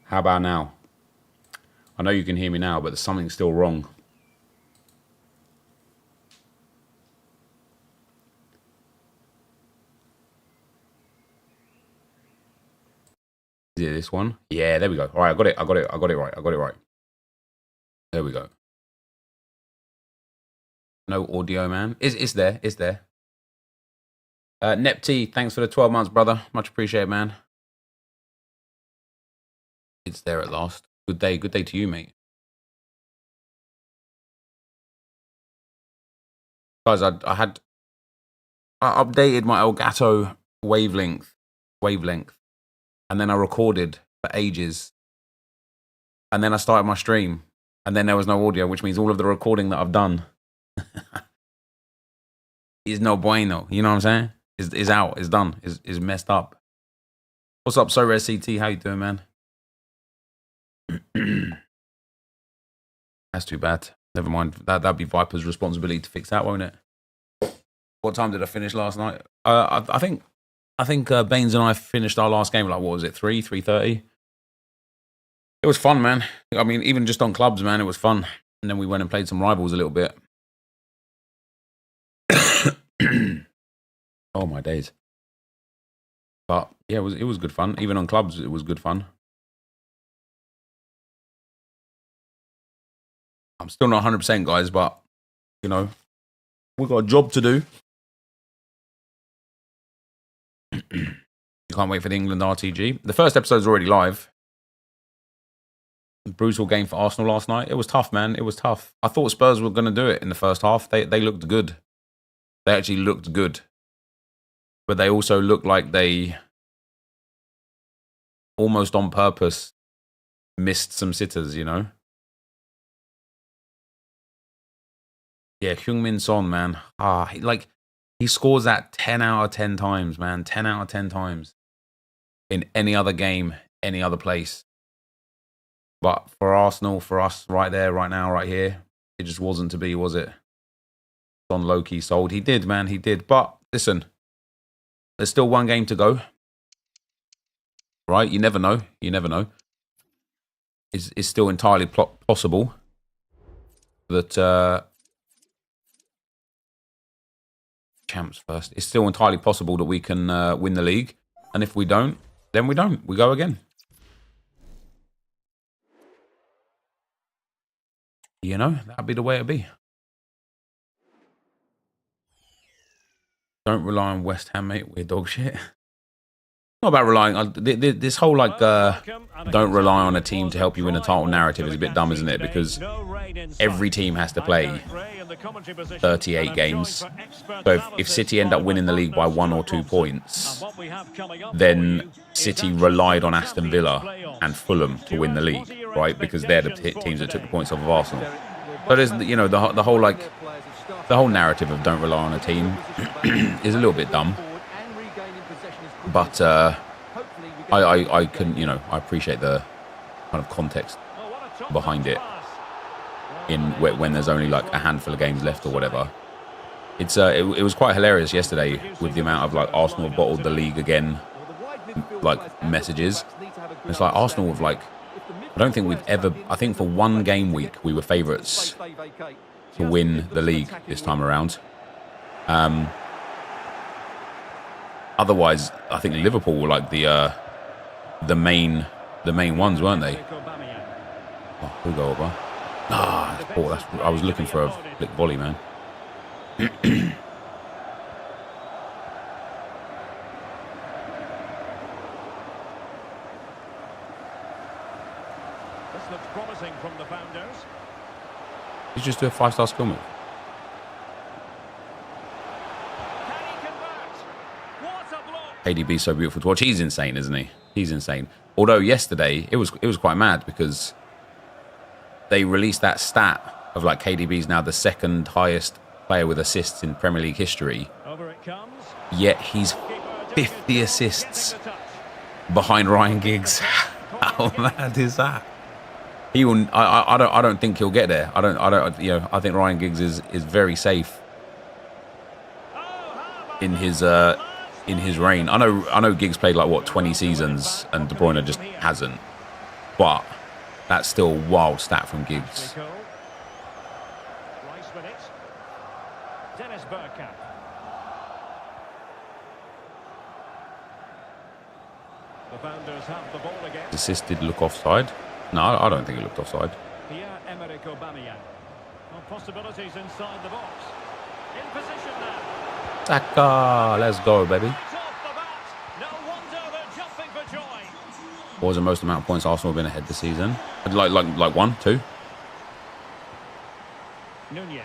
How about now? I know you can hear me now, but there's something still wrong. Is it this one? Yeah, there we go. All right, I got it right. There we go. No audio, man. It's there. It's there. NepentheZ, thanks for the 12 months, brother. Much appreciated, man. It's there at last. Good day to you, mate. Guys, I updated my Elgato wavelength, and then I recorded for ages, and then I started my stream, and then there was no audio, which means all of the recording that I've done is no bueno. You know what I'm saying? Is out. Is done. Is messed up. What's up, SoRare CT? How you doing, man? That's too bad. Never mind. That'd be Viper's responsibility to fix that, won't it? What time did I finish last night? I think Baines and I finished our last game, like, what was it, 3:30? It was fun, man. I mean, even just on clubs, man, it was fun. And then we went and played some rivals a little bit. Oh, my days. But, yeah, it was good fun. Even on clubs, it was good fun. I'm still not 100%, guys, but, you know, we've got a job to do. You can't wait for the England RTG. The first episode's already live. Brutal game for Arsenal last night. It was tough, man. It was tough. I thought Spurs were going to do it in the first half. They looked good. They actually looked good. But they also looked like they almost on purpose missed some sitters, you know? Yeah, Heung-min Son, man. He scores that 10 out of 10 times, man. 10 out of 10 times. In any other game, any other place. But for Arsenal, for us right there, right now, right here, it just wasn't to be, was it? Son low-key sold. He did, man. He did. But listen, there's still one game to go. Right? You never know. You never know. It's still entirely possible that... champs first. It's still entirely possible that we can win the league. And if we don't, then we don't. We go again. You know, that'd be the way it'd be. Don't rely on West Ham, mate. We're dog shit. Not about relying on this whole don't rely on a team to help you win a title narrative is a bit dumb, isn't it? Because every team has to play 38 games. So if City end up winning the league by 1 or 2 points, then City relied on Aston Villa and Fulham to win the league, right? Because they're the teams that took the points off of Arsenal. So there's, you know, the whole narrative of don't rely on a team is a little bit dumb. But I can, you know, I appreciate the kind of context behind it in when there's only like a handful of games left or whatever. It was quite hilarious yesterday with the amount of like Arsenal bottled the league again, like messages. It's like Arsenal have like, I don't think we've ever, I think for one game week we were favourites to win the league this time around. Otherwise, I think Liverpool were like the main ones, weren't they? Oh, who go over? Ah, that's poor. I was looking for a flick volley, man. This looks promising from the founders. Did you just do a 5-star skill move? KDB's so beautiful to watch. He's insane, isn't he? He's insane. Although yesterday it was quite mad because they released that stat of like KDB's now the second highest player with assists in Premier League history. Yet he's 50 assists behind Ryan Giggs. How mad is that? He will. I don't think he'll get there. I don't. You know. I think Ryan Giggs is very safe in his reign. I know Giggs played like what 20 seasons and De Bruyne just hasn't. but that's still a wild stat from Giggs. Assisted look offside. No, I don't think it looked offside. Possibilities inside the box. In position now. Saka, let's go, baby. No wonder they're jumping for joy. What was the most amount of points Arsenal have been ahead this season? Like 1, 2. Nunez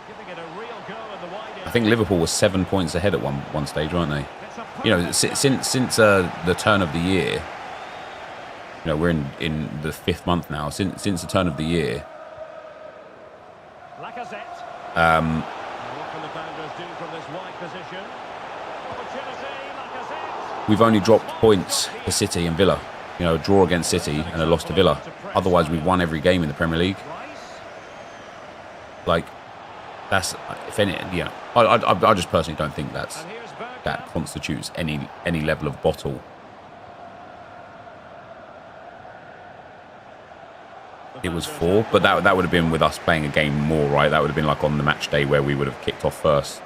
giving it a real go in the wide area. I think Liverpool was 7 points ahead at one stage, weren't they? You know, since the turn of the year. You know, we're in the 5th month now. Since the turn of the year. Lacazette. Um, What can the founders do from this wide position? Opportunity, Lacazette. We've only dropped points for City and Villa. You know, a draw against City and a loss to Villa. Otherwise, we've won every game in the Premier League. Like, that's, if any, you know, I just personally don't think that constitutes any level of bottle. It was 4, but that would have been with us playing a game more, right? That would have been like on the match day where we would have kicked off first.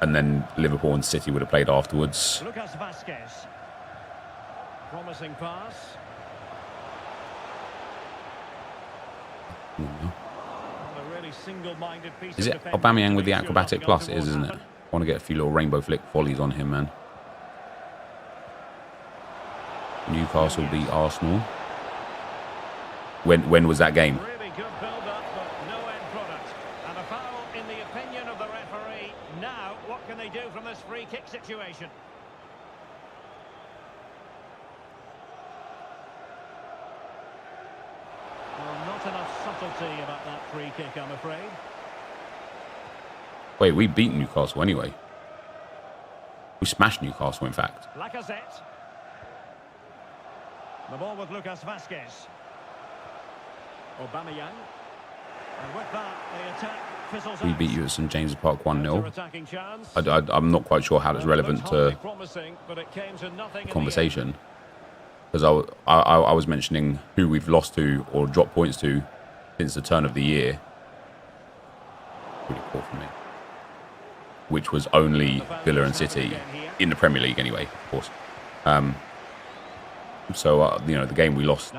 And then Liverpool and City would have played afterwards. Lucas Vasquez. Promising pass. A really single-minded piece. Is it Aubameyang with the acrobatic plus? It is, isn't it? I want to get a few little rainbow flick volleys on him, man. Newcastle beat Arsenal. When was that game? Really good build-up, but no end product. And a foul in the opinion of the referee. Now, what can they do from this free kick situation? Well, not enough subtlety about that free kick, I'm afraid. Wait, we beat Newcastle anyway. We smashed Newcastle, in fact. Lacazette. The ball with Lucas Vasquez. Aubameyang. And with that, the attack fizzles out. We beat you at St James's Park 1-0. I'm not quite sure how that's relevant to the conversation. Because I was mentioning who we've lost to or dropped points to since the turn of the year. Really poor for me. Which was only Villa and City in the Premier League anyway, of course. So, you know, the game we lost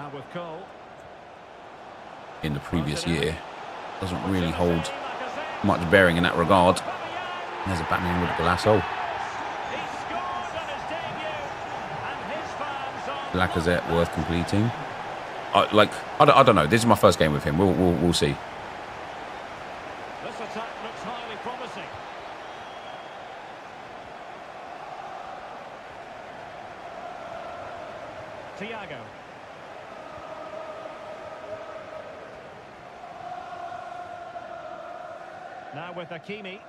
in the previous year doesn't really hold much bearing in that regard. There's a Batman with a Golasso. Lacazette worth completing. I don't know. This is my first game with him. We'll see. This attack looks highly promising. Thiago. Now with Hakimi.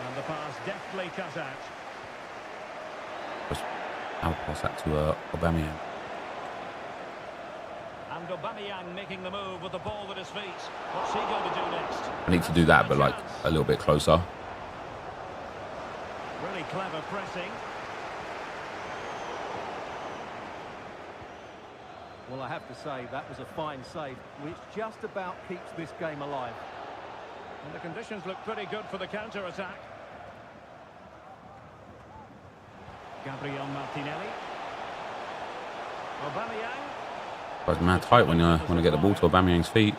And the pass deftly cut out. I'll pass that to Aubameyang. And Aubameyang making the move with the ball at his feet. What's he going to do next? I need to do that, but like a little bit closer. Really clever pressing. Well, I have to say, that was a fine save, which just about keeps this game alive. And the conditions look pretty good for the counter-attack. Gabriel Martinelli. Aubameyang. It's mad tight when I get the ball to Aubameyang's feet.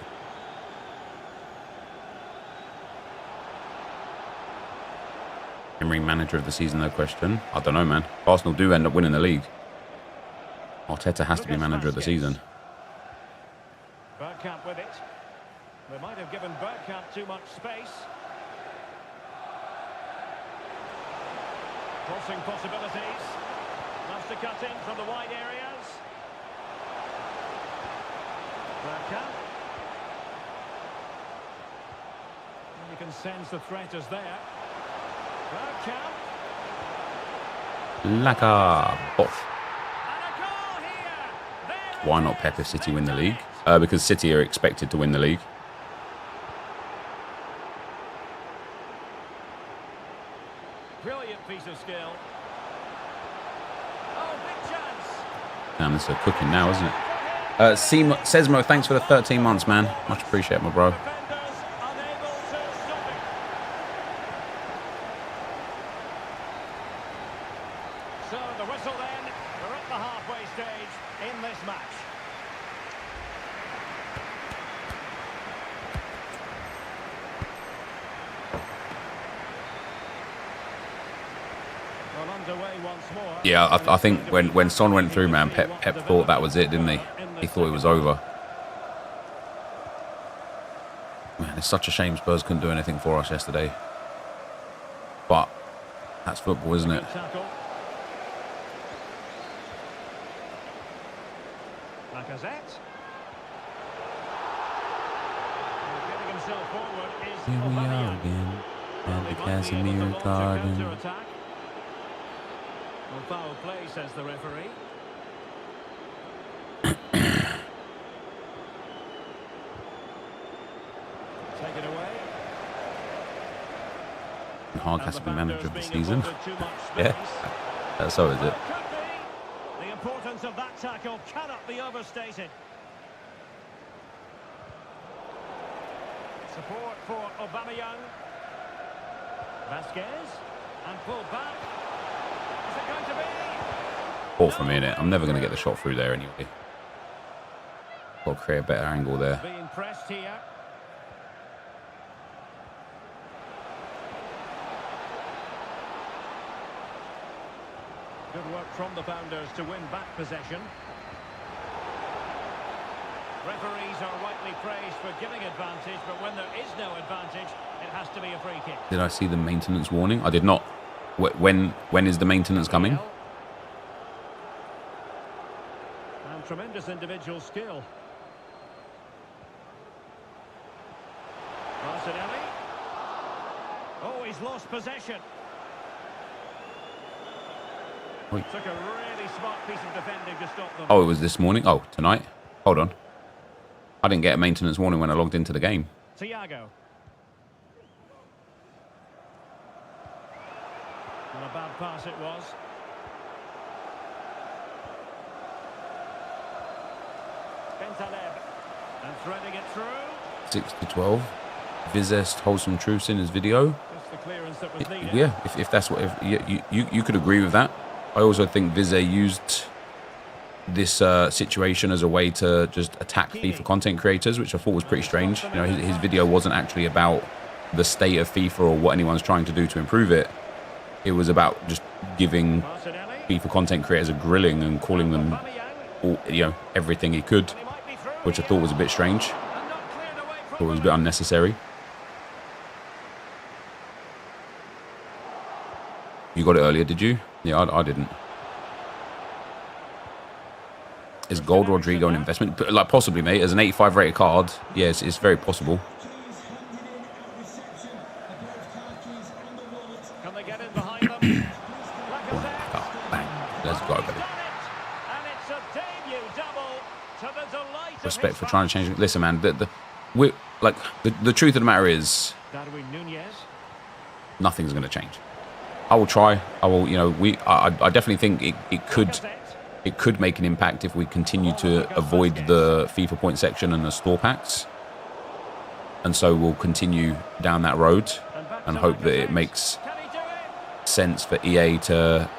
Emery manager of the season, no question. I don't know, man. Arsenal do end up winning the league. Arteta has to be manager of the season. Bergkamp with it. They might have given Bergkamp too much space. Crossing possibilities. Loves to cut in from the wide areas. Bergkamp. And you can sense the threat is there. Bergkamp. Laka boff. Why not Pep if City win the league? Because City are expected to win the league. Brilliant piece of skill. Damn, this is cooking now, isn't it? Sesmo, thanks for the 13 months, man. Much appreciate, my bro. Defenders unable to stop it. So the whistle then. We're at the halfway stage in this match. Well, underway once more. Yeah, I think when Son went through, man, Pep thought that was it, didn't he? He thought it was over. Man, it's such a shame Spurs couldn't do anything for us yesterday. But that's football, isn't it? Lacazette. Getting himself forward is Here we are Aubameyang. again at the They might be able to Casemiro launch a Garden. counter-attack. Well, foul play, says the referee. Take it away. Hard And has the to be manager of the founders being season. afforded too much Yeah, space. so is it. Well, could be. The importance of that tackle cannot be overstated. Support for Aubameyang. Vasquez. And pulled back. Is it going to be? Ball from in it. I'm never going to get the shot through there anyway. Got to create a better angle there. Being pressed here. Good work from the founders to win back possession. Referees are rightly praised for giving advantage, but when there is no advantage, it has to be a free kick. Did I see the maintenance warning? I did not. When is the maintenance coming? And tremendous individual skill. Martinelli. Oh, he's lost possession. Wait. Took a really smart piece of defending to stop them. Oh, it was this morning? Oh, tonight? Hold on. I didn't get a maintenance warning when I logged into the game. Thiago. Well, a bad pass it was. Bentaleb. And threading it through. 6-12. Vizest wholesome truths in his video. Just the clearance that was needed. Yeah, if that's what you could agree with that. I also think Vize used this situation as a way to just attack FIFA content creators, which I thought was pretty strange. You know, his video wasn't actually about the state of FIFA or what anyone's trying to do to improve it. It was about just giving Martinelli. FIFA content creators a grilling and calling them, Aubameyang. all, you know, everything he could, And he might be through which I here. thought was a bit strange. And not cleared away Thought it from was a bit unnecessary. You got it earlier, did you? Yeah, I didn't. Is Gold Rodrigo an investment? Like, possibly, mate. As an 85 rated card, yeah, it's very possible. Can they get in behind them? Lacazette. Oh, bang. Let's go, baby. And it's a debut double to the delight of Respect his for trying to fans. change it. Listen, man, the truth of the matter is, Darwin Nunez. nothing's going to change. I will try. I will, you know, I definitely think it could Lacazette. make an impact if we continue to avoid the FIFA point section and the store packs. And so we'll continue down that road And back and to hope that it Lacazette. makes Can he do it? sense for EA And it's a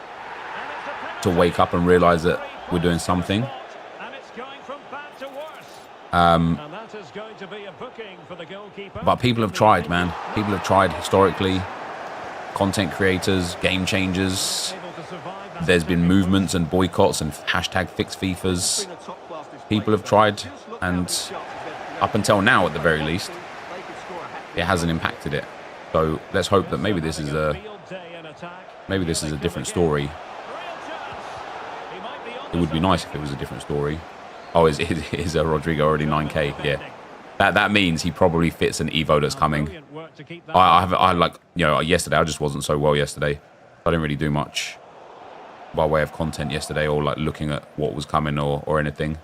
penalty. wake up and realize that we're doing something. And it's going from bad to worse. Um, And that is going to be a booking for the goalkeeper. but people have tried, man. People have tried historically. Content creators, game changers. Able to survive that There's been second movements and boycotts and hashtag fix FIFAs. People have tried, and up until now, at the very least, it hasn't impacted it. So let's hope that maybe this is a different story. It would be nice if it was a different story. Oh, is Rodrigo already 9K? Yeah. That means he probably fits an Evo that's coming. I like, you know, yesterday I just wasn't so well yesterday. I didn't really do much by way of content yesterday, or like looking at what was coming or anything.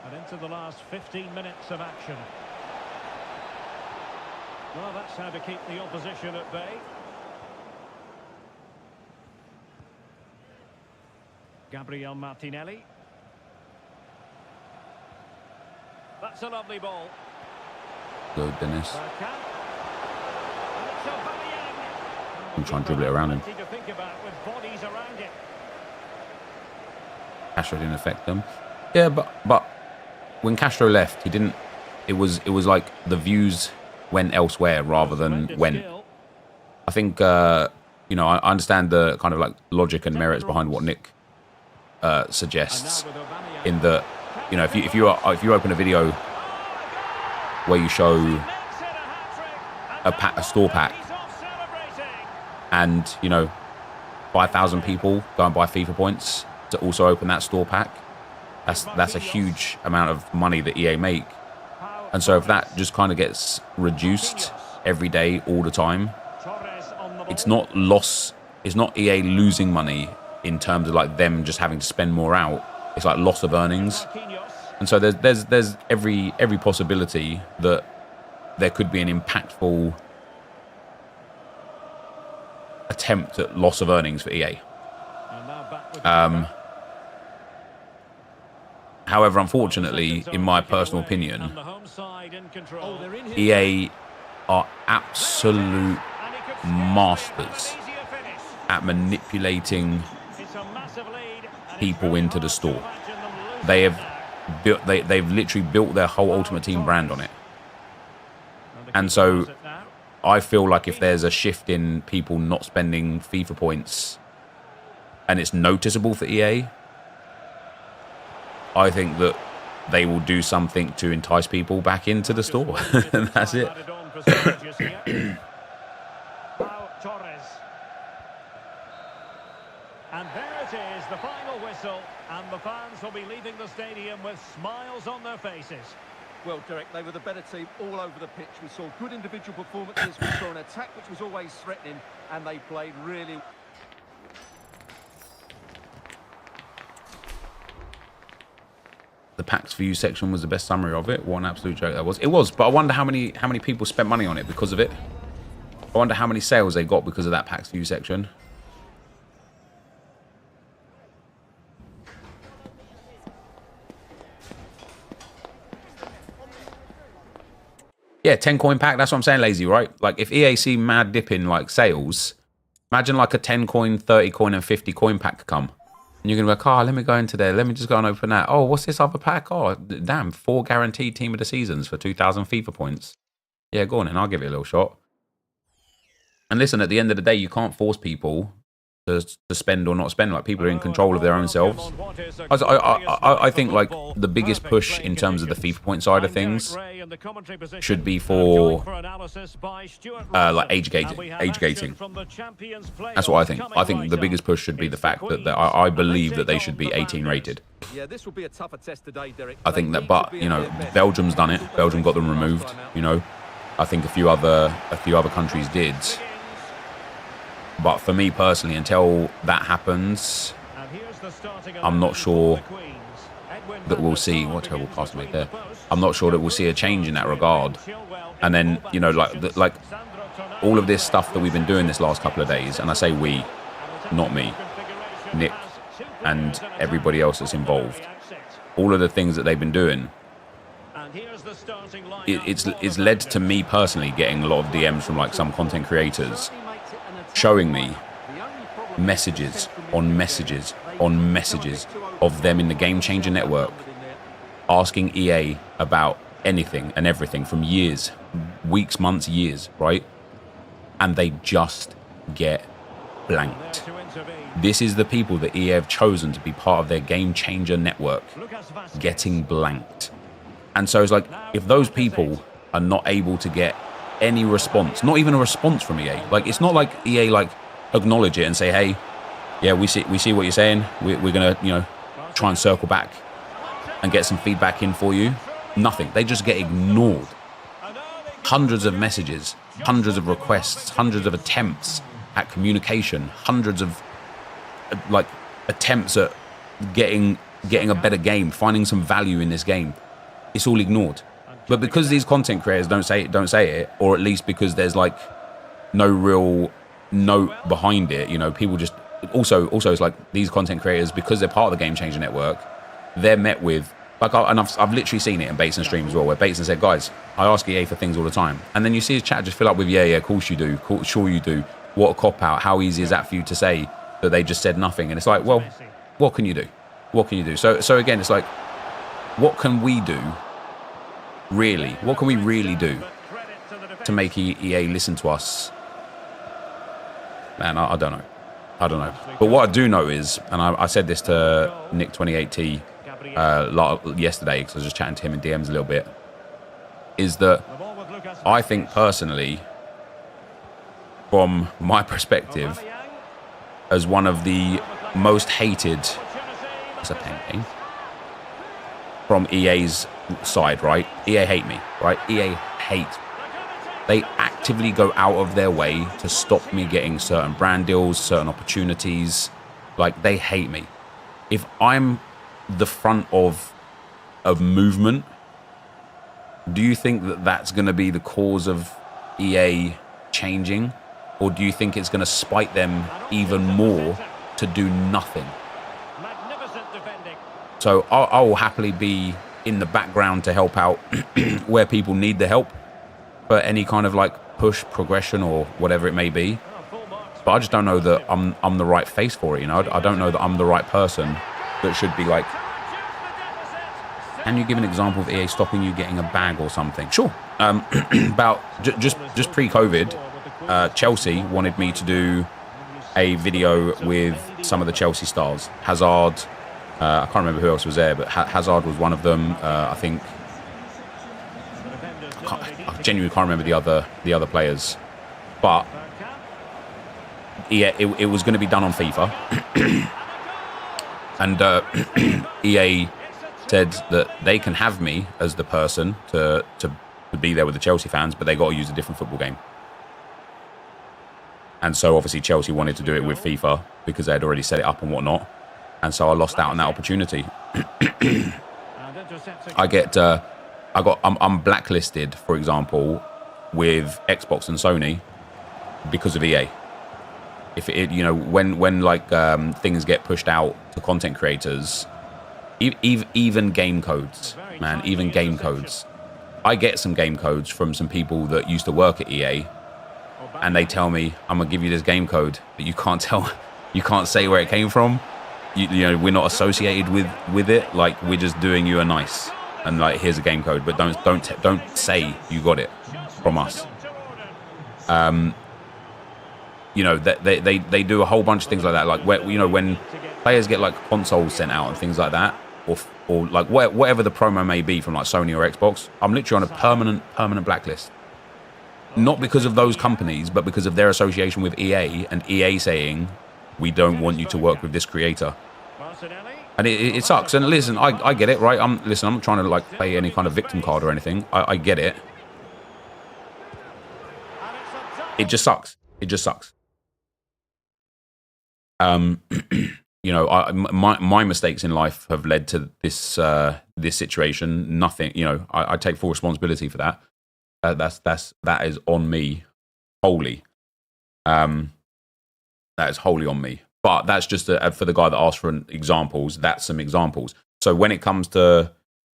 And into the last 15 minutes of action. Well, that's how to keep the opposition at bay. Gabriel Martinelli. That's a lovely ball. Good, Dennis. Bergkamp. And it's Aubameyang. I'm trying to dribble it around him. Plenty to think about with bodies around it. Castro didn't affect them. Yeah, but when Castro left, he didn't. It was like the views went elsewhere rather than went. I think you know, I understand the kind of like logic and merits behind what Nick suggests. In that, you know, if you open a video where you show a store pack, and you know, 5,000 people go and buy FIFA points to also open that store pack, that's a huge amount of money that EA make. And so if that just kind of gets reduced every day, all the time, it's not loss. It's not EA losing money in terms of like them just having to spend more out. It's like loss of earnings. And so there's every possibility that there could be an impactful attempt at loss of earnings for EA. However, unfortunately, in my personal opinion, EA are absolute masters at manipulating people into the store. They've literally built their whole Ultimate Team brand on it. And so I feel like if there's a shift in people not spending FIFA points and it's noticeable for EA, I think that they will do something to entice people back into the store. And that's it. And there it is, the final whistle, and the fans will be leaving the stadium with smiles on their faces. Well, Derek, they were the better team all over the pitch. We saw good individual performances. We saw an attack which was always threatening, and they played really. The packs for you section was the best summary of it. What an absolute joke that was. It was, but I wonder how many people spent money on it because of it. I wonder how many sales they got because of that packs for you section. Yeah, 10 coin pack. That's what I'm saying, lazy, right? Like if EA see mad dipping like sales, imagine like a 10 coin, 30 coin, and 50 coin pack come. And you're going to be like, oh, let me go into there. Let me just go and open that. Oh, what's this other pack? Oh, damn, 4 guaranteed team of the seasons for 2,000 FIFA points. Yeah, go on in. I'll give it a little shot. And listen, at the end of the day, you can't force people to spend or not spend. Like, people are in control of their own selves. I think, like, the biggest push in terms of the FIFA point side of things should be for, like, age gating. That's what I think. I think the biggest push should be the fact that I believe that they should be 18 rated. Yeah, this will be a tougher test today, Derek. I think that, but, you know, Belgium's done it. Belgium got them removed, you know. I think a few other countries did. But for me personally, until that happens, I'm not sure that we'll see. What a terrible pass made there. I'm not sure that we'll see a change in that regard. And then, you know, like all of this stuff that we've been doing this last couple of days, and I say we, not me, Nick, and everybody else that's involved. All of the things that they've been doing, it's led to me personally getting a lot of DMs from like some content creators showing me messages on messages on messages of them in the Game Changer network asking EA about anything and everything from years, weeks, months, years, right? And they just get blanked. This is the people that EA have chosen to be part of their Game Changer network getting blanked. And so it's like, if those people are not able to get any response, not even a response from EA, like it's not like EA like acknowledge it and say, hey, yeah, we see what you're saying, we're gonna, you know, try and circle back and get some feedback in for you. Nothing. They just get ignored. Hundreds of messages, hundreds of requests, hundreds of attempts at communication, hundreds of like attempts at getting a better game, finding some value in this game. It's all ignored. But because these content creators don't say it, or at least because there's like no real note behind it, you know, people just also it's like these content creators, because they're part of the Game Changer network, they're met with Like, I've literally seen it in Bateson stream as well, where Bateson said, guys, I ask EA for things all the time. And then you see his chat just fill up with, yeah, of course you do. Sure you do. What a cop-out. How easy is that for you to say that they just said nothing? And it's like, well, what can you do? What can you do? So again, it's like, what can we do, really? What can we really do to make EA listen to us? Man, I don't know. I don't know. But what I do know is, and I said this to Nick28T yesterday, because I was just chatting to him in DMs a little bit, is that I think personally, from my perspective, as one of the most hated, as a painting, from EA's side, right? EA hate me, right? EA hate. They actively go out of their way to stop me getting certain brand deals, certain opportunities. Like, they hate me. If I'm the front of movement, do you think that that's going to be the cause of EA changing? Or do you think it's going to spite them even more to do nothing? So I will happily be in the background to help out where people need the help for any kind of like push, progression, or whatever it may be. But I just don't know that I'm the right face for it, you know? I don't know that I'm the right person that should be like, can you give an example of EA stopping you getting a bag or something? Sure. About just pre-COVID, Chelsea wanted me to do a video with some of the Chelsea stars. Hazard, I can't remember who else was there, but Hazard was one of them. I think I genuinely can't remember the other players, but yeah, it was going to be done on FIFA, and EA said that they can have me as the person to be there with the Chelsea fans, but they got to use a different football game. And so obviously Chelsea wanted to do it with FIFA because they had already set it up and whatnot. And so I lost out on that opportunity. I'm blacklisted, for example, with Xbox and Sony because of EA. If it, you know, when like things get pushed out to content creators, even game codes, man, even game codes. I get some game codes from some people that used to work at EA, and they tell me, I'm gonna give you this game code, but you can't say where it came from. You know, we're not associated with it. Like, we're just doing you a nice, and like, here's a game code, but don't say you got it from us. You know, they do a whole bunch of things like that. Like, where, you know, when players get like consoles sent out and things like that, or like whatever the promo may be from like Sony or Xbox, I'm literally on a permanent blacklist. Not because of those companies, but because of their association with EA, and EA saying, we don't want you to work with this creator. And it sucks. And listen, I get it, right? I'm not trying to like play any kind of victim card or anything. I get it. It just sucks. It just sucks. You know, my mistakes in life have led to this this situation. Nothing, you know, I take full responsibility for that. That is on me wholly. That is wholly on me. But that's just for the guy that asked for examples. That's some examples. So when it comes to,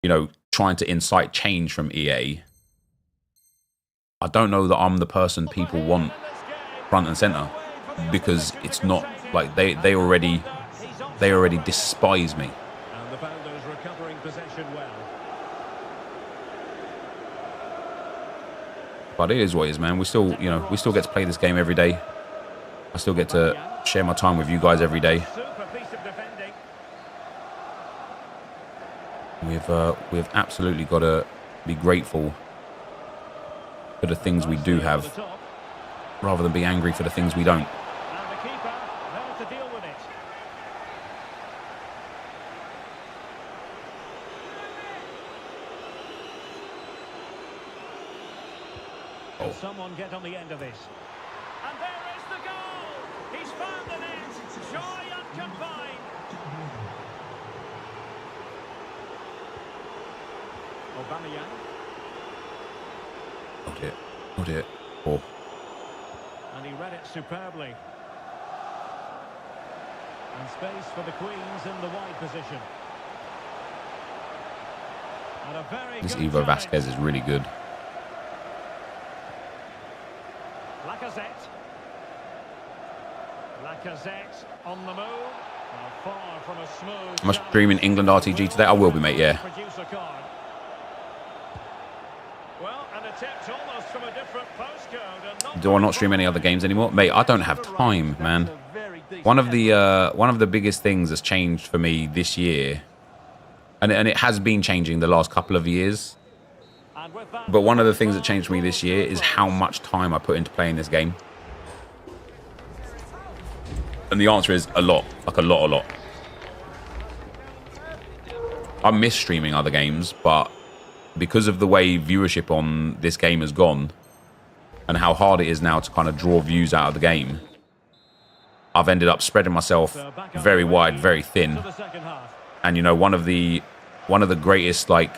you know, trying to incite change from EA, I don't know that I'm the person people want front and center, because it's not like they already despise me. And the Founders recovering possession well. But it is what it is, man. We still get to play this game every day. I still get to share my time with you guys every day. We've absolutely got to be grateful for the things we do have, rather than be angry for the things we don't. And the keeper there to deal with it. Can someone get on the end of this? And there is the goal! He's found the net! Joy unconfined! Aubameyang. Oh dear. Oh. And he read it superbly. And space for the Queens in the wide position. And a very This good Evo challenge. Vasquez is really good. Lacazette. Lacazette on the move. Now far from a smooth. Am I streaming England RTG today? I will be, mate, yeah. Produce a card. Well, an attempt almost from a different postcode and not Do I not stream any other games anymore? Mate, I don't have time, man. One of the biggest things that's changed for me this year, and it has been changing the last couple of years, And with that, but one of the things that changed for me this year is how much time I put into playing this game. And the answer is a lot. Like a lot. I miss streaming other games, but because of the way viewership on this game has gone and how hard it is now to kind of draw views out of the game, I've ended up spreading myself very wide, very thin. to the second half. And you know, one of the greatest like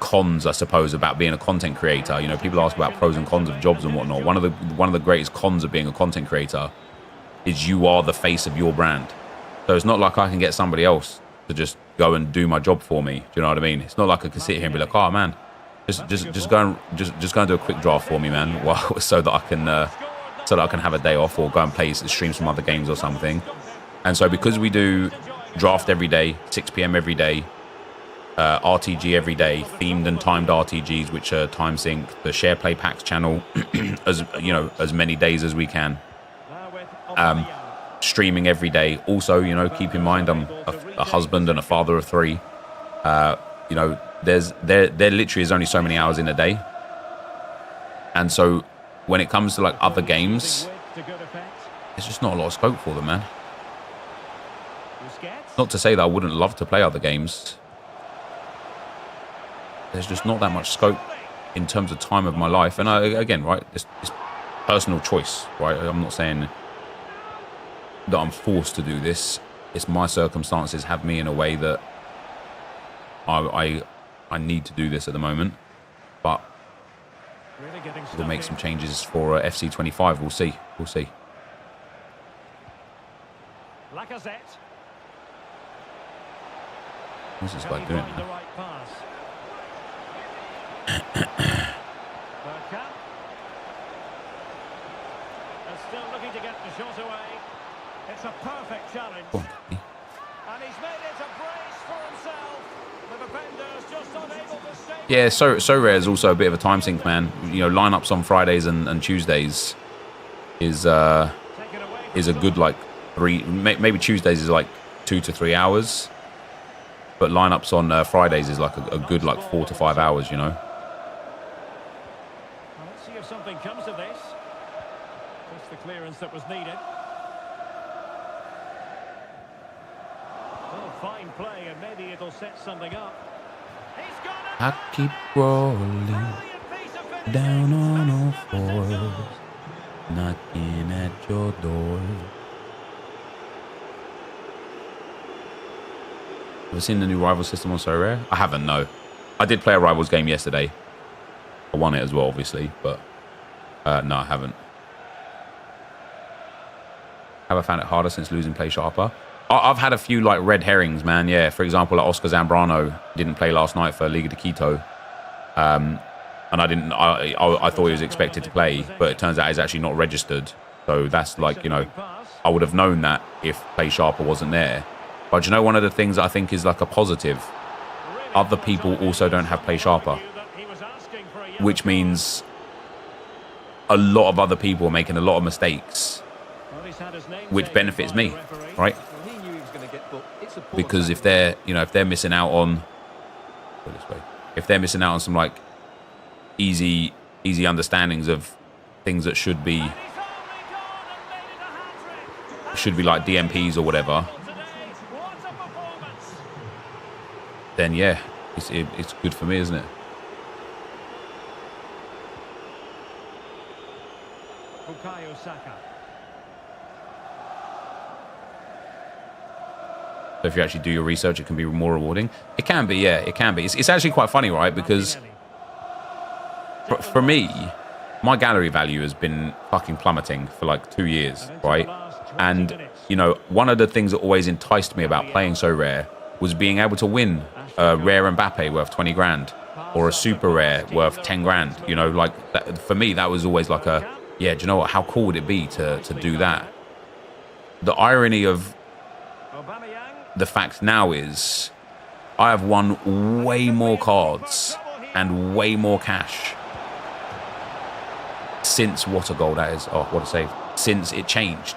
cons, I suppose, about being a content creator, you know, people ask about pros and cons of jobs and whatnot. One of the greatest cons of being a content creator is you are the face of your brand. So it's not like I can get somebody else to just go and do my job for me. Do you know what I mean? It's not like I can sit here and be like, oh man, just go and do a quick draft for me, man, well, so that I can have a day off or go and play stream some other games or something. And so because we do draft every day, 6 p.m. every day, RTG every day, themed and timed RTGs, which are time sync, the share play packs channel, as many days as we can. Streaming every day. Also, you know, keep in mind I'm a husband and a father of 3. You know, there literally is only so many hours in a day. And so when it comes to like other games, there's just not a lot of scope for them, man. Not to say that I wouldn't love to play other games. There's just not that much scope in terms of time of my life. And again, right, it's personal choice, right? I'm not saying that I'm forced to do this. It's my circumstances have me in a way that I need to do this at the moment. But we'll make some changes for FC25. We'll see. Lacazette. What's this guy doing The now? right pass. Bergkamp. And still looking to get the shot away. It's a perfect challenge. Go on, Danny. And he's made it a brace for himself. The defender's just unable to stay. Yeah, SoRare is also a bit of a time sink, man. You know, lineups on Fridays and Tuesdays is a good like 3, maybe Tuesdays is like 2 to 3 hours, but lineups on Fridays is like a good like 4 to 5 hours. You know. Well, let's see if something comes of this. Just the clearance that was needed. Oh, fine play, and maybe it'll set something up. He's got it. I keep rolling Brilliant piece of finishing. down on all fours, knocking at your door. Have you seen the new Rivals system on SoRare? I haven't, no. I did play a Rivals game yesterday. I won it as well, obviously, but no, I haven't. Have I found it harder since losing Play Sharper? I've had a few like red herrings, man. Yeah, for example, like Oscar Zambrano didn't play last night for Liga de Quito, and I thought he was expected to play, but it turns out he's actually not registered. So that's like, you know, I would have known that if Play Sharper wasn't there. But you know, one of the things that I think is like a positive, other people also don't have Play Sharper, which means a lot of other people are making a lot of mistakes, which benefits me, right? Because if they're missing out on, put it this way, if they're missing out on some like easy understandings of things that should be like DMPs or whatever, then yeah, it's good for me, isn't it? Bukayo Saka. So if you actually do your research, it can be more rewarding. It can be, yeah, it can be. It's actually quite funny, right? Because for me, my gallery value has been fucking plummeting for like 2 years, right? And, you know, one of the things that always enticed me about playing SoRare was being able to win a rare Mbappe worth 20 grand. or a super rare worth 10 grand. You know, like that, for me, that was always like a, yeah, do you know what? How cool would it be to do that? The irony of the fact now is I have won way more cards and way more cash since, what a goal that is. Oh, what a save. Since it changed.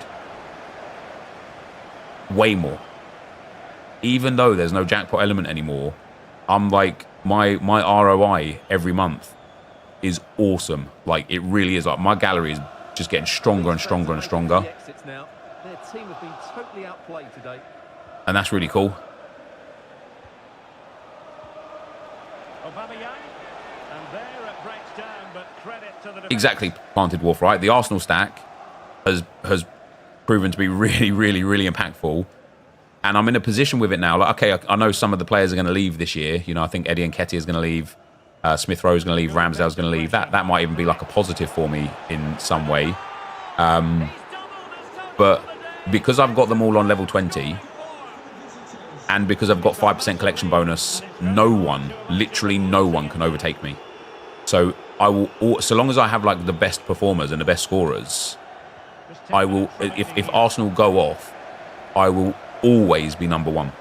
Way more. Even though there's no jackpot element anymore, I'm like, my ROI every month is awesome. Like, it really is. Like, my gallery is just getting stronger and stronger and stronger. Their team have been totally outplayed today. And that's really cool. Exactly, Planted Wolf, right? The Arsenal stack has proven to be really, really, really impactful. And I'm in a position with it now. Like, okay, I know some of the players are going to leave this year. You know, I think Eddie Nketiah is going to leave. Smith Rowe is going to leave. Ramsdale's going to leave. That might even be like a positive for me in some way. But because I've got them all on level 20, and because I've got 5% collection bonus, no one, literally no one, can overtake me. So I will, so long as I have like the best performers and the best scorers, I will. If Arsenal go off, I will always be number one,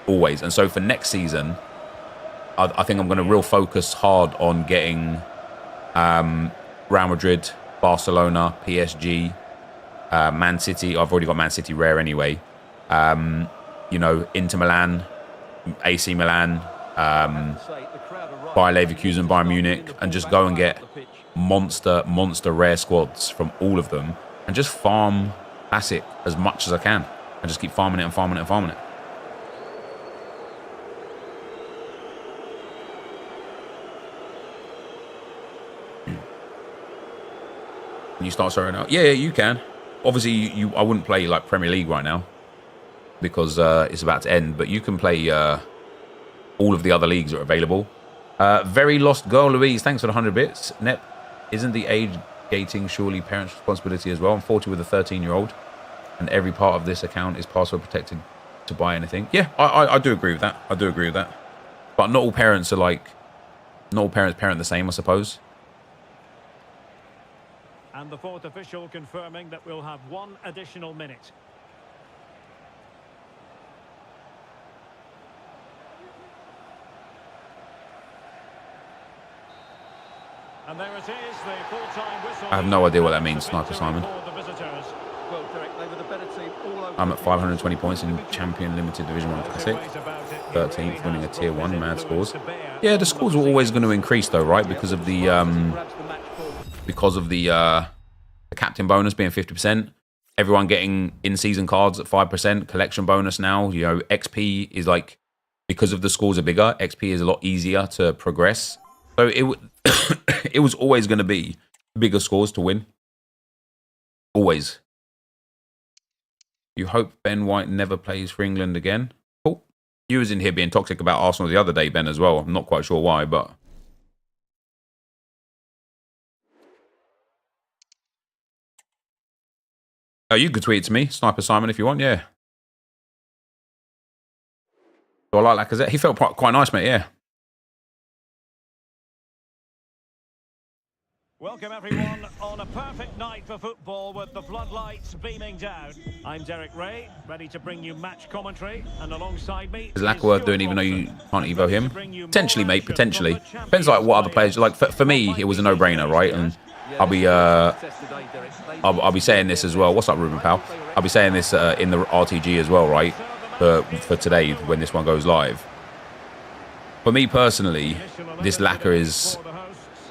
always. And so for next season, I think I'm going to real focus hard on getting Real Madrid, Barcelona, PSG, Man City. I've already got Man City rare anyway. You know, Inter Milan, AC Milan, Bayer Leverkusen, Bayern Munich, and just go and get monster rare squads from all of them, and just farm classic as much as I can, and just keep farming it and farming it and farming it. Can you start sorting out? Yeah, you can. Obviously, I wouldn't play like Premier League right now because it's about to end, but you can play all of the other leagues that are available. Very Lost Girl Louise, thanks for the 100 bits. Nep, isn't the age gating surely parents' responsibility as well? I'm 40 with a 13-year-old, and every part of this account is password protected to buy anything. Yeah, I do agree with that. I do agree with that. But not all parents are like, not all parents parent the same, I suppose. And the fourth official confirming that we'll have one additional minute. And there it is, the full-time whistle. I have no idea what that means, Sniper Simon. I'm at 520 points in Champion Limited Division 1 Classic. 13th, winning a Tier 1, mad scores. Yeah, the scores were always going to increase though, right? Because of the captain bonus being 50%. Everyone getting in-season cards at 5%. Collection bonus now. You know, XP is like, because of the scores are bigger, XP is a lot easier to progress. So it was always going to be bigger scores to win. Always. You hope Ben White never plays for England again? Cool. You was in here being toxic about Arsenal the other day, Ben, as well. I'm not quite sure why, but... Oh, you could tweet to me, Sniper Simon, if you want, yeah. Do I like Lacazette? He felt quite nice, mate, yeah. Welcome everyone on a perfect night for football with the floodlights beaming down. I'm Derek Ray, ready to bring you match commentary, and alongside me... Is Lack worth doing even though you can't evo him? Potentially, mate, potentially. Depends like what other players... Like, for me, it was a no-brainer, right? And I'll be saying this as well. What's up, Ruben Pal? I'll be saying this in the RTG as well, right? For today, when this one goes live. For me personally, this lacquer is...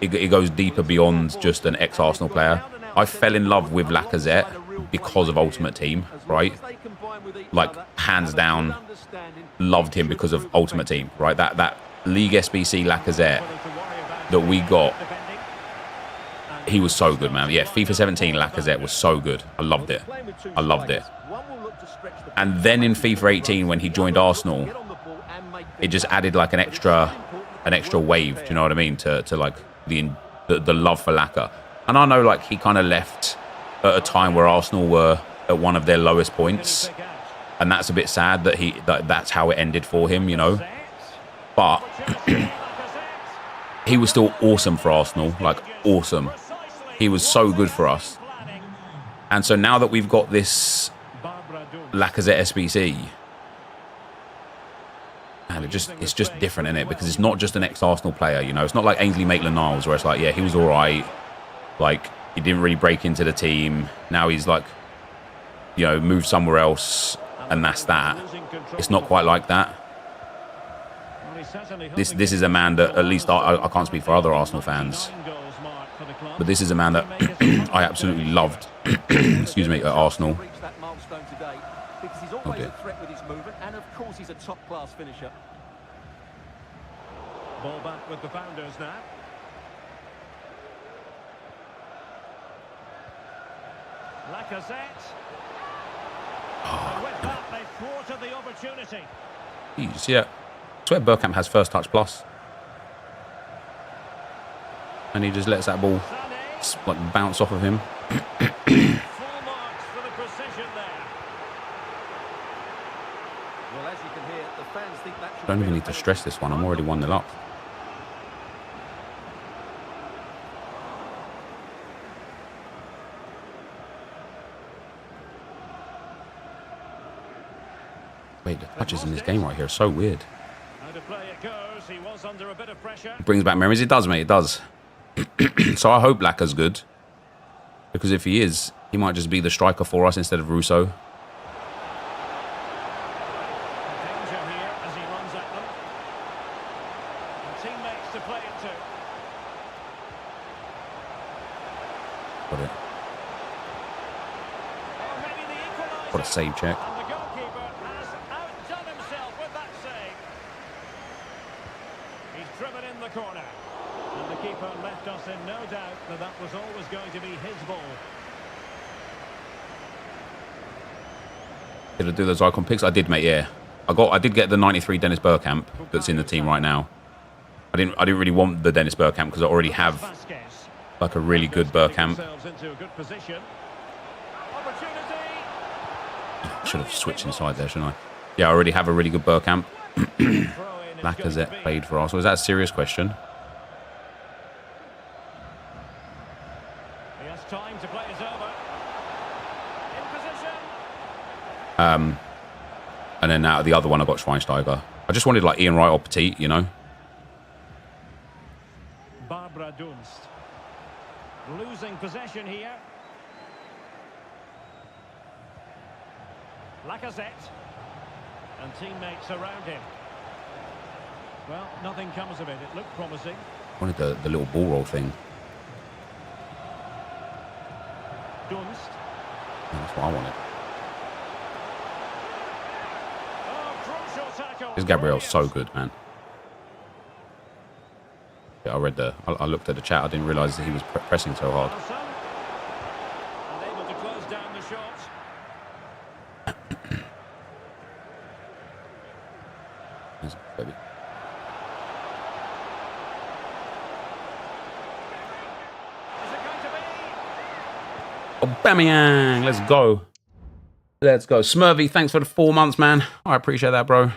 It goes deeper beyond just an ex-Arsenal player. I fell in love with Lacazette because of Ultimate Team, right? Like, hands down, loved him because of Ultimate Team, right? That League SBC Lacazette that we got, he was so good, man. Yeah, FIFA 17 Lacazette was so good. I loved it. I loved it. And then in FIFA 18, when he joined Arsenal, it just added like an extra wave, do you know what I mean? To like the love for Lacquer. And I know like he kind of left at a time where Arsenal were at one of their lowest points, and that's a bit sad that that's how it ended for him, you know. But he was still awesome for Arsenal. Like, awesome. He was so good for us. And so now that we've got this Lacazette SBC, and it's just different, innit? Because it's not just an ex-Arsenal player, you know. It's not like Ainsley Maitland-Niles, where it's like, yeah, he was all right. Like, he didn't really break into the team. Now he's like, you know, moved somewhere else, and that's that. It's not quite like that. This is a man that, at least I can't speak for other Arsenal fans, but this is a man that I absolutely loved, excuse me, at Arsenal. Oh dear. And of course he's a top-class finisher. Ball back with the founders now. Lacazette. And with that, they thwarted the opportunity. Jeez, yeah. I swear Bergkamp has first touch plus. And he just lets that ball like bounce off of him. Full marks for the precision there. Well, as you can hear, the fans think that should Don't be even a need to stress this one. I'm already 1-0 up. Wait, the touches in this game right here are so weird. How to play it goes. He was under a bit of pressure. It brings back memories. It does, mate. It does. So I hope Laka's good. Because if he is, he might just be the striker for us instead of Russo. Danger here as he runs at them. And teammates to play it to. Got it. Oh, maybe the equaliser. What a save check. And the goalkeeper has outdone himself with that save. He's driven in the corner. And the keeper left us in no doubt that that was always going to be his ball. Did I do those icon picks? I did, mate, yeah. I did get the 93 Dennis Bergkamp that's in the team right now. I didn't really want the Dennis Bergkamp because I already have like a really good Bergkamp. Should have switched inside there, shouldn't I? Yeah, I already have a really good Bergkamp. Lacazette played for Arsenal. Is that a serious question? He has time to play it over. In position. And then out of the other one, I got Schweinsteiger. I just wanted like Ian Wright or Petit, you know? Barbara Dunst. Losing possession here. Lacazette. And teammates around him. Well, nothing comes of it. It looked promising. I wanted the little ball roll thing. Dunst. Yeah, that's what I wanted. Oh, crucial tackle. This Gabriel's so good, man. Yeah, I looked at the chat. I didn't realise that he was pressing so hard. Unable to close down the shot. There's a baby. Is it going to be? Aubameyang, let's go. Let's go. Smurvy, thanks for the 4 months, man. I appreciate that, bro.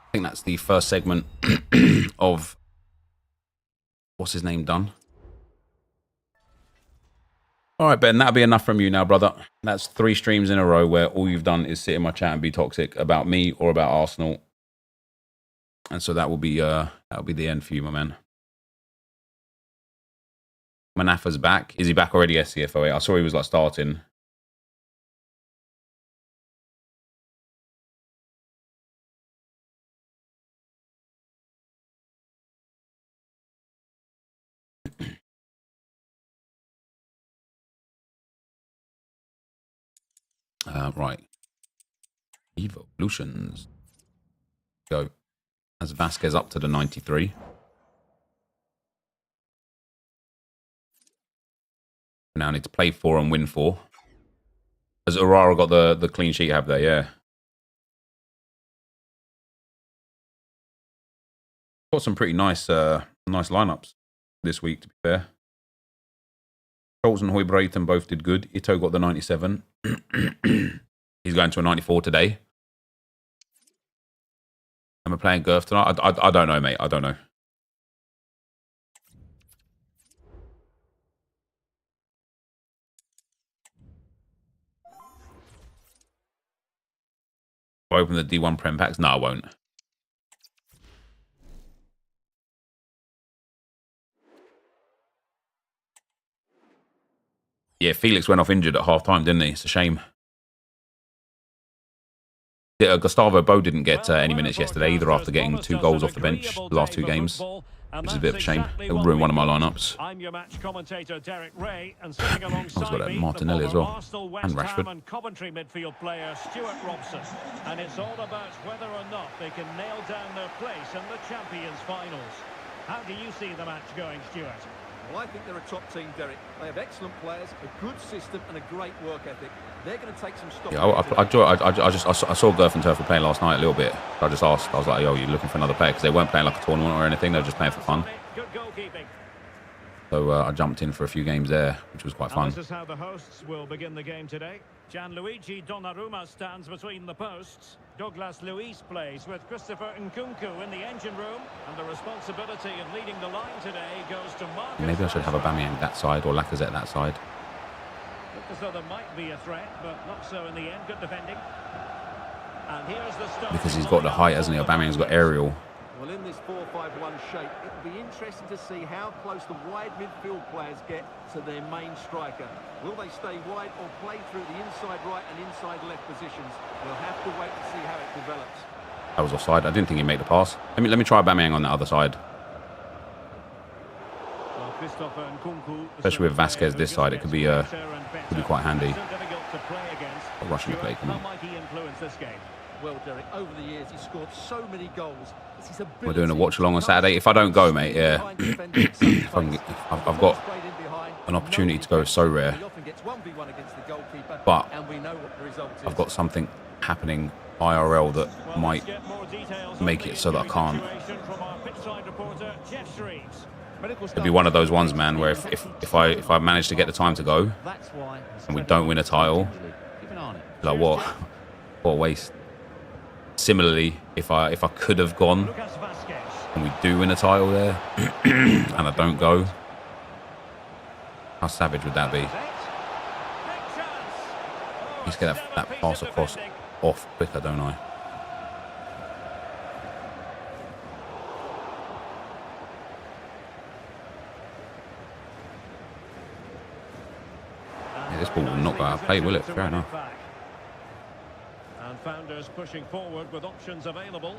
I think that's the first segment of what's his name done. All right, Ben, that'll be enough from you now, brother. That's 3 streams in a row where all you've done is sit in my chat and be toxic about me or about Arsenal. And so that'll be the end for you, my man. Manafa's back. Is he back already, SCFOA? I saw he was like starting. Right. Evolutions. Go. As Vasquez up to the 93. Now I need to play 4 and win 4. Has Aurora got the clean sheet have there? Yeah. Got some pretty nice nice lineups this week, to be fair. Schultz and Hoiberg both did good. Ito got the 97. He's going to a 94 today. Am I playing Girth tonight? I don't know, mate. I don't know. I'll open the D1 Prem packs? No, I won't. Yeah, Felix went off injured at half-time, didn't he? It's a shame. Yeah, Gustavo Bo didn't get any minutes yesterday either after getting 2 goals off the bench the last 2 games, which is a bit of a shame. It will ruin one of my lineups. I'm your match commentator Derek Ray, and sitting alongside got me, Martinelli the as well, Arsenal, and West Rashford. Ham and Coventry midfield player Stuart Robson, and it's all about whether or not they can nail down their place in the Champions Finals. How do you see the match going, Stuart? Well, I think they're a top team, Derek. They have excellent players, a good system and a great work ethic. They're going to take some stock. Yeah, I saw Girth and Turf were playing last night a little bit. I just asked, I was like, yo, you looking for another player? Because they weren't playing like a tournament or anything, they were just playing for fun. Good goalkeeping. So I jumped in for a few games there, which was quite fun. This is how the hosts will begin the game today. Gianluigi Donnarumma stands between the posts. Douglas Luiz plays with Christopher Nkunku in the engine room. And the responsibility of leading the line today goes to Marcus. Maybe I should have Aubameyang that side or Lacazette that side. Looked as though there might be a threat, but not so in the end. Good defending. And here's the start. Because he's got the height, hasn't he? Aubameyang's got aerial. Well, in this 4-5-1 shape, it will be interesting to see how close the wide midfield players get to their main striker. Will they stay wide or play through the inside right and inside left positions? We'll have to wait to see how it develops. That was offside. I didn't think he'd make the pass. Let me try Aubameyang on the other side. Especially with Vasquez this side, it could be quite handy. A Russian play, come on. Well, Derek, over the years he's scored so many goals. We're doing a watch along on Saturday. If I don't go, mate, yeah, I've got an opportunity to go SoRare, but I've got something happening IRL that might make it so that I can't. It'd be one of those ones, man, where if I manage to get the time to go and we don't win a title, like what a waste. Similarly, if I could have gone and we do win a title there and I don't go, how savage would that be? Just get that pass across off quicker, don't I? Yeah, this ball will not go out of play, will it? Fair enough. And Founders pushing forward with options available.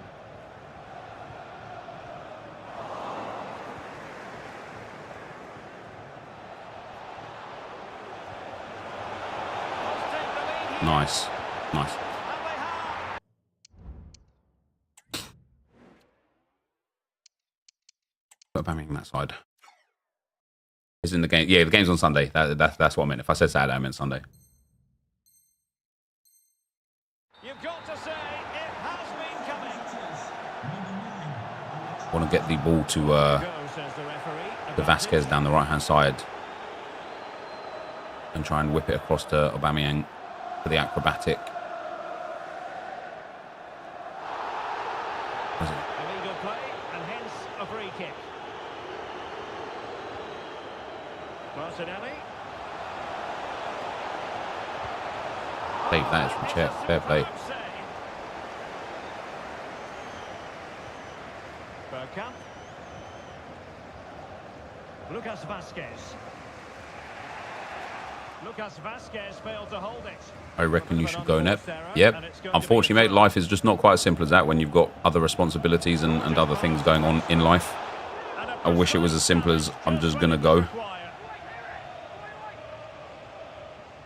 Nice. Nice. Put Aubameyang on that side. Is in the game. Yeah, the game's on Sunday. That's what I meant. If I said Saturday, I meant Sunday. You've got to say it has been coming. I want to get the ball to the Vasquez down the right-hand side and try and whip it across to Aubameyang for the acrobatic. Illegal play and hence a free kick. Martinelli. Save that from check. Fair play. Bergkamp. Lucas Vasquez failed to hold it. I reckon you should go, Nep. Yep. Unfortunately, mate, life is just not quite as simple as that when you've got other responsibilities and other things going on in life. I wish it was as simple as I'm just going to go.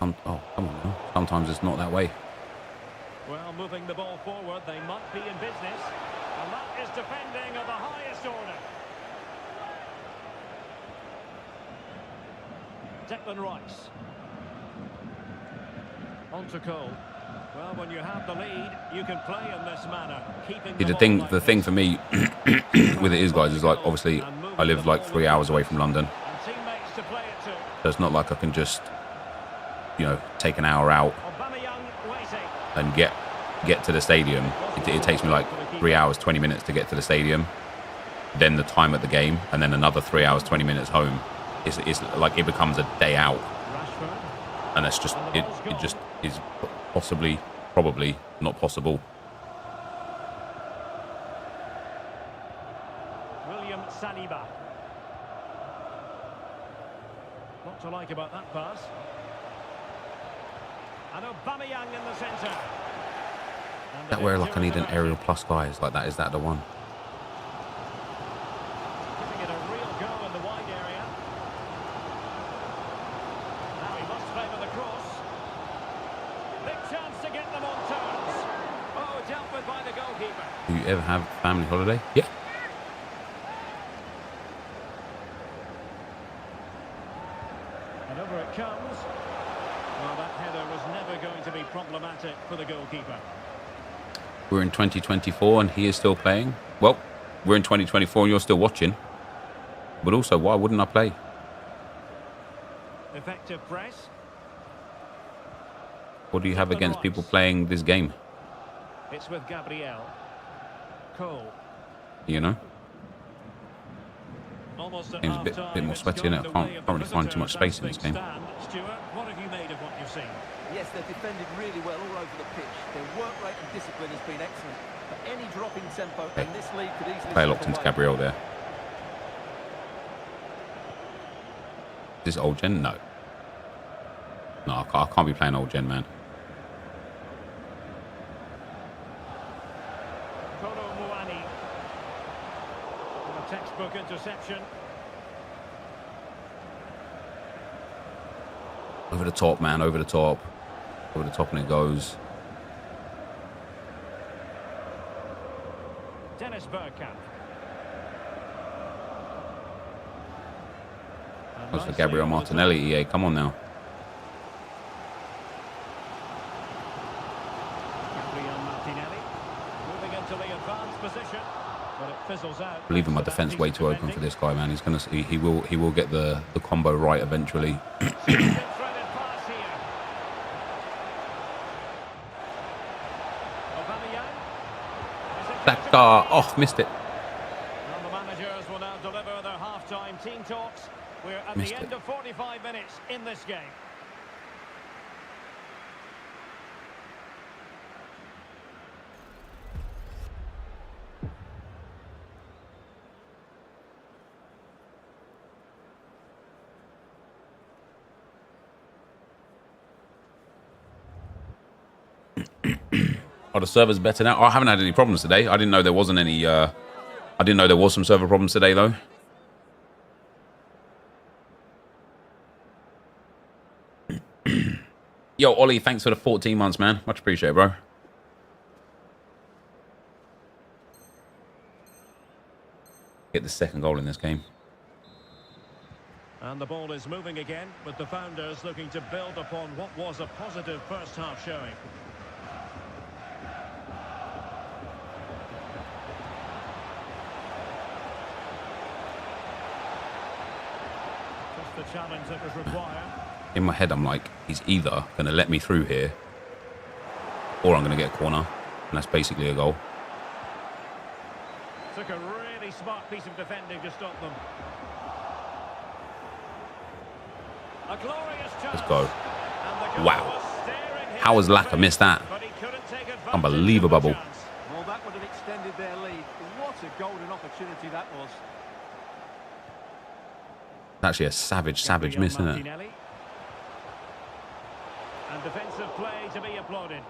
Oh, come on now. Sometimes it's not that way. Well, moving the ball forward, they might be in business. And that is defending of the highest order. Declan Rice. On to Cole. Well, when you have the lead, you can play in this manner. The thing for me with it is, guys, is like, obviously, I live like 3 hours away from London. So it's not like I can just, you know, take an hour out and get to the stadium. It takes me like 3 hours, 20 minutes to get to the stadium, then the time at the game, and then another 3 hours, 20 minutes home. It's like it becomes a day out. And that's just, it just is probably not possible. William Saliba. What to like about that pass? And Aubameyang in the centre. That where like I need an aerial plus guy is like that. Is that the one? Giving it a real go in the wide area. Now he must favour the cross. Big chance to get them on terms. Oh, dealt with by the goalkeeper. Do you ever have family holiday? Yeah. And over it comes. Well, that header was never going to be problematic for the goalkeeper. We're in 2024 and he is still playing. Well, we're in 2024 and you're still watching. But also, why wouldn't I play? Effective press. What do you have against people playing this game? It's with Gabriel. Cole. You know? Almost at Game's a bit more sweaty in it. I can't really find too much space in this game. Stuart, what have you made of what you've seen? Yes, they've defended really well all over the pitch. Their work rate and discipline has been excellent. But any drop in tempo, and this lead could easily Play slip locked into away. Gabriel there. Is this old gen? No. No, I can't be playing old gen, man. Kolo Muani. A textbook interception. Over the top, man. Over the top. Over the top and it goes. Dennis Bergkamp. Goes for Gabriel Martinelli. EA, come on now. Gabriel Martinelli moving into the advanced position, but it fizzles out. I'm leaving my defense way too open for this guy, man. He's gonna. He will get the combo right eventually. Threaded pass here. Aubameyang. Is it That guy off, missed it. And the managers will now deliver their half-time team talks. We're at Missed the end it. of 45 minutes in this game. Are the servers better now? Oh, I haven't had any problems today. I didn't know there wasn't any. I didn't know there was some server problems today, though. Yo, Ollie, thanks for the 14 months, man. Much appreciated, bro. Get the second goal in this game. And the ball is moving again, with the founders looking to build upon what was a positive first half showing. Just the challenge that was required. In my head, I'm like, he's either going to let me through here, or I'm going to get a corner, and that's basically a goal. Took a really smart piece of defending to stop them. A glorious chance. Let's go. And the goal Wow. was staring him How has in the Laka missed that? but he couldn't take advantage Unbelievable. of the chance. Well, that would have extended their lead. What a golden opportunity that was. It's actually a savage miss, isn't it? Martinelli. And defensive play to be applauded.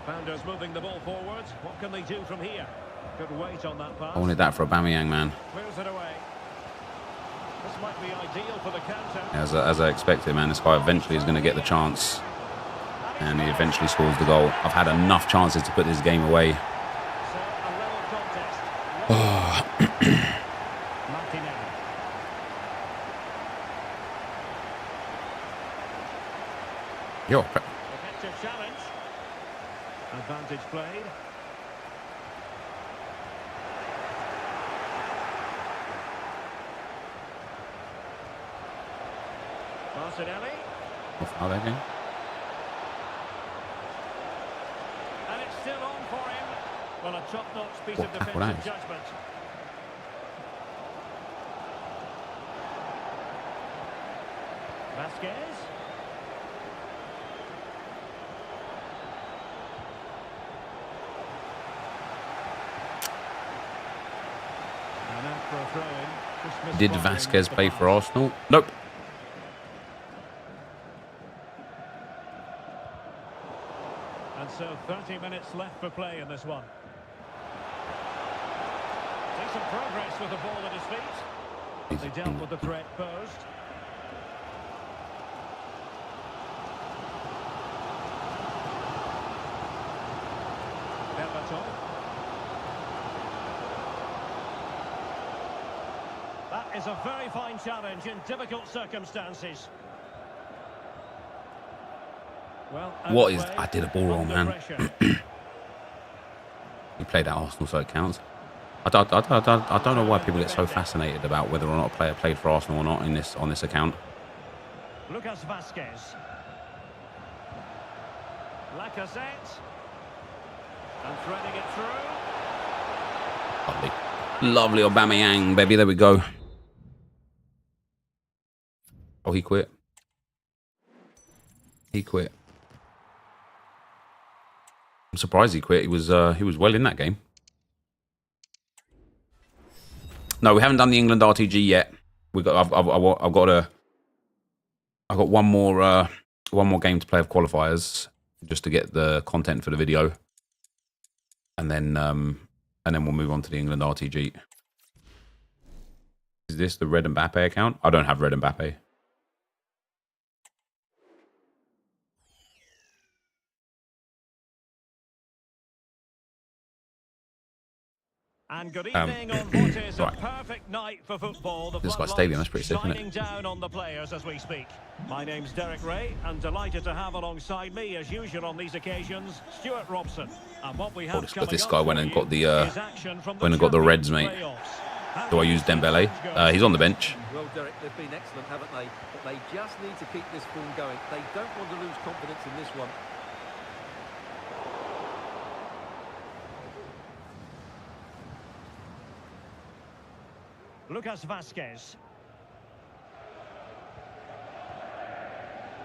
Founders moving the ball forward. What can they do from here? Good weight on that pass. I wanted that for Aubameyang, man. Clears it away. This might be ideal for the counter. As I expected, man. This guy eventually is going to get the chance, and he eventually scores the goal. I've had enough chances to put this game away. So a level contest. Martinelli. Yo, Effective challenge. Advantage played. Martinelli. Off how they're going. And it's still on for him. Well, a top-notch piece What of tackle defensive that is. judgment. Vasquez. And out for a throw-in. Just Did misfiring Vasquez the play pass. for Arsenal? Nope. And so 30 minutes left for play in this one. Decent progress with the ball at his feet. They dealt with the threat posed. That is a very fine challenge in difficult circumstances. Well, What is... outplay, I did a ball roll, under man. pressure. He played at Arsenal, so it counts. I don't know why people get so fascinated about whether or not a player played for Arsenal or not on this account. Lucas Vasquez. Lacazette. And threading it through. Lovely. Lovely Aubameyang, baby. There we go. Oh, he quit. He quit. I'm surprised he quit. He was well in that game. No, we haven't done the England RTG yet. I've got one more game to play of qualifiers just to get the content for the video, and then we'll move on to the England RTG. Is this the Red Mbappe account? I don't have Red Mbappe. And good evening on what is right. a perfect night for football. The This guy's stadium, that's pretty sick, isn't it? shining down on the players as we speak. My name's Derek Ray, and delighted to have alongside me, as usual on these occasions, Stuart Robson. And what we have coming this up guy for went and you got the is action from went and got the Reds, Champions mate. playoffs. How Do I use the Dembele? Reds go? He's on the bench. Well, Derek, they've been excellent, haven't they? But they just need to keep this form going. They don't want to lose confidence in this one. Lucas Vasquez.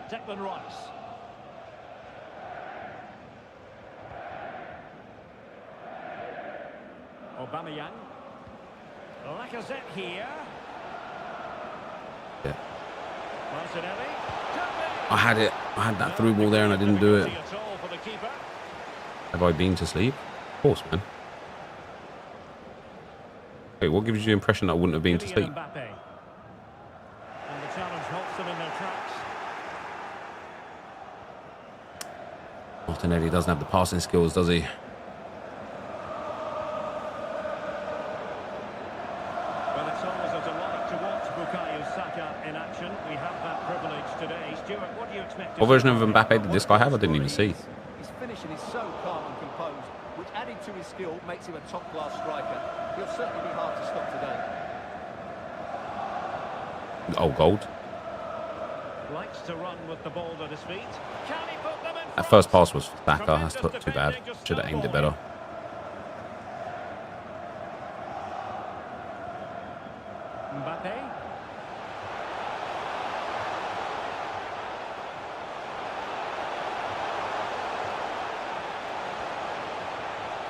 Declan Rice. Aubameyang. Lacazette here. Yeah. Martinelli. I had that through ball there and I didn't do it. At all for the keeper. Have I been to sleep? Of course, man. Wait, what gives you the impression that I wouldn't have been to Kylian sleep? Mbappe. And the challenge halts them in their tracks. Martinelli doesn't have the passing skills, does he? Well, it's always a delight to watch Bukayo Saka in action. We have that privilege today. Stuart, what do you expect to What version see? of Mbappe did this guy have? I didn't even see. His finishing is so calm and composed, which added to his skill makes him a top-class striker. He'll certainly be hard to stop today. Oh, gold. Likes to run with the ball at his feet. Can he put them in That front? first pass was for Saka. That's Tremendous too bad. defending, just Should have no aimed it ball. better. Mbappe.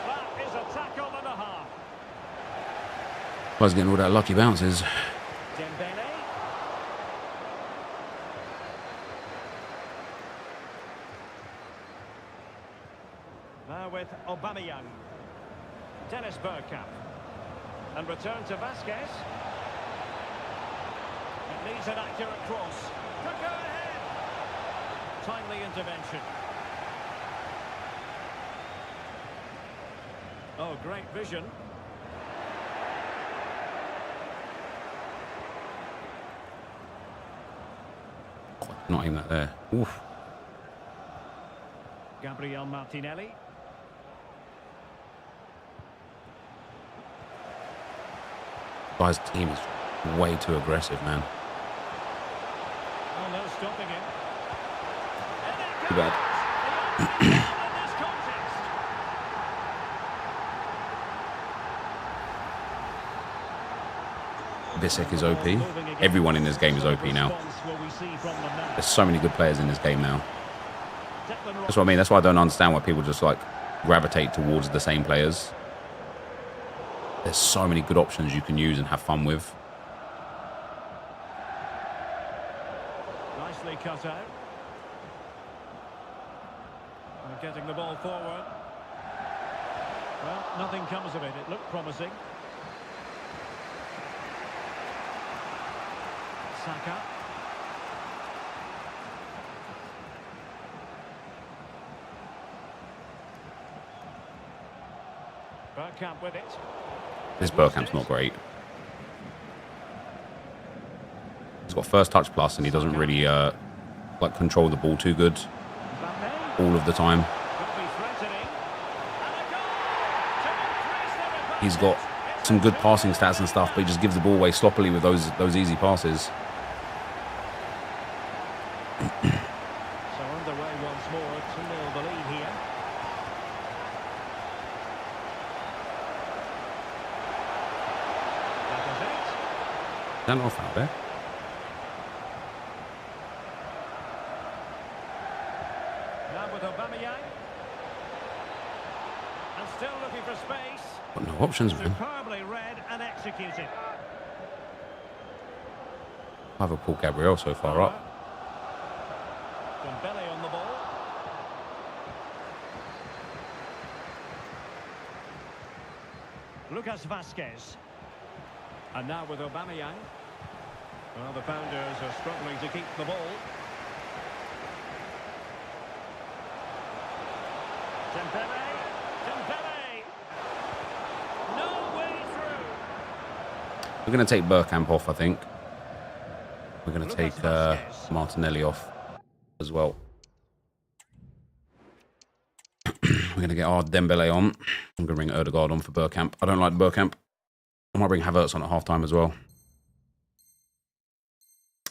That is a tackle and a half. I was getting all that lucky bounces. Dembele. Now with Aubameyang. Dennis Bergkamp. And return to Vasquez. It needs an accurate cross. Could go ahead. Timely intervention. Oh, great vision. Not aim that there. Oof. Gabriel Martinelli. Guy's team is way too aggressive, man. Oh, no stopping him. bad. Bissek is OP. Everyone in this game is OP now. There's so many good players in this game now. That's what I mean. That's why I don't understand why people just like gravitate towards the same players. There's so many good options you can use and have fun with. Nicely cut out. And getting the ball forward. Well, nothing comes of it. It looked promising. Saka. Bergkamp with it. This Bergkamp's not great. He's got first touch plus, and he doesn't really like control the ball too good all of the time. He's got some good passing stats and stuff, but he just gives the ball away sloppily with those easy passes. So underway once more, 2-0 the lead here. Lacazette. Is that not a foul there? Now with Aubameyang. And still looking for space. Got no options, man. Superbly read and executed. Either Paul Gabriel so far up. Dembele on the ball. Lucas Vazquez. And now with Aubameyang. Well, the founders are struggling to keep the ball. Dembele. Dembele. No way through. We're going to take Bergkamp off, I think. We're going to take Martinelli off as well. We're going to get our Dembele on. I'm going to bring Ødegaard on for Bergkamp. I don't like Bergkamp. I might bring Havertz on at half-time as well.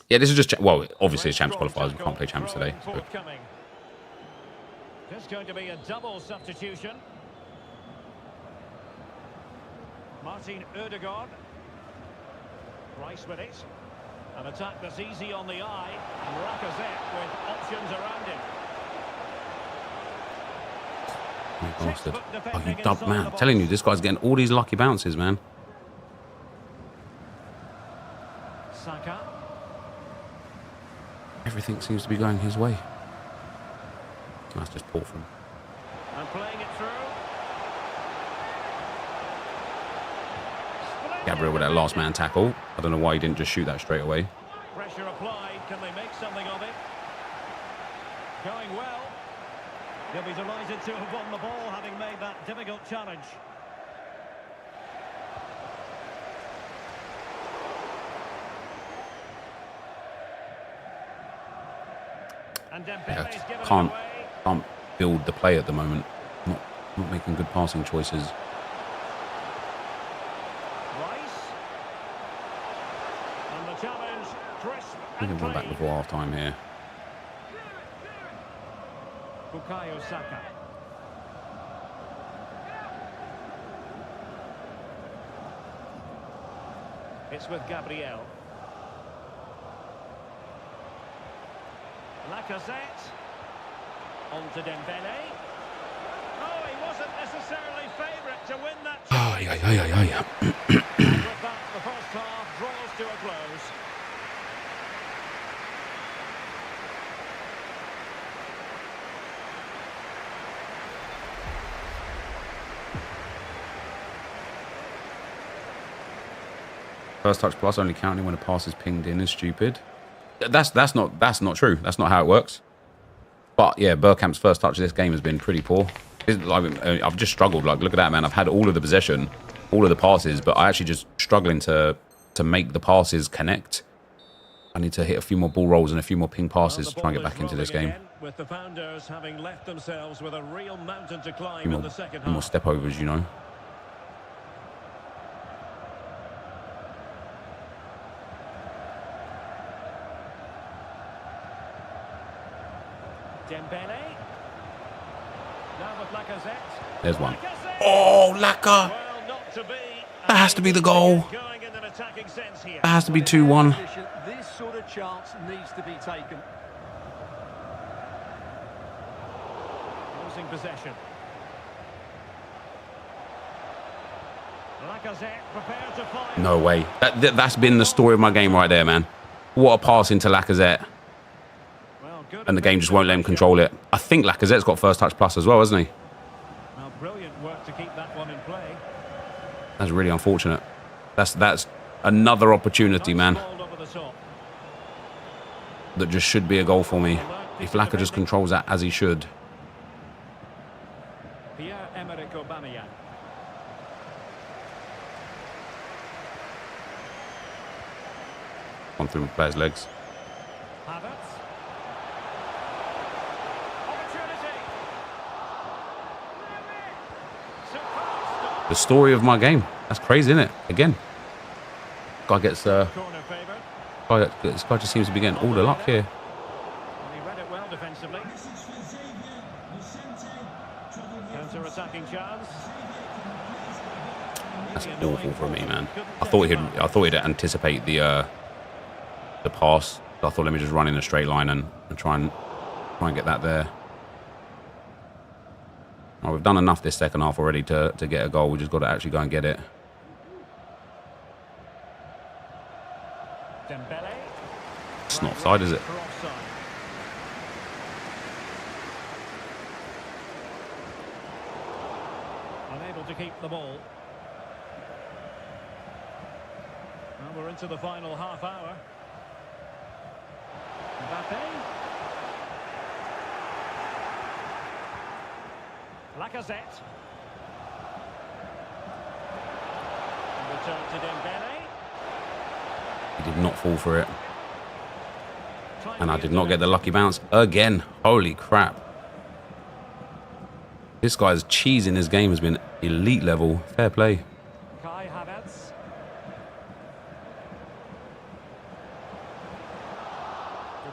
Yeah, this is just... Well, obviously it's Champs qualifiers. We can't play Champs today. So. There's going to be a double substitution. Martin Ødegaard. Rice with it. An attack that's easy on the eye. And Lacazette with options around him. You bastard. Oh, you dub, man. I'm telling you, this guy's getting all these lucky bounces, man. Saka. Everything seems to be going his way. That's just poor from him. And playing it through. Gabriel with that last man tackle. I don't know why he didn't just shoot that straight away. Pressure applied. Can they make something of it? Going well. They'll be delighted to have won the ball, having made that difficult challenge. And Dembele's given it away. Can't build the play at the moment. Not making good passing choices. Rice. And the challenge, crisp We and can run back clean. before half time here. Bukayo Saka. It's with Gabriel. Lacazette. On to Dembele. Oh, he wasn't necessarily favourite to win that. Oh, yeah. And with that, the first half draws to a close. First touch plus only counting when a pass is pinged in is stupid. That's not true. That's not how it works. But yeah, Bergkamp's first touch of this game has been pretty poor. I've just struggled. Like, look at that, man. I've had all of the possession, all of the passes, but I actually just struggling to make the passes connect. I need to hit a few more ball rolls and a few more ping passes to try and get back into this game. With the founders having left themselves with a real mountain to A climb few in the second more half. step overs, you know. Dembele. There's one. Oh, Laka. That has to be the goal. That has to be 2-1. This sort of chance needs to be taken. Losing possession. Lacazette prepared to fire. No way. That's been the story of my game right there, man. What a pass into Lacazette. Well, good, And the game just won't let him control it. I think Lacazette's got first touch plus as well, hasn't he? Well, brilliant work to keep that one in play. That's really unfortunate. That's another opportunity, man, Over the top. that just should be a goal for me. If Laka just controls that as he should. Pierre-Emerick Aubameyang. Gone through my player's legs. Havertz. Opportunity. Superb The story of my game. That's crazy, isn't it? Again. Guy gets stop. Corner favoured. this guy just seems to be getting all the luck here. And he read it well defensively. Counter-attacking chance. That's awful for me, man. I thought he'd anticipate the pass. I thought, let me just run in a straight line and try and get that there. Well, we've done enough this second half already to get a goal. We just got to actually go and get it. Dembele. It's not offside, is it? For offside. Unable to keep the ball. Well, we're into the final half hour. Mbappe. Lacazette. And return to Dembele. He did not fall for it. And I did not get the lucky bounce again. Holy crap. This guy's cheese in his game has been elite level. Fair play. Kai Havertz.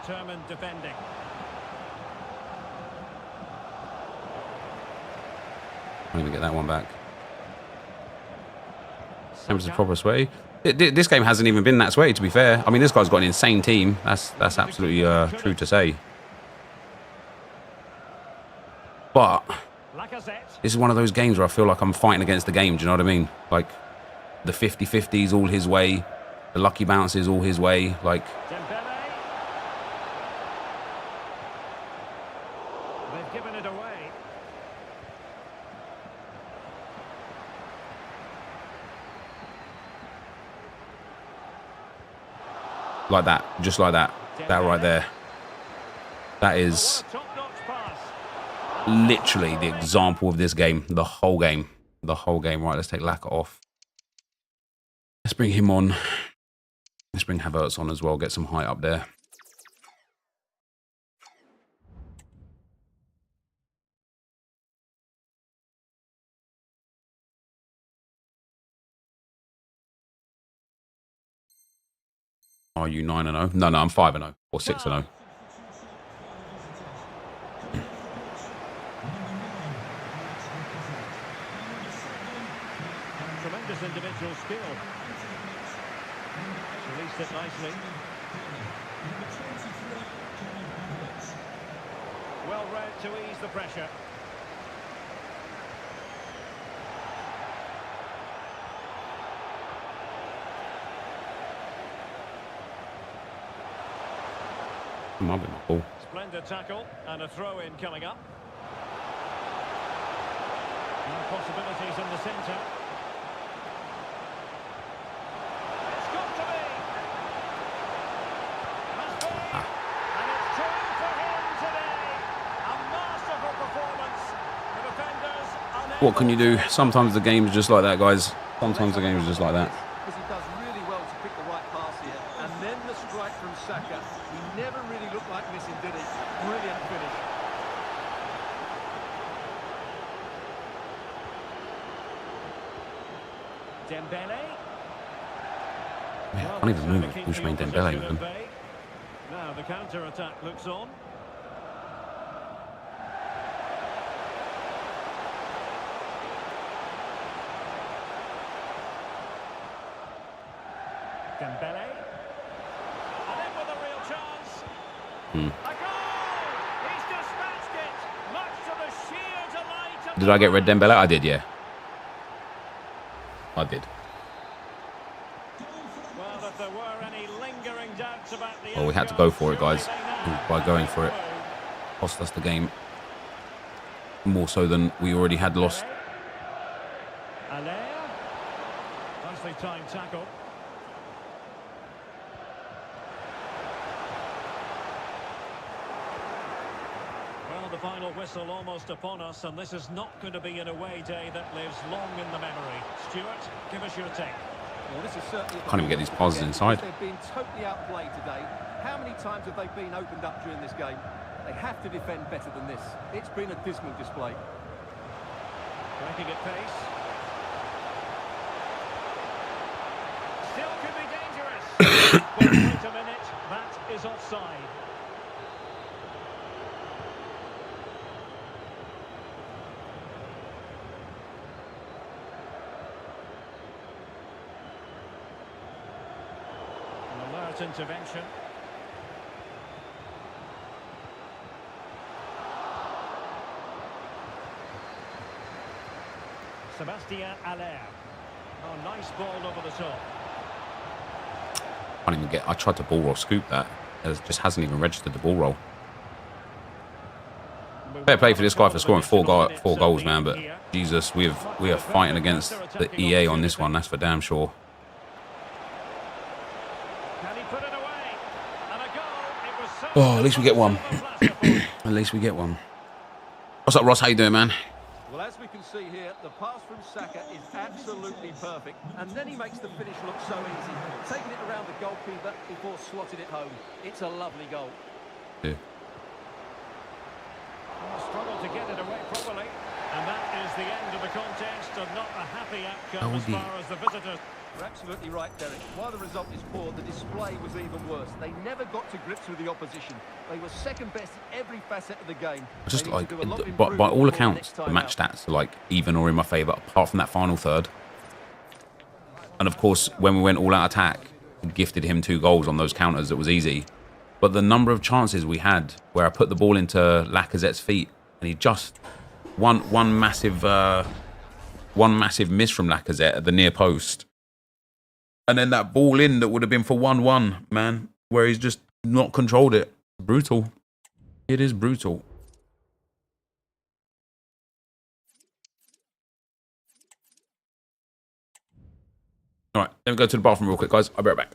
Determined defending. I'm going to get that one back. Hampton's proper sway. This game hasn't even been that sway, to be fair. I mean, this guy's got an insane team. That's absolutely true to say. But this is one of those games where I feel like I'm fighting against the game. Do you know what I mean? Like, the 50-50's all his way. The lucky bounce is all his way. Like, Dembele. They've given it away. like that. Just like that. That right there. That is literally the example of this game. The whole game. The whole game. Right, let's take Laka off. Let's bring him on. Let's bring Havertz on as well. Get some height up there. Are you 9-0? No, I'm 5-0 or 6-0. Tremendous individual skill. Released it nicely. Well read to ease the pressure. Might be my ball. Splendid tackle and a throw in coming up. And possibilities in the centre. It's got to be. Must be. And it's true for him today. A masterful performance. The defenders unable. What can you do? Sometimes the game's just like that, guys. Sometimes the game's just like that. Because he does really well to pick the right pass here. And then the strike from Saka. He never really looked like missing, did he? Brilliant finish. Dembele. Man, I can't even move. Who's made Dembele with him? Now the counter-attack looks on. Dembele. And in with a real chance. Hmm. A goal! He's dispatched it, much to the sheer delight of Did I get red Dembele? I did, yeah. I did. Well, if there were any lingering doubts about the Well, we had to go for it, guys. By going for it, cost us the game more so than we already had lost. Allaire. Nicely timed tackle. Well, the final whistle almost upon us, and this is not going to be an away day that lives long in the memory. Stuart, give us your take. Well, this is certainly Can't even get these passes inside. They've been totally outplayed today. How many times have they been opened up during this game? They have to defend better than this. It's been a dismal display. Breaking at pace. Still could be dangerous. Well, wait a minute. That is offside. An alert intervention. Sébastien Allaire. Oh, nice ball over the top. Can't even get. I tried to ball roll scoop that. It just hasn't even registered the ball roll. Fair play for this guy for scoring four goals, man. But Jesus, we are fighting against the EA on this one. That's for damn sure. Can he put it away? And a goal. It was so Oh, at least we get one. At least we get one. What's up, Ross? How you doing, man? Well, as we can see here, the pass from Saka is absolutely perfect. And then he makes the finish look so easy. Taking it around the goalkeeper before slotting it home. It's a lovely goal. Yeah. Struggled to get it away properly. And that is the end of the contest, and not a happy outcome as far as the visitors. You're absolutely right, Derek. While the result is poor, the display was even worse. They never got to grips with the opposition. They were second best in every facet of the game. Just like, by all accounts, the match stats are like even or in my favour, apart from that final third. And of course, when we went all out attack, we gifted him 2 goals on those counters. It was easy. But the number of chances we had where I put the ball into Lacazette's feet and he just one massive miss from Lacazette at the near post. And then that ball in that would have been for 1-1, man, where he's just not controlled it. Brutal. It is brutal. All right, let me go to the bathroom real quick, guys. I'll be right back.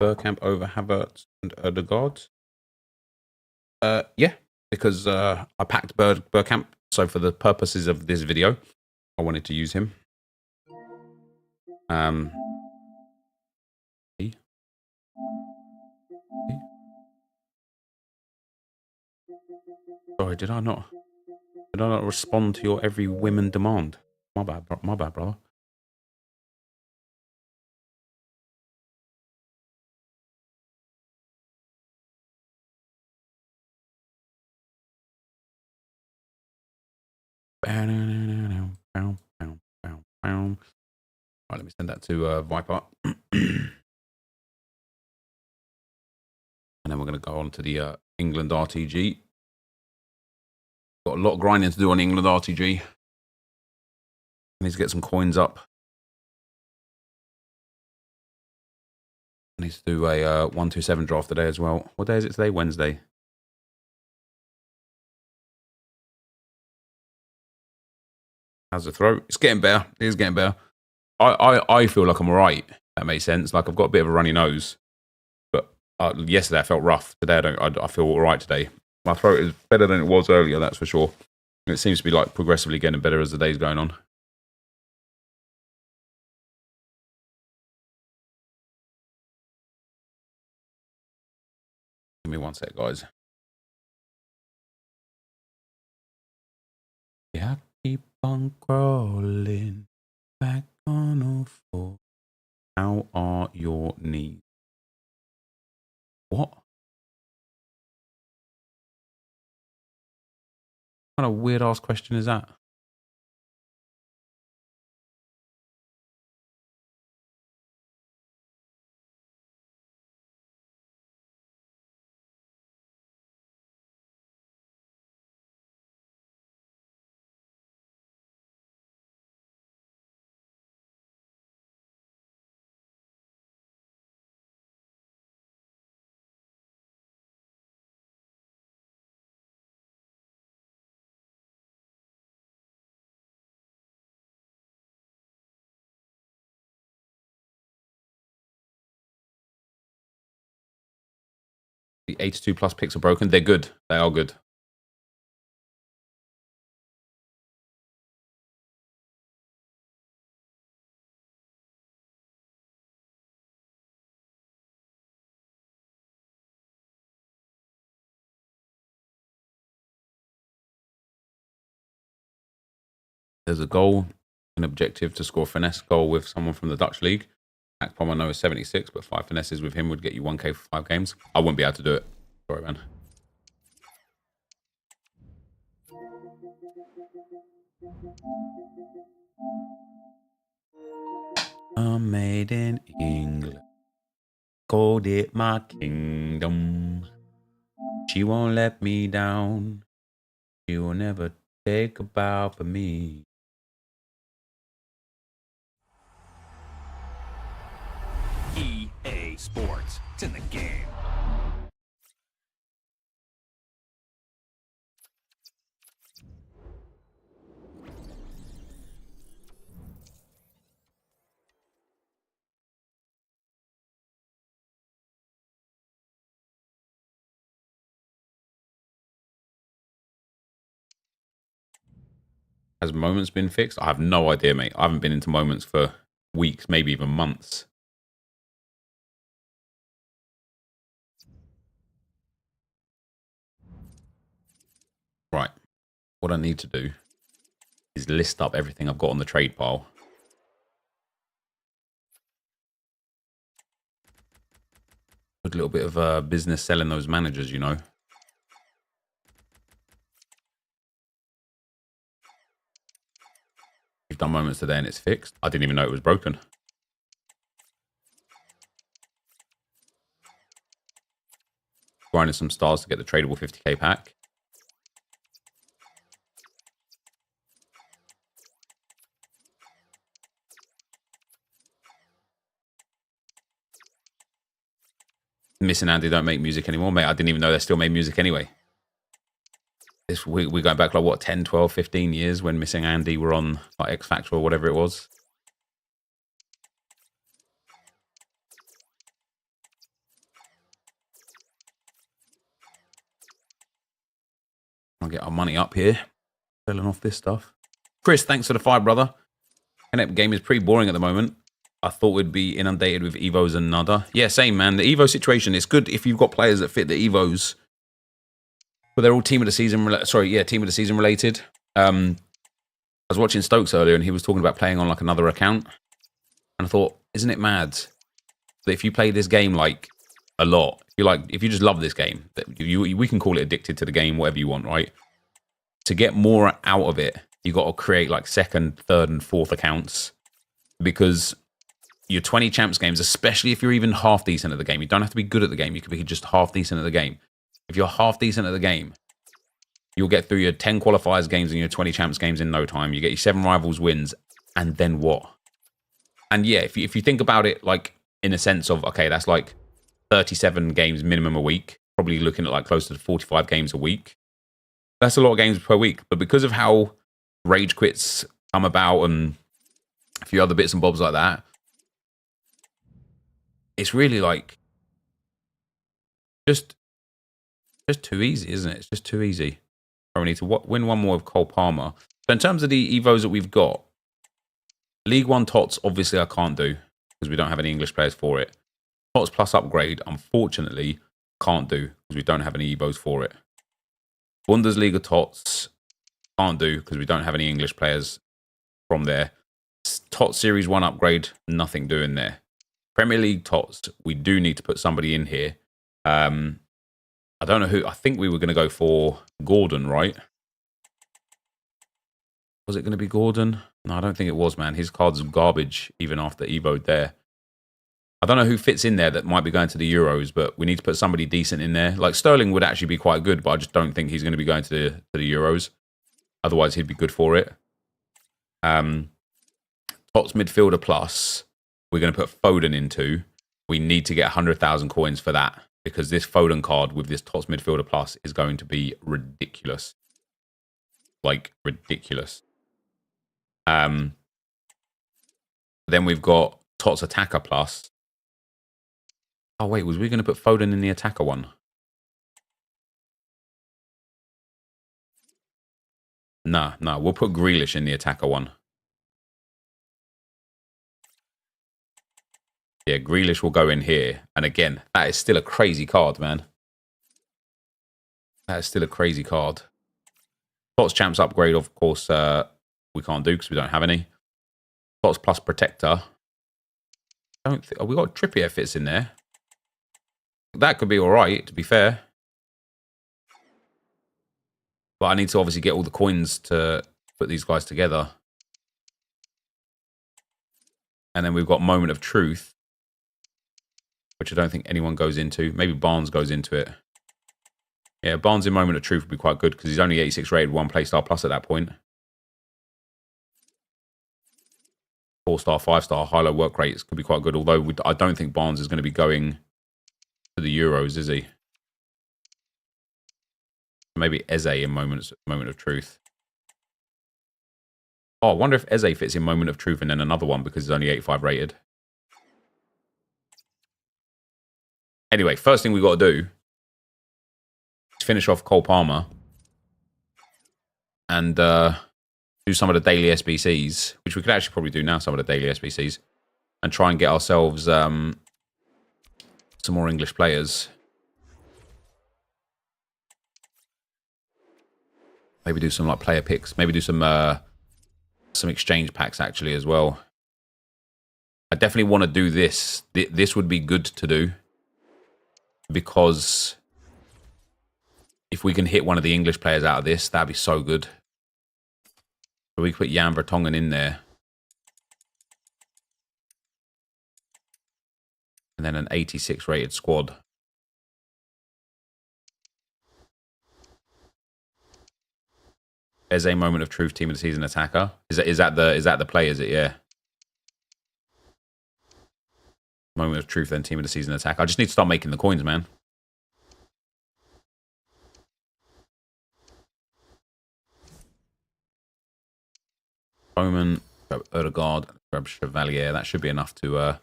Bergkamp over Havertz and Odegaard. Yeah, because I packed Bergkamp, so for the purposes of this video, I wanted to use him. Sorry, did I not respond to your every women demand? My bad, brother. Right, let me send that to Viper. And then we're going to go on to the England RTG. Got a lot of grinding to do on England RTG. I need to get some coins up. I need to do a 127 draft today as well. What day is it today? Wednesday. How's the throat? It's getting better. It is getting better. I feel like I'm all right. That makes sense. Like I've got a bit of a runny nose. But yesterday I felt rough. Today I feel all right today. My throat is better than it was earlier, that's for sure. It seems to be like progressively getting better as the day's going on. Give me one sec, guys. Yeah, I keep on crawling back on the floor. How are your knees? What? What kind of weird ass question is that? The 82 plus picks are broken. They're good. They are good. There's a goal, an objective to score a finesse goal with someone from the Dutch league. Akpom I know is 76, but 5 finesses with him would get you 1k for 5 games. I wouldn't be able to do it. Sorry, man. I'm made in England. Called it my kingdom. She won't let me down. She will never take a bow for me. EA Sports. It's in the game. Has moments been fixed? I have no idea, mate. I haven't been into moments for weeks, maybe even months. Right. What I need to do is list up everything I've got on the trade pile. A little bit of business selling those managers, you know. You've done moments today and it's fixed. I didn't even know it was broken. Grinding some stars to get the tradable 50k pack. Missing Andy don't make music anymore, mate. I didn't even know they still made music anyway. We're going back like what, 10, 12, 15 years when Missing Andy were on like X Factor or whatever it was. Trying to get our money up here. Selling off this stuff. Chris, thanks for the 5, brother. NEP game is pretty boring at the moment. I thought we'd be inundated with Evos and nada. Yeah, same, man. The Evo situation, it's good if you've got players that fit the Evos. But they're all team of the season related. I was watching Stokes earlier and he was talking about playing on like another account. And I thought, isn't it mad that if you play this game like a lot, if you just love this game, that we can call it addicted to the game, whatever you want, right? To get more out of it, you got to create like 2nd, 3rd, and 4th accounts, because your 20 champs games, especially if you're even half decent at the game, you don't have to be good at the game. You could be just half decent at the game. If you're half decent at the game, you'll get through your 10 qualifiers games and your 20 champs games in no time. You get your 7 rivals wins, and then what? And yeah, if you think about it, like in a sense of, okay, that's like 37 games minimum a week, probably looking at like close to 45 games a week. That's a lot of games per week. But because of how rage quits come about and a few other bits and bobs like that, it's really like just too easy, isn't it? It's just too easy. We need to win one more with Cole Palmer. So in terms of the Evos that we've got, League 1 TOTS, obviously I can't do because we don't have any English players for it. TOTS plus upgrade, unfortunately, can't do because we don't have any Evos for it. Bundesliga TOTS, can't do because we don't have any English players from there. TOTS Series 1 upgrade, nothing doing there. Premier League TOTS, we do need to put somebody in here. I don't know who. I think we were going to go for Gordon, right? Was it going to be Gordon? No, I don't think it was, man. His card's garbage even after Evo'd there. I don't know who fits in there that might be going to the Euros, but we need to put somebody decent in there. Like Sterling would actually be quite good, but I just don't think he's going to be going to the Euros. Otherwise, he'd be good for it. TOTS midfielder plus, we're going to put Foden into. We need to get 100,000 coins for that, because this Foden card with this TOTS midfielder plus is going to be ridiculous. Like, ridiculous. Then we've got TOTS attacker plus. Oh, wait, was we going to put Foden in the attacker one? No, we'll put Grealish in the attacker one. Yeah, Grealish will go in here. And again, that is still a crazy card, man. That is still a crazy card. TOTS Champs upgrade, of course, we can't do because we don't have any. TOTS plus Protector. Oh, we got Trippier fits in there. That could be all right, to be fair. But I need to obviously get all the coins to put these guys together. And then we've got Moment of Truth, which I don't think anyone goes into. Maybe Barnes goes into it. Yeah, Barnes in Moment of Truth would be quite good because he's only 86 rated, 1 playstyle plus at that point. 4-star, 5-star, high-low work rates could be quite good. Although I don't think Barnes is going to be going to the Euros, is he? Maybe Eze in Moment of Truth. Oh, I wonder if Eze fits in Moment of Truth and then another one because he's only 85 rated. Anyway, first thing we got to do is finish off Cole Palmer and do some of the daily SBCs, which we could actually probably do now, some of the daily SBCs, and try and get ourselves some more English players. Maybe do some like player picks. Maybe do some exchange packs actually as well. I definitely want to do this. This would be good to do because if we can hit one of the English players out of this, that'd be so good. So we could put Jan Vertonghen in there. And then an 86 rated squad. There's a Moment of Truth team of the season attacker. Is that the play, is it? Yeah. Moment of Truth, then team of the season attacker. I just need to start making the coins, man. Bowman, grab Erdegaard, grab Chevalier. That should be enough to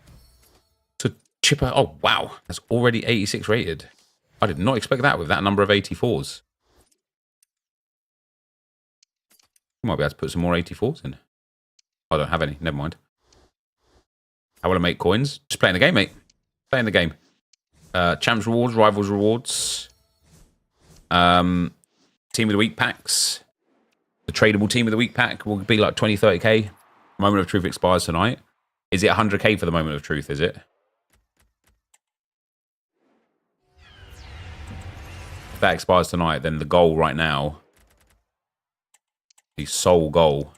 chip her. Oh, wow. That's already 86 rated. I did not expect that with that number of 84s. We might be able to put some more 84s in. I don't have any. Never mind. How will I make coins? Just playing the game, mate. Playing the game. Champs rewards, rivals rewards. Team of the week packs. The tradable team of the week pack will be like 20, 30k. Moment of truth expires tonight. Is it 100k for the moment of truth, is it? If that expires tonight, then the goal right now, the sole goal,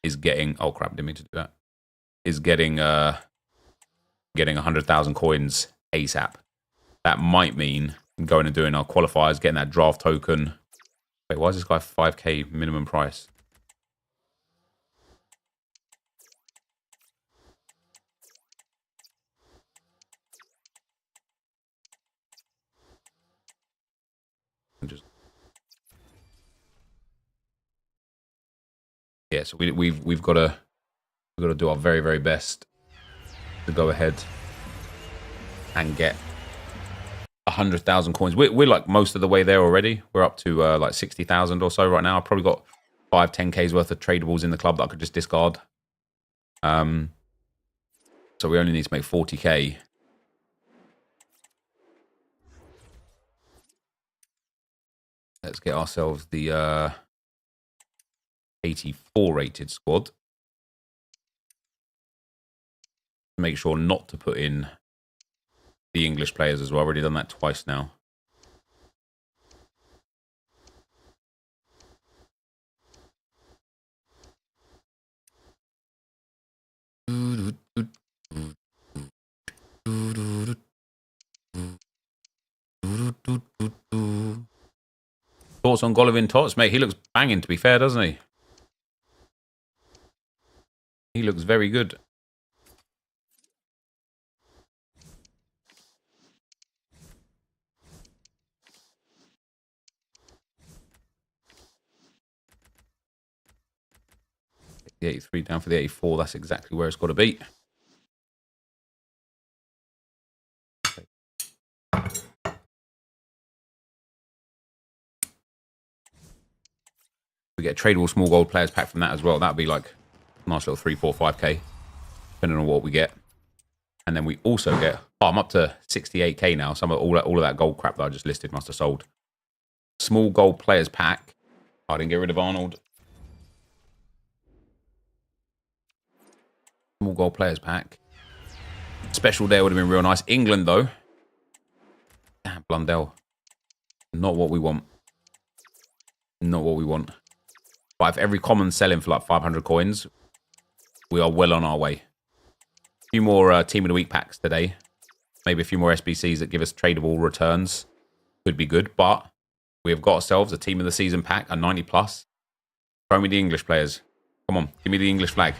is getting... Oh, crap, didn't mean to do that. Is getting 100,000 coins ASAP. That might mean going and doing our qualifiers, getting that draft token. Wait, why is this guy 5k minimum price? Yeah, so we've got to do our very, very best to go ahead and get 100,000 coins. We're like most of the way there already. We're up to like 60,000 or so right now. I've probably got 5-10k's worth of tradables in the club that I could just discard. So we only need to make 40k. Let's get ourselves the 84 rated squad. Make sure not to put in the English players as well. I've already done that twice now. Thoughts on Golovin Tots, mate? He looks banging, to be fair, doesn't he? He looks very good. The 83 down for the 84. That's exactly where it's got to be. We get a tradable small gold players pack from that as well. That'd be like a nice little 3, 4, 5k, depending on what we get. And then we also get... Oh, I'm up to 68k now. Some of all of that gold crap that I just listed must have sold. Small gold players pack. I didn't get rid of Arnold. Small gold players pack. Special there would have been real nice. England, though. Damn, Blundell. Not what we want. Not what we want. But if every common's selling for like 500 coins, we are well on our way. A few more Team of the Week packs today. Maybe a few more SBCs that give us tradable returns. Could be good, but we have got ourselves a Team of the Season pack, a 90 plus. Throw me the English players. Come on, give me the English flag.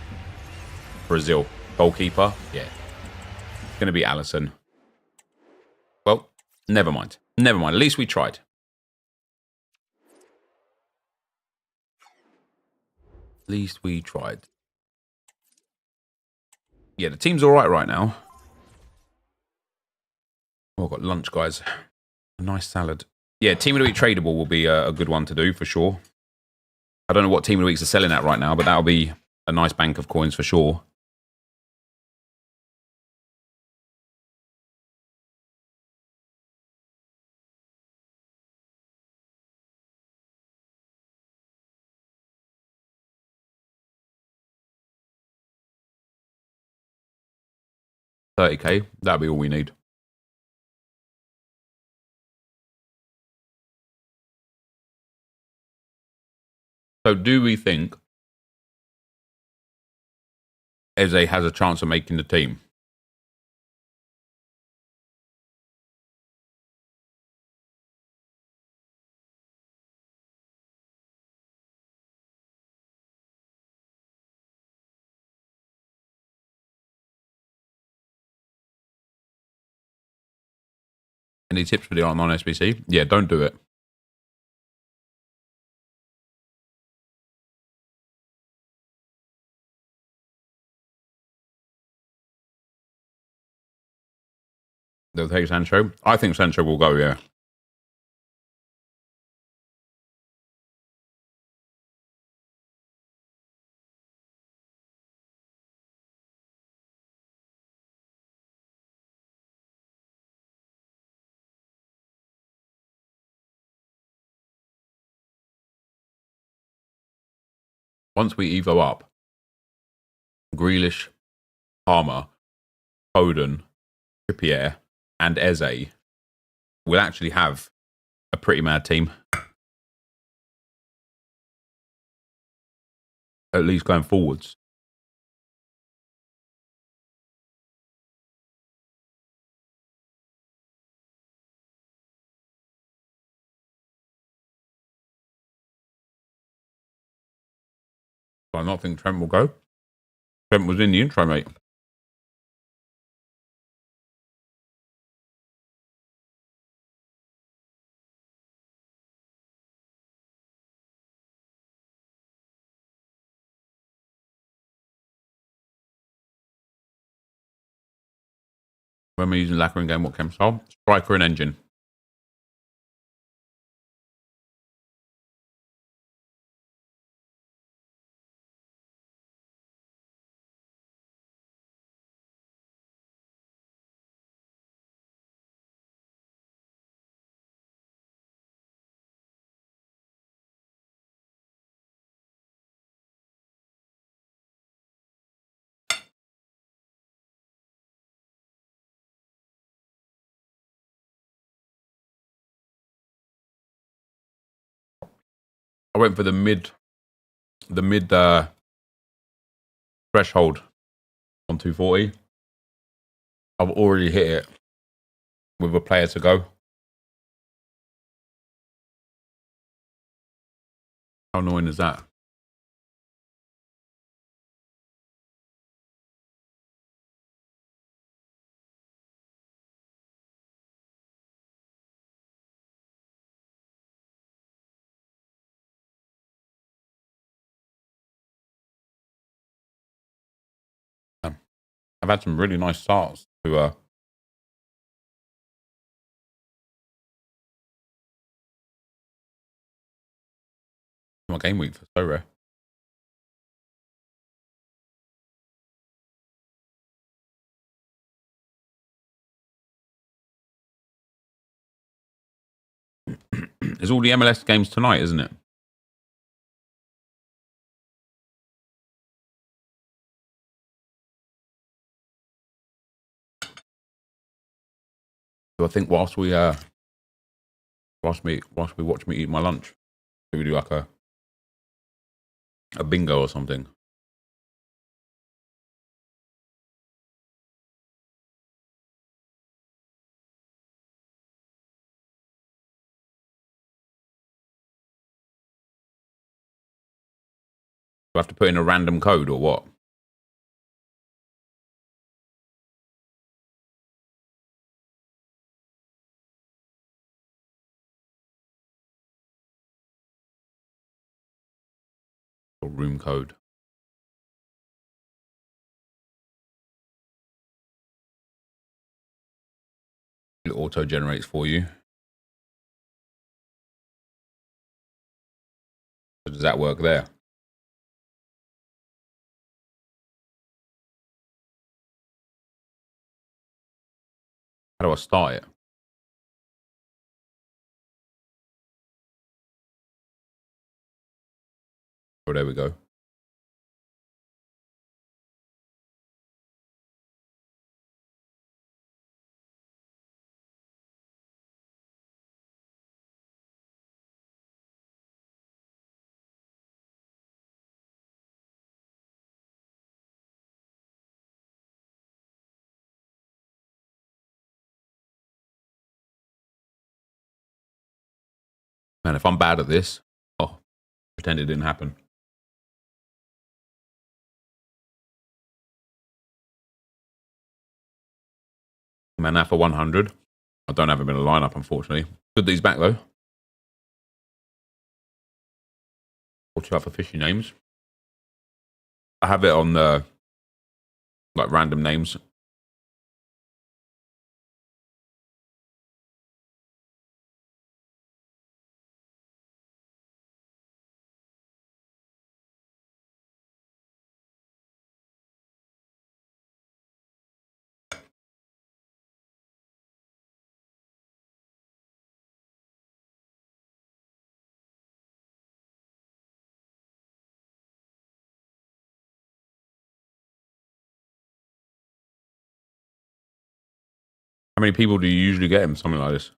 Brazil. Goalkeeper. Yeah. It's going to be Allison. Well, never mind. Never mind. At least we tried. At least we tried. Yeah, the team's all right now. Oh, I've got lunch, guys. A nice salad. Yeah, Team of the Week tradable will be a good one to do for sure. I don't know what Team of the Weeks are selling at right now, but that'll be a nice bank of coins for sure. $30k, that'll be all we need. So do we think Eze has a chance of making the team? Any tips for the online SBC? Yeah, don't do it. They'll take Sancho. I think Sancho will go, yeah. once we evo up, Grealish, Palmer, Foden, Trippier, and Eze, we'll actually have a pretty mad team. At least going forwards. I don't think Trent will go. Trent was in the intro, mate. When we're using lacquer in game, what chem style? Striker and engine. I went for the mid threshold on 240. I've already hit it with a player to go. How annoying is that? I've had some really nice starts to my game week for SoRare. It's all the MLS games tonight, isn't it? So I think whilst we watch me eat my lunch, we do like a bingo or something. Do I have to put in a random code or what? Or room code? It auto generates for you. So does that work there? How do I start it? Oh, there we go. Man, if I'm bad at this, oh, pretend it didn't happen. Man, now for 100. I don't have him in a lineup, unfortunately. Good that he's back, though. Watch out for fishy names. I have it on like random names. How many people do you usually get in something like this?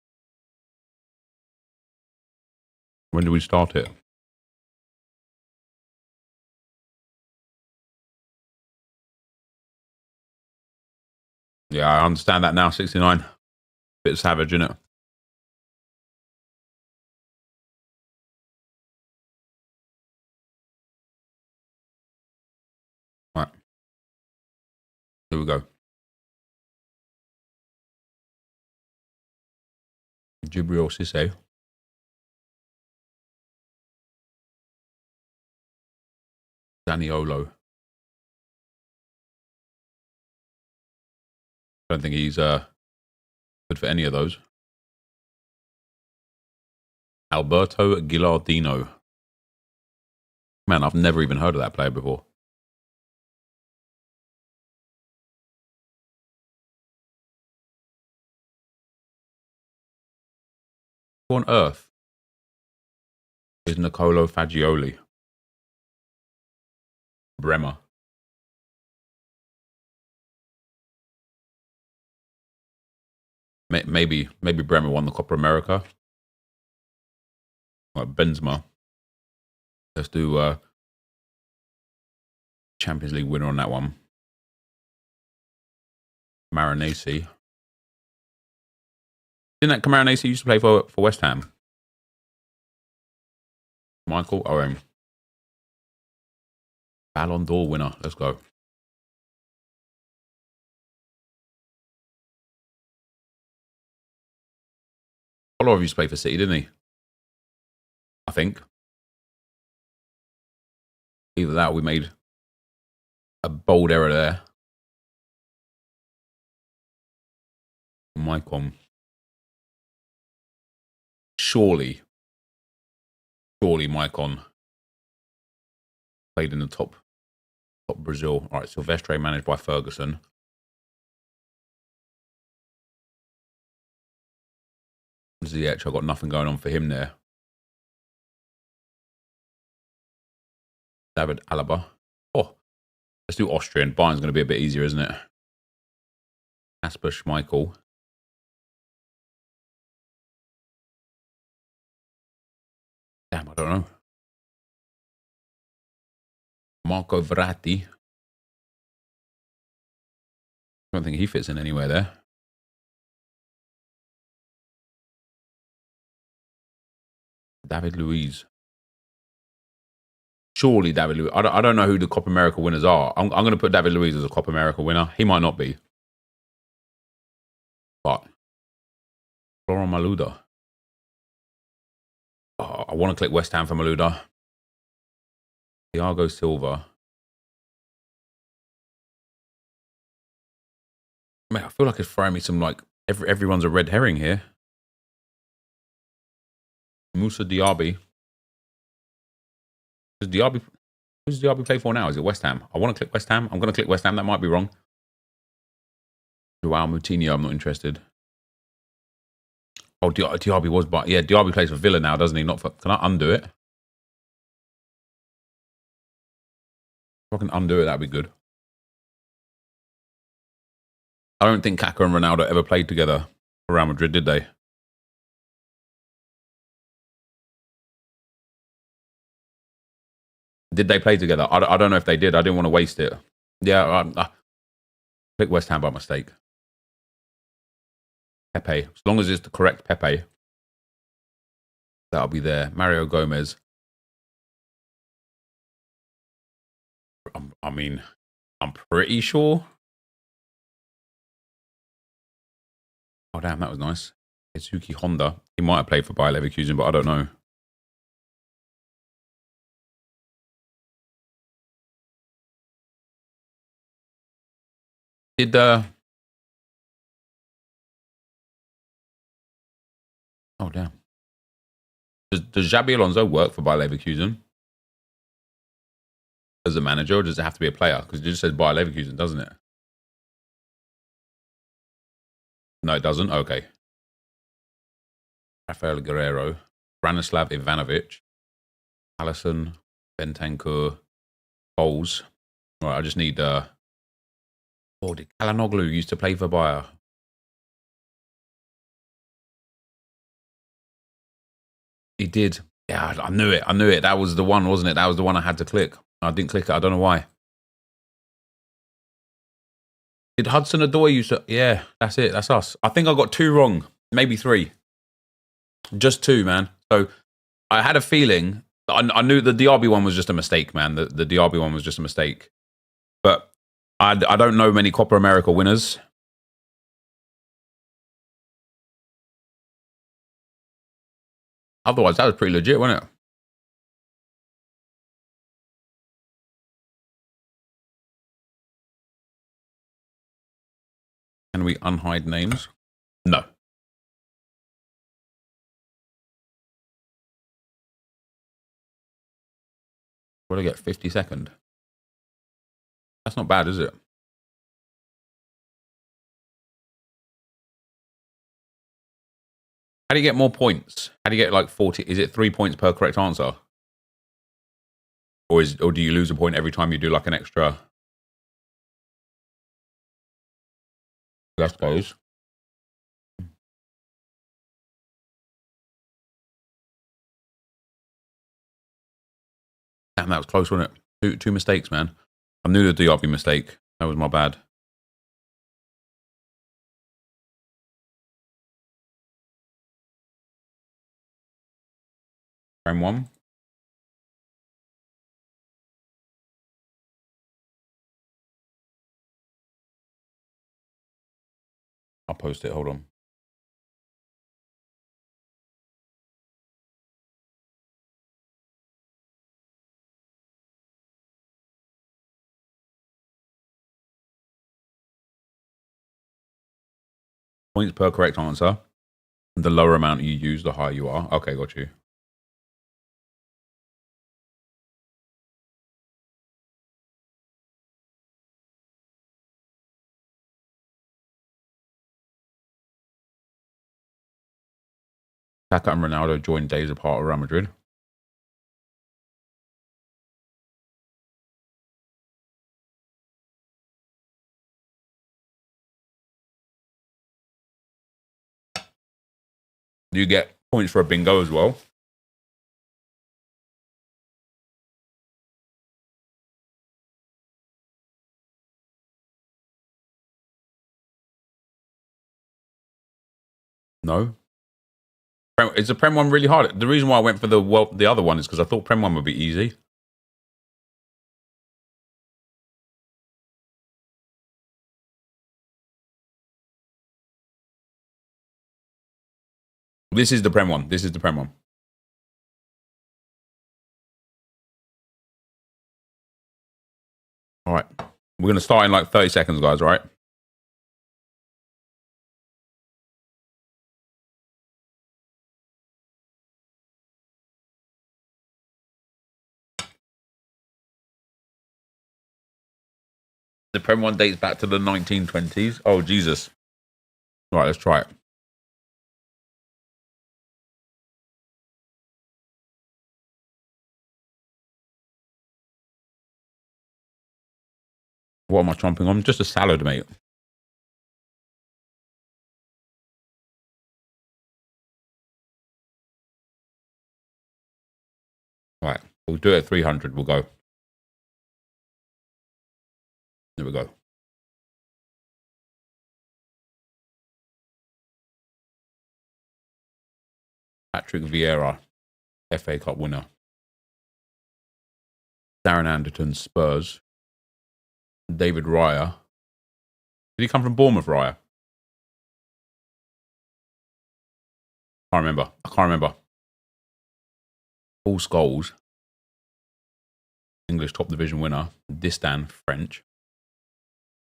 When do we start it? Yeah, I understand that now. 69. Bit savage, isn't it? Right. Here we go. Jibril Cisse. Zaniolo. Don't think he's good for any of those. Alberto Gilardino. Man, I've never even heard of that player before. Who on earth is Nicolo Fagioli? Bremer. Maybe Bremer won the Copa America. Like Benzema. Let's do Champions League winner on that one. Maranesi. Didn't that Maranesi used to play for West Ham? Michael Owen. Ballon d'Or winner. Let's go. Kolarov used to play for City, didn't he? I think. Either that or we made a bold error there. Maicon. Surely Maicon played in the top Brazil. All right, Silvestre managed by Ferguson. ZH, I've got nothing going on for him there. David Alaba. Oh, let's do Austrian. Bayern's going to be a bit easier, isn't it? Kasper Schmeichel. Damn, I don't know. Marco Verratti. I don't think he fits in anywhere there. David Luiz. Surely David Luiz. I don't know who the Copa America winners are. I'm going to put David Luiz as a Copa America winner. He might not be. But Florent Malouda. Oh, I want to click West Ham for Malouda. Thiago Silva. Man, I feel like it's throwing me some like everyone's a red herring here. Moussa Diaby. Who's Diaby play for now? Is it West Ham? I want to click West Ham. I'm going to click West Ham. That might be wrong. Joao Moutinho, I'm not interested. Oh, Diaby was, but yeah, Diaby plays for Villa now, doesn't he? Not for. Can I undo it? If I can undo it, that'd be good. I don't think Kaká and Ronaldo ever played together for Real Madrid, did they? Did they play together? I don't know if they did. I didn't want to waste it. Yeah, I click West Ham by mistake. Pepe. As long as it's the correct Pepe, that'll be there. Mario Gomez. I mean, I'm pretty sure. Oh, damn, that was nice. Itsuki Honda. He might have played for Bayer Leverkusen, but I don't know. Did oh damn. Does Xabi Alonso work for Bayer Leverkusen as a manager, or does it have to be a player? Because it just says Bayer Leverkusen, doesn't it? No, it doesn't. Okay. Rafael Guerrero, Branislav Ivanovic, Allison, Bentancur, Bowles. All right, I just need. Oh, did Kalanoglu used to play for Bayer? He did. Yeah, I knew it. I knew it. That was the one, wasn't it? That was the one I had to click. I didn't click it. I don't know why. Did Hudson-Odoi used to... Yeah, that's it. That's us. I think I got 2 wrong. Maybe 3. Just 2, man. So I had a feeling... I knew the Diaby one was just a mistake, man. The Diaby one was just a mistake. But I don't know many Copa America winners. Otherwise, that was pretty legit, wasn't it? Can we unhide names? No. What do I get? 52nd? That's not bad, is it? How do you get more points? How do you get like 40? Is it 3 points per correct answer? Or do you lose a point every time you do like an extra? I suppose. Damn, that was close, wasn't it? Two mistakes, man. I knew the Diaby mistake. That was my bad. Frame 1. I'll post it. Hold on. Points per correct answer. The lower amount you use, the higher you are. Okay, got you. Kaká and Ronaldo joined days apart of Real Madrid. Do you get points for a bingo as well? No. Is the Prem one really hard? The reason why I went for the other one is because I thought Prem one would be easy. This is the Prem one. This is the Prem one. All right. We're going to start in like 30 seconds, guys, all right? The Prem one dates back to the 1920s. Oh, Jesus. All right, let's try it. What am I chomping on? Just a salad, mate. All right, we'll do it at 300. We'll go. There we go. Patrick Vieira, FA Cup winner. Darren Anderton, Spurs. David Raya. Did he come from Bournemouth, Raya? I can't remember. Paul Scholes. English top division winner. Distan, French.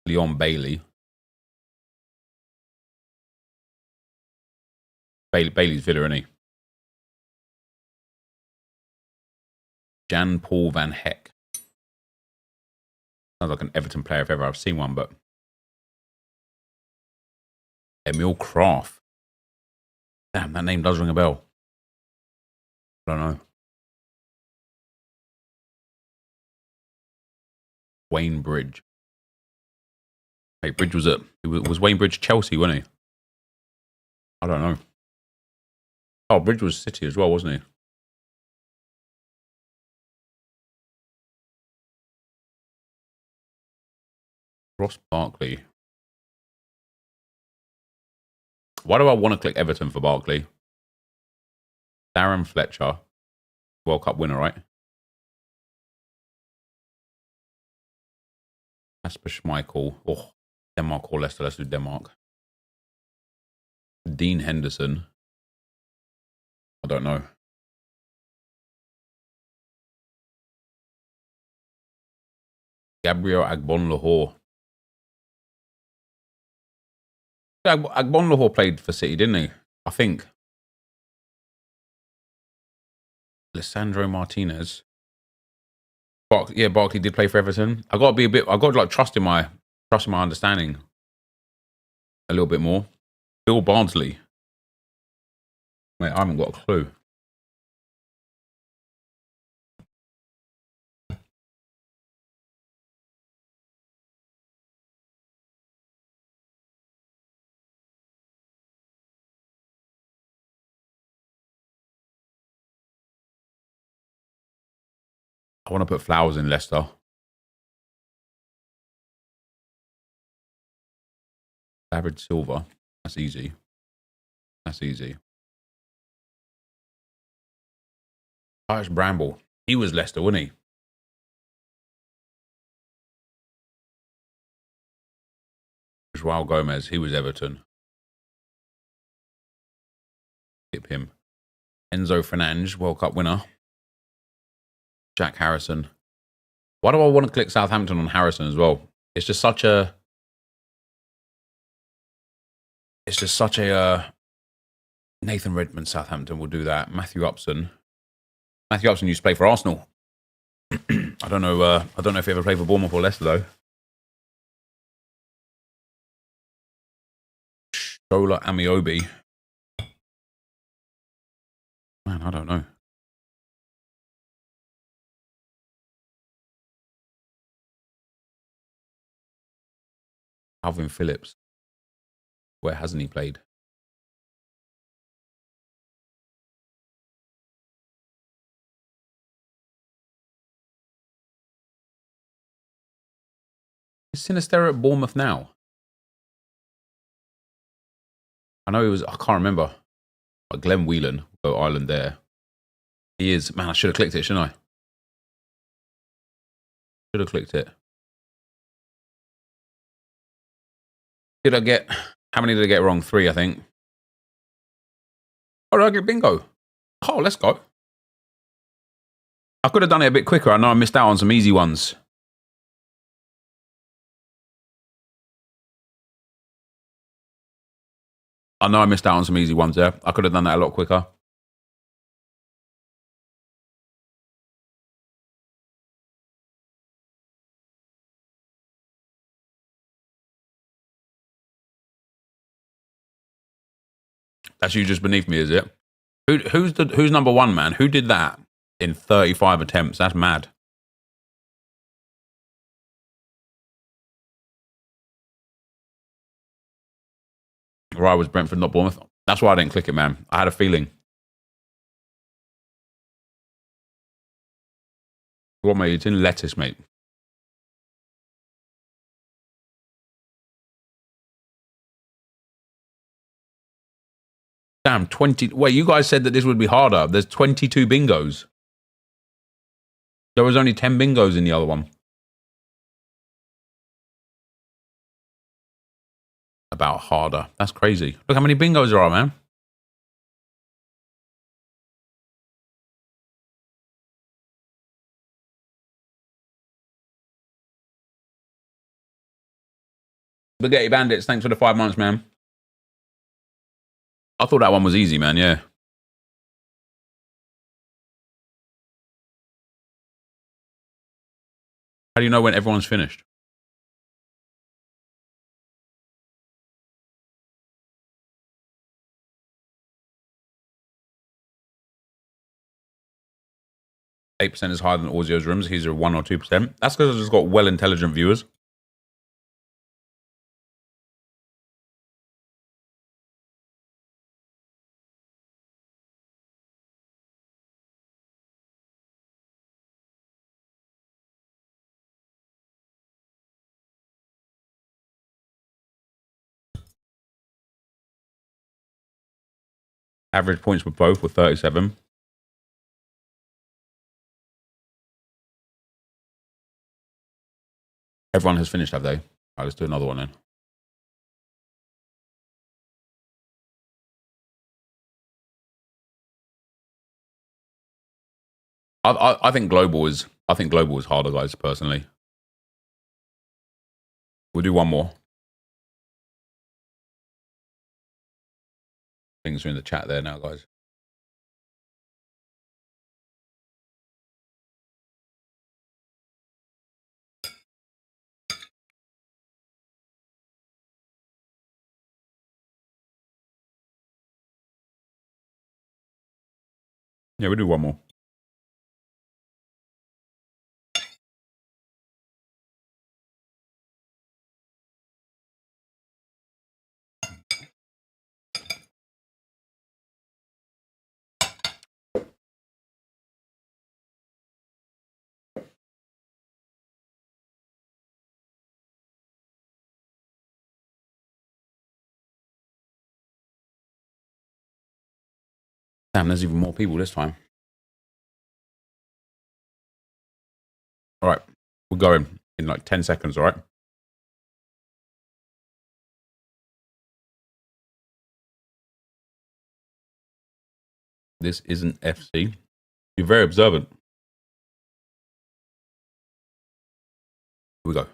Leon Bailey. Bailey's Villa, isn't he? Jan Paul Van Heck. Sounds like an Everton player if ever I've seen one, but... Emil Kraft. Damn, that name does ring a bell. I don't know. Wayne Bridge. Hey, Bridge was Wayne Bridge Chelsea, wasn't he? I don't know. Oh, Bridge was City as well, wasn't he? Ross Barkley. Why do I want to click Everton for Barkley? Darren Fletcher. World Cup winner, right? Kasper Schmeichel. Oh, Denmark or Leicester. Let's do Denmark. Dean Henderson. I don't know. Gabriel Agbonlahor. Agbonlahor played for City, didn't he? I think. Alessandro Martinez. Barkley did play for Everton. I got to be a bit. I got to like trust in my understanding a little bit more. Bill Bardsley. Mate, I haven't got a clue. I want to put Flowers in Leicester. David Silva. That's easy. That's easy. Irish Bramble. He was Leicester, wasn't he? Joao Gomez. He was Everton. Skip him. Enzo Fernandes, World Cup winner. Jack Harrison. Why do I want to click Southampton on Harrison as well? It's just such a... Nathan Redmond, Southampton will do that. Matthew Upson. Matthew Upson used to play for Arsenal. I don't know if he ever played for Bournemouth or Leicester though. Shola Amiobi. Man, I don't know. Alvin Phillips. Where hasn't he played? Is Sinister at Bournemouth now? I know he was, I can't remember. Like Glenn Whelan, Boat Island there. He is, man, I should have clicked it, shouldn't I? Should have clicked it. Did I get, how many did I get wrong? 3, I think. Oh, did I get bingo? Oh, let's go. I could have done it a bit quicker. I know I missed out on some easy ones. I know I missed out on some easy ones there. I could have done that a lot quicker. That's you just beneath me, is it? Who's number 1, man? Who did that in 35 attempts? That's mad. Right, was Brentford, not Bournemouth. That's why I didn't click it, man. I had a feeling. What, mate? It's in lettuce, mate. Damn, 20. Wait, you guys said that this would be harder. There's 22 bingos. There was only 10 bingos in the other one. About harder. That's crazy. Look how many bingos there are, man. Spaghetti Bandits, thanks for the 5 months, man. I thought that one was easy, man, yeah. How do you know when everyone's finished? %8 is higher than Orzio's rooms. He's a 1 or 2%. That's because I've just got well-intelligent viewers. Average points for both were 37. Everyone has finished, have they? All right, let's do another one then. I think global is harder, guys. Personally, we'll do one more. Things are in the chat there now, guys. Yeah, we'll do one more. Damn, there's even more people this time. All right, we're going in like 10 seconds, all right? This isn't FC. You're very observant. Here we go. All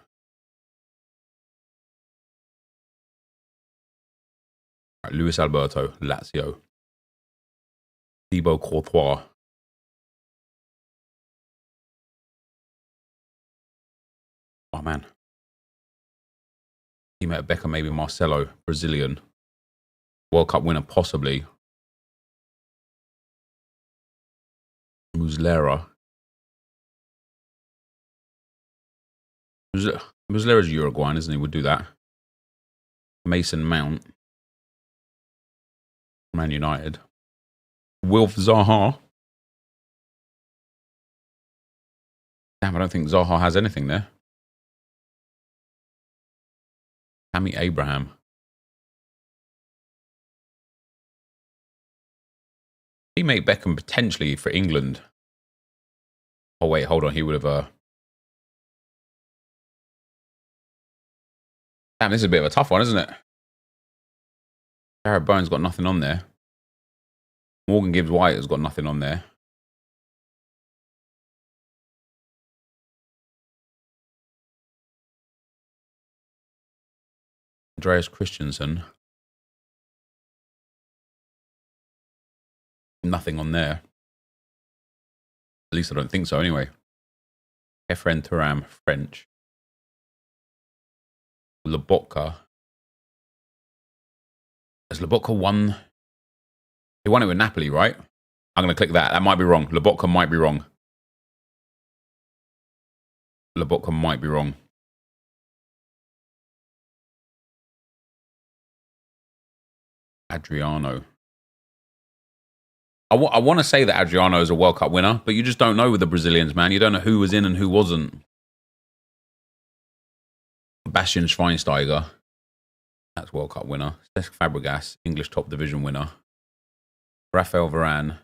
right, Luis Alberto, Lazio. Thibaut Courtois. Oh, man. Teammate Beckham, maybe Marcelo, Brazilian. World Cup winner, possibly. Muslera. Muslera's Uruguayan, isn't he? We'll do that. Mason Mount. Man United. Wilf Zaha. Damn, I don't think Zaha has anything there. Tammy Abraham. Teammate Beckham potentially for England. Oh, wait, hold on. He would have... Damn, this is a bit of a tough one, isn't it? Gareth Bowen's got nothing on there. Morgan Gibbs-White has got nothing on there. Andreas Christensen. Nothing on there. At least I don't think so, anyway. Efren Turam, French. Lobotka. Has Lobotka won? He won it with Napoli, right? I'm going to click that. That might be wrong. Lobotka might be wrong. Lobotka might be wrong. Adriano. I want to say that Adriano is a World Cup winner, but you just don't know with the Brazilians, man. You don't know who was in and who wasn't. Bastian Schweinsteiger. That's World Cup winner. Cesc Fabregas, English top division winner. Rafael Varane.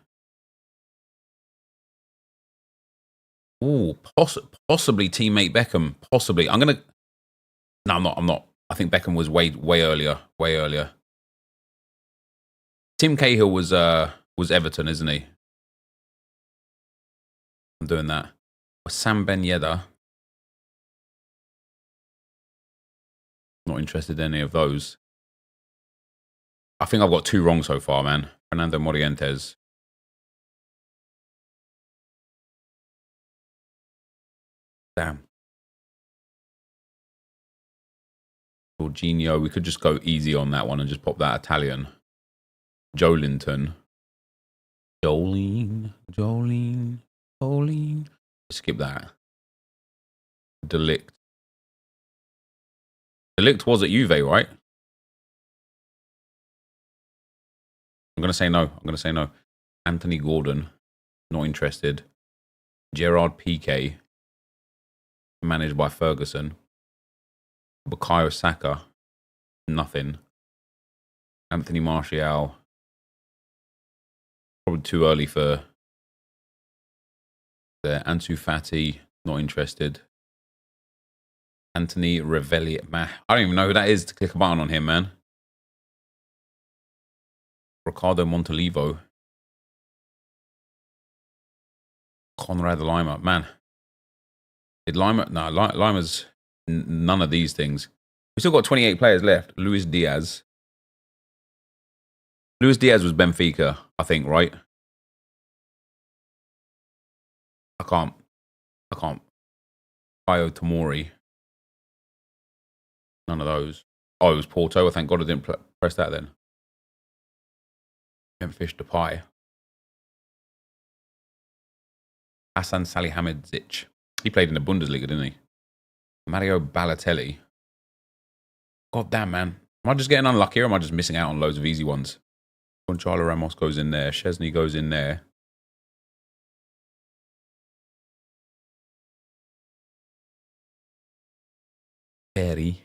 Ooh, possibly teammate Beckham. Possibly. I'm going to... No, I'm not. I think Beckham was way earlier. Way earlier. Tim Cahill was Everton, isn't he? I'm doing that. Sam Ben Yedder. Not interested in any of those. I think I've got 2 wrong so far, man. Fernando Morientes. Damn. Jorginho. We could just go easy on that one and just pop that Italian. Jolinton. Jolene. Skip that. Delict. Delict was at Juve, right? I'm going to say no. Anthony Gordon. Not interested. Gerard Piqué. Managed by Ferguson. Bukayo Saka. Nothing. Anthony Martial. Probably too early for there. Ansu Fati, not interested. Anthony Revelli. I don't even know who that is to click a button on him, man. Ricardo Montalivo. Conrad Lima. Man. Did Lima? No, Lima's none of these things. We still got 28 players left. Luis Diaz. Luis Diaz was Benfica, I think, right? I can't. Io Tomori. None of those. Oh, it was Porto. Thank God I didn't press that then. Memphis Depay. Hassan Salihamidzic. He played in the Bundesliga, didn't he? Mario Balotelli. God damn, man. Am I just getting unlucky or am I just missing out on loads of easy ones? Gonzalo Ramos goes in there. Chesney goes in there. Perry.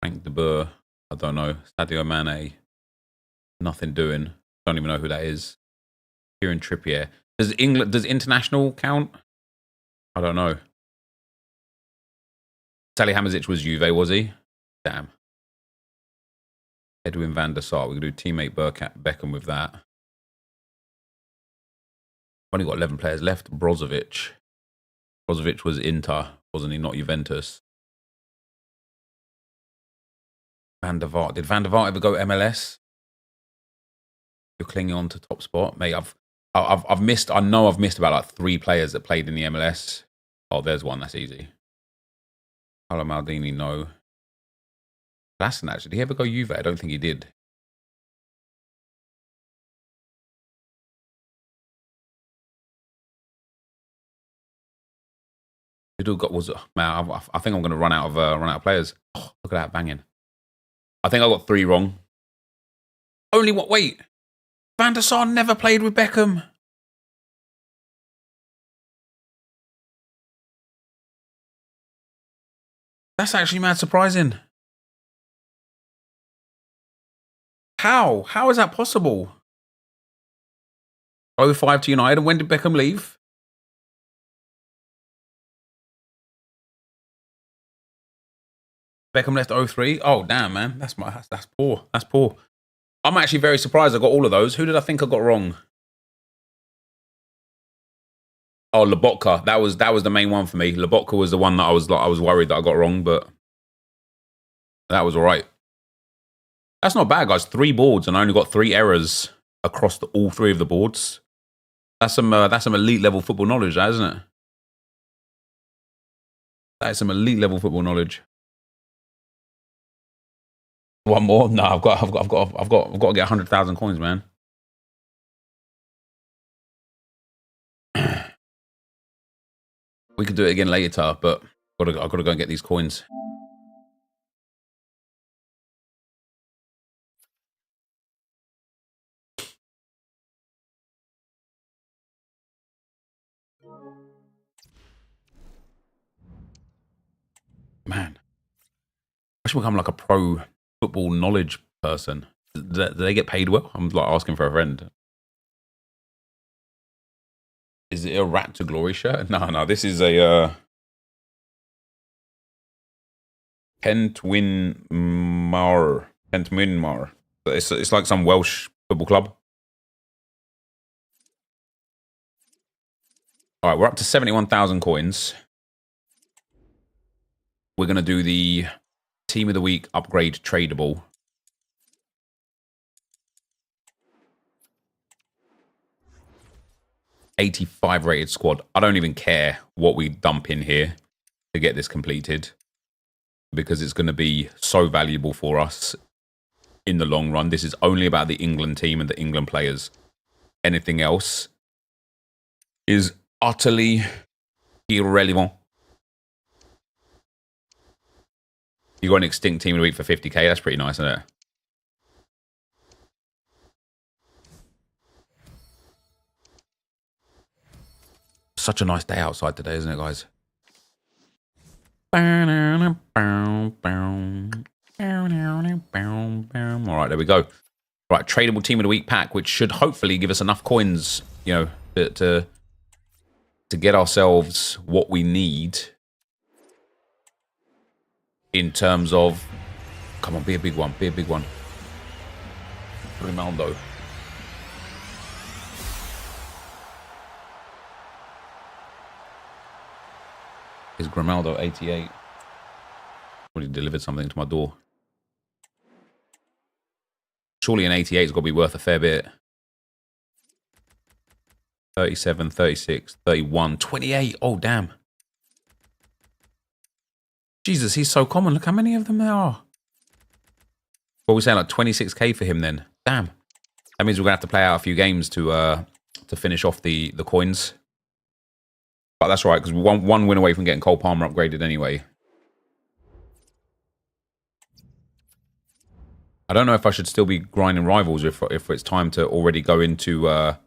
Frank de Boer. I don't know. Sadio Mane. Nothing doing. Don't even know who that is. Kieran Trippier. Does international count? I don't know. Salihamidzic was Juve, was he? Damn. Edwin van der Sar. We could do teammate Beckham with that. Only got 11 players left. Brozovic. Brozovic was Inter, wasn't he? Not Juventus. Van der Vaart. Did Van der Vaart ever go MLS? You're clinging on to top spot, mate. I've missed. I know I've missed about like 3 players that played in the MLS. Oh, there's one. That's easy. Paolo Maldini, no. Lassen, actually. Did he ever go Juve? I don't think he did. Man, I think I'm going to run out of players. Oh, look at that banging. I think I got 3 wrong. Only what? Wait. Van der Sar never played with Beckham. That's actually mad surprising. How? How is that possible? 05 to United. And when did Beckham leave? Beckham left 03. Oh, damn, man. That's poor. That's poor. I'm actually very surprised I got all of those. Who did I think I got wrong? Oh, Lobotka. That was the main one for me. Lobotka was the one that I was worried that I got wrong, but that was all right. That's not bad, guys. 3 boards and I only got 3 errors across all 3 of the boards. That's some elite level football knowledge, isn't it? That is some elite level football knowledge. One more? No, I've got to get 100,000 coins, man. We could do it again later, but I've got to go and get these coins. Man, I should become like a pro football knowledge person. Do they get paid well? I'm like asking for a friend. Is it a Rat to Glory shirt? No. This is a Pentwynmawr. It's like some Welsh football club. All right, we're up to 71,000 coins. We're going to do the Team of the Week upgrade tradable. '85 rated squad. I don't even care what we dump in here to get this completed because it's going to be so valuable for us in the long run. This is only about the England team and the England players. Anything else is utterly irrelevant. You got an extinct Team of the Week for 50k. That's pretty nice, isn't it? Such a nice day outside today, isn't it, guys? All right, there we go. Right, tradable team of the week pack, which should hopefully give us enough coins, you know, to get ourselves what we need in terms of. Come on, be a big one. Be a big one. Ronaldo. Is Grimaldo 88? Well, he delivered something to my door. Surely an 88 has got to be worth a fair bit. 37, 36, 31, 28. Oh, damn. Jesus, he's so common. Look how many of them there are. What are we saying, like 26k for him then? Damn. That means we're going to have to play out a few games to finish off the coins. But that's right, because we're one win away from getting Cole Palmer upgraded anyway. I don't know if I should still be grinding rivals if it's time to already go into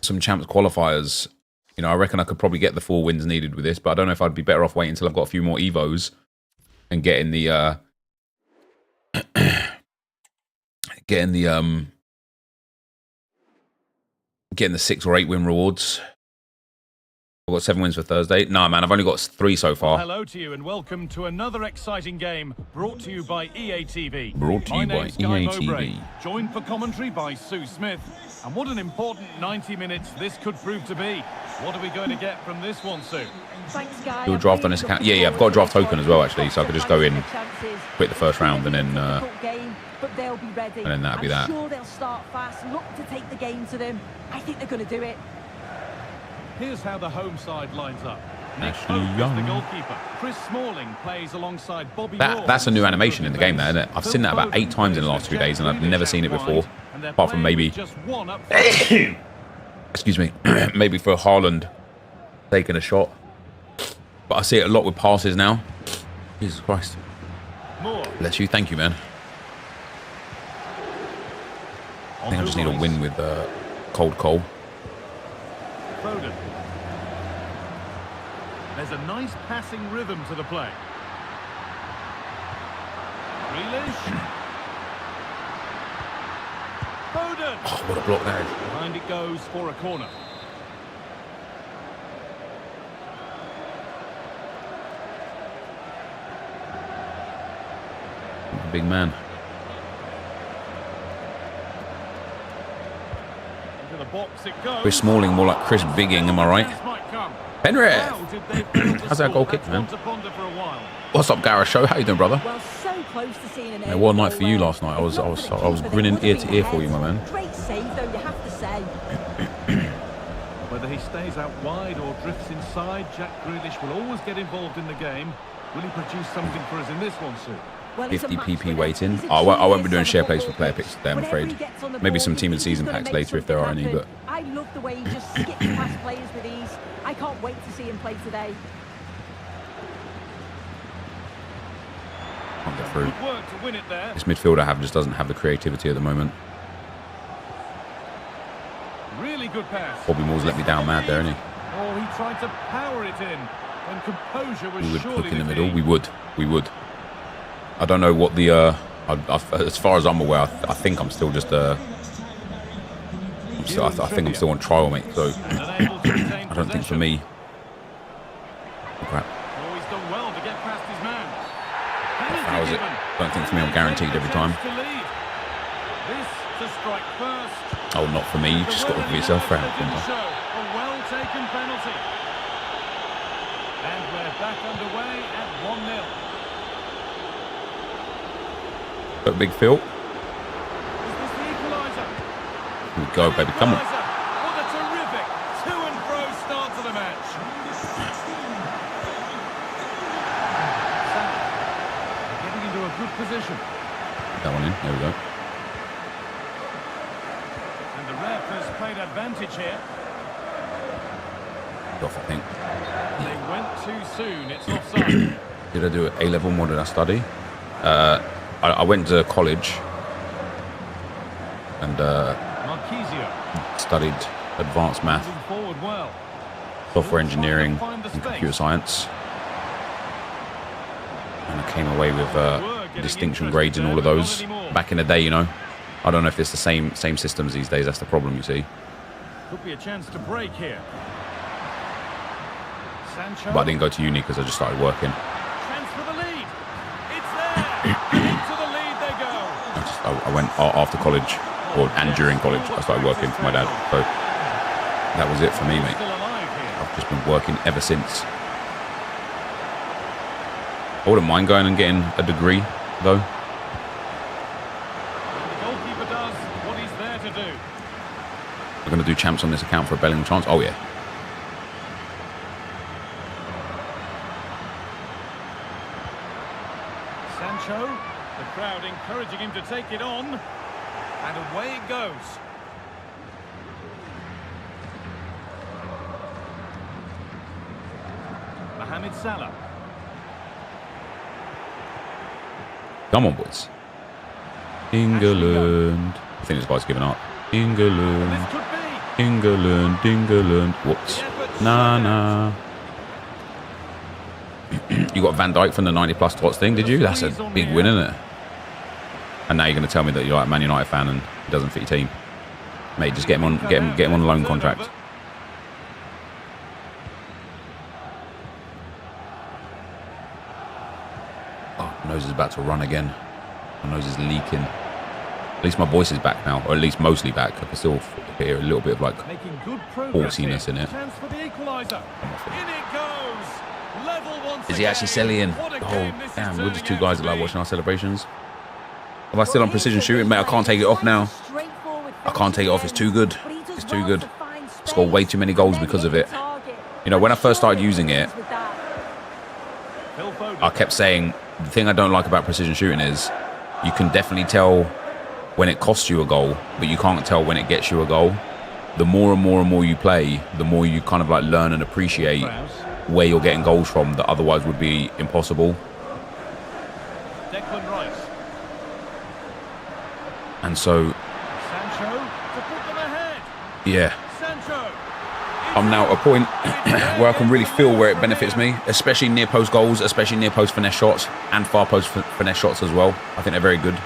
some champs qualifiers. You know, I reckon I could probably get the 4 wins needed with this, but I don't know if I'd be better off waiting until I've got a few more Evos and getting the getting the 6 or 8 win rewards. I've got 7 wins for Thursday. Nah, man, I've only got 3 so far. Hello to you and welcome to another exciting game brought to you by EA TV. Brought to you by EA TV. Joined for commentary by Sue Smith. And what an important 90 minutes this could prove to be. What are we going to get from this one, Sue? Thanks, guys. Do a draft on this account. Yeah, I've got a draft token as well, actually, so I could just go in, quit the first round, and then that'd be that. I'm sure they'll start fast, look to take the game to them. I think they're going to do it. Here's how the home side lines up. Nick Ashley Pope is Young. the goalkeeper. Chris Smalling plays alongside Bobby Moore. That's a new animation in the game, there, isn't it? I've seen that about 8 times in the last 2 days, and I've never seen it before, apart from maybe, excuse me, maybe for Haaland taking a shot. But I see it a lot with passes now. Jesus Christ. Bless you. Thank you, man. I think I just need a win with Cold Cole. Foden. There's a nice passing rhythm to the play. Grealish. Foden. Oh, what a block that is. Behind it goes for a corner. Big man. Into the box it goes. Chris Smalling, more like Chris Bigging, am I right? Penrith! How's that goal kick, man? What's up, Gareth Show? How you doing, brother? Well, so close to seeing an Yeah, what a night for you last night. I was grinning ear to ear for you, my man. Great save, though, you have to say. Whether he stays out wide or drifts inside, Jack Grealish will always get involved in the game. Will he produce something for us in this one, Sue? Well, 50 PP waiting. I won't be doing share plays for player picks today, I'm afraid. Maybe some team and season packs later if there are any, but I love the way he just skips past players with ease. I can't wait to see him play today. can't get through. Good work to win it there. This midfield I have just doesn't have the creativity at the moment. Really good pass. Bobby Moore's let me down mad there, isn't he? Oh, he tried to power it in when composure was We would surely hook in the key. middle. We would. I don't know what the as far as I'm aware, I think I'm still just I think I'm still on trial, mate. So I don't think for me. Oh, crap. Oh, he's done well to get past his man. How is it? I don't think for me I'm guaranteed every time. This to strike first. Oh, not for me. You just got to give yourself round. A well-taken penalty. And we're back underway at 1-0. But big Phil. Is this the equaliser? Here we go, baby. Come on. What a terrific to-and-fro start to the match. Getting into a good position. That one in. There we go. And the ref has played advantage here. Off, I think. They went too soon. It's offside. Did I do it A-level? What did I study? I went to college and Marquisio. studied advanced math, Moving forward well. software engineering, and computer science. And I came away with Work distinction grades in all of those back in the day, you know. I don't know if it's the same systems these days. That's the problem, you see. Could be a chance to break here. Sancho. But I didn't go to uni because I just started working. Chance for the lead. It's there. Into the lead they go. I went after college, and during college, I started working for my dad. So that was it for me, mate. Still alive here. I've just been working ever since. I wouldn't mind going and getting a degree, though. The goalkeeper does what he's there to do. I'm going to do champs on this account for a Bellingham chance. Oh, yeah. Sancho, the crowd encouraging him to take it on. And away it goes. Mohamed Salah. Come on, boys. England. I think this guy's giving up. England. This could be. England. England. Whoops. Nah. You got Van Dijk from the 90+ tots thing, did you? That's a big win, isn't it? And now you're going to tell me that you're like a Man United fan and he doesn't fit your team. Mate, just get him on a loan contract. Oh, my nose is about to run again. My nose is leaking. At least my voice is back now, or at least mostly back. I can still hear a little bit of like horsiness in it. Chance for the equaliser. In it goes. Level once Is he actually selling? Oh, damn, we're just two guys that like watching our celebrations. Am I still on precision shooting? Mate, I can't take it off now. I can't take it off. It's too good. It's too good. I scored way too many goals because of it. You know, when I first started using it, I kept saying, the thing I don't like about precision shooting is you can definitely tell when it costs you a goal, but you can't tell when it gets you a goal. The more and more you play, the more you kind of like learn and appreciate where you're getting goals from that otherwise would be impossible. Declan Rice. And so, Sancho to put them ahead. yeah, Sancho. I'm now at a point where I can really feel where it benefits me, especially near post goals, especially near post finesse shots and far post finesse shots as well. I think they're very good.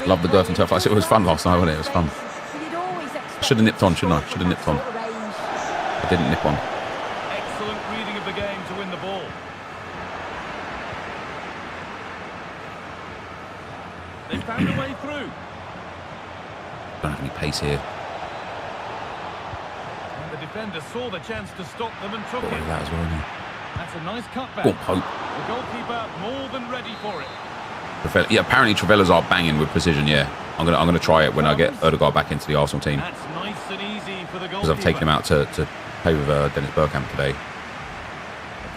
Love the girth and turf. It was fun last night, wasn't it? It was fun. I should have nipped on, shouldn't I? Should have nipped on. I didn't nip on. Excellent reading of the game to win the ball. They found a way through. Don't have any pace here. And the defender saw the chance to stop them and took Got rid it. of that as well, didn't he? That's a nice cutback. Good poke. The goalkeeper more than ready for it. Yeah, apparently Trevellas are banging with precision. Yeah, I'm gonna try it when I get Ødegaard back into the Arsenal team, That's nice and easy for the goalkeeper. because I've taken him out to play with Dennis Bergkamp today. The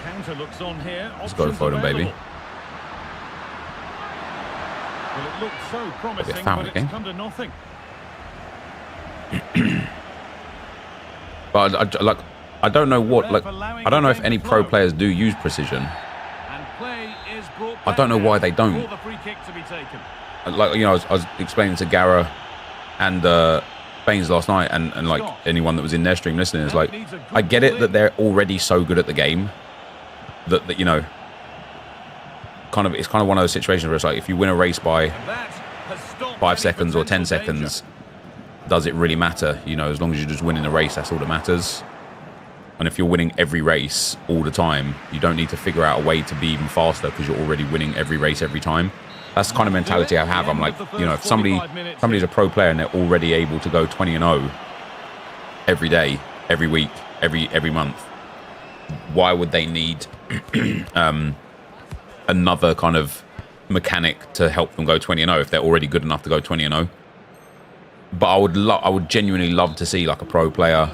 counter looks on here. Let's go for them, baby. Well, it looked so promising, foul but again. it's come to nothing. But I don't know what I don't know if any pro players do use precision. And play is brought I don't know back why they don't. for the free kick to be taken. Like, you know, I was explaining to Gara and Baines last night, and like anyone that was in their stream listening is like, I get it that they're already so good at the game that you know, it's kind of one of those situations where it's like, if you win a race by And that has stopped 5 any seconds or 10 potential danger. seconds, does it really matter? You know, as long as you're just winning the race, that's all that matters. And if you're winning every race all the time, you don't need to figure out a way to be even faster because you're already winning every race every time. That's the kind of mentality I have. I'm like, you know, if somebody's a pro player and they're already able to go 20-0 every day, every week, every month, why would they need another kind of mechanic to help them go 20-0 if they're already good enough to go 20-0? But I would genuinely love to see like a pro player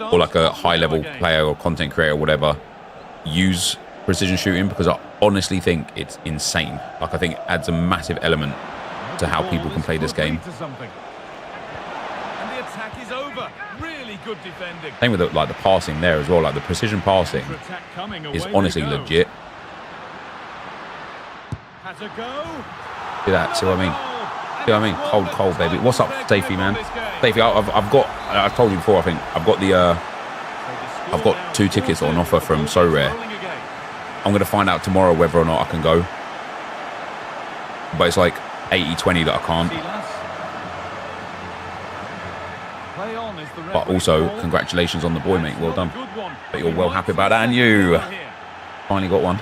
or like a high-level player or content creator or whatever use precision shooting, because I honestly think it's insane. Like, I think it adds a massive element to how people can play this game. And the attack is over. Really good defending. Same with the passing there as well. Like, the precision passing Attack coming, is away honestly they go. legit. Has a go. See that? See what I mean? See what I mean? Cold, baby. What's up, Stafey, man? Stafey, I've got. I told you before. I think I've got 2 tickets on offer from SoRare. I'm going to find out tomorrow whether or not I can go. But it's like 80-20 that I can't. But also, congratulations on the boy, mate. Well done. But you're well happy about that, and you finally got one.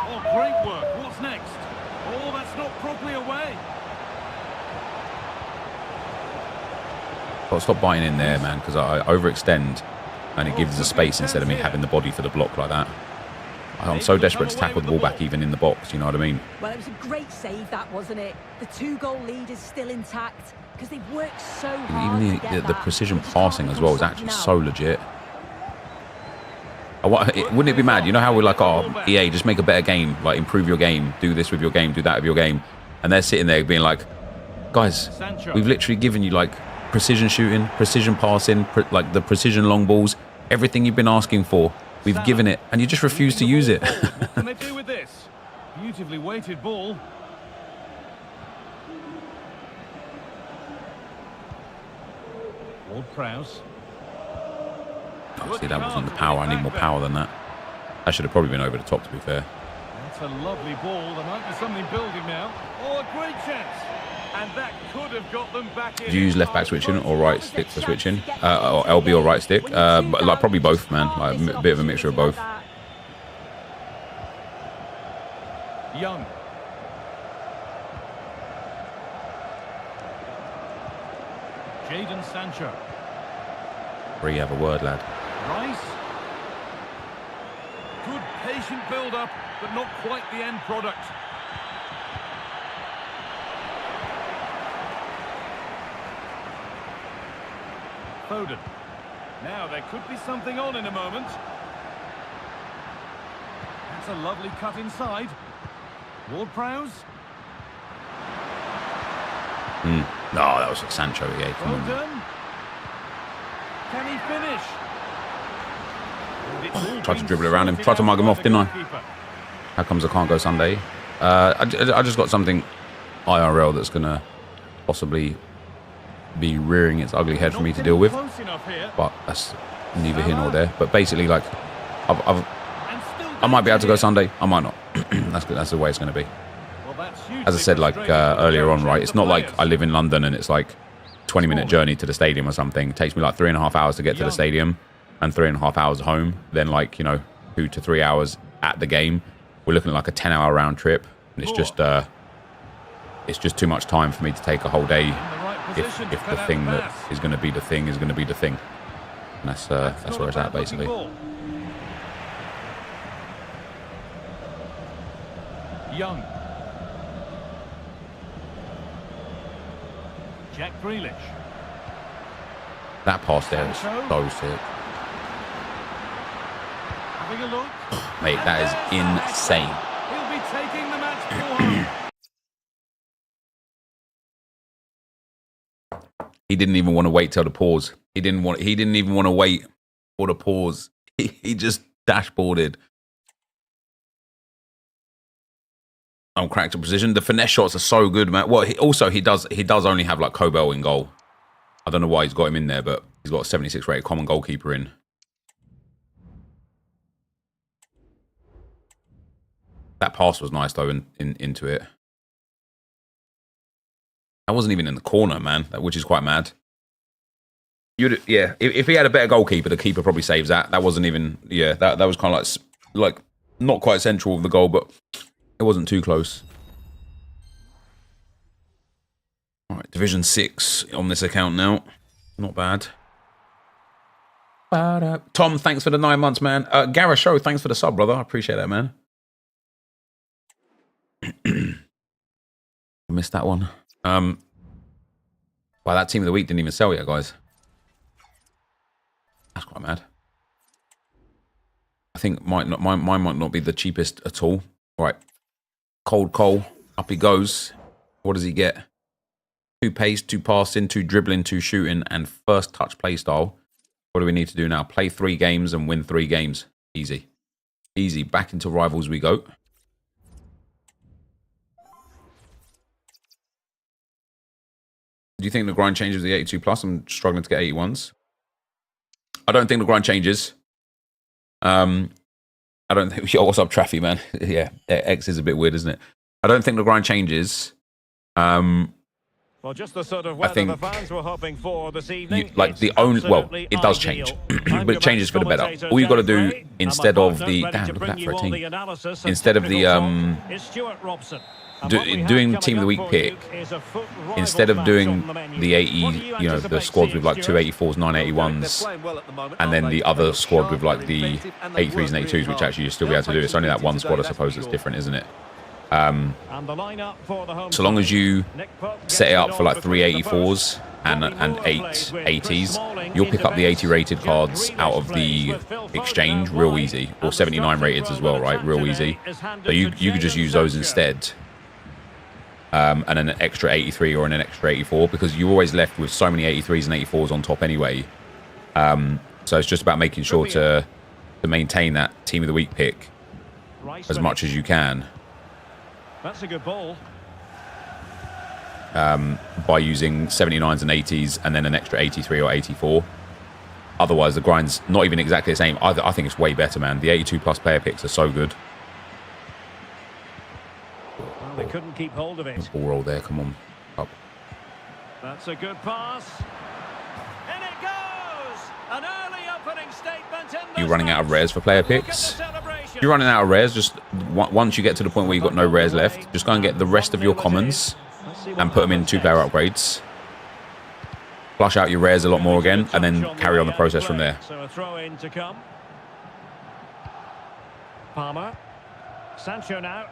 Oh, great work. What's next? Oh, that's not properly away. Got to stop biting in there, man, because I overextend and it gives the space instead of me having the body for the block like that. I'm so desperate to tackle the ball back even in the box, you know what I mean? Well, it was a great save, that, wasn't it? The 2-goal lead is still intact because they've worked so hard. Even the precision passing as well is actually so legit. Wouldn't it be mad? You know how we're like, oh, EA, just make a better game, like improve your game, do this with your game, do that with your game. And they're sitting there being like, guys, we've literally given you like precision shooting, precision passing, like the precision long balls, everything you've been asking for. We've given it, and you just refuse to use it. What can they do with this? Beautifully weighted ball. Ward-Prowse. Oh, see, that wasn't the power. I need more power than that. That should have probably been over the top, to be fair. That's a lovely ball. There might be something building now. Oh, a great chance. And that could have got them back in. Did you use left back switching or right stick for switching? Or LB or right stick? Like probably both, man. Like a bit of a mixture of both. Young. Jadon Sancho. Where you have a word, lad. Rice. Good patient build-up, but not quite the end product. Foden. Now there could be something on in a moment. That's a lovely cut inside. Ward-Prowse. No, that was Sancho. Yeah, come Well on. done. Can he finish? Tried to dribble around him. Tried to mug him off, didn't I? How comes I can't go Sunday? I just got something IRL that's going to possibly be rearing its ugly head for me to deal with. But that's neither here nor there. But basically, like, I might be able to go Sunday. I might not. That's good. That's the way it's going to be. As I said, like earlier on, right? It's not like I live in London and it's like 20-minute journey to the stadium or something. It takes me like 3.5 hours to get to the stadium and 3.5 hours home. Then like, 2 to 3 hours at the game. We're looking at like a 10-hour round trip. And it's just too much time for me to take a whole day if the thing that is going to be the thing is going to be the thing. And that's where it's at, basically. Young. Jack Grealish. That pass there is so sick. Having a look. Mate, that is insane. He'll be taking the match forward. He didn't even want to wait till the pause. He didn't even want to wait for the pause. He just dashboarded. On character precision. The finesse shots are so good, man. Well, he does only have like Kobel in goal. I don't know why he's got him in there, but he's got a 76 rated common goalkeeper in. That pass was nice though into it. That wasn't even in the corner, man, which is quite mad. If he had a better goalkeeper, the keeper probably saves that. That wasn't even, that was kind of like not quite central of the goal, but it wasn't too close. All right, Division 6 on this account now. Not bad. Tom, thanks for the 9 months, man. Gareth Show, thanks for the sub, brother. I appreciate that, man. I missed that one. Well, that team of the week didn't even sell yet, guys. That's quite mad. I think mine might not be the cheapest at all. Right. Cold Cole. Up he goes. What does he get? 2 pace, 2 passing, 2 dribbling, 2 shooting, and first touch play style. What do we need to do now? Play 3 games and win 3 games. Easy. Easy. Back into rivals we go. Do you think the grind changes the 82 plus? I'm struggling to get 81s. I don't think the grind changes. I don't think... Yo, what's up, Traffy, man? Yeah, X is a bit weird, isn't it? I don't think the grind changes. Well, just the sort of weather the fans were hoping for this evening. Well, it does change, but it changes for the better. All you got to do instead of the look at that for a team. Instead of the doing team of the week pick, instead of doing the 80, the squads with like 284s, 981s, and then the other squad with like the 83s and 82s, which actually you'll still be able to do. It's only that one squad, I suppose, that's different, isn't it? So long as you set it up for like 384s and 880s, you'll pick up the 80 rated cards out of the exchange real easy, or 79 rated as well, right? Real easy. So you could just use those instead, and then an extra 83 or an extra 84, because you're always left with so many 83s and 84s on top anyway. So it's just about making sure to maintain that team of the week pick as much as you can. That's a good ball. By using 79s and 80s and then an extra 83 or 84. Otherwise, the grind's not even exactly the same. I think it's way better, man. The 82 plus player picks are so good. Well, they couldn't keep hold of it. Ball roll there, come on. Up. That's a good pass. And it goes! An early opening statement in You running out of rares for player picks? If you're running out of rares, just once you get to the point where you've got no rares left, just go and get the rest of your commons and put them in 2-player upgrades. Flush out your rares a lot more again, and then carry on the process from there. So a throw in to come. Palmer. Sancho now.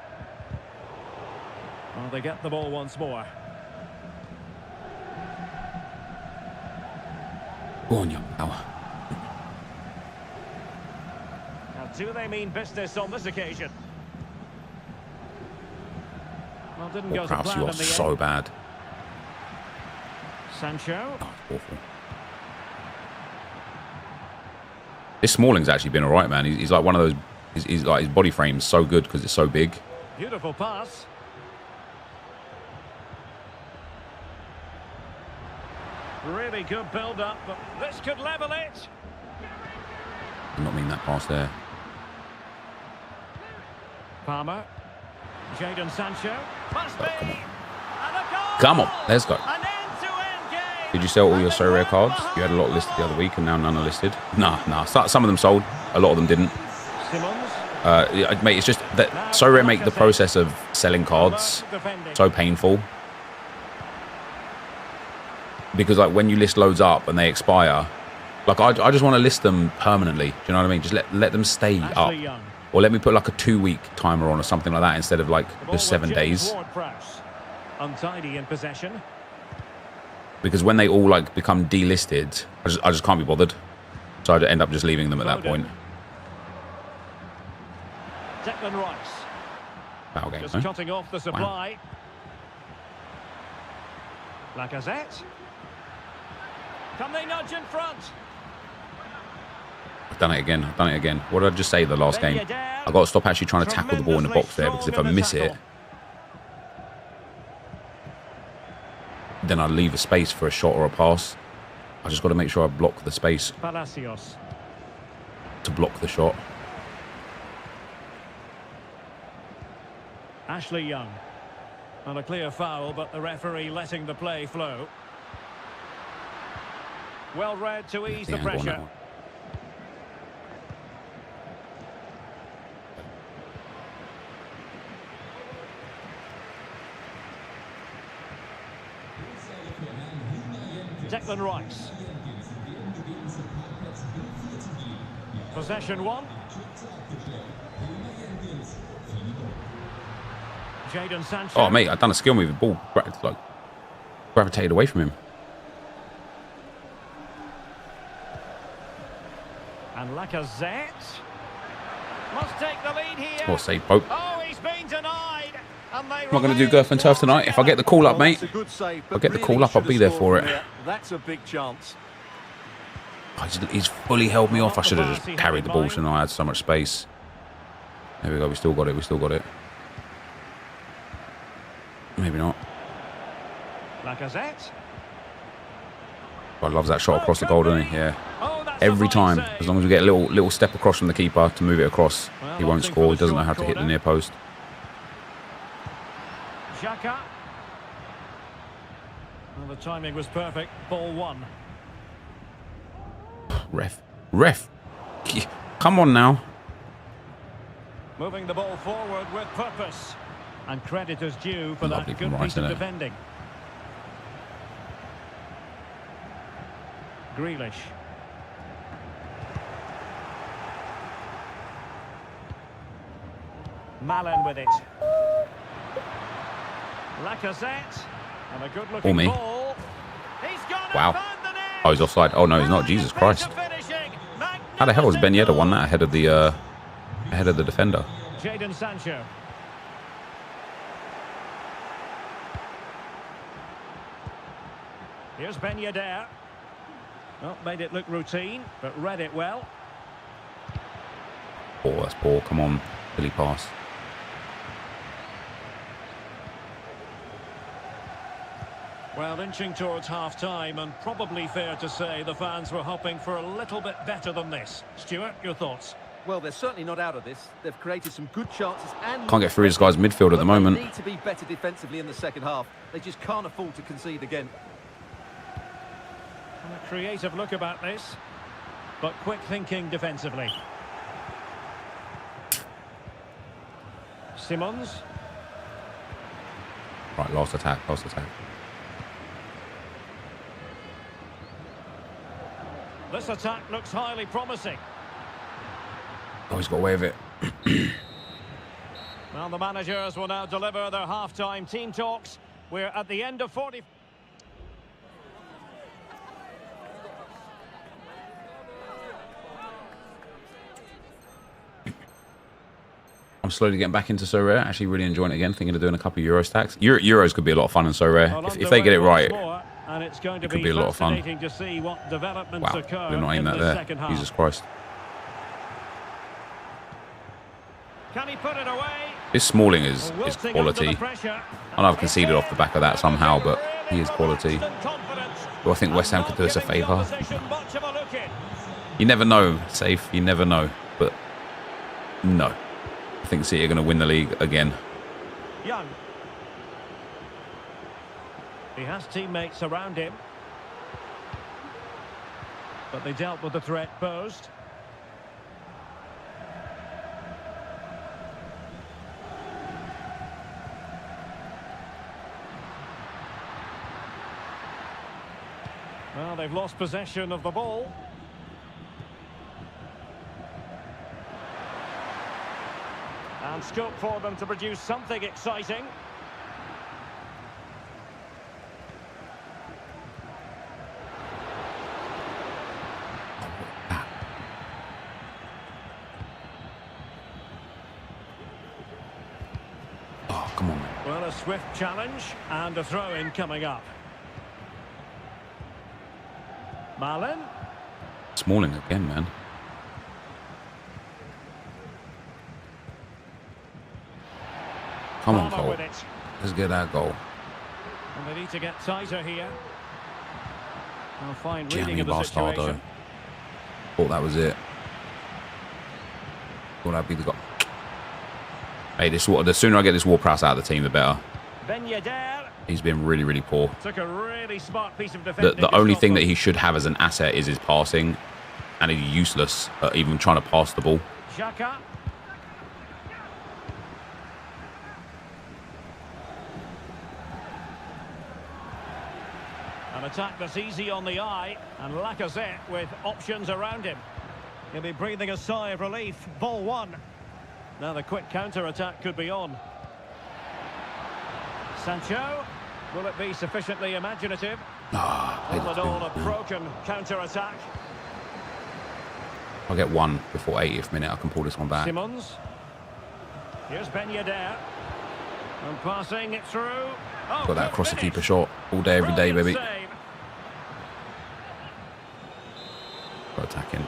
Well, they get the ball once more. Go on, young power. Do they mean business on this occasion? Well, didn't go to plan you are in the so end. bad. Sancho. Oh, awful. This Smalling's actually been alright, man. He's like one of those... He's like, his body frame's so good because it's so big. Beautiful pass. Really good build-up, but this could level it. Did not mean that pass there. Palmer. Jadon Sancho. Must be. And a goal! Come on, let's go. An end-to-end game. Did you sell all your SoRare cards? You had a lot listed the other week and now none are listed. Nah. Some of them sold. A lot of them didn't. Simmons. Mate, it's just that SoRare make the process of selling cards so painful. Because like when you list loads up and they expire, like I just want to list them permanently. Do you know what I mean? Just let them stay up. Or let me put like a 2-week timer on or something like that instead of like just 7 days. Untidy in possession. Because when they all like become delisted, I just can't be bothered. So I'd end up just leaving them at that point. Declan Rice. Foul game, Just cutting off the supply. Wow. Lacazette. Can they nudge in front? I've done it again. What did I just say the last game? I've got to stop actually trying to tackle the ball in the box there, because if I miss it, then I leave a space for a shot or a pass. I just got to make sure I block the space Palacios. to block the shot. Ashley Young. And a clear foul, but the referee letting the play flow. Well read to ease the pressure. Declan Rice. Possession one. Jadon Sancho. Oh, mate, I've done a skill move. The ball like gravitated away from him. And Lacazette must take the lead here. Or save Pope. Oh, he's been denied. And I'm not going to do Girth and Turf tonight. If I get the call up, mate, if I get the call up, I'll be there for it. That's a big chance. He's fully held me off. I should have just carried the ball, shouldn't I? I had so much space. There we go. We still got it. Maybe not. Lacazette. I love that shot across the goal, doesn't he? Yeah. Oh, that's a Every fine time, save. as long as we get a little step across from the keeper to move it across, Well, he won't opting score. for He the doesn't know how short to hit the corner. near post. Xhaka. Well, the timing was perfect. Ball 1. Ref. Come on now. Moving the ball forward with purpose. And credit is due for Lovely that from good right, piece of innit? defending. Grealish. Malen with it. Lacazette. And a good looking me. ball. He's gone Wow. and found the net. Oh, he's offside. Oh no, he's not. Jesus Christ. How the hell has Ben Yedder won that ahead of the defender? Jadon Sancho. Here's Ben Yedder. Well, made it look routine, but read it well. Oh, that's poor. Come on, silly pass. Well, inching towards half-time, and probably fair to say the fans were hoping for a little bit better than this. Stuart, your thoughts? Well, they're certainly not out of this. They've created some good chances and... Can't get through this guy's midfield at the moment. They need to be better defensively in the second half. They just can't afford to concede again. And a creative look about this, but quick thinking defensively. Simons. Right, last attack. This attack looks highly promising. Oh, he's got away with it. Well, the managers will now deliver their half-time team talks. We're at the end of 40... I'm slowly getting back into SoRare. Actually, really enjoying it again. Thinking of doing a couple of Euro stacks. Euros could be a lot of fun in SoRare if they get it right. And it's going to It could be be a lot of fun. fascinating to see what developments Wow, occur we're not in aiming the that second there. half. Jesus Christ. Can he put it away? This Smalling is Wilting quality. under the pressure. I know I've conceded off the back of that somehow, but he is quality. Do I think West Ham could do us a favour? You never know, Safe. You never know. But no. I think City are going to win the league again. Young. He has teammates around him. But they dealt with the threat posed. Well, they've lost possession of the ball. And scope for them to produce something exciting. Oh, come on, man. Well, a swift challenge and a throw-in coming up. Malen. Smalling again, man. Come on, Palmer Cole. with it. Let's get that goal. And they need to get tighter here. Well, fine reading Gianni of the Bastardo. situation. Thought that was it. Thought that'd be the goal. Hey, the sooner I get this Ward-Prowse out of the team, the better. Ben Yedder He's been really, really poor. took a really smart piece of defending. The to only stop thing that them. he should have as an asset is his passing, and he's useless at even trying to pass the ball. Xhaka. An attack that's easy on the eye, and Lacazette with options around him. He'll be breathing a sigh of relief. Ball 1. Now the quick counter-attack could be on. Sancho. Will it be sufficiently imaginative? Played All it in all, a too. broken counter-attack. I'll get one before 80th minute. I can pull this one back. Simons. Here's Ben Yedder. And passing it through. Oh, Got that good across the finish. keeper shot all day, every day, Brilliant baby. save. Got attacking.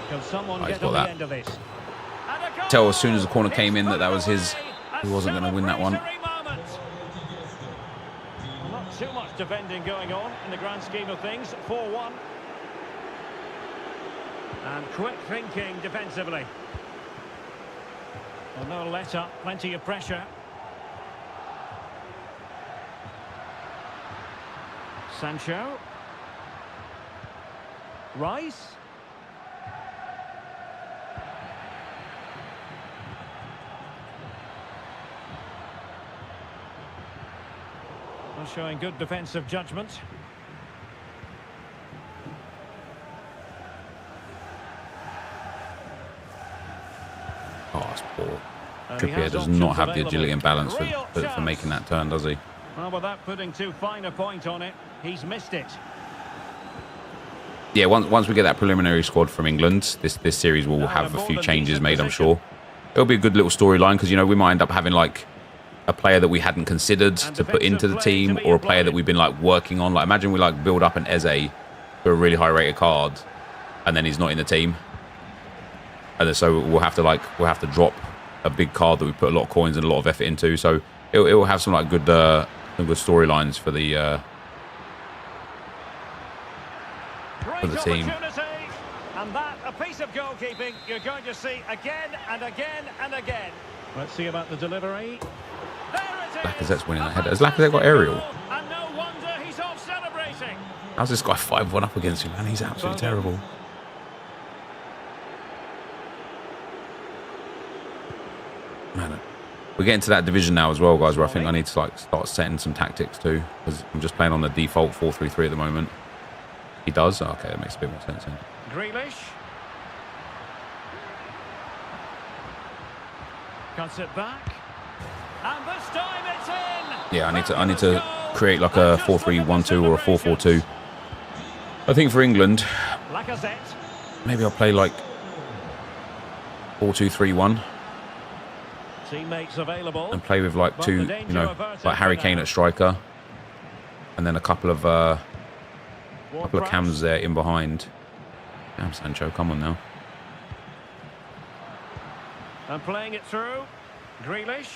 Can someone Oh, he's get got on that. the end of this? And a goal! Tell as soon as the corner came It's in that put was his. away. He wasn't going to win that one. Celebratory moment. Not too much defending going on in the grand scheme of things. 4-1. And quick thinking defensively. Well, no let up, plenty of pressure. Sancho. Rice. Well, showing good defensive judgment. Oh, that's poor. And he Trippier has does options not have the available. agility and balance Real for chance. making that turn, does he? Well, without putting too fine a point on it, he's missed it. Yeah, once we get that preliminary squad from England, this series will have a few changes made, I'm sure. It'll be a good little storyline because, you know, we might end up having like a player that we hadn't considered to put into the team, or a player that we've been like working on. Like, imagine we like build up an Eze for a really high rated card and then he's not in the team. And then, so we'll have to drop a big card that we put a lot of coins and a lot of effort into. So it will have some like good storylines for the team. And that, a piece of goalkeeping you're going to see again and again and again. Let's see about the delivery. There it is. Lacazette's winning that header. Has Lacazette got aerial? And no wonder he's off celebrating. How's this guy 5-1 up against him, man? He's absolutely terrible. Man, we're getting to that division now as well, guys, where I think I need to like start setting some tactics too, because I'm just playing on the default 4-3-3 at the moment. He does? Oh, okay, that makes a bit more sense then. Grealish. Cuts it back. And this time it's in. Yeah, I need to create like a 4-3-1-2 or a 4-4-2. I think for England, Lacazette. maybe I'll play like 4-2-3-1 Teammates available. and play with like two, you know, like Harry Kane at striker, and then a couple of cams there in behind. Damn, Sancho, come on now. And playing it through. Grealish.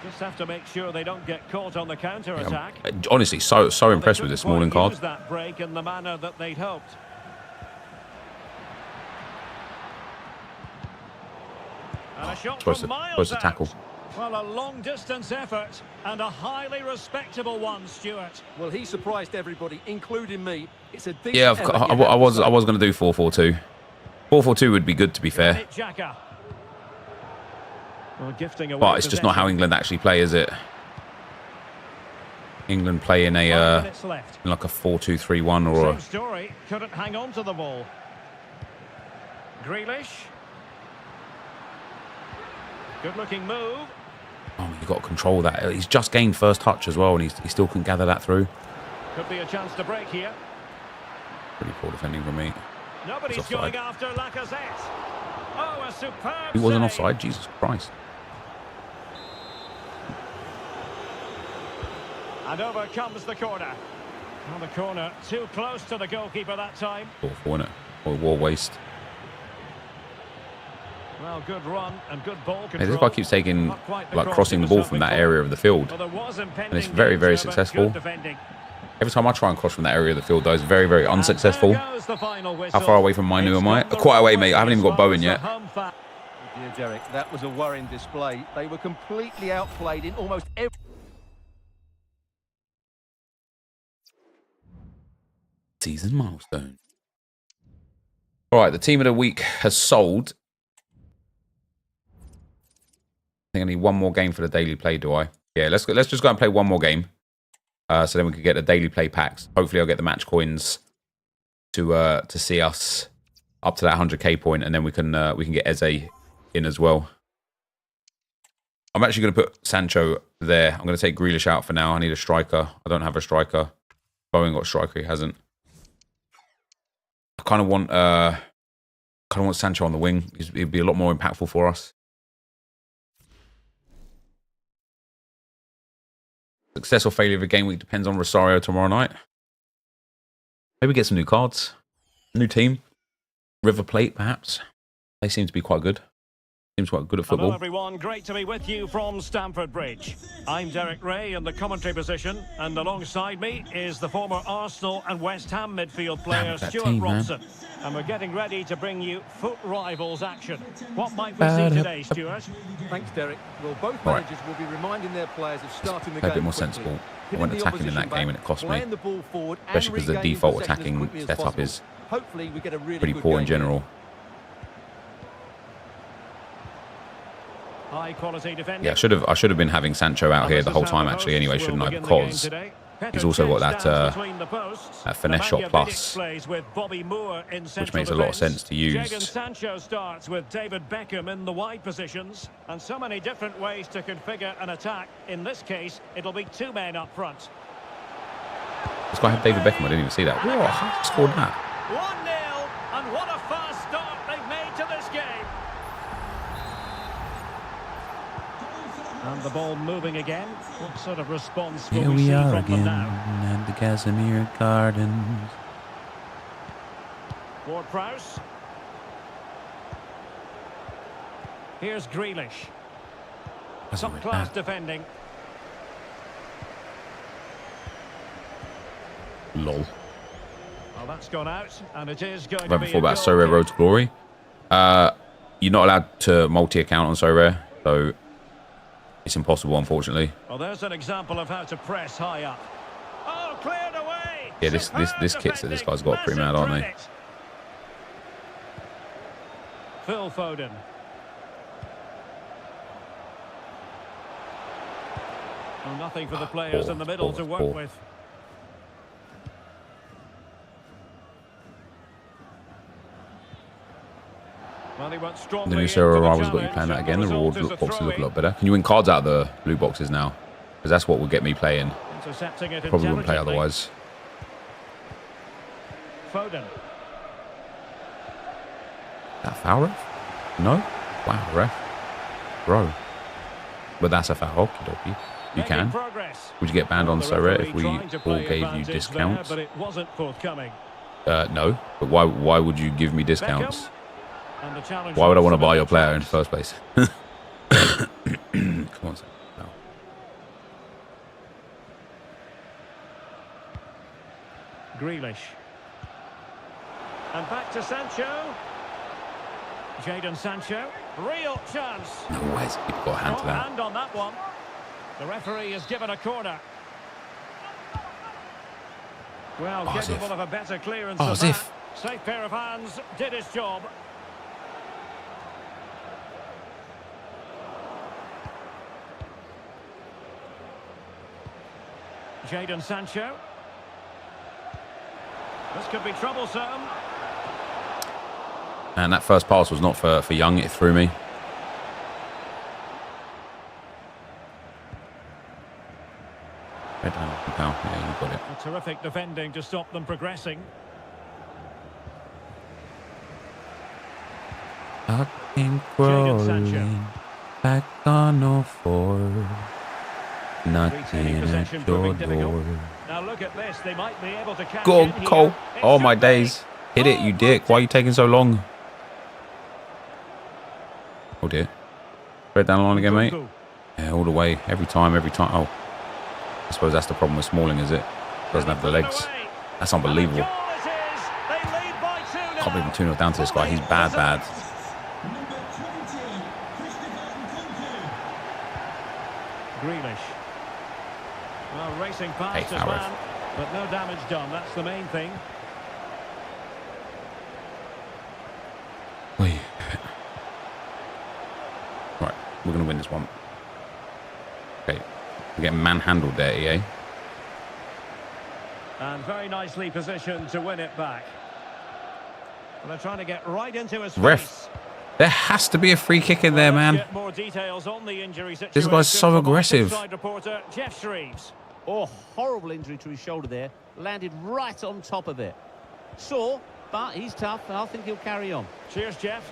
Just have to make sure they don't get caught on the counter-attack. Honestly, so impressed with this Smalling card. That break in the manner that they'd hoped. And a shot from miles Supposed to tackle. out. Well, a long-distance effort and a highly respectable one, Stuart. Well, he surprised everybody, including me. It's a decent Yeah, I was going to do 4-4-2. 4-4-2 would be good, to be fair. Well, gifting away, but it's just not how England actually play, is it? England play in a in like a 4-2-3-1 or Same story. Couldn't hang on to the ball. Grealish. Good-looking move. Oh, you've got to control that. He's just gained first touch as well, and he still can gather that through. Could be a chance to break here. Pretty poor defending from me. Nobody's going after Lacazette. Oh, a superb He wasn't save. offside, Jesus Christ. And over comes the corner. Well, the corner too close to the goalkeeper that time. Awful, isn't it? Or war waste. Well, good run and good ball control. Hey, this guy keeps taking, like, crossing the ball from that area of the field. Well, and it's very, very successful. Every time I try and cross from that area of the field, though, it's very, very unsuccessful. How far away from Manu am I? Quite away, mate. I haven't even got Bowen yet. Dear Derek, that was a worrying display. They were completely outplayed in almost every... Season milestone. All right, the team of the week has sold. I think I need one more game for the daily play, do I? Yeah, let's just go and play one more game. So then we can get the daily play packs. Hopefully I'll get the match coins to see us up to that 100k point, and then we can get Eze in as well. I'm actually going to put Sancho there. I'm going to take Grealish out for now. I need a striker. I don't have a striker. Bowen got a striker. He hasn't. I kind of want Sancho on the wing. He'd be a lot more impactful for us. Success or failure of a game week depends on Rosario tomorrow night. Maybe get some new cards. New team. River Plate, perhaps. They seem to be quite good. Seems quite good at Hello football. everyone, great to be with you from Stamford Bridge. I'm Derek Ray in the commentary position, and alongside me is the former Arsenal and West Ham midfield player Stuart team, Robson. And we're getting ready to bring you foot rivals action. What might we see today, Stuart? Thanks, Derek. Well, both Right. managers will be reminding their players of starting the Play game a bit more quickly, sensible. I hitting went the attacking in that opposition game and back, it cost me. playing the ball forward, and Especially because the regaining default possession as attacking quickly as setup possible. is Hopefully we get a really pretty good poor in game. general. High quality defending. Yeah, I should have been having Sancho out here the whole time actually anyway, shouldn't I? Because he's also got that finesse shot plus, which makes a lot of sense to use. Jadon Sancho starts with David Beckham in the wide positions, and so many different ways to configure an attack. In this case, it'll be two men up front. This guy had David Beckham. I didn't even see that. Whoa, how he scored that? 1-0, and what a fast start they've made to this game. And the ball moving again. What sort of response will Here we we see are from them again now? at the Casimir Gardens. Ward-Prowse. Here's Grealish. Top-class defending. Lol. Well, that's gone out, and it is going to Right be before a about goal SoRare kick. Road to Glory. You're not allowed to multi-account on SoRare, so it's impossible, unfortunately. Well, there's an example of how to press high up. Oh, cleared away. Yeah, this kits that this guy's got are pretty mad, aren't they? Phil Foden. Well, nothing for the players in the middle to work with. Well, he went The strongly new into SoRare the arrival's got you challenge, playing that and again. The result reward is a boxes look a throw-in. lot better. Can you win cards out of the blue boxes now? Because that's what will get me playing. Intercepting it Probably wouldn't play intelligently. otherwise. Foden. That foul, ref? No? Wow, ref. Bro. But that's a foul. Okie dokie. You Making can. progress. Would you get banned on The SoRare referee if we trying to all play gave you advantage discounts? there, but it wasn't forthcoming. No. But why would you give me discounts? Beckham. And the challenge Why would I want to was buy your player in the chance. first place? Come on, Sam. No. Grealish. And back to Sancho. Jadon Sancho. Real chance. No, why has he got a hand to Strong that? hand on that one. The referee is given a corner. Well, Oh, as capable if. of a better clearance Oh, than as that. if. Safe pair of hands, did his job. Jadon Sancho. This could be troublesome. And that first pass was not for Young. It threw me. Right down, pal. Yeah, you got it. A terrific defending to stop them progressing. I came Jadon Sancho. crawling back on all fours, knocking Retaining at possession your proving difficult. door. Now look at this, they might be able to catch Go in on, here. Cole. It Oh, my should be. days. Hit it, you dick. Why are you taking so long? Oh, dear. Straight down the line again, mate. Nkunku. Yeah, all the way. Every time, every time. Oh. I suppose that's the problem with Smalling, is it? Doesn't have the legs. Away. That's unbelievable. And a goal it is. They lead by 2 now. Can't believe we're 2-0 down to this guy. He's bad, bad. Grealish. Well, racing past Hey, his foul ref. man, but no damage done. That's the main thing. Wait. Right, we're going to win this one. Okay, we're getting manhandled there, EA. And very nicely positioned to win it back. Well, they're trying to get right into his Ref. face. There has to be a free kick in there, Let's man. get more details on the injury situation. This guy's so from our aggressive. inside reporter, Jeff Shreves. Oh, horrible injury to his shoulder there. Landed right on top of it. Sore, but he's tough, and I think he'll carry on. Cheers, Jeff.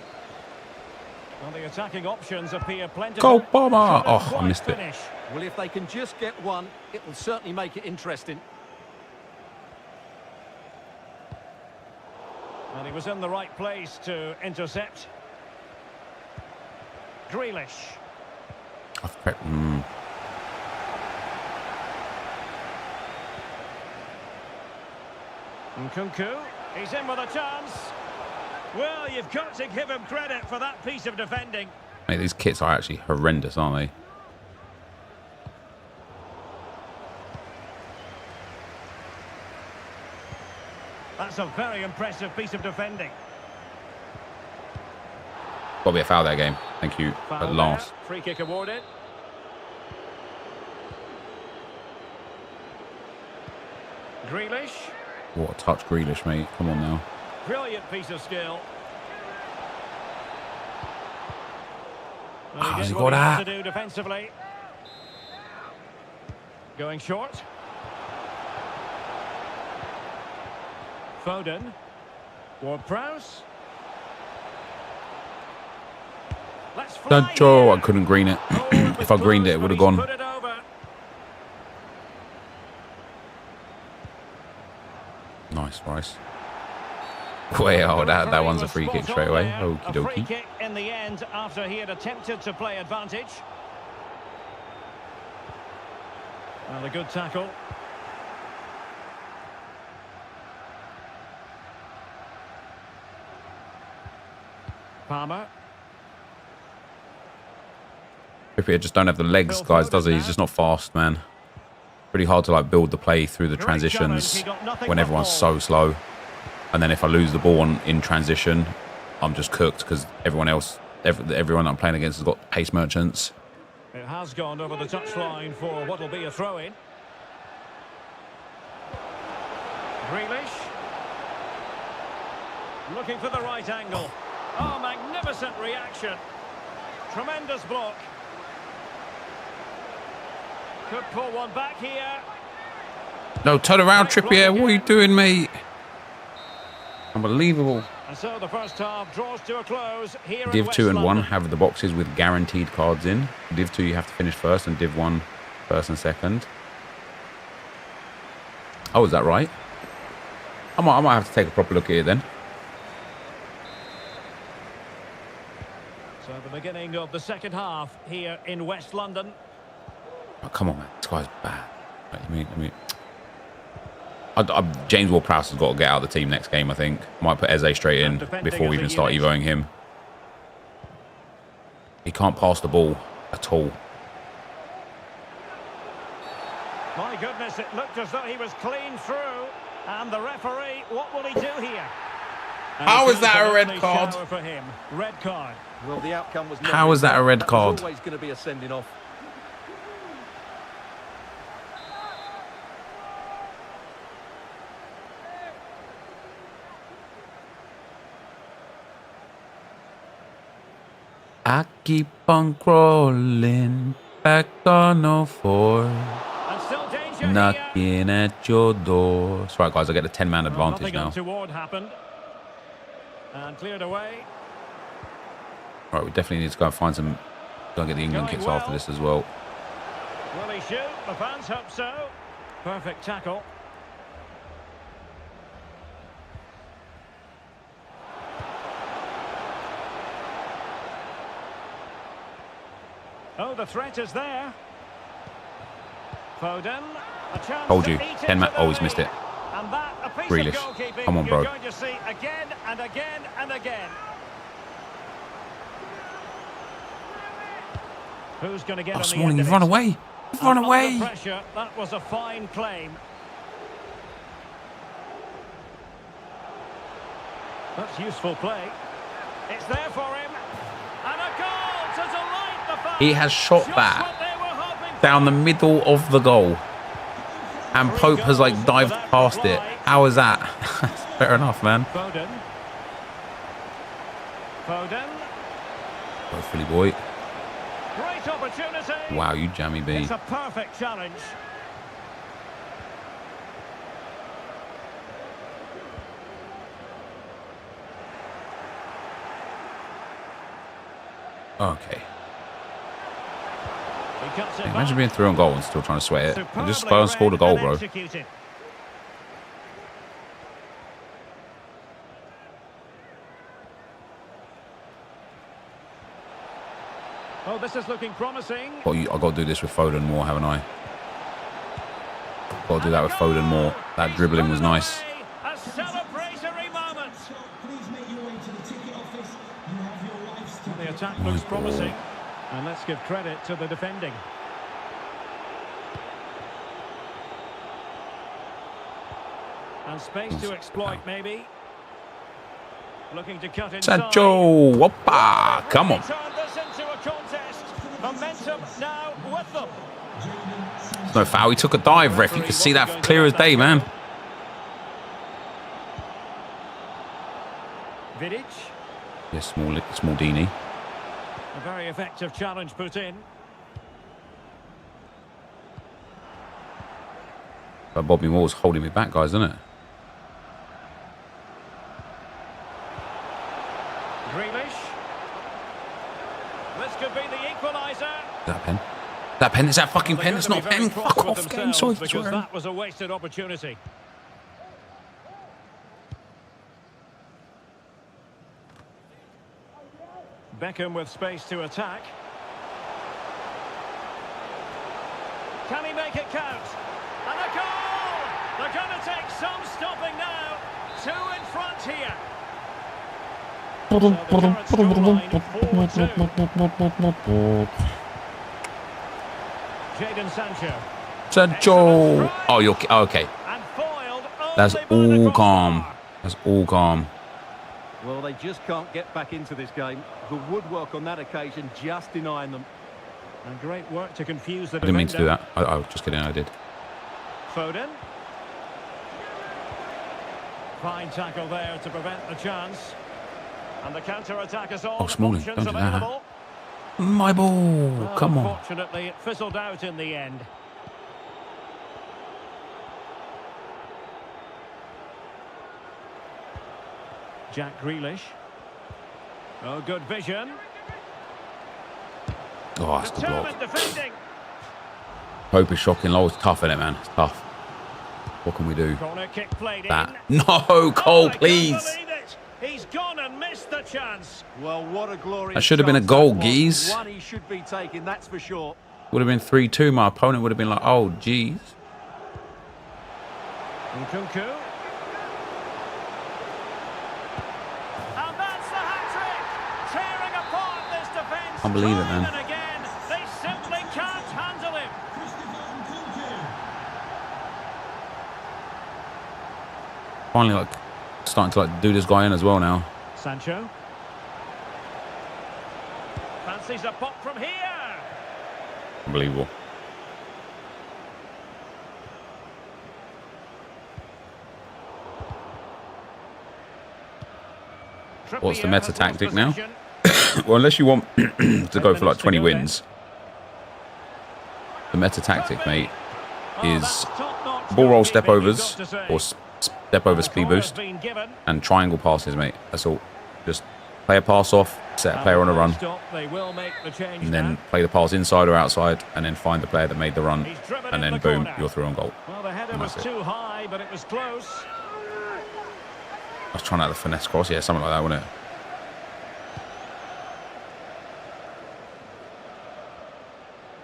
Well, the attacking options appear plentiful. Go, Bomber! Couldn't Oh, I quite missed it. finish. Well, if they can just get one, it will certainly make it interesting. And he was in the right place to intercept. Grealish. Nkunku, he's in with a chance. Well, you've got to give him credit for that piece of defending. Mate, these kits are actually horrendous, aren't they? That's a very impressive piece of defending. Got to be a foul there, game. Thank you. Foul At last. there. Free kick awarded. Grealish. What a touch, Grealish, mate. Come on now. Brilliant piece of skill. Well, How's did he what got had that? to do defensively. Going short. Foden. Ward-Prowse. Let's fly Don't Joe, here. I couldn't green it. Oh, it was If I greened it, close, it would have but he's gone. put it over. Nice, Rice. Well, that one's a free kick straight away. Okie A free dokie. kick in the end after he had attempted to play advantage. Well, a good tackle. Palmer. Trippier just don't have the legs, guys, does he? He's just not fast, man. Pretty hard to like build the play through the transitions when everyone's so slow. And then if I lose the ball in transition, I'm just cooked because everyone I'm playing against has got pace merchants. It has gone over the touchline for what will be a throw-in. Grealish. Looking for the right angle. Oh, magnificent reaction. Tremendous block. Could pull one back here. No, turn around, Trippier. What are you doing, mate? Unbelievable. And so the first half draws to a close here in Div West 2 and 1 London. have the boxes with guaranteed cards in. Div 2 you have to finish first and Div 1 first and second. Oh, is that right? I might have to take a proper look at it then. So the beginning of the second half here in West London. Oh, come on, man. This guy's bad. Right, let me... James Ward-Prowse has got to get out of the team next game, I think. Might put Eze straight in before we even start evoing him. He can't pass the ball at all. My goodness, it looked as though he was clean through. And the referee, what will he do here? How is that a red card? For him. Red card. Well, the outcome was How is that a red card? Always going to be a sending off. I keep on crawling back on 04, And still danger here. knocking at your door. That's right, guys. I get the 10-man advantage Nothing now. untoward happened. And cleared away. Right, we definitely need to go and find some. Go and get the England Going kits well. after this as well. Will he shoot? The fans hope so. Perfect tackle. Oh, the threat is there. Foden. A chance Told you. to eat 10 man. into the Oh, he's missed lead. it. And that, a piece Grealish. of goalkeeping Come on, bro. you're going to see again and again and again. Who's going to get Oh, on the Smalling, end you've of run it? away. You've run And away. under pressure, that was a fine claim. That's useful play. It's there for him. And a goal to delight the fans. He has shot Just that what they were hoping for. down the middle of the goal. And Pope has like dived past it. How is that? That's fair enough, man. Foden. Foden. Go, Philly boy. Great opportunity. Wow, you jammy B. It's a perfect challenge. Okay. He cuts it Imagine back. being through on goal and still trying to sweat it. You just Superbly go and score the read goal, and bro. executed. Oh, this is looking promising. Oh, I've got to do this with Foden more, haven't I? Got to do that with Foden more. That dribbling was nice. A celebratory moment. The attack looks promising. And let's give credit to the defending. And space to exploit, maybe. Looking to cut inside. Sancho! Whoppa! Come on. Turn this into a contest. Momentum now with them. There's no foul. He took a dive, ref. You can see that clear as day, man. Vidic. Yeah, small Dini. A very effective challenge put in. But Bobby Moore's holding me back, guys, isn't it? Grealish. This could be the equaliser. Is that a pen? That pen? Is that fucking pen? It's not a pen. Fuck off, game. Sorry for because swearing. that was a wasted opportunity. Beckham with space to attack. Can he make it count? And a goal! They're going to take some stopping now. 2 in front here. So the current scoreline, 4-2. Jadon Sancho. Sancho! Oh, you're okay. And foiled That's only by the all calm. crossbar. That's all calm. Well, they just can't get back into this game. The woodwork on that occasion just denying them. And great work to confuse the I didn't mean to do defender. that. I was just kidding. I did. Foden. Fine tackle there to prevent the chance. And the counter-attack is on. Oh, Smalling, Options don't do that. available. My ball. Well, Come on. unfortunately, it fizzled out in the end. Jack Grealish. Oh, good vision. Oh, that's the block. Determined defending. Hope is shocking low. It's tough, isn't it, man? It's tough. What can we do? Corner kick played That. in. No, Oh, Cole, I can't please. believe it. He's gone and missed the chance. Well, what a glorious That should have been a chance goal, that was. geez. One he should be taking, that's for sure. Would have been 3-2. My opponent would have been like, oh, geez. Nkunku. And that's the hat-trick. Tearing apart this defence. Can't believe it, Time man. and again, they simply can't handle him. Finally, like, starting to like do this guy in as well now. Sancho. Fancies a pop from here. Unbelievable. What's the Trippier meta has tactic lost now? possession. Well, unless you want to go for like 20 to go then. wins, the meta tactic, mate, Oh, is that's top-notch ball roll goalkeeping, step you've overs got to say. or step over speed Corner's boost been given. and triangle passes, mate. That's all. Just play a pass off, set a player on a run, Stop, they will make the change and then now. play the pass inside or outside, and then find the player that made the run, He's driven and in then the boom, corner. you're through on goal. Well, the header And was that's it. too high, but it was close. I was trying out the finesse cross, yeah, something like that, wasn't it?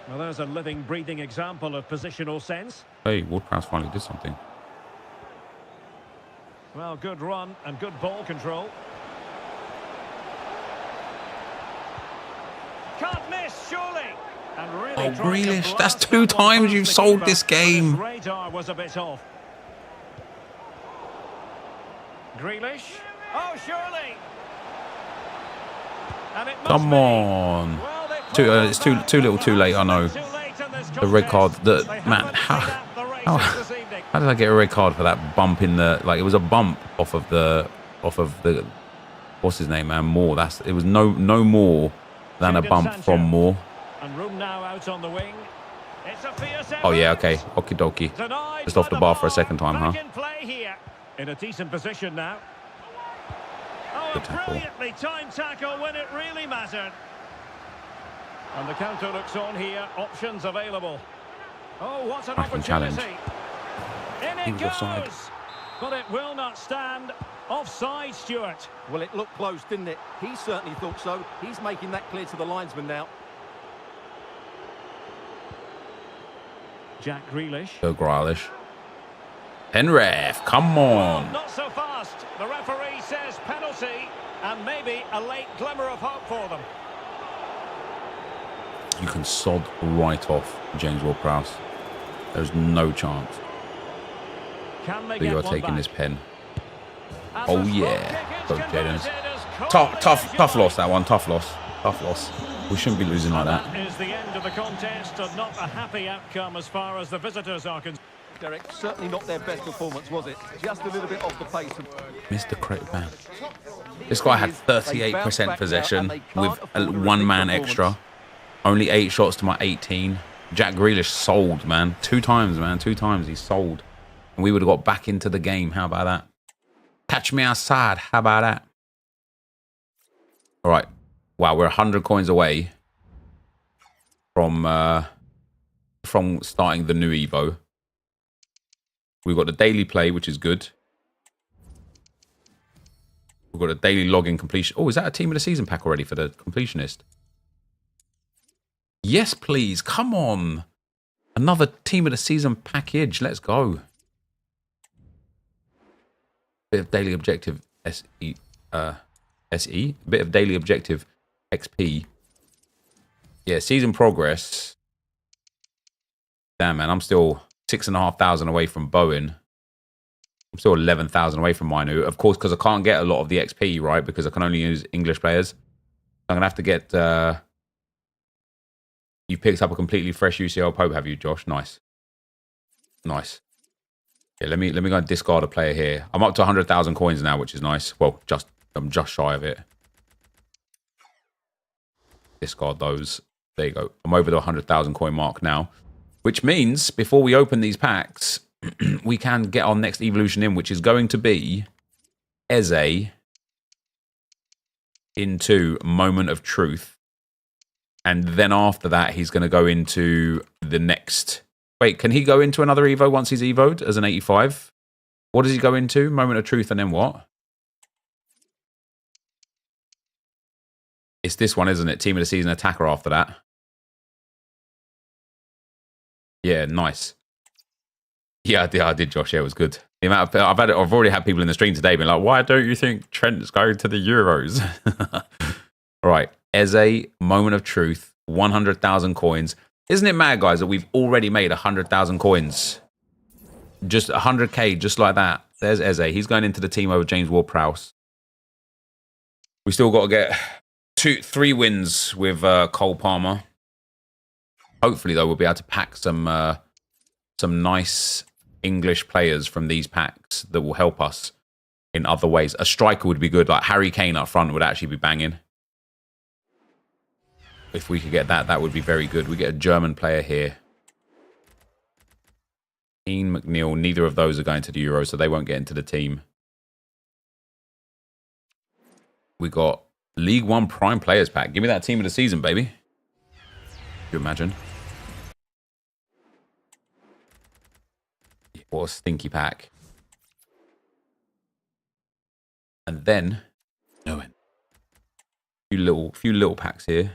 Well, there's a living, breathing example of positional sense. Hey, Ward-Prowse finally did something. Well, good run and good ball control. Can't miss, surely. And really Oh, trying to Grealish, that's blast 2 that one times past you've the sold keeper, this but his game. radar was a bit off. Grealish. Oh, surely. And it must Come be. on. Well, they It's pulled too little, too late. I know. Too late in this The red card. contest. The They man, haven't seen out the how races this evening. did I get a red card for that bump in the? Like it was a bump off of the what's his name, man? Moore. It was no more than a Jadon bump Sancho. from Moore. And room now out on the wing. It's a fierce Oh yeah, effort. okay, okie dokie. Denied Just by off the bar for a ball. second time, Back huh? in play here. In a decent position now. Oh, Good a tackle. brilliantly timed tackle when it really mattered. And the counter looks on here. Options available. Oh, what an Cracking opportunity. challenge. In He it was goes. offside. But it will not stand. Offside, Stuart. Well, it looked close, didn't it? He certainly thought so. He's making that clear to the linesman now. Jack Grealish. Go Grealish. Penref, come on. Not so fast. The referee says penalty, and maybe a late glimmer of hope for them. You can sod right off James Ward-Prowse. There's no chance Can they that you are get one taking back? this pen. As Oh a throw yeah. kick Go is Jadens. converted as Tough cold loss, that one. Tough loss. Tough loss. We shouldn't be losing like that. That is the end of the contest, and not a happy outcome as far as the visitors are concerned. Derek, certainly not their best performance, was it? Just a little bit off the pace. Mr. Creative Man. This guy had 38% possession with one man extra. Only 8 shots to my 18. Jack Grealish sold, man. 2 times, man. 2 times he sold. And we would have got back into the game. How about that? Catch me outside. How about that? All right. Wow, we're 100 coins away from starting the new Evo. We've got the daily play, which is good. We've got a daily login completion. Oh, is that a team of the season pack already for the completionist? Yes, please. Come on. Another team of the season package. Let's go. Bit of daily objective SE. SE. Bit of daily objective XP. Yeah, season progress. Damn, man. I'm still 6,500 away from Bowen. I'm still 11,000 away from Minu. Of course, because I can't get a lot of the XP, right? Because I can only use English players. I'm going to have to get... You picked up a completely fresh UCL Pope, have you, Josh? Nice. Nice. Yeah, let me go and discard a player here. I'm up to 100,000 coins now, which is nice. Well, I'm just shy of it. Discard those. There you go. I'm over the 100,000 coin mark now. Which means, before we open these packs, we can get our next evolution in, which is going to be Eze into Moment of Truth. And then after that, he's going to go into the next... Wait, can he go into another Evo once he's Evo'd as an 85? What does he go into? Moment of Truth and then what? It's this one, isn't it? Team of the Season Attacker after that. Yeah, nice. Yeah, I did, Josh. Yeah, it was good. The amount of, I've already had people in the stream today being like, why don't you think Trent's going to the Euros? Right. Eze, Moment of Truth, 100,000 coins. Isn't it mad, guys, that we've already made 100,000 coins? Just 100k, just like that. There's Eze. He's going into the team over James Ward-Prowse. We still got to get 3 wins with Cole Palmer. Hopefully, though, we'll be able to pack some nice English players from these packs that will help us in other ways. A striker would be good. Like Harry Kane up front would actually be banging. If we could get that, that would be very good. We get a German player here. Ian McNeil. Neither of those are going to the Euros, so they won't get into the team. We got League One Prime Players Pack. Give me that team of the season, baby. Can you imagine? What a stinky pack. And then, no one. Few little packs here.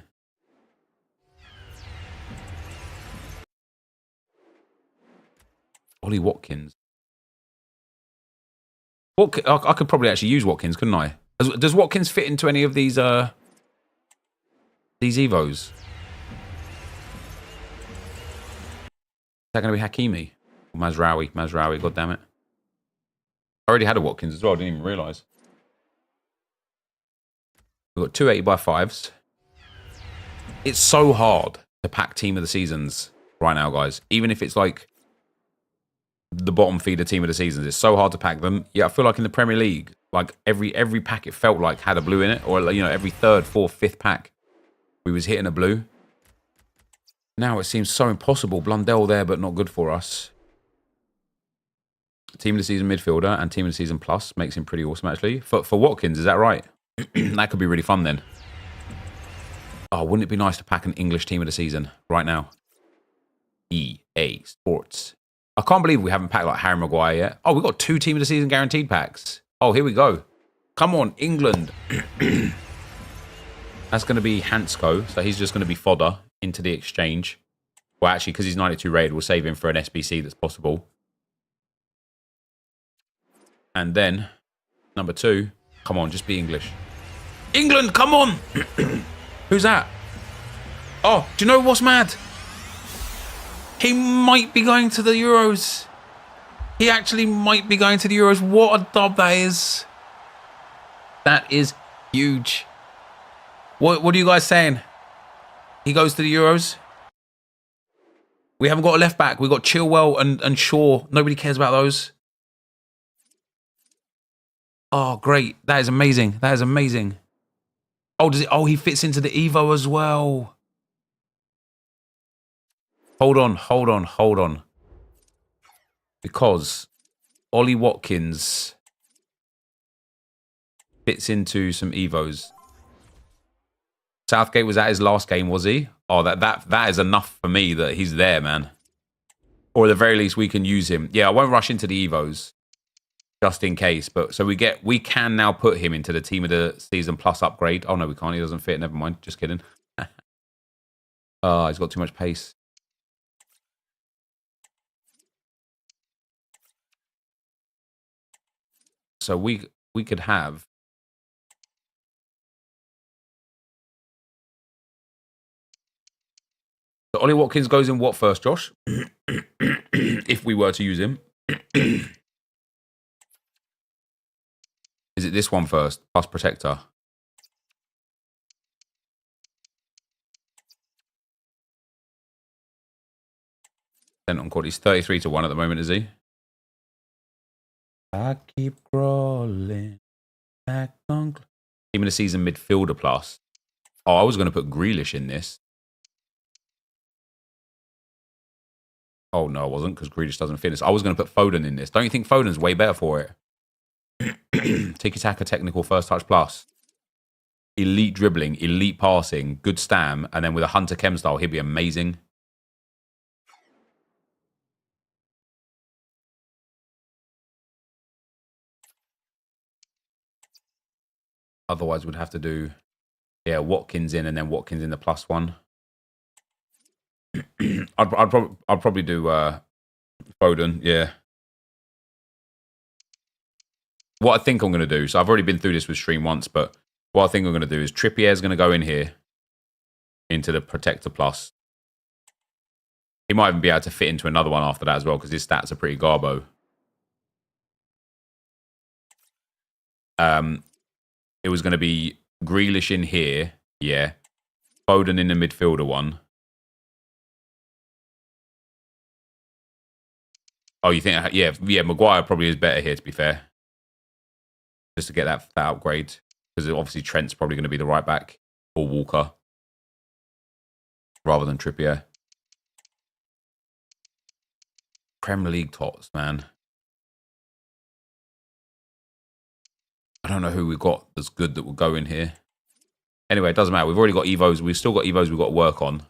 Ollie Watkins. I could probably actually use Watkins, couldn't I? Does Watkins fit into any of these Evos? Is that going to be Hakimi? Or Mazraoui, god damn it. I already had a Watkins as well, I didn't even realise. We've got 280x5s. It's so hard to pack team of the seasons right now, guys. Even if it's like the bottom feeder team of the seasons, it's so hard to pack them. Yeah, I feel like in the Premier League, like every pack it felt like had a blue in it, or you know, every 3rd, 4th, 5th pack we was hitting a blue. Now it seems so impossible. Blundell there, but not good for us. Team of the season midfielder and team of the season plus makes him pretty awesome actually. For Watkins, is that right? That could be really fun then. Oh, wouldn't it be nice to pack an English team of the season right now? EA Sports. I can't believe we haven't packed like Harry Maguire yet. Oh, we've got 2 team of the season guaranteed packs. Oh, here we go. Come on, England. That's going to be Hansko. So he's just going to be fodder into the exchange. Well, actually, because he's 92 rated, we'll save him for an SBC that's possible. And then, number 2. Come on, just be English. England, come on! Who's that? Oh, do you know what's mad? He might be going to the Euros. He actually might be going to the Euros. What a dub that is. That is huge. What are you guys saying? He goes to the Euros? We haven't got a left back. We've got Chilwell and Shaw. Nobody cares about those. Oh, great. That is amazing. That is amazing. Oh, does it? Oh, he fits into the Evo as well. Hold on. Because Ollie Watkins fits into some Evos. Southgate was at his last game, was he? Oh, that is enough for me that he's there, man. Or at the very least, we can use him. Yeah, I won't rush into the Evos, just in case. But so we can now put him into the team of the season plus upgrade. Oh no, we can't. He doesn't fit. Never mind. Just kidding. Oh, he's got too much pace. So we could have. So Ollie Watkins goes in what first, Josh? If we were to use him. Is it this one first? Plus protector. Then on court, he's 33-1 at the moment, is he? I keep crawling back on. Team of the season midfielder plus. Oh, I was going to put Grealish in this. Oh, no, I wasn't, because Grealish doesn't fit this. I was going to put Foden in this. Don't you think Foden's way better for it? Tiki-taka technical first touch plus. Elite dribbling, elite passing, good stam, and then with a Hunter Chem style, he'd be amazing. Otherwise, we'd have to do, yeah, Watkins in and then Watkins in the +1. I'd probably do Foden, yeah. What I think I'm going to do, so I've already been through this with Stream once, but what I think I'm going to do is Trippier's going to go in here into the Protector Plus. He might even be able to fit into another one after that as well, because his stats are pretty garbo. It was going to be Grealish in here, yeah. Foden in the midfielder one. Oh, you think? Yeah, Maguire probably is better here, to be fair. Just to get that upgrade. Because obviously Trent's probably going to be the right back. Or Walker. Rather than Trippier. Premier League tots, man. I don't know who we've got that's good that will go in here. Anyway, it doesn't matter. We've already got Evos. We've still got Evos we've got to work on.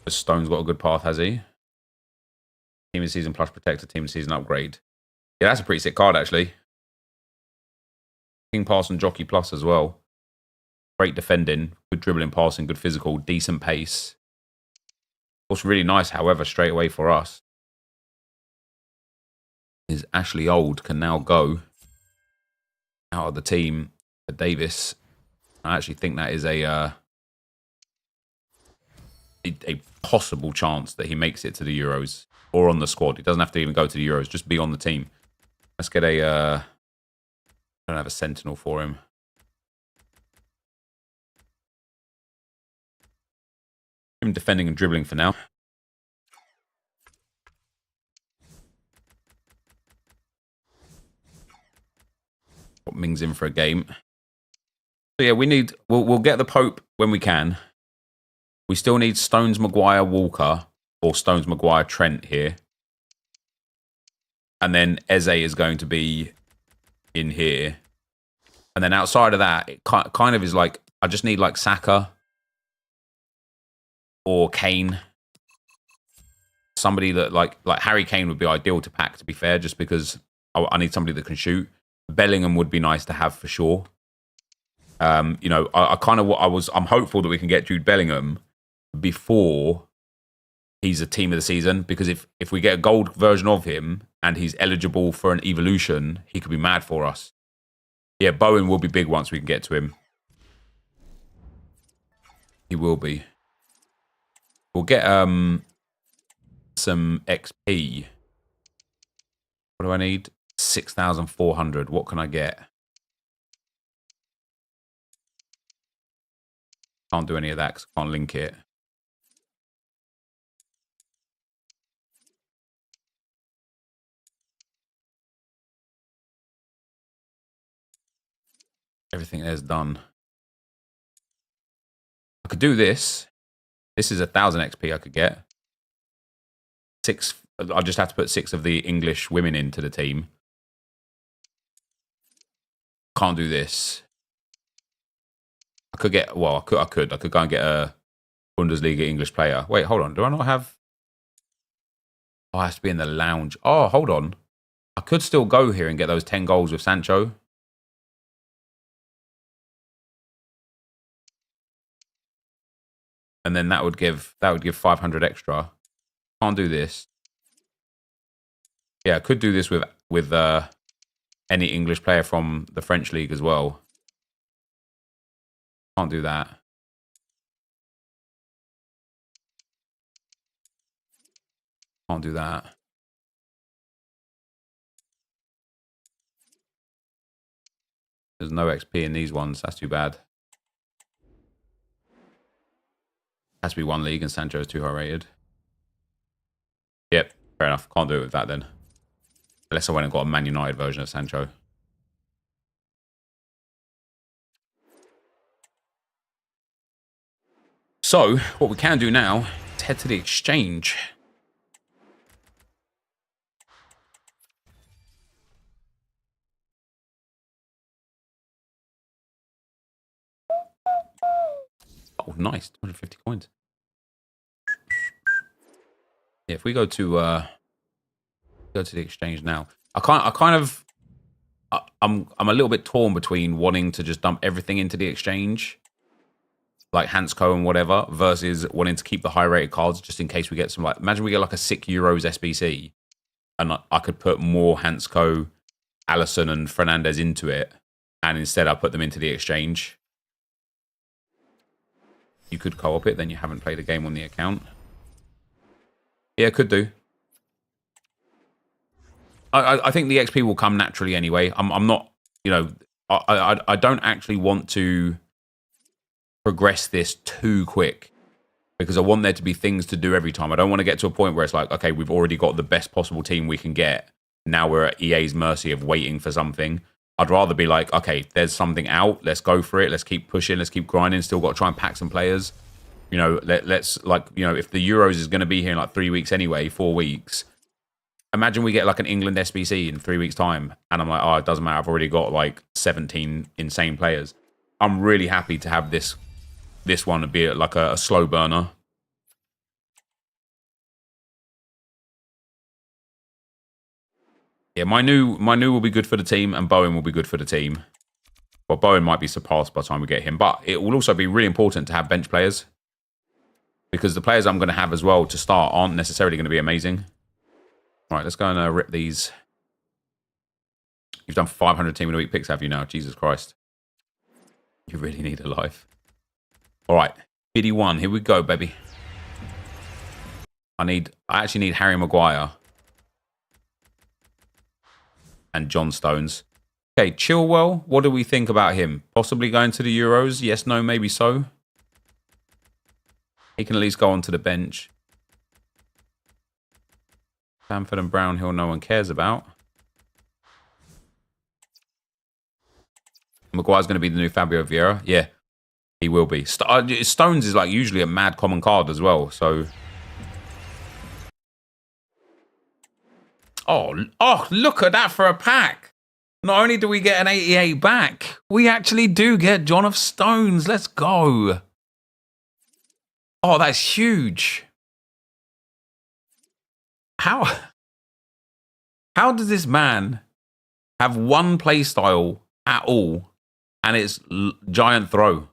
Stone's got a good path, has he? Team of season plus protector, team of season upgrade. Yeah, that's a pretty sick card, actually. King pass and jockey plus as well. Great defending, good dribbling, passing, good physical, decent pace. What's really nice, however, straight away for us is Ashley Old can now go out of the team for Davis. I actually think that is a possible chance that he makes it to the Euros or on the squad. He doesn't have to even go to the Euros, just be on the team. Let's get a I don't have a sentinel for him. Him defending and dribbling for now. Got Mings in for a game. So yeah, we'll get the Pope when we can. We still need Stones, Maguire, Walker, or Stones, Maguire, Trent here. And then Eze is going to be in here. And then outside of that, it kind of is like, I just need like Saka or Kane. Somebody that like Harry Kane would be ideal to pack, to be fair, just because I need somebody that can shoot. Bellingham would be nice to have for sure. You know, I'm hopeful that we can get Jude Bellingham before he's a team of the season, because if we get a gold version of him and he's eligible for an evolution, he could be mad for us. Yeah, Bowen will be big once we can get to him. He will be. We'll get some XP. What do I need? 6,400. What can I get? Can't do any of that because I can't link it. Everything there's done. I could do this. This is 1,000 XP I could get. 6. I'll just have to put 6 of the English women into the team. Can't do this. I could get, well, I could go and get a Bundesliga English player. Wait, hold on. Do I not have? Oh, it has to be in the lounge. Oh, hold on. I could still go here and get those 10 goals with Sancho. And then that would give 500 extra. Can't do this. Yeah, I could do this with any English player from the French league as well. Can't do that. Can't do that. There's no XP in these ones. That's too bad. Has to be one league and Sancho is too high rated. Yep, fair enough. Can't do it with that then. Unless I went and got a Man United version of Sancho. So, what we can do now is head to the exchange. Oh, nice. 250 coins. Yeah, if we go to the exchange now. I'm a little bit torn between wanting to just dump everything into the exchange, like Hansco and whatever, versus wanting to keep the high rated cards just in case we get some, like, imagine we get like a €6 SBC and I could put more Hansco, Allison and Fernandez into it, and instead I put them into the exchange. You could co-op it, then you haven't played a game on the account. Yeah, could do. I think the XP will come naturally anyway. I'm not, you know, I don't actually want to progress this too quick because I want there to be things to do every time. I don't want to get to a point where it's like, okay, we've already got the best possible team we can get. Now we're at EA's mercy of waiting for something. I'd rather be like, okay, there's something out. Let's go for it. Let's keep pushing. Let's keep grinding. Still got to try and pack some players. You know, let's like, you know, if the Euros is going to be here in like 3 weeks anyway, 4 weeks. Imagine we get like an England SBC in 3 weeks' time, and I'm like, oh, it doesn't matter. I've already got like 17 insane players. I'm really happy to have this one be like a slow burner. Yeah, my new will be good for the team, and Bowen will be good for the team. Well, Bowen might be surpassed by the time we get him, but it will also be really important to have bench players because the players I'm going to have as well to start aren't necessarily going to be amazing. All right, let's go and rip these. You've done 500 team of the week picks, have you now? Jesus Christ. You really need a life. All right, biddy one. Here we go, baby. I actually need Harry Maguire and John Stones. Okay, Chilwell, what do we think about him? Possibly going to the Euros? Yes, no, maybe so. He can at least go onto the bench. Bamford and Brownhill, no one cares about. Maguire's going to be the new Fabio Vieira. Yeah, he will be. Stones is like usually a mad common card as well, so... Oh, look at that for a pack. Not only do we get an 88 back, we actually do get John of Stones. Let's go. Oh, that's huge. How does this man have one play style at all And it's giant throw.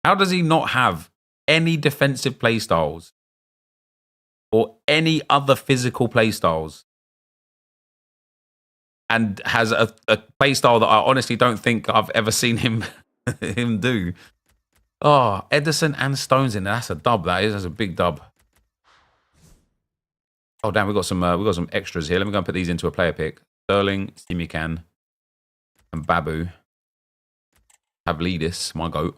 How does he not have any defensive playstyles or any other physical playstyles? And has a playstyle that I honestly don't think I've ever seen him do. Oh, Ederson and Stones in there. That's a dub, that is. That's a big dub. Oh, damn, we've got some extras here. Let me go and put these into a player pick. Sterling, Simikan, and Babu. Pavlidis, my goat.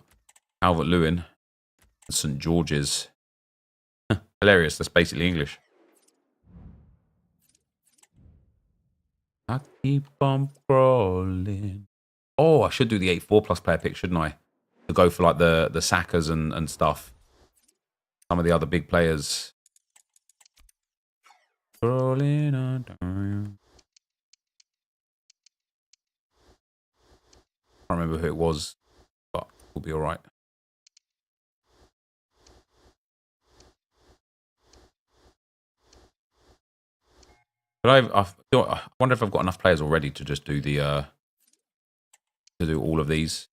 Calvert-Lewin. And St. George's. Hilarious. That's basically English. I keep on crawling. Oh, I should do the 8-4 plus player pick, shouldn't I? To go for like the Sakas and stuff. Some of the other big players. Crawling on down. I can't remember who it was, but we'll be all right. But I wonder if I've got enough players already to just do the to do all of these.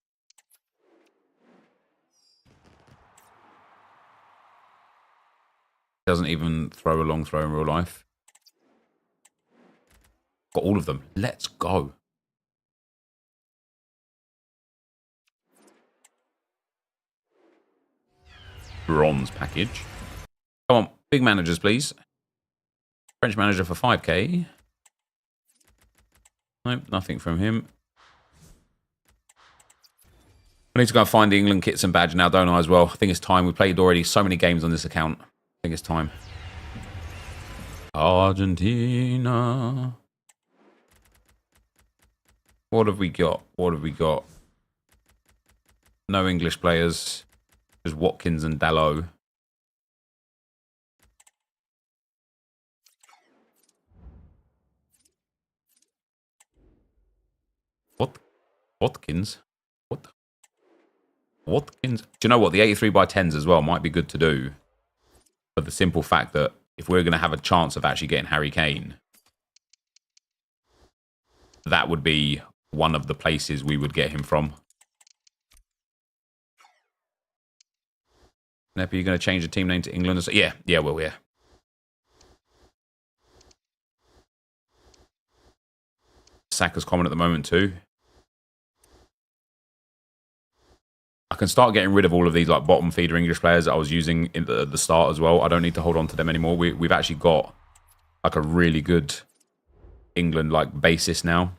Doesn't even throw a long throw in real life. Got all of them. Let's go. Bronze package. Come on, big managers, please. French manager for 5k. Nope, nothing from him. I need to go and find the England kits and badge now, don't I, as well? I think it's time. We played already so many games on this account. I think it's time. Argentina. What have we got? What have we got? No English players. Just Watkins and Dalot. What? Watkins? What? Watkins? Do you know what? The 83x10s as well might be good to do. For the simple fact that if we're going to have a chance of actually getting Harry Kane, that would be one of the places we would get him from. Nepe, you going to change the team name to England? Yeah, well, yeah. Saka's common at the moment too. I can start getting rid of all of these like bottom feeder English players that I was using at the start as well. I don't need to hold on to them anymore. We've actually got like a really good England like basis now.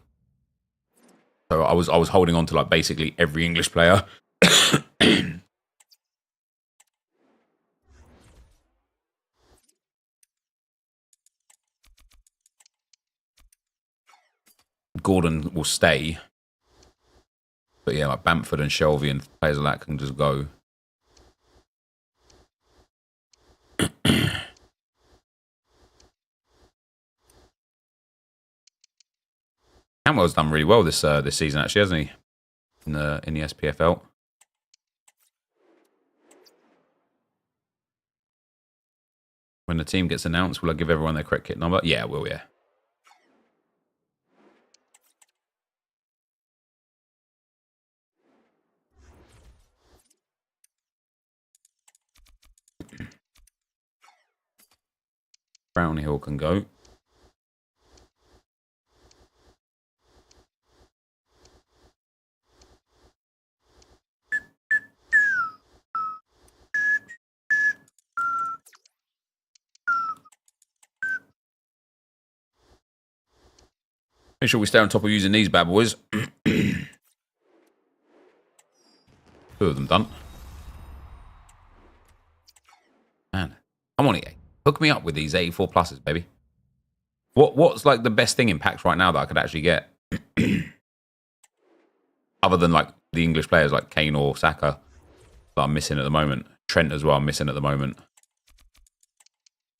So I was holding on to like basically every English player. Gordon will stay. But yeah, like Bamford and Shelvey and players like that can just go. Cantwell's done really well this season, actually, hasn't he? In the SPFL. When the team gets announced, will I give everyone their correct kit number? Yeah, I will, yeah. Brownhill can go. Make sure we stay on top of using these bad boys. 2 of them done. Man, come on, EA. Hook me up with these 84 pluses, baby. What's like the best thing in packs right now that I could actually get? Other than like the English players like Kane or Saka that I'm missing at the moment. Trent as well, I'm missing at the moment.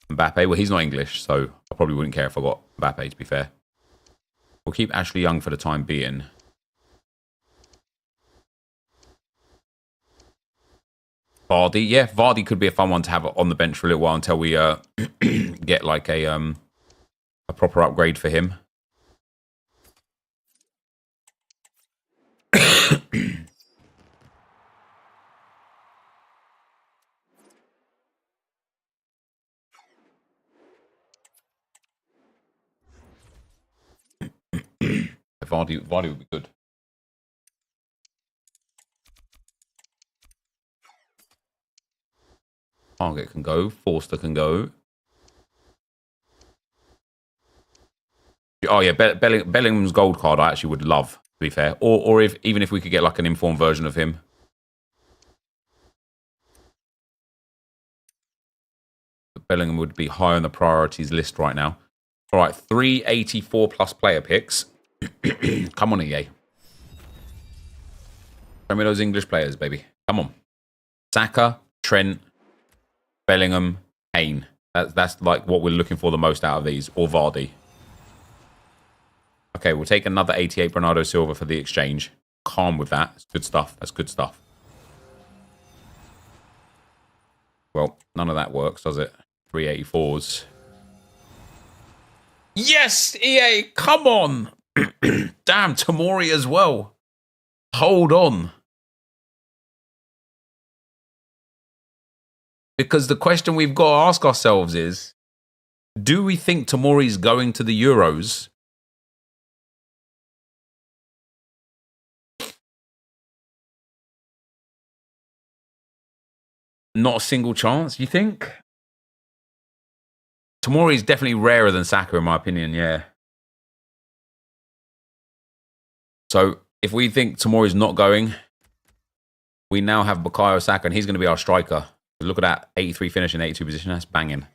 Mbappe, well, he's not English, so I probably wouldn't care if I got Mbappe, to be fair. We'll keep Ashley Young for the time being. Vardy, yeah, Vardy could be a fun one to have on the bench for a little while until we get like a proper upgrade for him. Vardy would be good. Target can go. Forster can go. Oh yeah, Bellingham's gold card I actually would love, to be fair. Or even if we could get like an informed version of him. But Bellingham would be high on the priorities list right now. All right, 384 plus player picks. Come on, EA. Show me those English players, baby. Come on. Saka, Trent, Bellingham, Kane. That's like what we're looking for the most out of these. Or Vardy. Okay, we'll take another 88 Bernardo Silva for the exchange. Calm with that. It's good stuff. That's good stuff. Well, none of that works, does it? 384s. Yes, EA, come on. Damn, Tomori as well. Hold on. Because the question we've got to ask ourselves is, do we think Tomori's going to the Euros? Not a single chance, you think? Tomori is definitely rarer than Saka, in my opinion, yeah. So, if we think Tomori's not going, we now have Bukayo Saka, and he's going to be our striker. Look at that, 83 finish in 82 position. That's banging.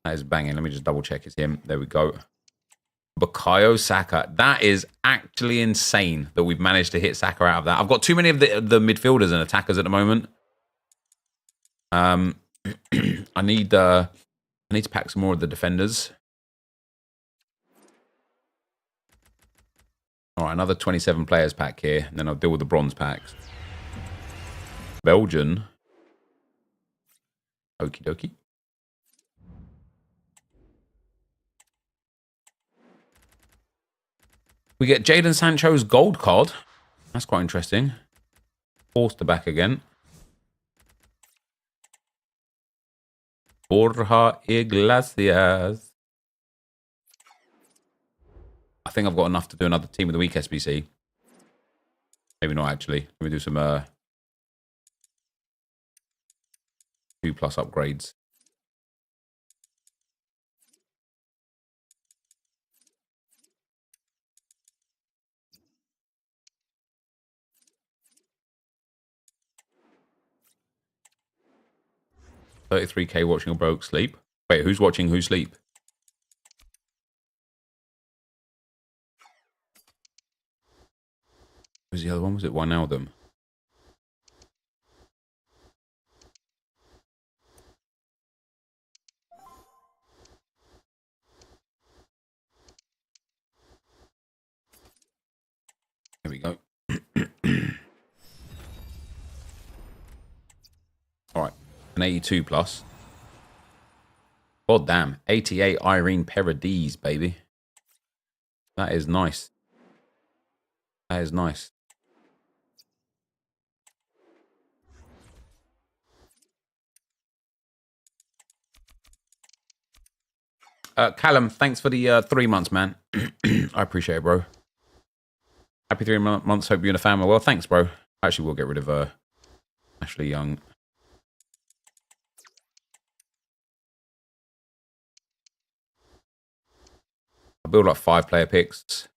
That is banging. Let me just double check it's him. There we go. Bukayo Saka. That is actually insane that we've managed to hit Saka out of that. I've got too many of the midfielders and attackers at the moment. I need to pack some more of the defenders. All right, another 27 players pack here, and then I'll deal with the bronze packs. Belgian. Okie dokie. We get Jadon Sancho's gold card. That's quite interesting. Forster back again. Borja Iglesias. I think I've got enough to do another Team of the Week SBC. Maybe not, actually. Let me do some 2+ upgrades. $33K watching a broke sleep. Wait, who's watching who sleep? Who's the other one? Was it Wijnaldum? There we go. All right, an 82 plus. God damn, 88 Irene Paradise, baby. That is nice. That is nice. Callum, thanks for the 3 months, man. I appreciate it, bro. Happy 3 months. Hope you and the fam are well. Thanks, bro. Actually, we'll get rid of Ashley Young. I build like 5 player picks,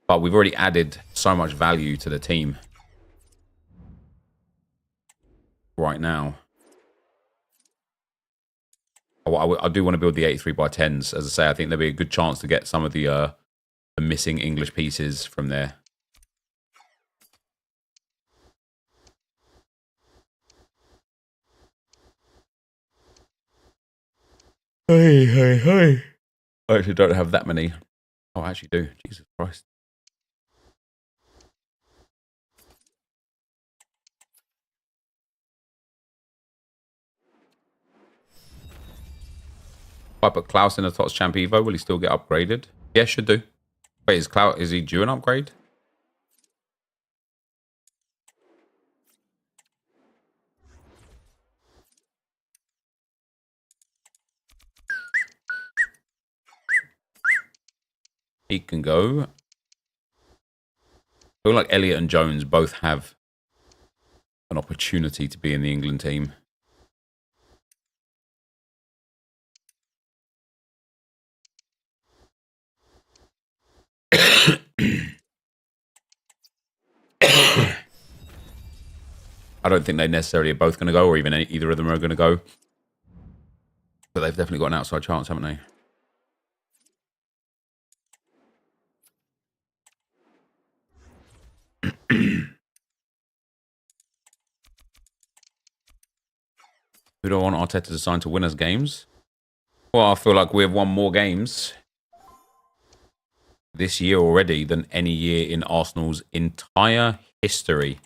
but we've already added so much value to the team right now. I do want to build the 83x10s. As I say, I think there'll be a good chance to get some of the missing English pieces from there. Hey. I actually don't have that many. Oh, I actually do. Jesus Christ. If I put Klaus in the Tots Champ Evo, will he still get upgraded? Yeah, should do. Wait, is he due an upgrade? He can go. I feel like Elliott and Jones both have an opportunity to be in the England team. I don't think they necessarily are both going to go, or even either of them are going to go. But they've definitely got an outside chance, haven't they? We don't want Arteta assigned to win us games. Well, I feel like we've won more games this year already than any year in Arsenal's entire history.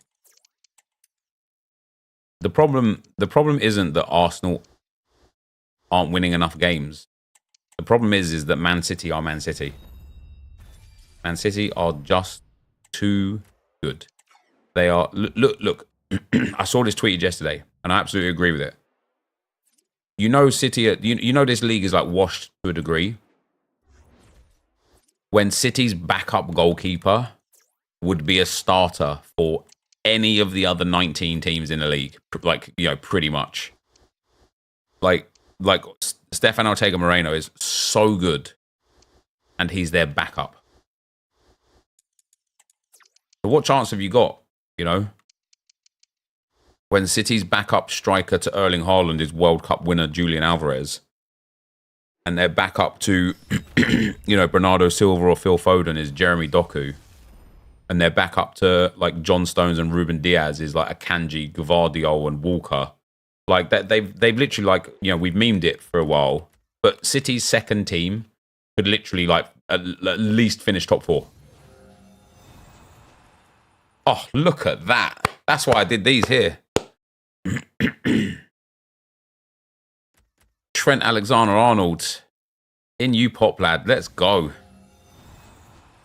The problem isn't that Arsenal aren't winning enough games. The problem is that Man City are Man City. Man City are just too good. They are... Look. I saw this tweeted yesterday, and I absolutely agree with it. You know City... You know this league is like washed to a degree. When City's backup goalkeeper would be a starter for any of the other 19 teams in the league. Like, you know, pretty much. Like Stefan Ortega Moreno is so good, and he's their backup. So what chance have you got, you know? When City's backup striker to Erling Haaland is World Cup winner Julian Alvarez, and their backup to, you know, Bernardo Silva or Phil Foden is Jeremy Doku, and their backup to, like, John Stones and Ruben Diaz is, like, Akanji, Gvardiol and Walker. Like, that they've literally, like, you know, we've memed it for a while, but City's second team could literally, like, at least finish top 4. Oh, look at that. That's why I did these here. Trent Alexander-Arnold. In you pop, lad. Let's go.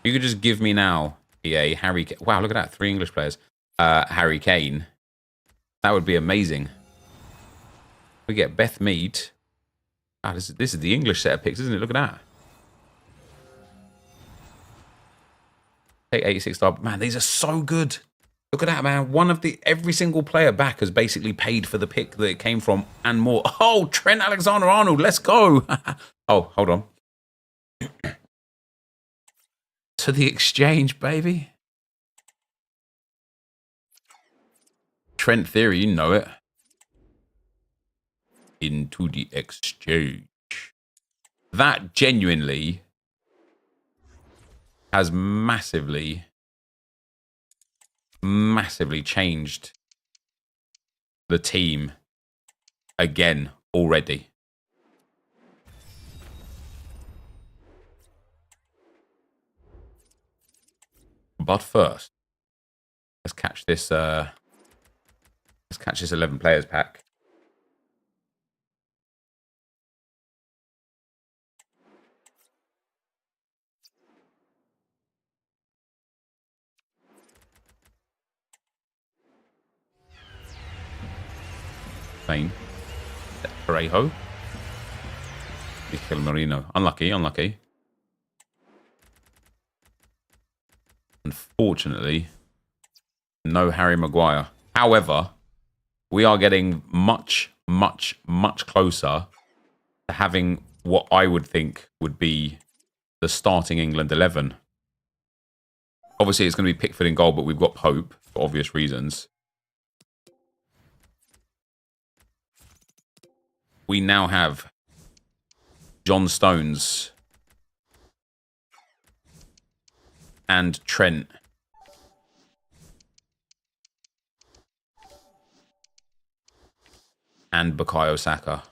You could just give me now, EA, Harry... Wow, look at that. 3 English players. Harry Kane. That would be amazing. We get Beth Mead. Ah, this is the English set of picks, isn't it? Look at that. Take 86 star. Man, these are so good. Look at that, man. Every single player back has basically paid for the pick that it came from and more. Oh, Trent Alexander-Arnold. Let's go. Oh, hold on. To the exchange, baby. Trent theory, you know it. Into the exchange. That genuinely has massively changed the team again already. But first, let's catch this 11 players pack. Spain. Parejo. Mikel Merino. Unlucky. Unfortunately, no Harry Maguire. However, we are getting much closer to having what I would think would be the starting England 11. Obviously, it's going to be Pickford in goal, but we've got Pope for obvious reasons. We now have John Stones and Trent. And Bukayo Saka.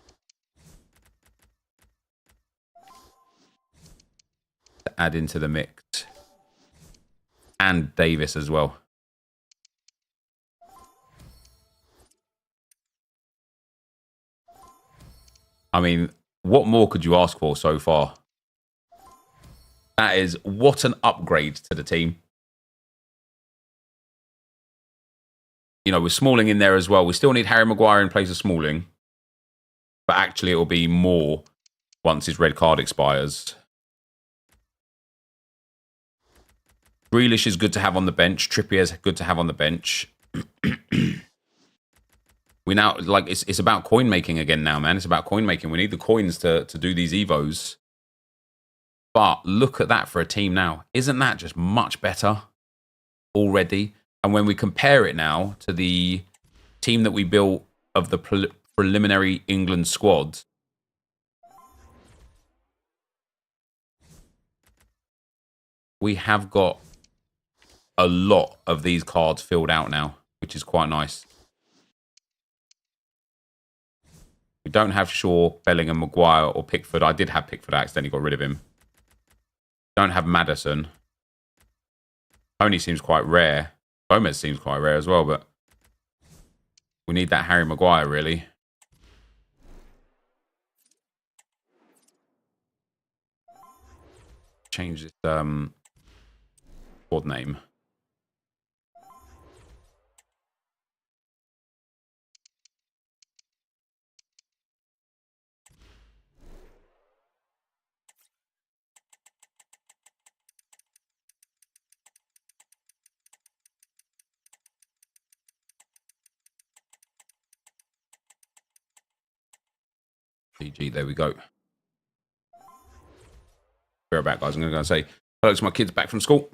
To add into the mix. And Davis as well. I mean, what more could you ask for so far? That is, what an upgrade to the team. You know, with Smalling in there as well. We still need Harry Maguire in place of Smalling. But actually, it will be more once his red card expires. Grealish is good to have on the bench. Trippier's good to have on the bench. We now, like, it's about coin making again now, man. It's about coin making. We need the coins to do these Evos. But look at that for a team now. Isn't that just much better already? And when we compare it now to the team that we built of the preliminary England squad, we have got a lot of these cards filled out now, which is quite nice. We don't have Shaw, Bellingham, Maguire, or Pickford. I did have Pickford. I accidentally got rid of him. Don't have Maddison. Tony seems quite rare. Gomez seems quite rare as well, but we need that Harry Maguire, really. Change this squad name. GG, there we go. Be right back, guys. I'm going to go and say hello to my kids back from school.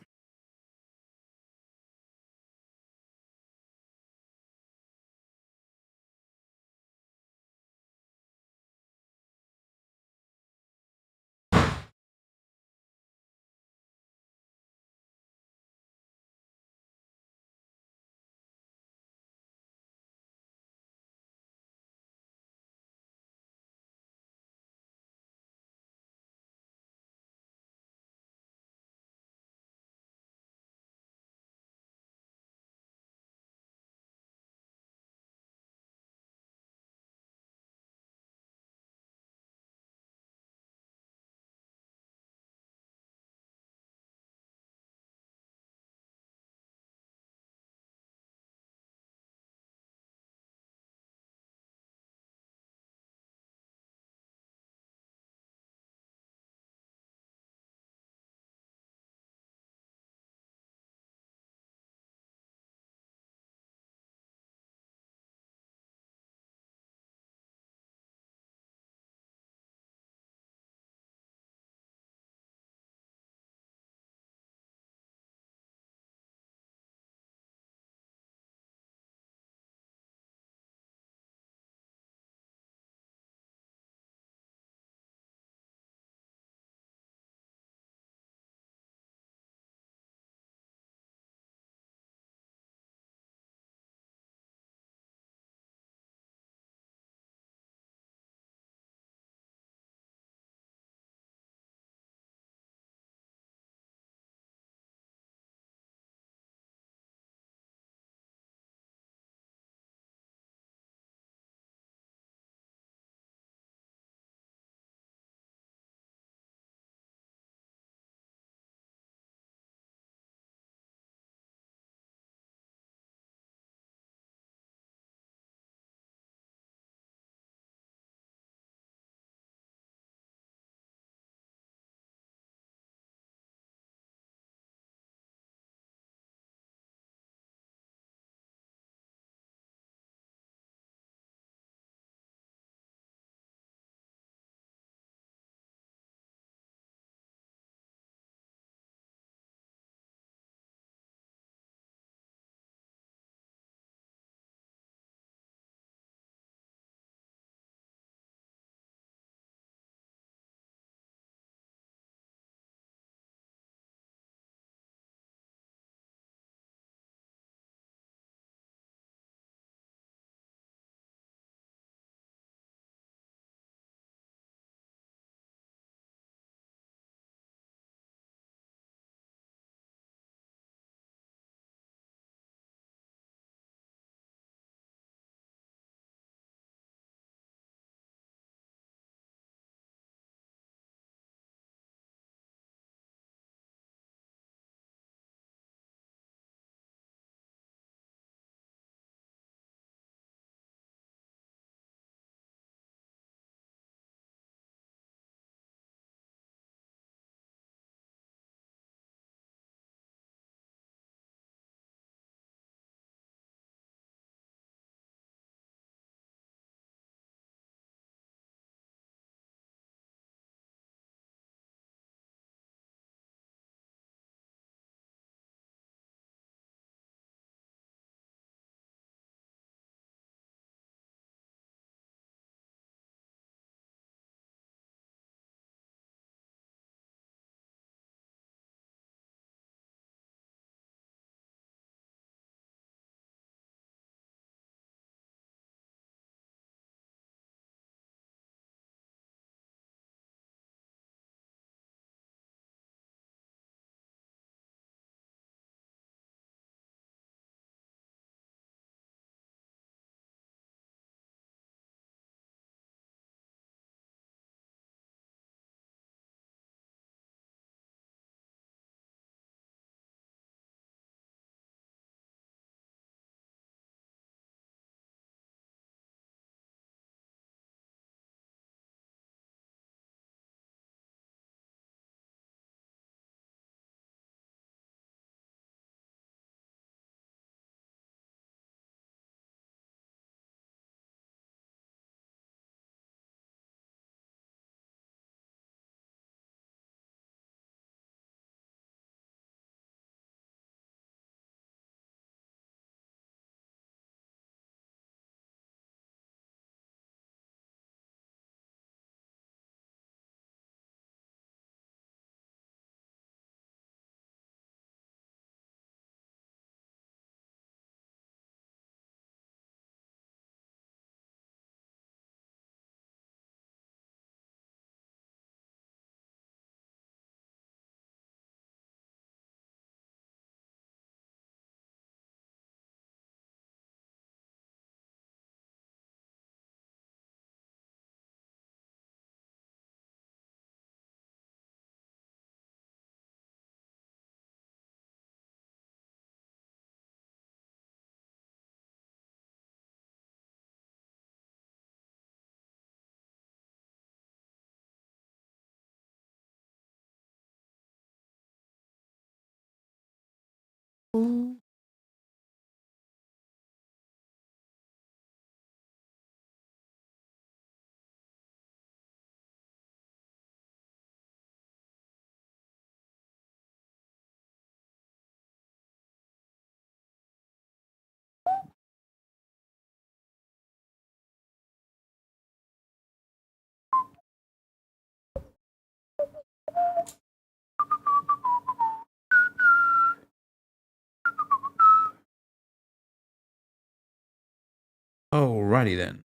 Alrighty then.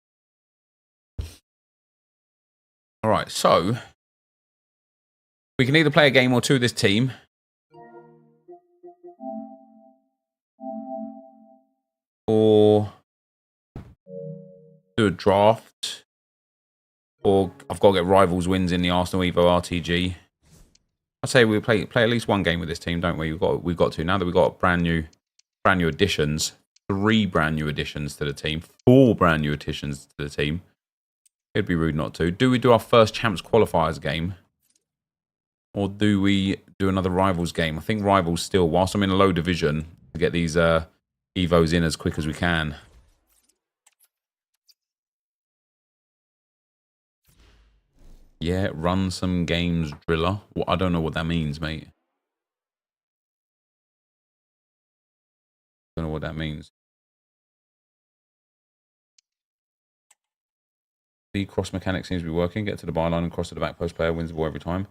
Alright, so we can either play a game or two this team. Or do a draft. Or I've got to get rivals wins in the Arsenal Evo RTG. I'd say we play at least one game with this team, don't we? We've got to. Now that we've got brand new additions. 3 brand new additions to the team. 4 brand new additions to the team. It'd be rude not to. Do we do our first Champs Qualifiers game? Or do we do another Rivals game? I think Rivals still, whilst I'm in a low division, to get these Evos in as quick as we can. Yeah, run some games, Driller. Well, I don't know what that means, mate. Don't know what that means. The cross mechanic seems to be working. Get to the byline and cross to the back post. Player wins the ball every time.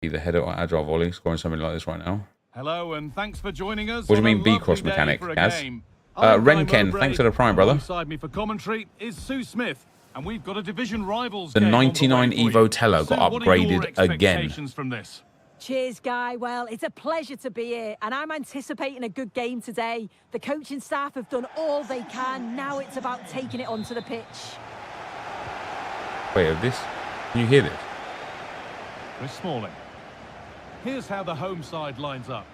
Either header or agile volley. Scoring something like this right now. Hello and thanks for joining us. What do you mean B cross mechanic, Kaz? Renken, thanks for the prime, brother. Alongside me for commentary is Sue Smith, and we've got a division rivals. The 99 Evo Teller got upgraded again. From this? Cheers, Guy. Well, it's a pleasure to be here, and I'm anticipating a good game today. The coaching staff have done all they can. Now it's about taking it onto the pitch. Wait, this? Can you hear this? Chris Smalling. Here's how the home side lines up.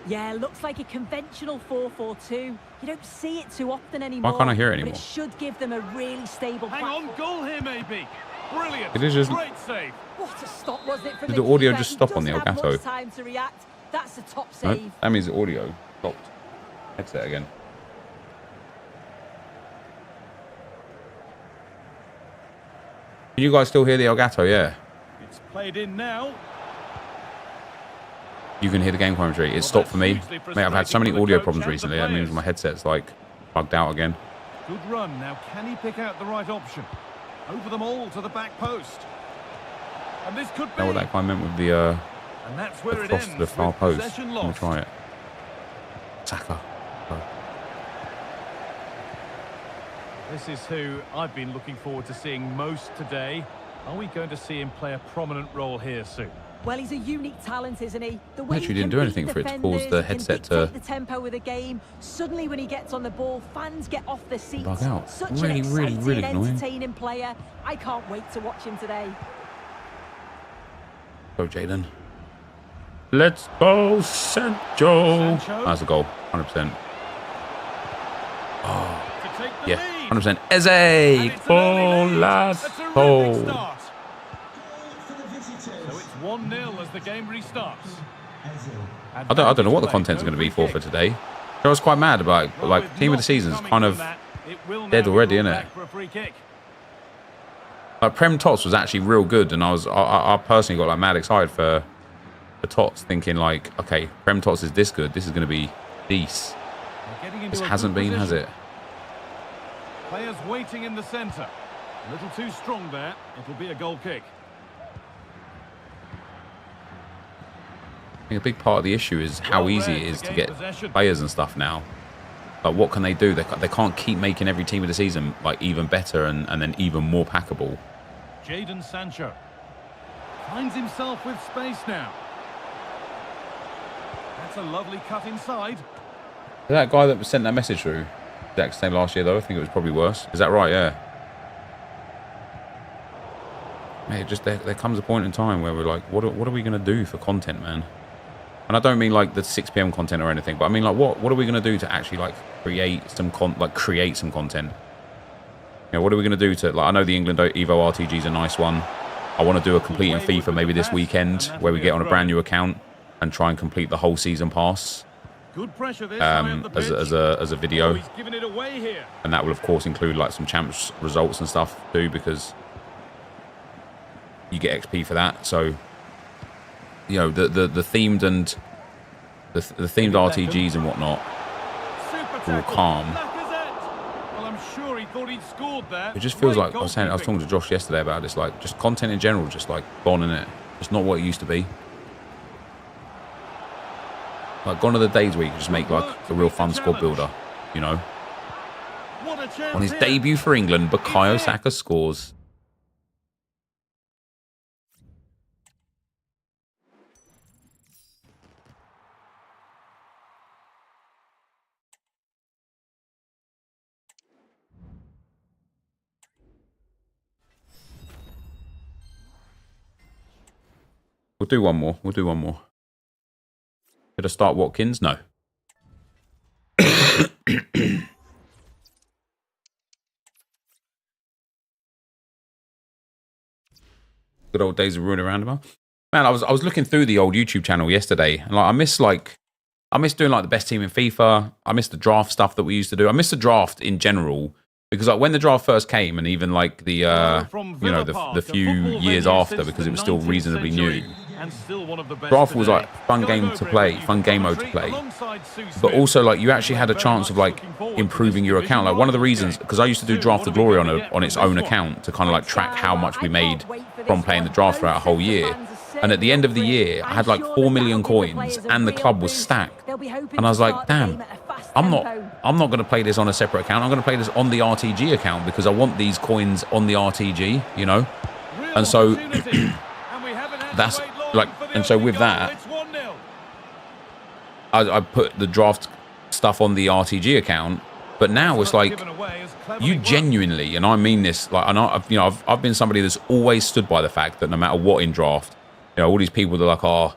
Yeah, looks like a conventional 4-4-2. You don't see it too often anymore. Why can't I hear it anymore? But it should give them a really stable Hang on, goal here maybe. Brilliant. It is just... What a stop was it from Did the audio just stop on the Elgato? Time to react. That's a top save. No, that means the audio stopped. Headset again. Can you guys still hear the Elgato? Yeah. It's played in now. You can hear the game commentary. It stopped for me. Mate, I've had so many audio problems recently. That means my headset's like bugged out again. Good run. Now, can he pick out the right option? Over them all to the back post. And this could be. Know what that guy meant with the and that's where it cross ends, to the far post. Let me try it. Saka. Oh. This is who I've been looking forward to seeing most today. Are we going to see him play a prominent role here soon? Well, he's a unique talent, isn't he? The way Actually didn't do anything for it to cause the headset to the tempo with the game. Suddenly, when he gets on the ball, fans get off their seats. Bug out. Such Really, an really, exciting, really annoying. entertaining player. I can't wait to watch him today. Go, Jaden. Let's go, Sancho. That's a goal, 100%. Oh, yeah, 100%. Eze, golazo. So it's 1-0 as the game restarts. I don't know what the content's going to be for today. I was quite mad about like team of the season's kind of dead already, isn't it? Like Prem Tots was actually real good, and I personally got like mad excited for Tots, thinking like, okay, Prem Tots is this good. This is going to be decent. This hasn't been, has it? Players waiting in the centre. A little too strong there. It'll be a goal kick. I think a big part of the issue is how easy it is to get players and stuff now. Like, what can they do? They can't keep making every team of the season like even better and then even more packable. Jadon Sancho finds himself with space now. That's a lovely cut inside. That guy that sent that message through, exact same last year though. I think it was probably worse. Is that right? Yeah. Mate, just there comes a point in time where we're like, what are we gonna do for content, man? And I don't mean like the 6 PM content or anything, but I mean like what are we gonna do to actually like create some content? You know, what are we gonna do to like? I know the England Evo RTG is a nice one. I want to do a complete in FIFA maybe this weekend where we get on a brand new account and try and complete the whole season pass. Good pressure this as a video, he's giving it away here. and that will of course include like some champs results and stuff too, because you get XP for that. So you know the themed and the themed RTGs and whatnot all calm. Well, I'm sure he thought he'd scored there. It just feels like I was talking to Josh yesterday about this, like just content in general, just like gone in it. It's not what it used to be. Like gone are the days where you can just make like a real fun squad builder, you know. On his debut for England, Bukayo Saka scores. We'll do one more. We'll do one more. Should I start Watkins? No. Good old days of Ruin Roundabout. Man, I was looking through the old YouTube channel yesterday, and like I miss doing like the best team in FIFA. I miss the draft stuff that we used to do. I miss the draft in general, because like when the draft first came, and even like the you know the few years after, because it was still reasonably new. Draft was like fun game to play, fun game mode to play, but also like you actually had a chance of like improving your account. Like one of the reasons, because I used to do Draft to Glory on its own account to kind of like track how much we made from playing the draft throughout a whole year. And at the end of the year, I had like 4 million coins, and the club was stacked. And I was like, damn, I'm not going to play this on a separate account. I'm going to play this on the RTG account because I want these coins on the RTG, you know. And so that's like, and so with that, I put the draft stuff on the RTG account. But now it's like you genuinely, and I mean this, like, and I've been somebody that's always stood by the fact that no matter what in draft, you know, all these people that are like, oh,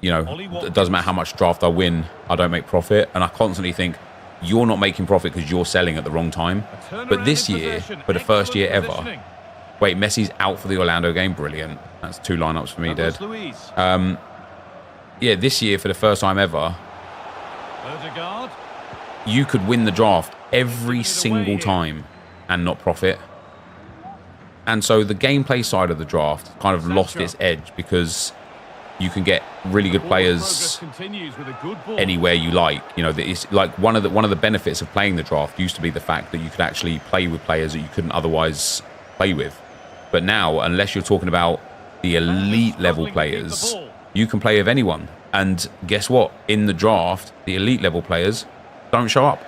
you know, it doesn't matter how much draft I win, I don't make profit. And I constantly think, you're not making profit because you're selling at the wrong time. But this year, for the first year ever, wait, Messi's out for the Orlando game. Brilliant. That's 2 lineups for me, dead. Yeah, this year, for the first time ever, you could win the draft every single time and not profit. And so the gameplay side of the draft kind of lost its edge, because you can get really good players anywhere you like. You know, it's like one of the benefits of playing the draft used to be the fact that you could actually play with players that you couldn't otherwise play with. But now, unless you're talking about the elite level players, you can play with anyone. And guess what? In the draft, the elite level players don't show up.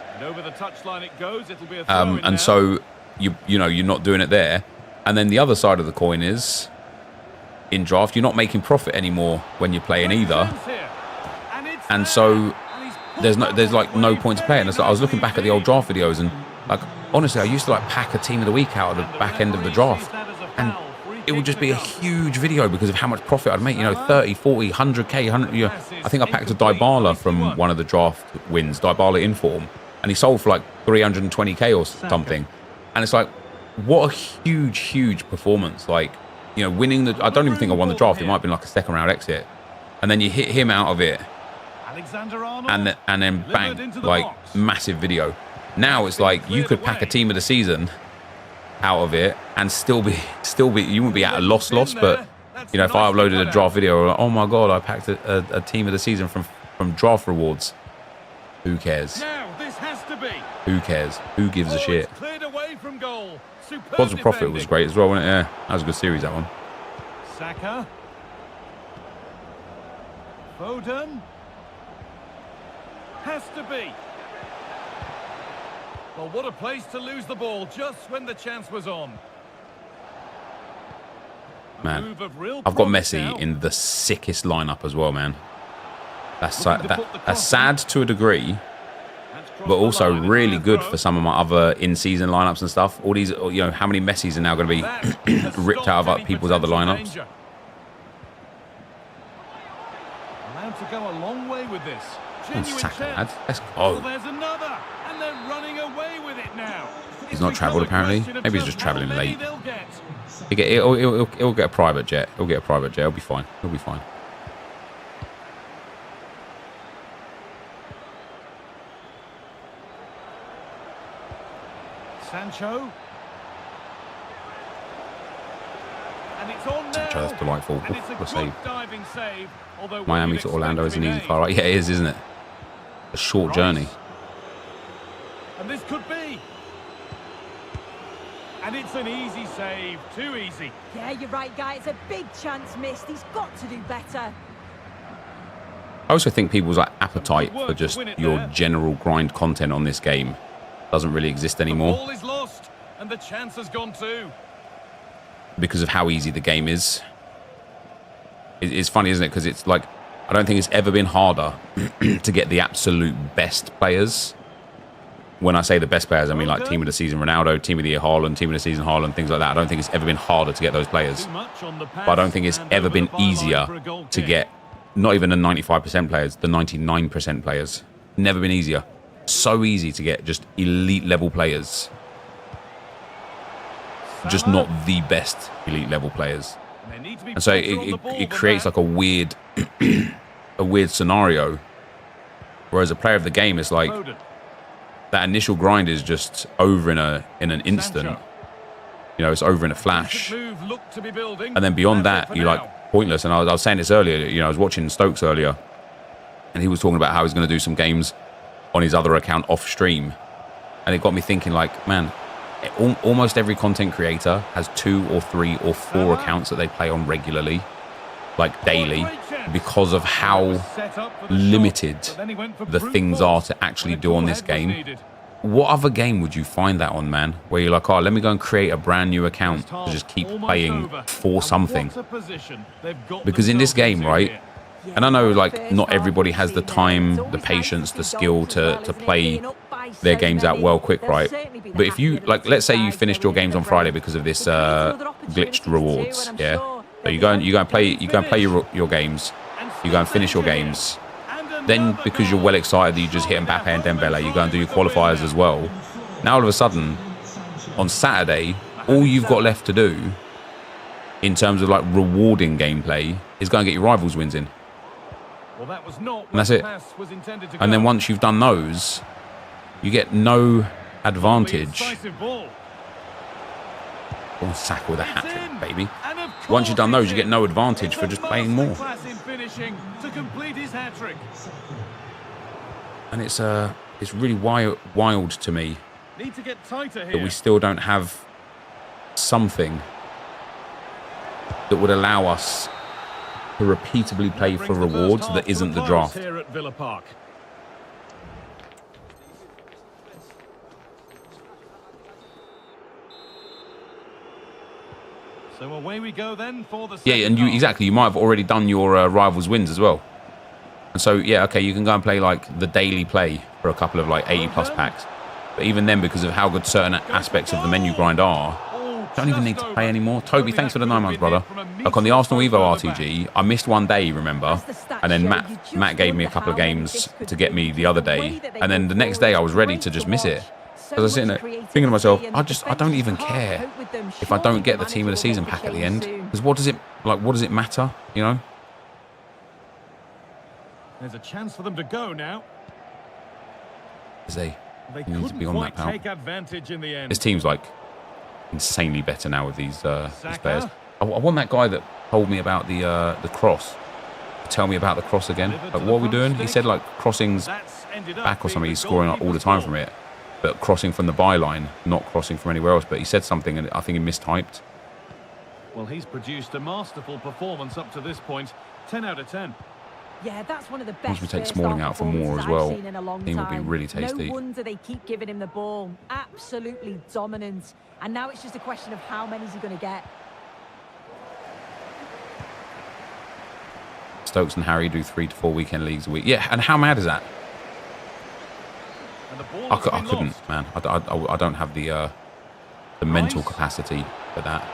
And so you know, you're not doing it there. And then the other side of the coin is, in draft, you're not making profit anymore when you're playing either. And so there's like no point to play. And I was looking back at the old draft videos, and like honestly, I used to like pack a team of the week out at the back end of the draft, and it would just be a huge video because of how much profit I'd make. You know, 30, 40, 100k, 100. You know, I think I packed a Dybala from one of the draft wins, Dybala in form, and he sold for like 320k or something. And it's like, what a huge performance. Like, you know, winning the, I don't even think I won the draft. It might have been like a second round exit. And then you hit him out of it. And then bang, like massive video. Now it's like you could pack a team of the season out of it and still be, you wouldn't be at a loss, but you know, if I uploaded a draft video, like, oh my God, I packed a team of the season from draft rewards. Who cares? Who cares? Who gives a shit? Squads of Profit was great as well, wasn't it? Yeah, that was a good series, that one. Saka. Foden. Has to be. Well, what a place to lose the ball just when the chance was on. Man, I've got Messi in the sickest lineup as well, man. That's sad to a degree, but also really good for some of my other in-season lineups and stuff. All these, you know, how many Messis are now going to be ripped out of people's other lineups? Allowed to go a long way with this. Saka, let's go. There's another, and they're running away with it now. He's not travelled apparently. Maybe he's just travelling late. He'll get a private jet. He'll get a private jet. He'll be fine. He'll be fine. Sancho. And it's on now. Sancho, that's delightful. And it's a What a good save. diving save, although Miami to Orlando is an easy car, right? Yeah, it is, isn't it? A short journey. And this could be. And it's an easy save. Too easy. Yeah, you're right, guy. It's a big chance missed. He's got to do better. I also think people's like appetite for just your general grind content on this game doesn't really exist anymore. The ball is lost, and the chance has gone too. Because of how easy the game is. It's funny, isn't it? Because it's like, I don't think it's ever been harder to get the absolute best players. When I say the best players, I mean like team of the season Ronaldo, team of the year Haaland, team of the season Haaland, things like that. I don't think it's ever been harder to get those players. But I don't think it's ever been easier to get not even the 95% players, the 99% players. Never been easier. So easy to get just elite level players. Just not the best elite level players. And so it creates like a weird a weird scenario. Whereas a player of the game is like that initial grind is just over in an instant. You know, it's over in a flash. And then beyond that, you're like pointless. And I was saying this earlier, you know, I was watching Stokes earlier and he was talking about how he's going to do some games on his other account off stream. And it got me thinking like, man, almost every content creator has 2 or 3 or 4 accounts that they play on regularly, like daily, because of how limited the things are to actually do on this game. What other game would you find that on, man? Where you're like, oh, let me go and create a brand new account to just keep playing for something. Because in this game, right, and I know like not everybody has the time, the patience, the skill to play their games out well quick, right? But if you, like, let's say you finished your games on Friday because of this glitched rewards, yeah? So you go and play your games, you go and finish your games. Then because you're well excited that you just hit Mbappe and Dembele, you go and do your qualifiers as well. Now all of a sudden, on Saturday, all you've got left to do in terms of like rewarding gameplay is go and get your rivals wins in. And that's it. And then once you've done those, you get no advantage. Oh, Saka with a hat-trick, baby. Once you've done those, you get no advantage for just playing more. And it's really wild to me that we still don't have something that would allow us to repeatably play for rewards that isn't the draft. So away we go then for the and you might have already done your rivals wins as well. And so yeah, okay, you can go and play like the daily play for a couple of like 80 plus packs. But even then, because of how good certain aspects of the menu grind are, don't even need to play anymore. Toby, thanks for the 9 months, brother. Like on the Arsenal Evo RTG, I missed one day, remember? And then Matt gave me a couple of games to get me the other day. And then the next day I was ready to just miss it. Because I was sitting there thinking to myself, I don't even care if I don't get the team of the season pack at the end. Because what does it matter, you know? There's a chance for them to go now. They need to be on that, pal. Take advantage in the end. This team's like insanely better now with these players. I want that guy that told me about the cross. Tell me about the cross again. Like, what are we doing? He said like crossings back or something. He's scoring all the time from it. But crossing from the byline, not crossing from anywhere else. But he said something, and I think he mistyped. Well, he's produced a masterful performance up to this point. 10 out of 10. Yeah, that's one of the best. Once we take Smalling out for more as well, he will be really tasty. No wonder they keep giving him the ball. Absolutely dominant. And now it's just a question of how many is he going to get. Stokes and Harry do 3 to 4 weekend leagues a week. Yeah, and how mad is that? I couldn't, man. I don't have the mental capacity for that.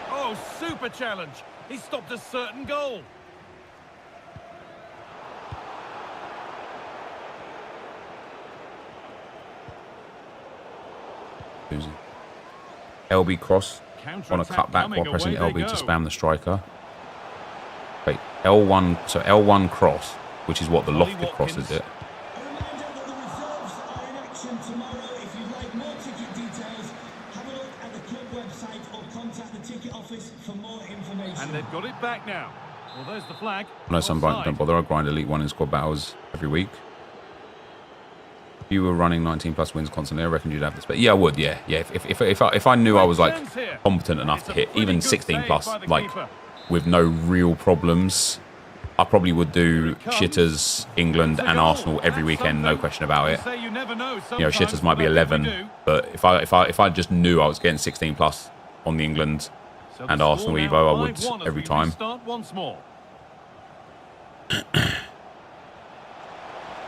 Oh, super challenge. He stopped a certain goal. LB cross on a cutback while pressing LB to spam the striker. Wait, L1, so L1 cross, which is what the lofted cross is, it? website or contact the ticket office for more information. And they've got it back now. Well, there's the flag. I know some don't bother. I grind Elite 1 in squad battles every week. If you were running 19 plus wins constantly, I reckon you'd have this. But yeah, I would. Yeah. If I knew I was like competent enough to hit even 16 plus, like with no real problems, I probably would do Shitters, England and Arsenal every weekend, no question about it. You know, Shitters might be 11, but if I just knew I was getting 16 plus on the England and Arsenal Evo, I would every time.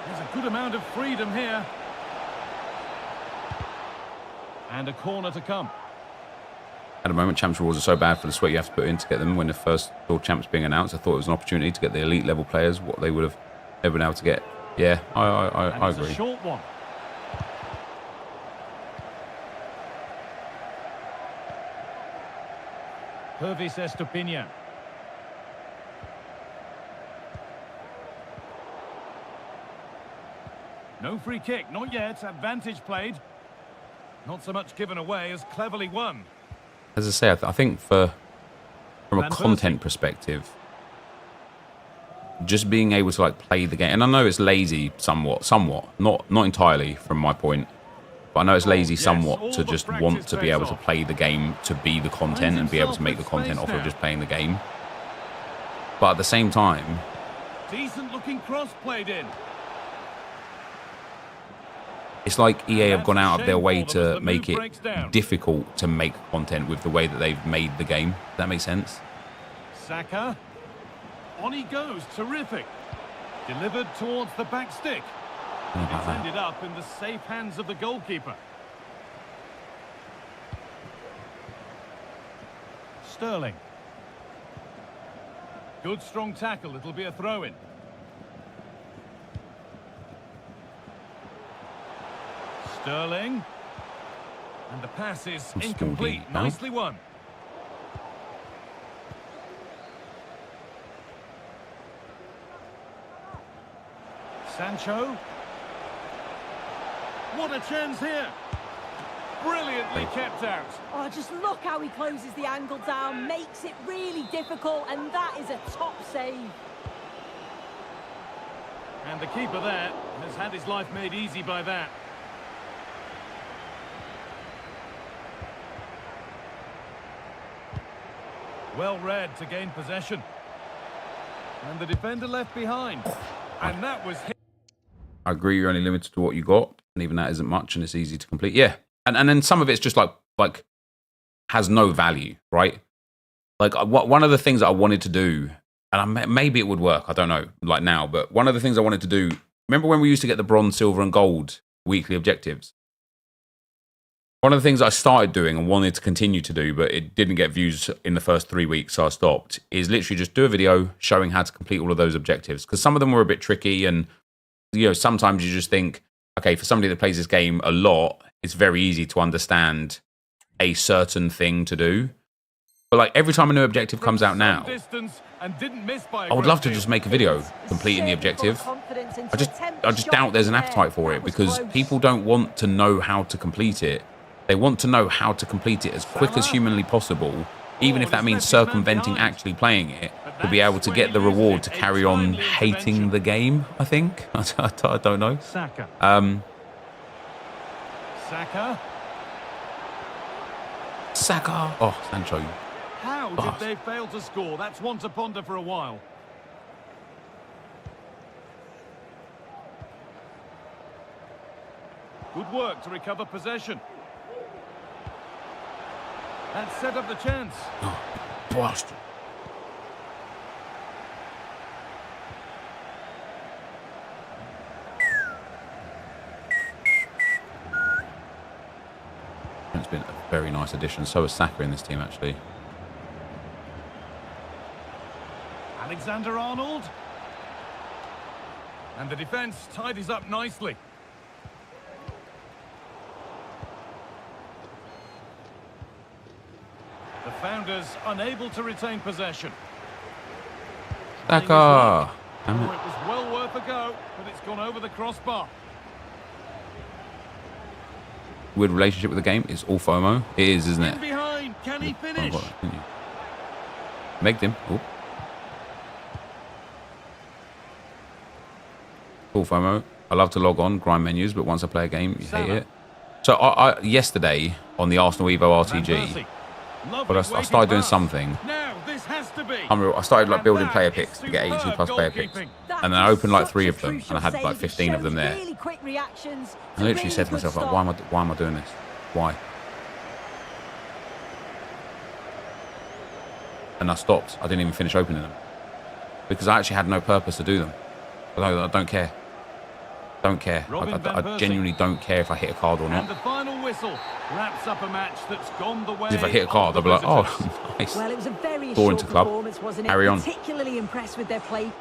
There's a good amount of freedom here. And a corner to come. At the moment, champs rewards are so bad for the sweat you have to put in to get them. When the first World Champs being announced, I thought it was an opportunity to get the elite level players, what they would have never been able to get. Yeah, I agree. A short one. Pervis Estupinian. No free kick, not yet. Advantage played. Not so much given away as cleverly won. As I say, I think from a content perspective, just being able to like play the game, and I know it's lazy somewhat, not entirely from my point, but I know it's lazy somewhat to just want to be able to play the game to be the content and be able to make the content off of just playing the game. But at the same time, decent looking cross played in. It's like EA have gone out of their way to make it difficult to make content with the way that they've made the game. Does that make sense? Saka. On he goes. Terrific. Delivered towards the back stick. It's ended up in the safe hands of the goalkeeper. Sterling. Good strong tackle. It'll be a throw-in. Sterling. And the pass is incomplete. Nicely won. Sancho. What a chance here. Brilliantly kept out. Oh, just look how he closes the angle down. Makes it really difficult, and that is a top save. And the keeper there has had his life made easy by that. Well read to gain possession. And the defender left behind. And that was hit. I agree, you're only limited to what you got, and even that isn't much, and it's easy to complete. Yeah, and then some of it's just like has no value, right? Like one of the things that I wanted to do, and maybe it would work, I don't know, like now, but one of the things I wanted to do, remember when we used to get the bronze, silver, and gold weekly objectives? One of the things I started doing and wanted to continue to do, but it didn't get views in the first 3 weeks, so I stopped, is literally just do a video showing how to complete all of those objectives, because some of them were a bit tricky, and you know, sometimes you just think, okay, for somebody that plays this game a lot, it's very easy to understand a certain thing to do. But like every time a new objective comes out now, I would love to just make a video completing the objective. I just doubt there's an appetite for it, because people don't want to know how to complete it. They want to know how to complete it as quick as humanly possible, even if that means circumventing actually playing it, to be able to get the reward to carry on hating the game, I think. I don't know. Saka. Saka. Oh, Sancho. How did they fail to score? That's one to ponder for a while. Good work to recover possession. And set up the chance. Oh, bastard. It's been a very nice addition. So is Saka in this team, actually. Alexander-Arnold. And the defence tidies up nicely. The founders unable to retain possession. Saka. Oh, it was well worth a go, but it's gone over the crossbar. weird relationship with the game. It's all FOMO. It is, isn't it? Behind. Can he finish? Megged him. Ooh. Full FOMO. I love to log on, grind menus, but once I play a game, you hate it. So I yesterday on the Arsenal Evo RTG, but I started doing something. Now, this has to be. I started like building player picks to get 82 plus player picks, and then I opened like 3 of them, and I had like 15 of them there. I literally said to myself, like, why am I doing this? Why? And I stopped. I didn't even finish opening them because I actually had no purpose to do them. I don't care. Don't care. I genuinely don't care if I hit a card or not. And the final whistle wraps up a match that's gone the way. If I hit a card, I'll be like, oh, nice. Well, it was a very Door short into club. performance, wasn't it? Carry on. Particularly impressed with their play.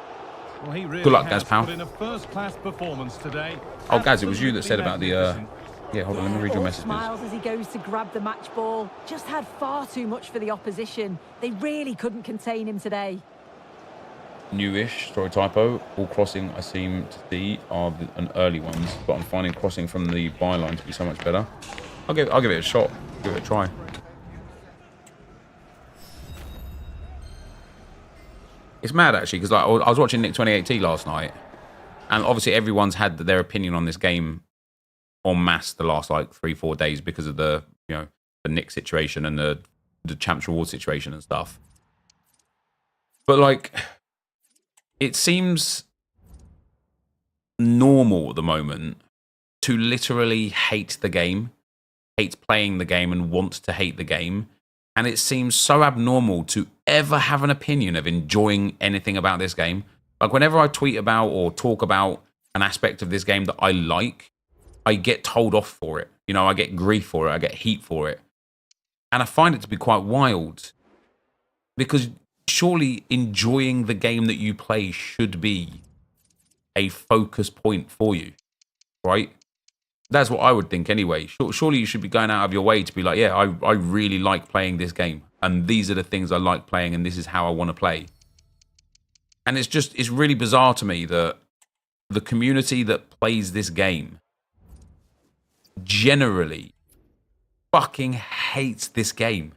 Well, he really Good luck, has Gaz, pal. put in a first-class performance today. Oh, Gaz, it was you that said about the. Yeah, hold on, let me read your All messages. smiles as he goes to grab the match ball. Just had far too much for the opposition. They really couldn't contain him today. Newish, story typo. All crossing I seem to see are an early ones, but I'm finding crossing from the byline to be so much better. I'll give it a shot. Give it a try. It's mad actually because like, I was watching Nick 2018 last night, and obviously everyone's had their opinion on this game en masse the last like 3-4 days because of the the Nick situation and the Champs Reward situation and stuff. But like, it seems normal at the moment to literally hate the game, hate playing the game, and want to hate the game. And it seems so abnormal to ever have an opinion of enjoying anything about this game. Like, whenever I tweet about or talk about an aspect of this game that I like, I get told off for it. I get grief for it. I get heat for it. And I find it to be quite wild. Because surely enjoying the game that you play should be a focus point for you, right? That's what I would think anyway. Surely you should be going out of your way to be like, yeah, I really like playing this game, and these are the things I like playing, and this is how I want to play. And it's really bizarre to me that the community that plays this game generally fucking hates this game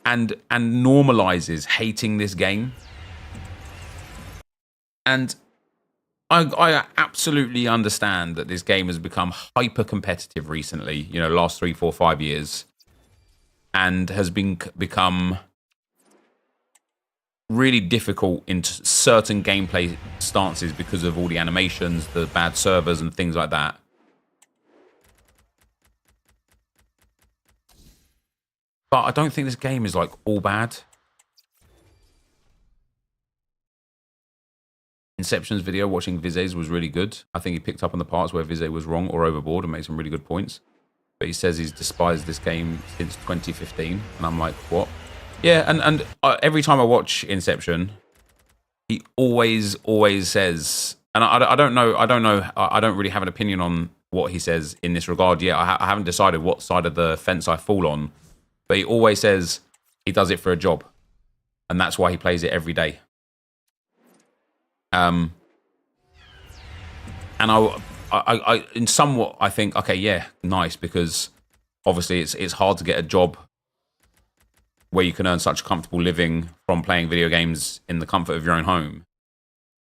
and normalizes hating this game. And I absolutely understand that this game has become hyper competitive recently, last 3, 4, 5 years, and has become really difficult in certain gameplay stances because of all the animations, the bad servers, and things like that. But I don't think this game is like all bad. Inception's video watching NepentheZ was really good. I think he picked up on the parts where NepentheZ was wrong or overboard and made some really good points. But he says he's despised this game since 2015, and I'm like, what? Yeah, and every time I watch Inception, he always says, and I don't know, I don't really have an opinion on what he says in this regard yet. I haven't decided what side of the fence I fall on, but he always says he does it for a job, and that's why he plays it every day. And I in somewhat I think, okay, yeah, nice, because obviously it's hard to get a job where you can earn such a comfortable living from playing video games in the comfort of your own home.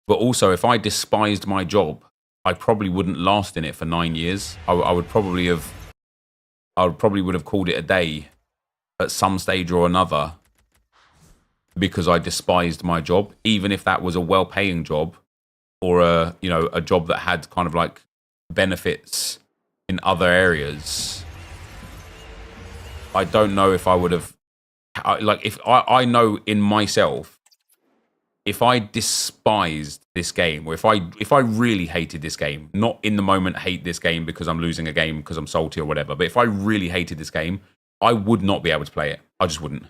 But also, if I despised my job, I probably wouldn't last in it for 9 years. I would probably would have called it a day at some stage or another, because I despised my job, even if that was a well-paying job or a job that had kind of like benefits in other areas. I don't know if I would have, like, if I know in myself, if I despised this game, or if I really hated this game, not in the moment hate this game because I'm losing a game because I'm salty or whatever, but if I really hated this game, I would not be able to play it. I just wouldn't.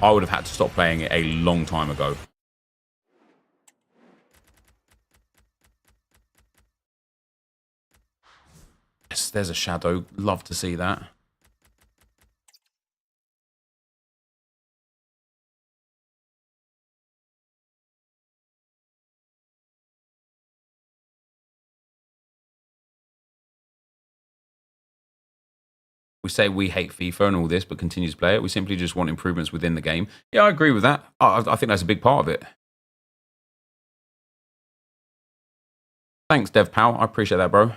I would have had to stop playing it a long time ago. Yes, there's a shadow. Love to see that. We say we hate FIFA and all this, but continue to play it. We simply just want improvements within the game. Yeah, I agree with that. I think that's a big part of it. Thanks, Dev Pal. I appreciate that, bro.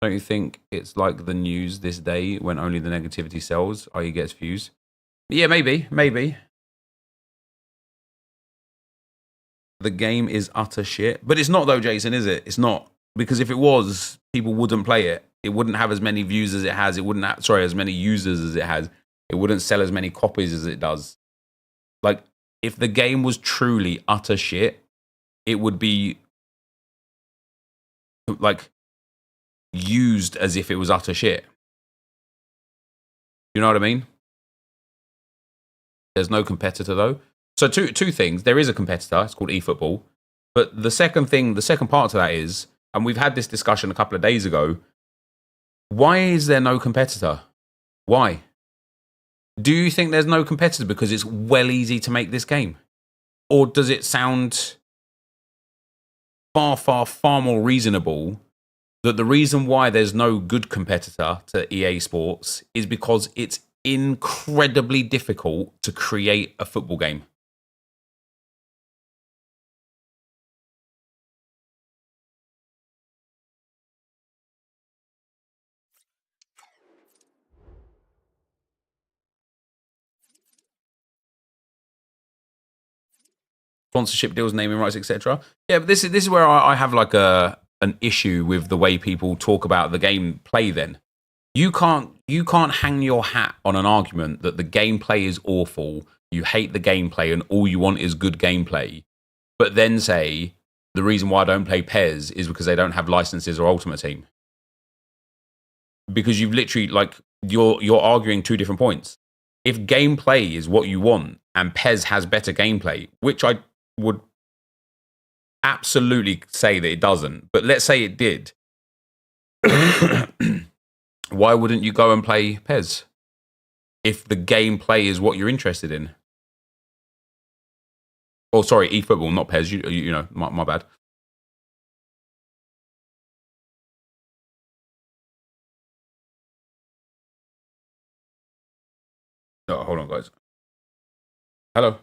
Don't you think it's like the news this day when only the negativity sells, i.e. gets views? Yeah, maybe. The game is utter shit. But it's not though, Jason, is it? It's not. Because if it was, people wouldn't play it. It wouldn't have as many views as it has. It wouldn't have, sorry, as many users as it has. It wouldn't sell as many copies as it does. Like, if the game was truly utter shit, it would be like used as if it was utter shit. You know what I mean? There's no competitor though. So two things. There is a competitor. It's called eFootball. But the second part to that is, and we've had this discussion a couple of days ago, why is there no competitor? Why? Do you think there's no competitor because it's well easy to make this game? Or does it sound far more reasonable that the reason why there's no good competitor to EA Sports is because it's incredibly difficult to create a football game? Sponsorship deals, naming rights, etc. Yeah, but this is where I have like an issue with the way people talk about the gameplay. Then you can't hang your hat on an argument that the gameplay is awful, you hate the gameplay, and all you want is good gameplay, but then say the reason why I don't play PES is because they don't have licenses or Ultimate Team. Because you've literally like you're arguing two different points. If gameplay is what you want and PES has better gameplay, which I would absolutely say that it doesn't, but let's say it did, why wouldn't you go and play PES if the gameplay is what you're interested in? Oh, sorry, eFootball, not PES. You know, my bad. Oh, hold on, guys. Hello.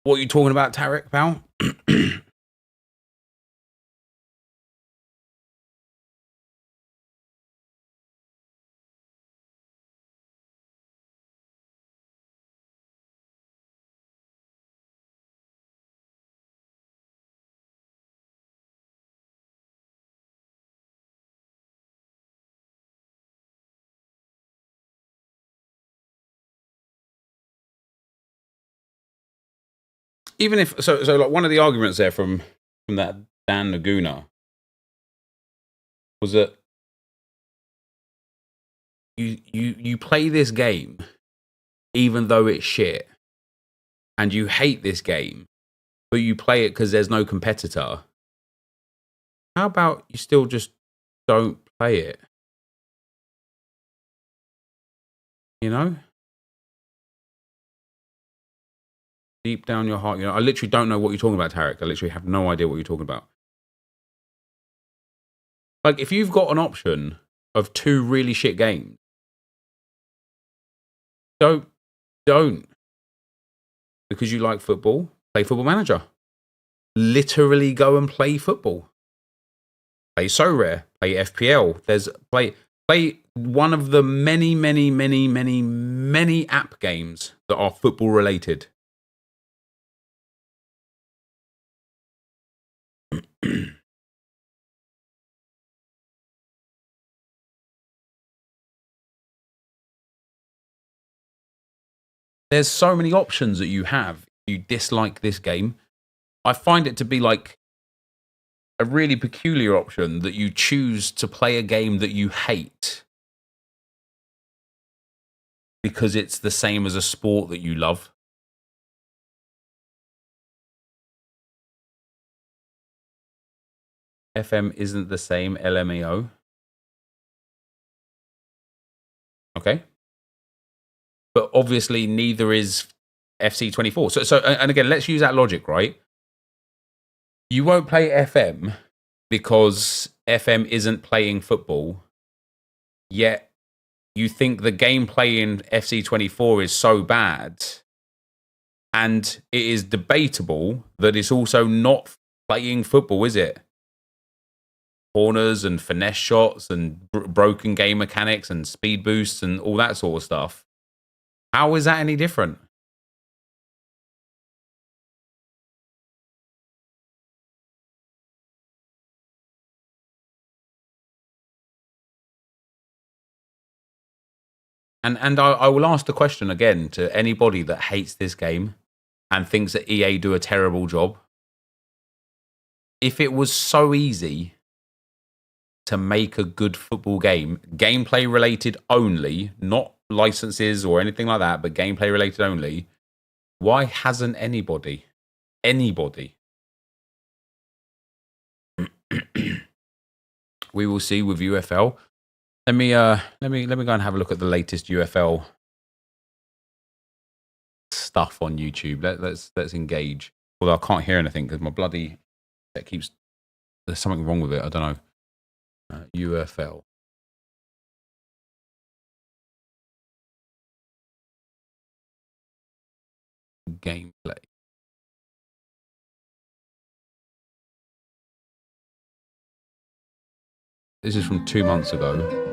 What are you talking about, Tarek, pal? Even if so, like one of the arguments there from that Dan Laguna was that you play this game even though it's shit, and you hate this game, but you play it because there's no competitor. How about you still just don't play it? You know? Deep down your heart, you know, I literally don't know what you're talking about, Tarek. I literally have no idea what you're talking about. Like, if you've got an option of 2 really shit games, don't. Because you like football, play Football Manager. Literally go and play football. Play SoRare, play FPL. Play one of the many app games that are football related. There's so many options that you have if you dislike this game. I find it to be like a really peculiar option that you choose to play a game that you hate because it's the same as a sport that you love. FM isn't the same LMAO. Okay. But obviously neither is FC24. So and again, let's use that logic, right? You won't play FM because FM isn't playing football, yet you think the gameplay in FC24 is so bad, and it is debatable that it's also not playing football, is it? Corners and finesse shots and broken game mechanics and speed boosts and all that sort of stuff. How is that any different? And I will ask the question again to anybody that hates this game and thinks that EA do a terrible job. If it was so easy to make a good football game, gameplay related only, not licenses or anything like that, but gameplay related only, why hasn't anybody? We will see with UFL. Let me go and have a look at the latest UFL stuff on YouTube. Let's engage. Although I can't hear anything because my bloody set keeps. There's something wrong with it. I don't know. UFL. Gameplay. This is from 2 months ago.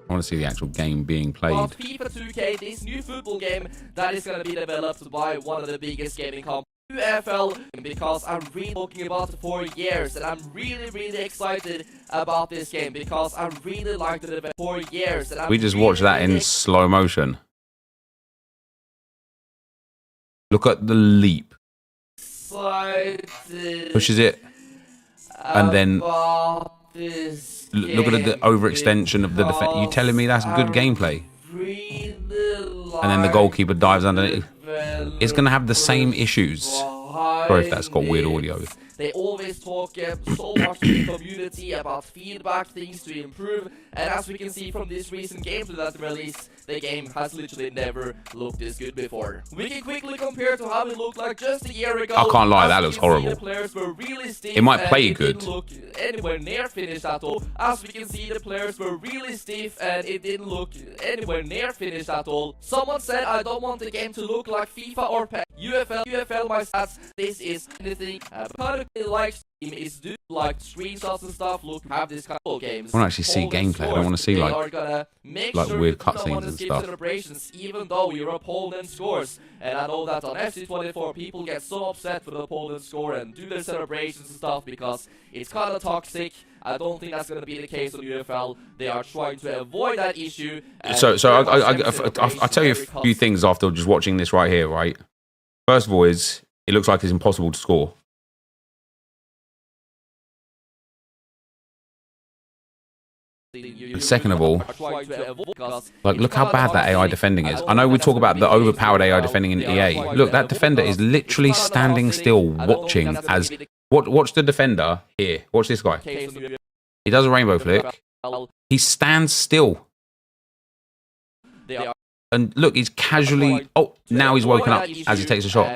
I want to see the actual game being played. Well, FIFA 2K, this new football game that is going to be developed by one of the biggest gaming companies, UFL, because I'm really talking about it for years, and I'm really excited about this game because I really liked it for years. And We just watched that in slow motion. Look at the leap. Pushes it, and then look at the overextension of the defense. You telling me that's good gameplay? And then the goalkeeper dives underneath. It's going to have the same issues. Sorry if that's got weird audio. They always talk so much to the community about feedback, things to improve, and as we can see from this recent gameplay that they released, the game has literally never looked this good before. We can quickly compare to how it looked like just a year ago. I can't lie, that looks horrible. The players were really stiff. It might play and good. It didn't look anywhere near finished at all. As we can see, the players were really stiff and it didn't look anywhere near finished at all. Someone said, I don't want the game to look like FIFA or PES. UFL my stats, this is anything kind of like Steam is do like screenshots and stuff. Look, have this kind of games. I want to actually see gameplay. I don't want to see like sure weird cutscenes and stuff. Celebrations, even though your opponent scores. And I know that on FC24 people get so upset when the opponent score and do their celebrations and stuff because it's kind of toxic. I don't think that's going to be the case on UFL. They are trying to avoid that issue. So I'll tell you a few things after just watching this right here, right? First of all is, it looks like it's impossible to score. And second of all, like, look how bad that AI defending is. I know we talk about the overpowered AI defending in EA. Look, that defender is literally standing still watching as... Watch the defender here. Watch this guy. He does a rainbow flick. He stands still. And look, he's casually... Oh, now he's woken up as he takes a shot.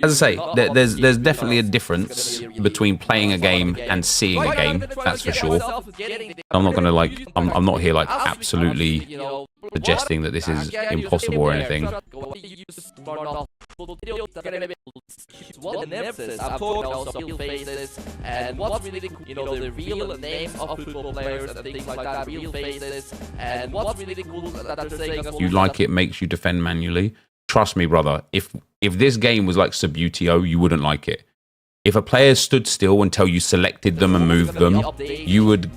As I say, there's definitely a difference between playing a game and seeing a game. That's for sure. I'm not going to, like... I'm not here, like, absolutely suggesting that this is impossible or anything. I'm talking about real faces and what's really, the real names of football players and things like that, real faces, and what's really cool that they're saying. You like it makes you defend manually. Trust me, brother. If this game was like Subutio, you wouldn't like it. If a player stood still until you selected them and moved them, you would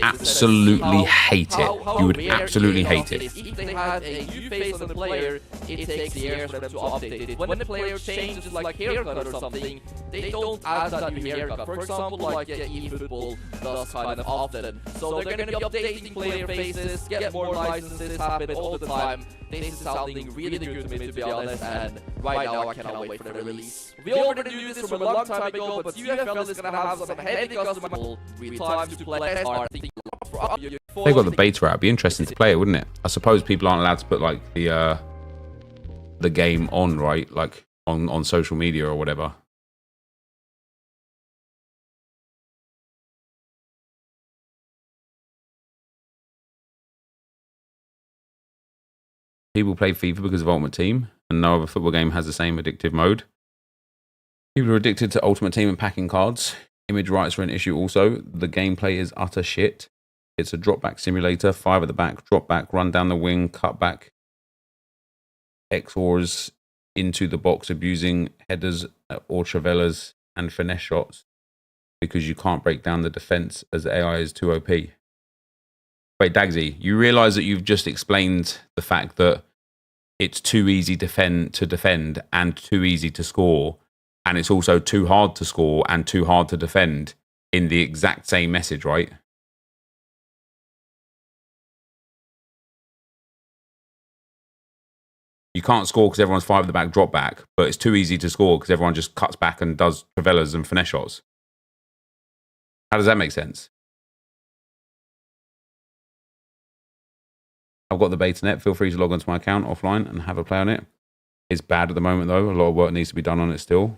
absolutely hate it. You would absolutely hate it. If they had a new face on the player, it takes years for them to update it. When the player changes like haircut or something, they don't add that new haircut. For example, like eFootball does kind of often. So they're going to be updating player faces, get more licenses, happen all the time. This is sounding really good to me, to be honest, and right now I cannot wait for the release. We already knew this from a long time ago, but UFL is going to have some heavy customizable times to play. They got the beta out. It'd be interesting to play it, wouldn't it? I suppose people aren't allowed to put like the game on, right? Like on social media or whatever. People play FIFA because of Ultimate Team, and no other football game has the same addictive mode. People are addicted to Ultimate Team and packing cards. Image rights are an issue also. The gameplay is utter shit. It's a drop back simulator, 5 at the back, drop back, run down the wing, cut back, XORs into the box, abusing headers or travellas and finesse shots because you can't break down the defense as AI is too OP. Wait, Dagsy, you realize that you've just explained the fact that it's too easy to defend and too easy to score, and it's also too hard to score and too hard to defend in the exact same message, right? You can't score because everyone's 5 at the back, drop back, but it's too easy to score because everyone just cuts back and does travellas and finesse shots. How does that make sense? I've got the beta net. Feel free to log onto my account offline and have a play on it. It's bad at the moment, though. A lot of work needs to be done on it still.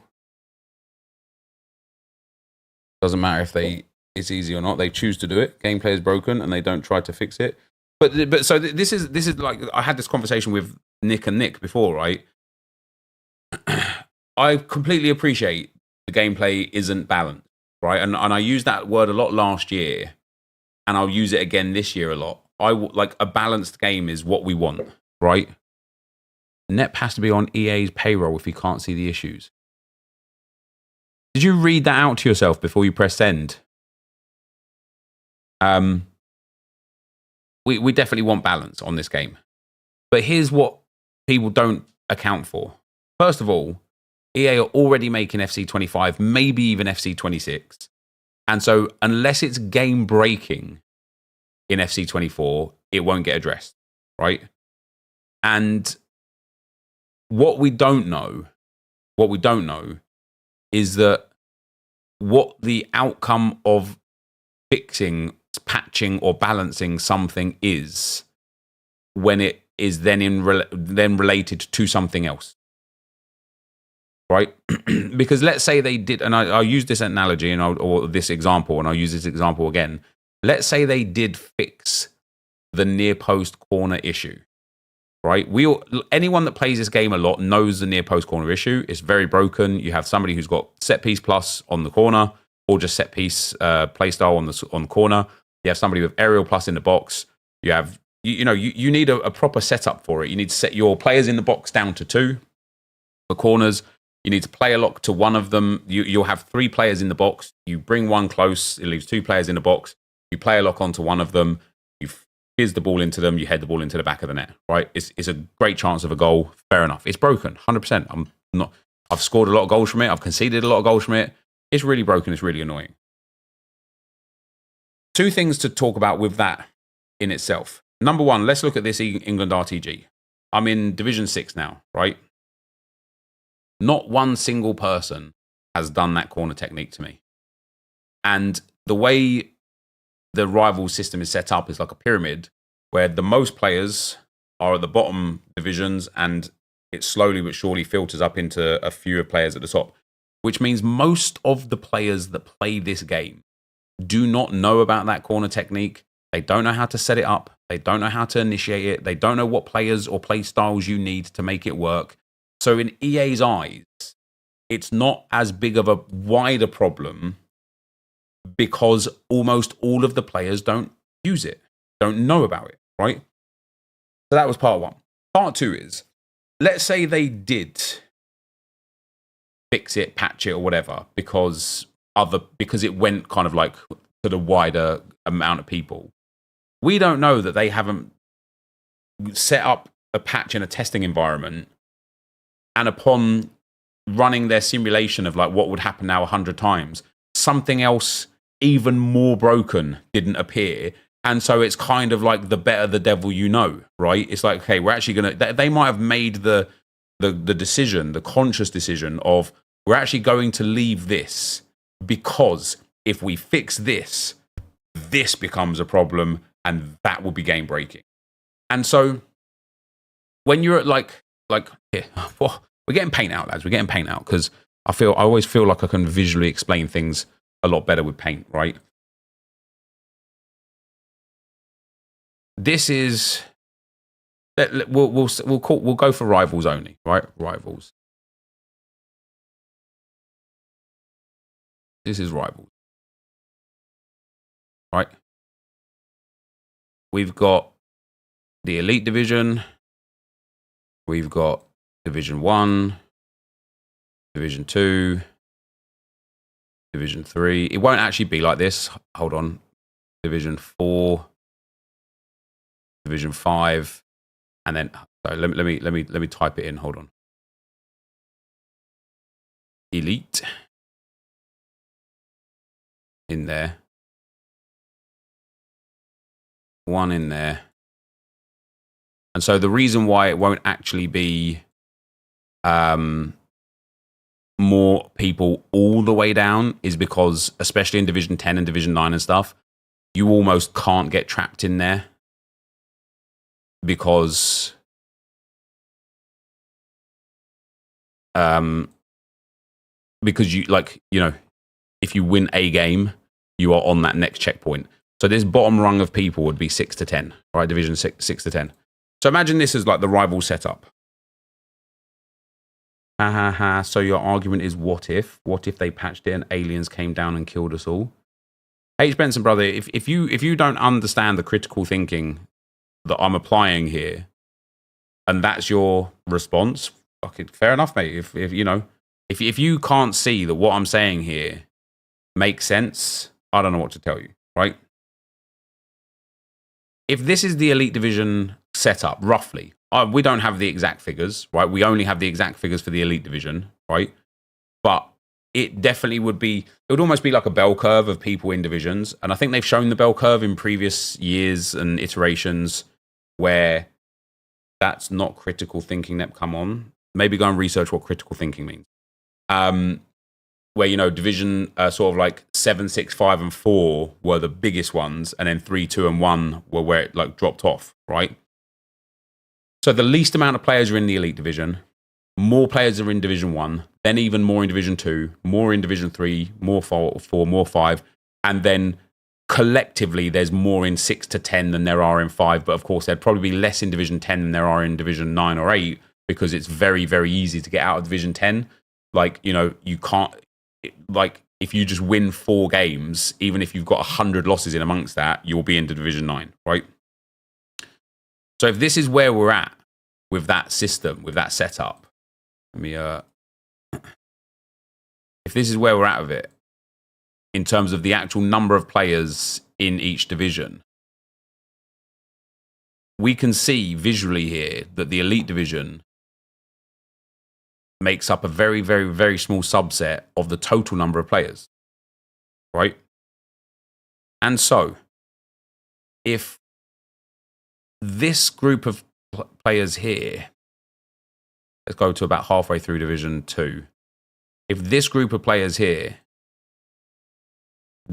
Doesn't matter if it's easy or not. They choose to do it. Gameplay is broken, and they don't try to fix it. But so this is like, I had this conversation with Nick and Nick before, right? I completely appreciate the gameplay isn't balanced, right? And I used that word a lot last year, and I'll use it again this year a lot. Like, a balanced game is what we want, right? Nep has to be on EA's payroll if you can't see the issues. Did you read that out to yourself before you press send? We definitely want balance on this game. But here's what people don't account for. First of all, EA are already making FC25, maybe even FC26. And so unless it's game breaking in FC24, it won't get addressed, right? And what we don't know is that what the outcome of fixing, patching, or balancing something is when it is then related to something else, right? Because let's say they did, and I'll use this analogy or this example, and I'll use this example again. Let's say they did fix the near post corner issue, right? Anyone that plays this game a lot knows the near post corner issue. It's very broken. You have somebody who's got set piece plus on the corner, or just set piece play style on the corner. You have somebody with aerial plus in the box. You have you need a proper setup for it. You need to set your players in the box down to 2 for corners. You need to play a lock to one of them. You'll have 3 players in the box. You bring one close. It leaves 2 players in the box. You play a lock onto one of them. You fizz the ball into them. You head the ball into the back of the net. Right? It's a great chance of a goal. Fair enough. It's broken, 100%. I've scored a lot of goals from it. I've conceded a lot of goals from it. It's really broken. It's really annoying. 2 things to talk about with that in itself. Number 1, let's look at this England RTG. I'm in Division 6 now, right? Not one single person has done that corner technique to me. And the way the rival system is set up is like a pyramid where the most players are at the bottom divisions, and it slowly but surely filters up into a fewer players at the top, which means most of the players that play this game do not know about that corner technique. They don't know how to set it up. They don't know how to initiate it. They don't know what players or play styles you need to make it work. So in EA's eyes, it's not as big of a wider problem because almost all of the players don't use it, don't know about it, right? So that was part 1. Part 2 is, let's say they did fix it, patch it, or whatever, because it went kind of like to the wider amount of people. We don't know that they haven't set up a patch in a testing environment, and upon running their simulation of like what would happen now 100 times, something else even more broken didn't appear. And so it's kind of like the better the devil you know, right? It's like, okay, we're actually going to... They might have made the decision, the conscious decision of, we're actually going to leave this because if we fix this, this becomes a problem and that will be game breaking. And so when you're at like here, well, we're getting paint out, lads. We're getting paint out because I always feel like I can visually explain things a lot better with paint, right? This is... We'll go for rivals only, right? Rivals. This is rivals, right? We've got the Elite Division. We've got Division 1, Division 2, Division 3. It won't actually be like this. Hold on. Division 4, Division 5, and then so let me type it in. Hold on. Elite in there. 1 in there. And so the reason why it won't actually be more people all the way down is because, especially in Division 10 and Division 9 and stuff, you almost can't get trapped in there because you, like, you know, if you win a game, you are on that next checkpoint. So this bottom rung of people would be 6 to 10, right? Division 6 to 10. So imagine this is like the rival setup. Ha ha ha. So your argument is what if? What if they patched it and aliens came down and killed us all? H. Benson, brother, if you don't understand the critical thinking that I'm applying here, and that's your response, okay, fair enough, mate. If you know, if you can't see that what I'm saying here makes sense, I don't know what to tell you, right? If this is the Elite Division setup, roughly, we don't have the exact figures, right? We only have the exact figures for the Elite Division, right? But it definitely would be, it would almost be like a bell curve of people in divisions. And I think they've shown the bell curve in previous years and iterations where that's not critical thinking that come on. maybe go and research what critical thinking means. Where, you know, division sort of like 7, 6, 5, and 4 were the biggest ones, and then 3, 2, and 1 were where it like dropped off, right? So the least amount of players are in the elite division, more players are in Division 1, then even more in Division 2, more in Division 3, more 4, more 5, and then collectively there's more in 6 to 10 than there are in 5, but of course there'd probably be less in Division 10 than there are in Division 9 or 8, because it's very, very easy to get out of Division 10. Like, you know, you can't, like, if you just win 4 games, even if you've got 100 losses in amongst that, you'll be into Division 9, right? So if this is where we're at with that system, with that setup, let me, if this is where we're at with it, in terms of the actual number of players in each division, we can see visually here that the elite division makes up a very, very, very small subset of the total number of players, right? And so, if this group of players here, let's go to about halfway through Division 2, if this group of players here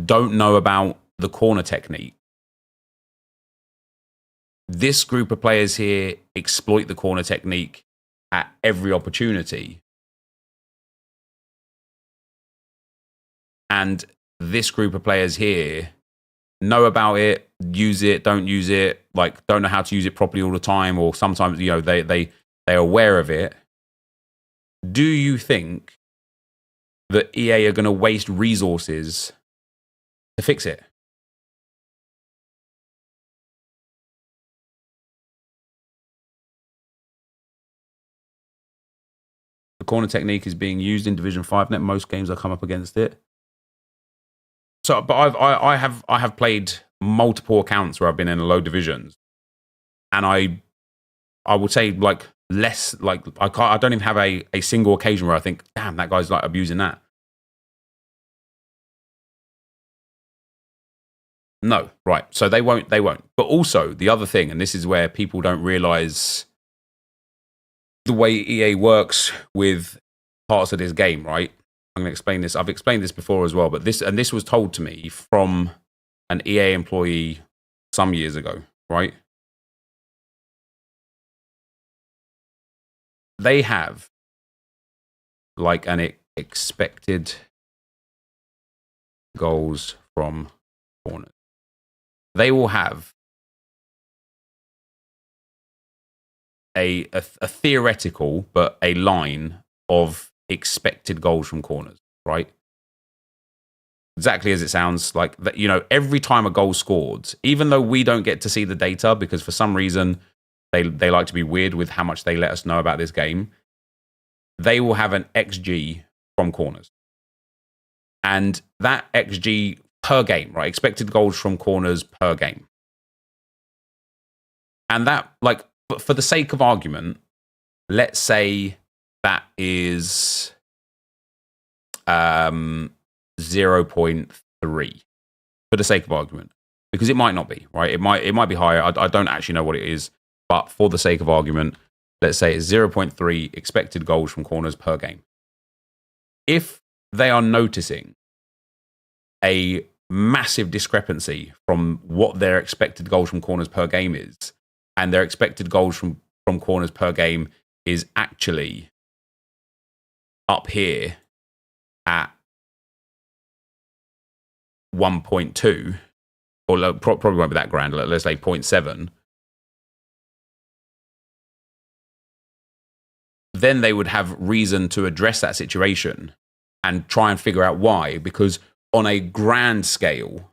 don't know about the corner technique, this group of players here exploit the corner technique at every opportunity, and this group of players here know about it, use it, don't use it, like don't know how to use it properly all the time, or sometimes, you know, they're aware of it. Do you think that EA are going to waste resources to fix it? The corner technique is being used in Division 5 net. Most games I come up against it. So, but I have played multiple accounts where I've been in low divisions, and I would say like less, like I don't even have a single occasion where I think, damn, that guy's like abusing that. No, right. So they won't. But also the other thing, and this is where people don't realize the way EA works with parts of this game, right? I'm going to explain this. I've explained this before as well, but this was told to me from an EA employee some years ago, right? They have like an expected goals from corners. They will have a theoretical, but a line of expected goals from corners, right? Exactly as it sounds, like that. You know, every time a goal scored, even though we don't get to see the data because for some reason they like to be weird with how much they let us know about this game, they will have an XG from corners, and that XG per game, right? Expected goals from corners per game, and that, like, for the sake of argument, let's say that is 0.3 for the sake of argument, because it might not be, right? It might be higher. I don't actually know what it is, but for the sake of argument, let's say it's 0.3 expected goals from corners per game. If they are noticing a massive discrepancy from what their expected goals from corners per game is, and their expected goals from corners per game is actually up here at 1.2, or probably won't be that grand, let's say 0.7, then they would have reason to address that situation and try and figure out why, because on a grand scale,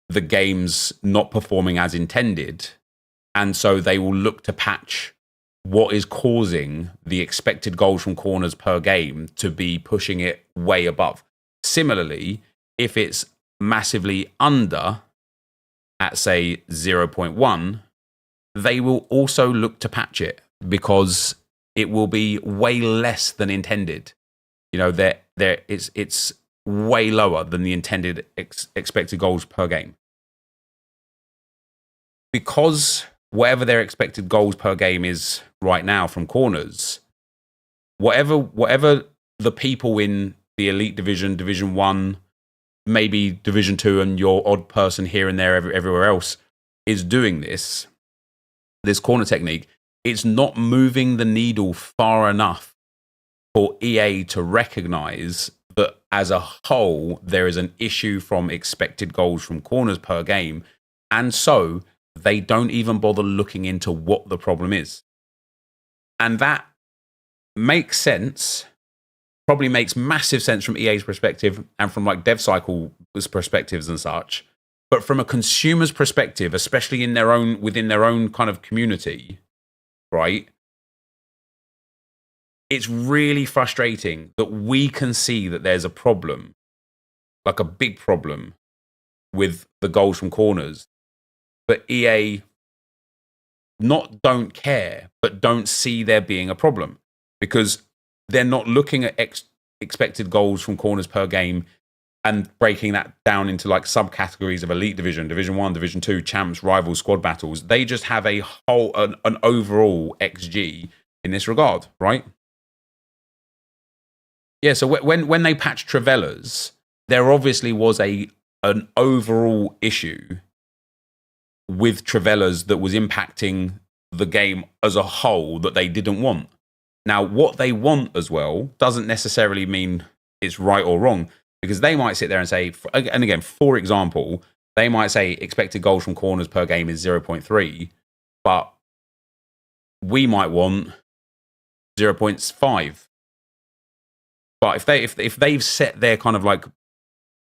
the game's not performing as intended, and so they will look to patch what is causing the expected goals from corners per game to be pushing it way above. Similarly, if it's massively under at, say, 0.1, they will also look to patch it because it will be way less than intended. You know, it's way lower than the intended expected goals per game. Because whatever their expected goals per game is right now from corners, whatever the people in the elite division, Division 1, maybe Division 2, and your odd person here and there everywhere else is doing this corner technique, it's not moving the needle far enough for EA to recognize that as a whole, there is an issue from expected goals from corners per game. And so they don't even bother looking into what the problem is. And that makes sense, probably makes massive sense from EA's perspective and from like dev cycle perspectives and such. But from a consumer's perspective, especially in their own, within their own kind of community, right? It's really frustrating that we can see that there's a problem, like a big problem with the goals from corners. But EA not don't care, but don't see there being a problem because they're not looking at expected goals from corners per game and breaking that down into like subcategories of elite division, Division 1, Division 2, champs, rivals, squad battles. They just have a whole, an overall XG in this regard, right? Yeah, so when they patched Trivella's, there obviously was an overall issue with Trivella's that was impacting the game as a whole that they didn't want. Now, what they want as well doesn't necessarily mean it's right or wrong, because they might sit there and say, and again, for example, they might say expected goals from corners per game is 0.3, but we might want 0.5. But if they've set their kind of like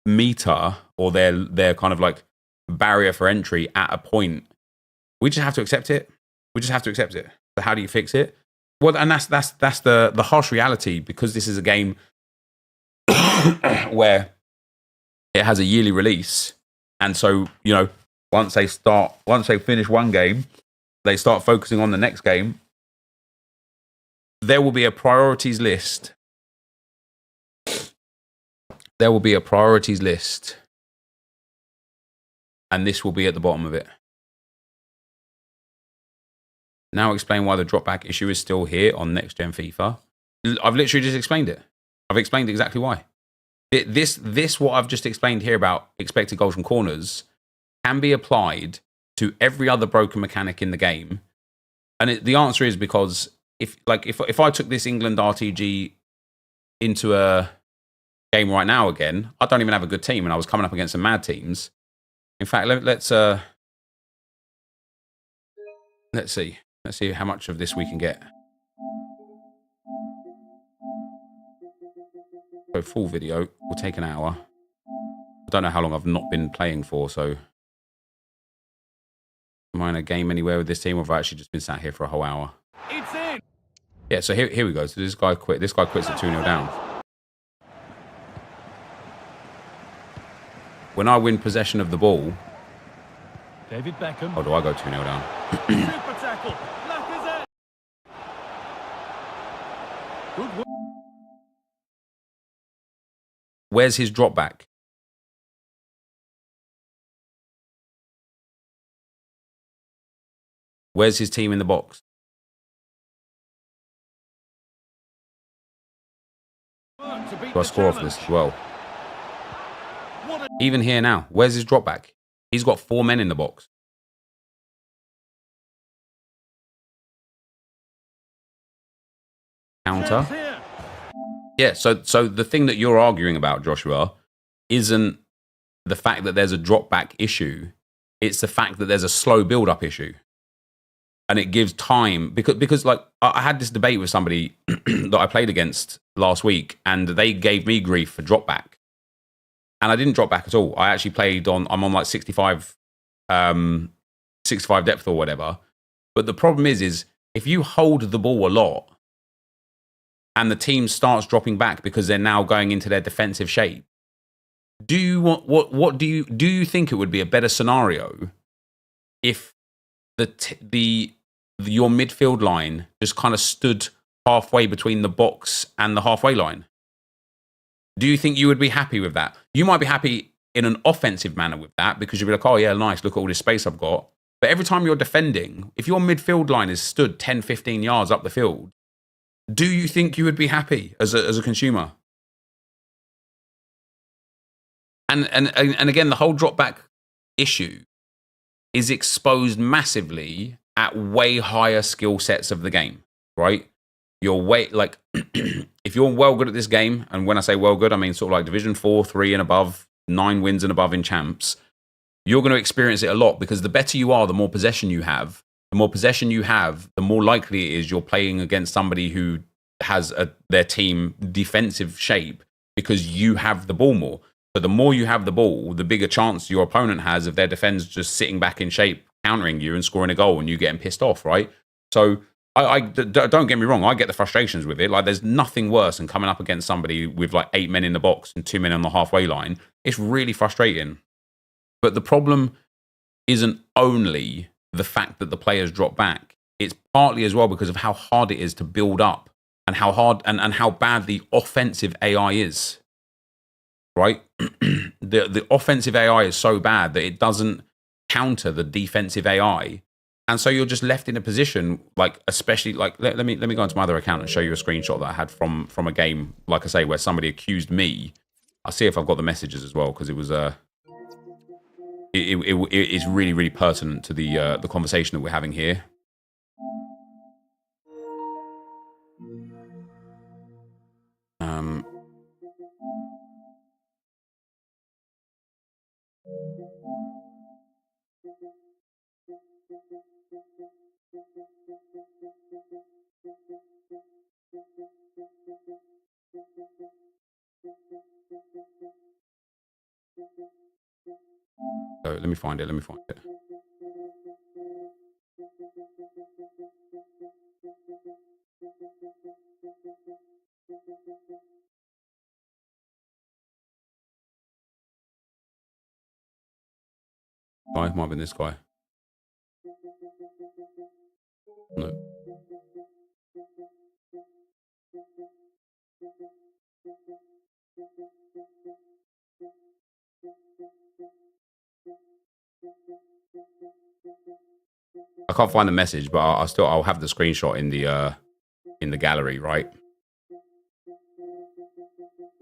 meter or their kind of like barrier for entry at a point, we just have to accept it. We just have to accept it. So how do you fix it? Well, and that's the harsh reality, because this is a game where it has a yearly release, and so you know once they finish one game, they start focusing on the next game. There will be a priorities list. There will be a priorities list, and this will be at the bottom of it. Now explain why the dropback issue is still here on next gen FIFA. I've literally just explained it. I've explained exactly why. This what I've just explained here about expected goals from corners can be applied to every other broken mechanic in the game. And the answer is because if I took this England RTG into a game right now again, I don't even have a good team, and I was coming up against some mad teams. In fact, let's see how much of this we can get. So full video will take an hour. I don't know how long I've not been playing for, so am I in a game anywhere with this team, or have I actually just been sat here for a whole hour? It's in. Yeah, so here we go. So this guy quit. This guy quits at 2-0 down. When I win possession of the ball, David Beckham. or do I go 2-0 down? Super tackle. Lacazette. Good work. Where's his drop back? Where's his team in the box? Do I score off this as well? Even here now, where's his drop back? He's got 4 men in the box. Counter. Yeah, so the thing that you're arguing about, Joshua, isn't the fact that there's a drop back issue. It's the fact that there's a slow build up issue. And it gives time, because like I had this debate with somebody that I played against last week, and they gave me grief for drop back. And I didn't drop back at all. I actually played I'm on like 65 depth or whatever. But the problem is if you hold the ball a lot and the team starts dropping back because they're now going into their defensive shape, do you want do you think it would be a better scenario if your midfield line just kind of stood halfway between the box and the halfway line? Do you think you would be happy with that? You might be happy in an offensive manner with that, because you'd be like, oh yeah, nice, look at all this space I've got. But every time you're defending, if your midfield line is stood 10, 15 yards up the field, do you think you would be happy as a consumer? And again, the whole drop back issue is exposed massively at way higher skill sets of the game, right? You're way, like, if you're well good at this game, and when I say well good, I mean sort of like Division 4, 3 and above, 9 wins and above in champs, you're going to experience it a lot, because the better you are, the more possession you have. The more possession you have, the more likely it is you're playing against somebody who has their team defensive shape, because you have the ball more. So the more you have the ball, the bigger chance your opponent has of their defense just sitting back in shape, countering you and scoring a goal and you getting pissed off, right? So don't get me wrong, I get the frustrations with it. Like, there's nothing worse than coming up against somebody with like 8 men in the box and 2 men on the halfway line. It's really frustrating. But the problem isn't only the fact that the players drop back. It's partly as well because of how hard it is to build up, and how hard and how bad the offensive AI is. Right? The offensive AI is so bad that it doesn't counter the defensive AI. And so you're just left in a position, like, especially like, let me go into my other account and show you a screenshot that I had from a game, like I say, where somebody accused me. I'll see if I've got the messages as well, because it was it's really, really pertinent to the conversation that we're having here. So let me find it. Might have been this guy. No. I can't find the message, but I'll have the screenshot in the gallery, right?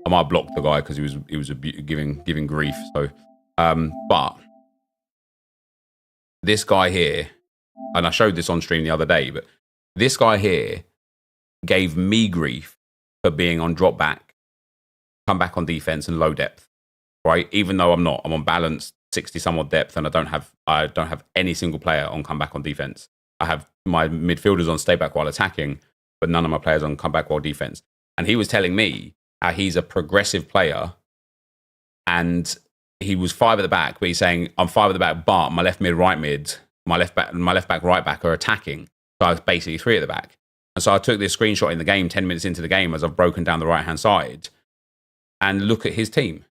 I might block the guy because he was giving grief. So, but this guy here, and I showed this on stream the other day, but this guy here gave me grief for being on drop back, come back on defense, and low depth, right? Even though I'm on balance, 60 somewhat depth, and I don't have any single player on comeback on defense. I have my midfielders on stay back while attacking, but none of my players on comeback while defense. And he was telling me how he's a progressive player, and he was 5 at the back, but he's saying I'm 5 at the back, but my left mid, right mid, my left back, right back are attacking. So I was basically 3 at the back. And so I took this screenshot in the game, 10 minutes into the game, as I've broken down the right hand side, and look at his team,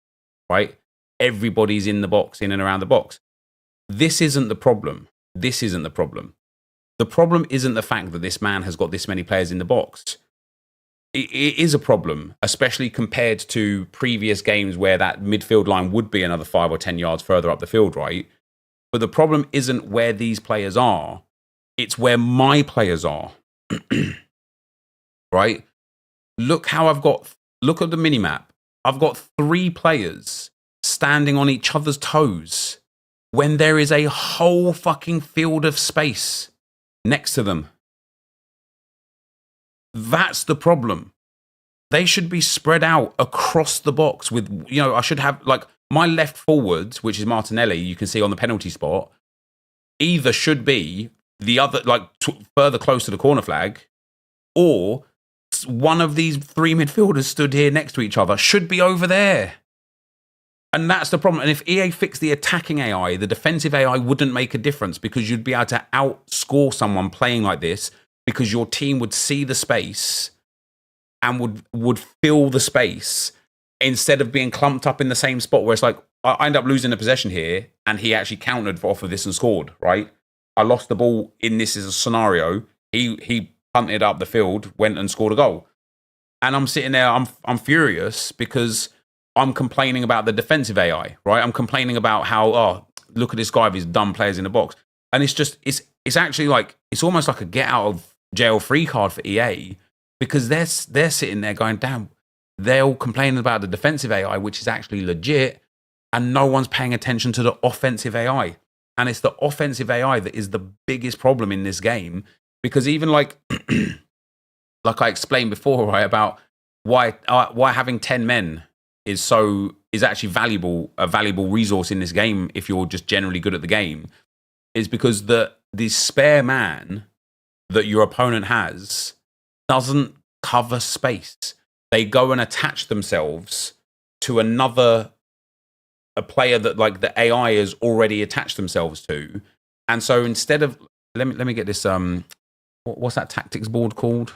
right? Everybody's in the box, in and around the box. This isn't the problem. The problem isn't the fact that this man has got this many players in the box. It is a problem, especially compared to previous games where that midfield line would be another 5 or 10 yards further up the field, right? But the problem isn't where these players are. It's where my players are. Right? Look at the minimap. I've got 3 players standing on each other's toes when there is a whole fucking field of space next to them. That's the problem. They should be spread out across the box with, I should have, like, my left forwards, which is Martinelli, you can see on the penalty spot, either should be the other, like, further close to the corner flag, or one of these 3 midfielders stood here next to each other should be over there. And that's the problem. And if EA fixed the attacking AI, the defensive AI wouldn't make a difference, because you'd be able to outscore someone playing like this, because your team would see the space and would fill the space instead of being clumped up in the same spot where it's like, I end up losing the possession here, and he actually countered off of this and scored, right? I lost the ball in this as a scenario. He punted up the field, went and scored a goal. And I'm sitting there, I'm furious, because I'm complaining about the defensive AI, right? I'm complaining about how, look at this guy with his dumb players in the box. And it's actually like, it's almost like a get out of jail free card for EA, because they're sitting there going, damn, they're all complaining about the defensive AI, which is actually legit, and no one's paying attention to the offensive AI. And it's the offensive AI that is the biggest problem in this game, because even like I explained before, right, about why having 10 men is actually a valuable resource in this game if you're just generally good at the game, is because the spare man that your opponent has doesn't cover space. They go and attach themselves to a player that like the AI has already attached themselves to. And so instead of, let me get this, what's that tactics board called?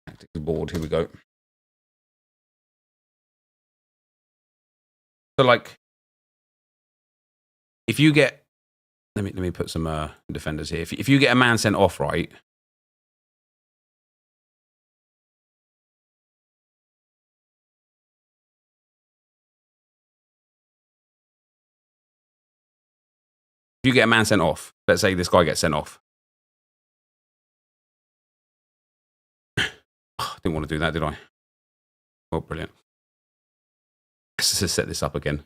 Tactics board, here we go. So like, if you get, let me put some defenders here. If you get a man sent off, right? If you get a man sent off, let's say this guy gets sent off. Didn't want to do that, did I? Oh, brilliant. Let's just set this up again.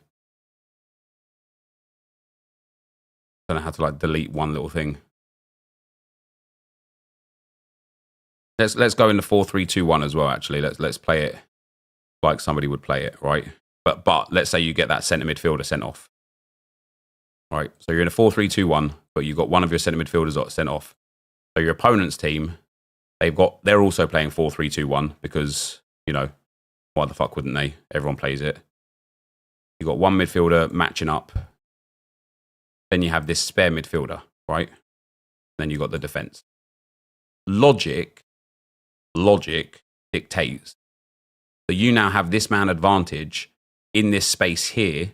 Don't know how to like delete one little thing. Let's go into 4-3-2-1 as well. Actually, let's play it like somebody would play it, right? But let's say you get that centre midfielder sent off, right? So you're in a 4-3-2-1, but you've got one of your centre midfielders sent off. So your opponent's team, they're also playing 4-3-2-1 because, you know, why the fuck wouldn't they? Everyone plays it. You've got one midfielder matching up. Then you have this spare midfielder, right? Then you've got the defense. Logic dictates that you now have this man advantage in this space here.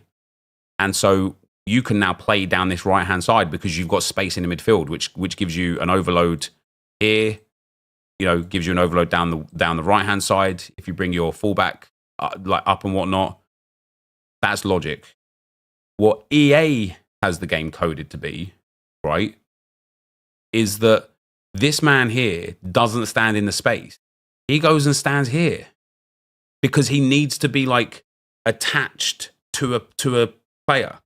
And so you can now play down this right-hand side because you've got space in the midfield, which gives you an overload here, you know, gives you an overload down the right-hand side. If you bring your fullback like up and whatnot, that's logic. What EA has the game coded to be, right, is that this man here doesn't stand in the space. He goes and stands here because he needs to be like attached to a player.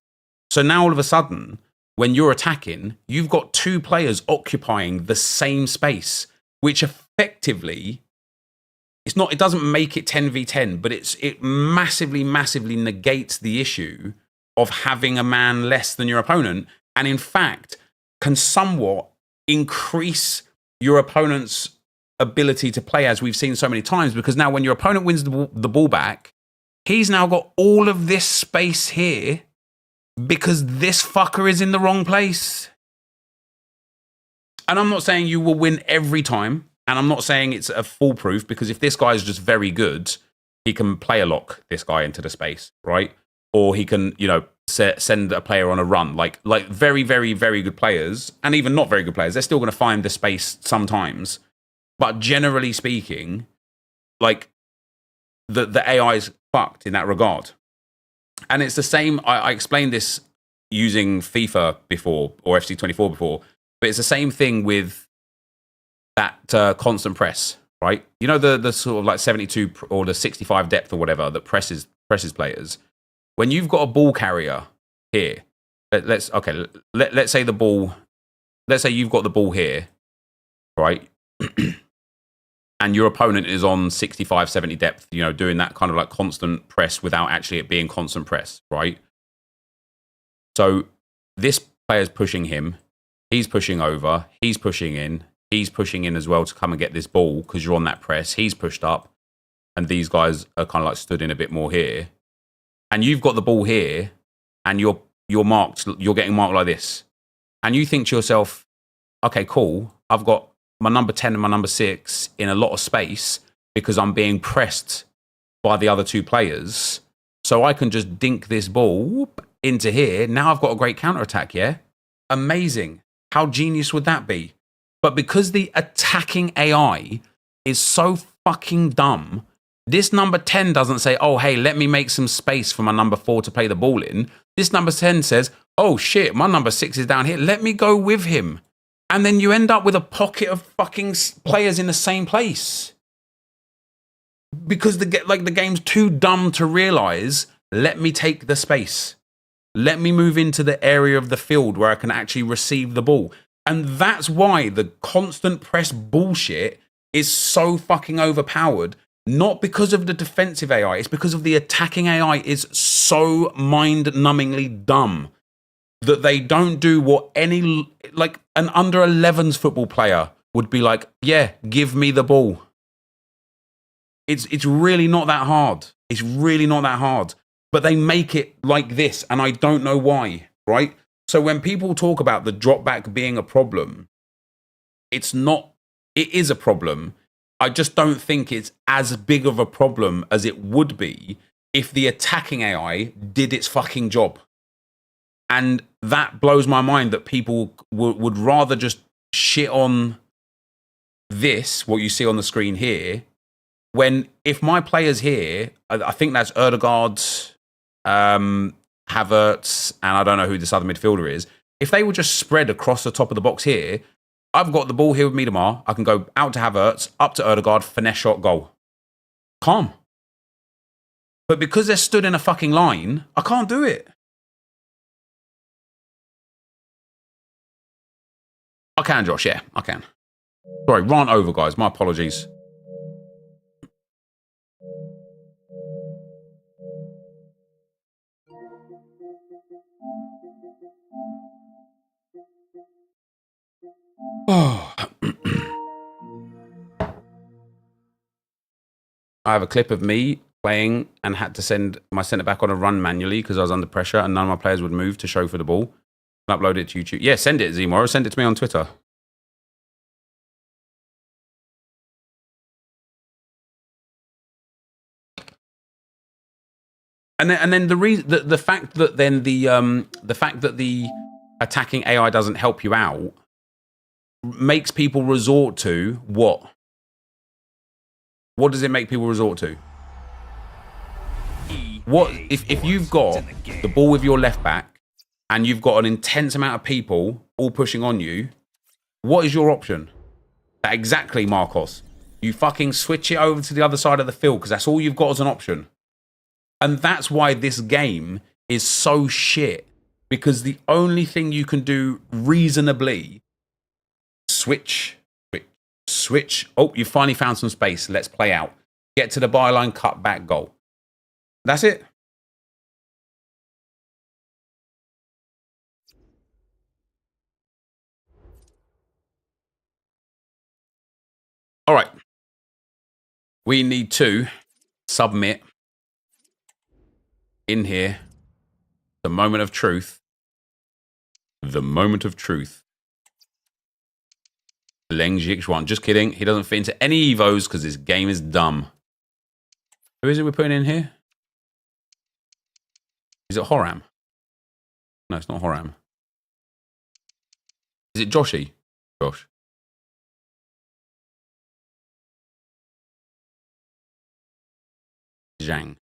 So now all of a sudden, when you're attacking, you've got two players occupying the same space, which effectively, it doesn't make it 10v10, but it massively negates the issue of having a man less than your opponent, and in fact can somewhat increase your opponent's ability to play, as we've seen so many times, because now when your opponent wins the ball back, he's now got all of this space here because this fucker is in the wrong place. And I'm not saying you will win every time, and I'm not saying it's a foolproof, because if this guy is just very good, he can player lock this guy into the space, right? Or he can, you know, send a player on a run. Like very good players, and even not very good players, they're still going to find the space sometimes. But generally speaking, like the AI is fucked in that regard. And it's the same. I explained this using FIFA before, or FC24 before, but it's the same thing with that constant press, right? You know, the sort of like 72 or the 65 depth or whatever that presses players. When you've got a ball carrier here, let's say the ball, let's say you've got the ball here, right? And your opponent is on 65, 70 depth, you know, doing that kind of like constant press without actually it being constant press, right? So this player's pushing him, he's pushing over, he's pushing in as well to come and get this ball because you're on that press, he's pushed up, and these guys are kind of like stood in a bit more here. And you've got the ball here, and you're getting marked like this. And you think to yourself, okay, cool, I've got my number 10 and my number 6 in a lot of space because I'm being pressed by the other two players. So I can just dink this ball into here. Now I've got a great counter-attack, yeah? Amazing. How genius would that be? But because the attacking AI is so fucking dumb This number 10 doesn't say, oh, hey, let me make some space for my number 4 to play the ball in. This number 10 says, oh, shit, my number 6 is down here. Let me go with him. And then you end up with a pocket of fucking players in the same place. Because the game's too dumb to realize, let me take the space. Let me move into the area of the field where I can actually receive the ball. And that's why the constant press bullshit is so fucking overpowered. Not because of the defensive AI, it's because of the attacking AI is so mind-numbingly dumb that they don't do what any, like, an under-11s football player would be like, yeah, give me the ball. It's really not that hard. It's really not that hard. But they make it like this, and I don't know why, right? So when people talk about the drop back being a problem, it's not, it is a problem. I just don't think it's as big of a problem as it would be if the attacking AI did its fucking job. And that blows my mind that people would rather just shit on this, what you see on the screen here, when if my players here, I think that's Erdegaard, Havertz, and I don't know who this other midfielder is, if they were just spread across the top of the box here, I've got the ball here with Miedemar. I can go out to Havertz, up to Erdegaard, finesse shot, goal. Calm. But because they're stood in a fucking line, I can't do it. I can, Josh, yeah, I can. Sorry, rant over, guys. My apologies. Oh. I have a clip of me playing and had to send my centre-back on a run manually because I was under pressure and none of my players would move to show for the ball. And upload it to YouTube. Yeah, send it, Zmoro. Send it to me on Twitter. And then the fact that then the fact that the attacking AI doesn't help you out makes people resort to what? What does it make people resort to? What if you've got the ball with your left back and you've got an intense amount of people all pushing on you? What is your option? Exactly, Marcos. You fucking switch it over to the other side of the field because that's all you've got as an option. And that's why this game is so shit. Because the only thing you can do reasonably, switch. Oh, you finally found some space. Let's play out. Get to the byline, cut back, goal. That's it. All right. We need to submit in here the moment of truth. The moment of truth. Leng Jix1. Just kidding. He doesn't fit into any Evos because this game is dumb. Who is it we're putting in here? Is it Horam? No, it's not Horam. Is it Joshy? Josh. Zhang.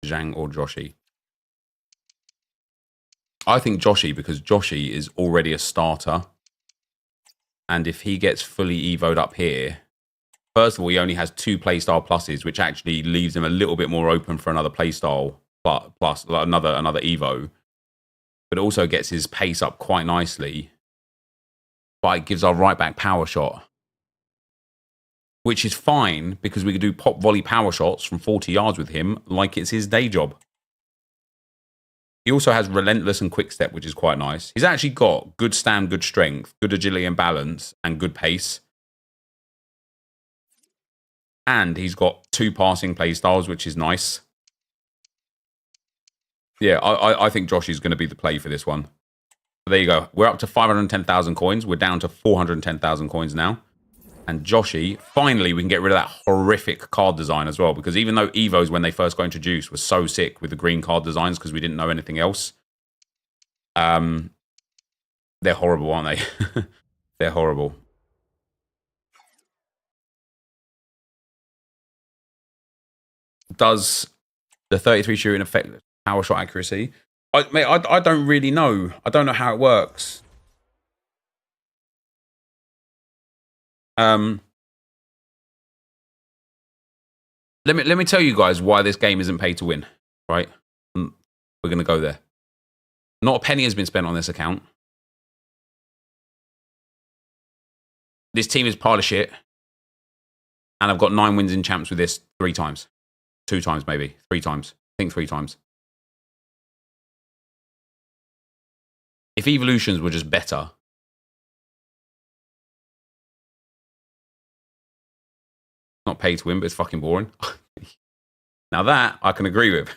Zhang or Joshy. I think Joshy because Joshy is already a starter. And if he gets fully evoed up here, first of all, he only has 2 playstyle pluses, which actually leaves him a little bit more open for another playstyle plus like another evo. But it also gets his pace up quite nicely. But it gives our right back power shot. Which is fine because we could do pop volley power shots from 40 yards with him like it's his day job. He also has relentless and quick step, which is quite nice. He's actually got good stand, good strength, good agility and balance, and good pace. And he's got 2 passing play styles, which is nice. Yeah, I think Josh is going to be the play for this one. There you go. We're up to 510,000 coins. We're down to 410,000 coins now. And Joshy, finally, we can get rid of that horrific card design as well. Because even though Evos, when they first got introduced, were so sick with the green card designs because we didn't know anything else. They're horrible, aren't they? They're horrible. does the 33 shooting affect power shot accuracy? Mate, I don't really know. I don't know how it works. Let me tell you guys why this game isn't pay to win, right? We're going to go there. Not a penny has been spent on this account. This team is pile of shit. And I've got 9 wins in champs with this 3 times. 2 times, maybe. 3 times. I think 3 times. If evolutions were just better, not pay to win, but it's fucking boring. Now that I can agree with.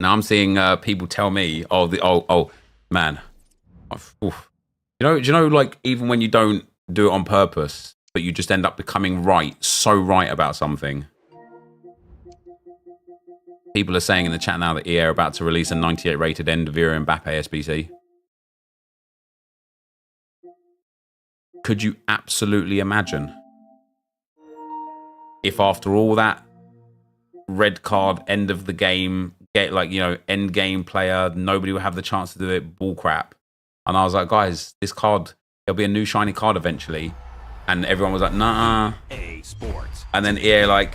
Now I'm seeing people tell me, oh man, oof. Do you know, like even when you don't do it on purpose, but you just end up becoming so right about something. People are saying in the chat now that EA are about to release a 98 rated Endavira Mbappe SBC. Could you absolutely imagine if after all that red card, end of the game, get like, you know, end game player, nobody will have the chance to do it, bull crap. And I was like, guys, this card, there'll be a new shiny card eventually. And everyone was like, nah. And then EA like,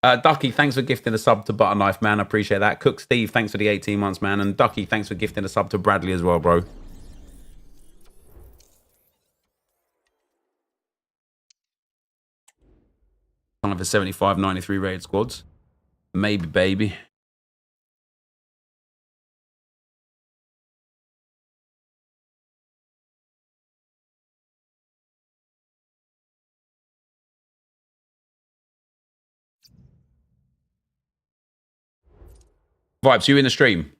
Ducky, thanks for gifting a sub to Butter Knife, man. I appreciate that. Cook Steve, thanks for the 18 months, man. And Ducky, thanks for gifting a sub to Bradley as well, bro. Time for 75, 93 rated squads. Maybe, baby. Vibes, you in the stream?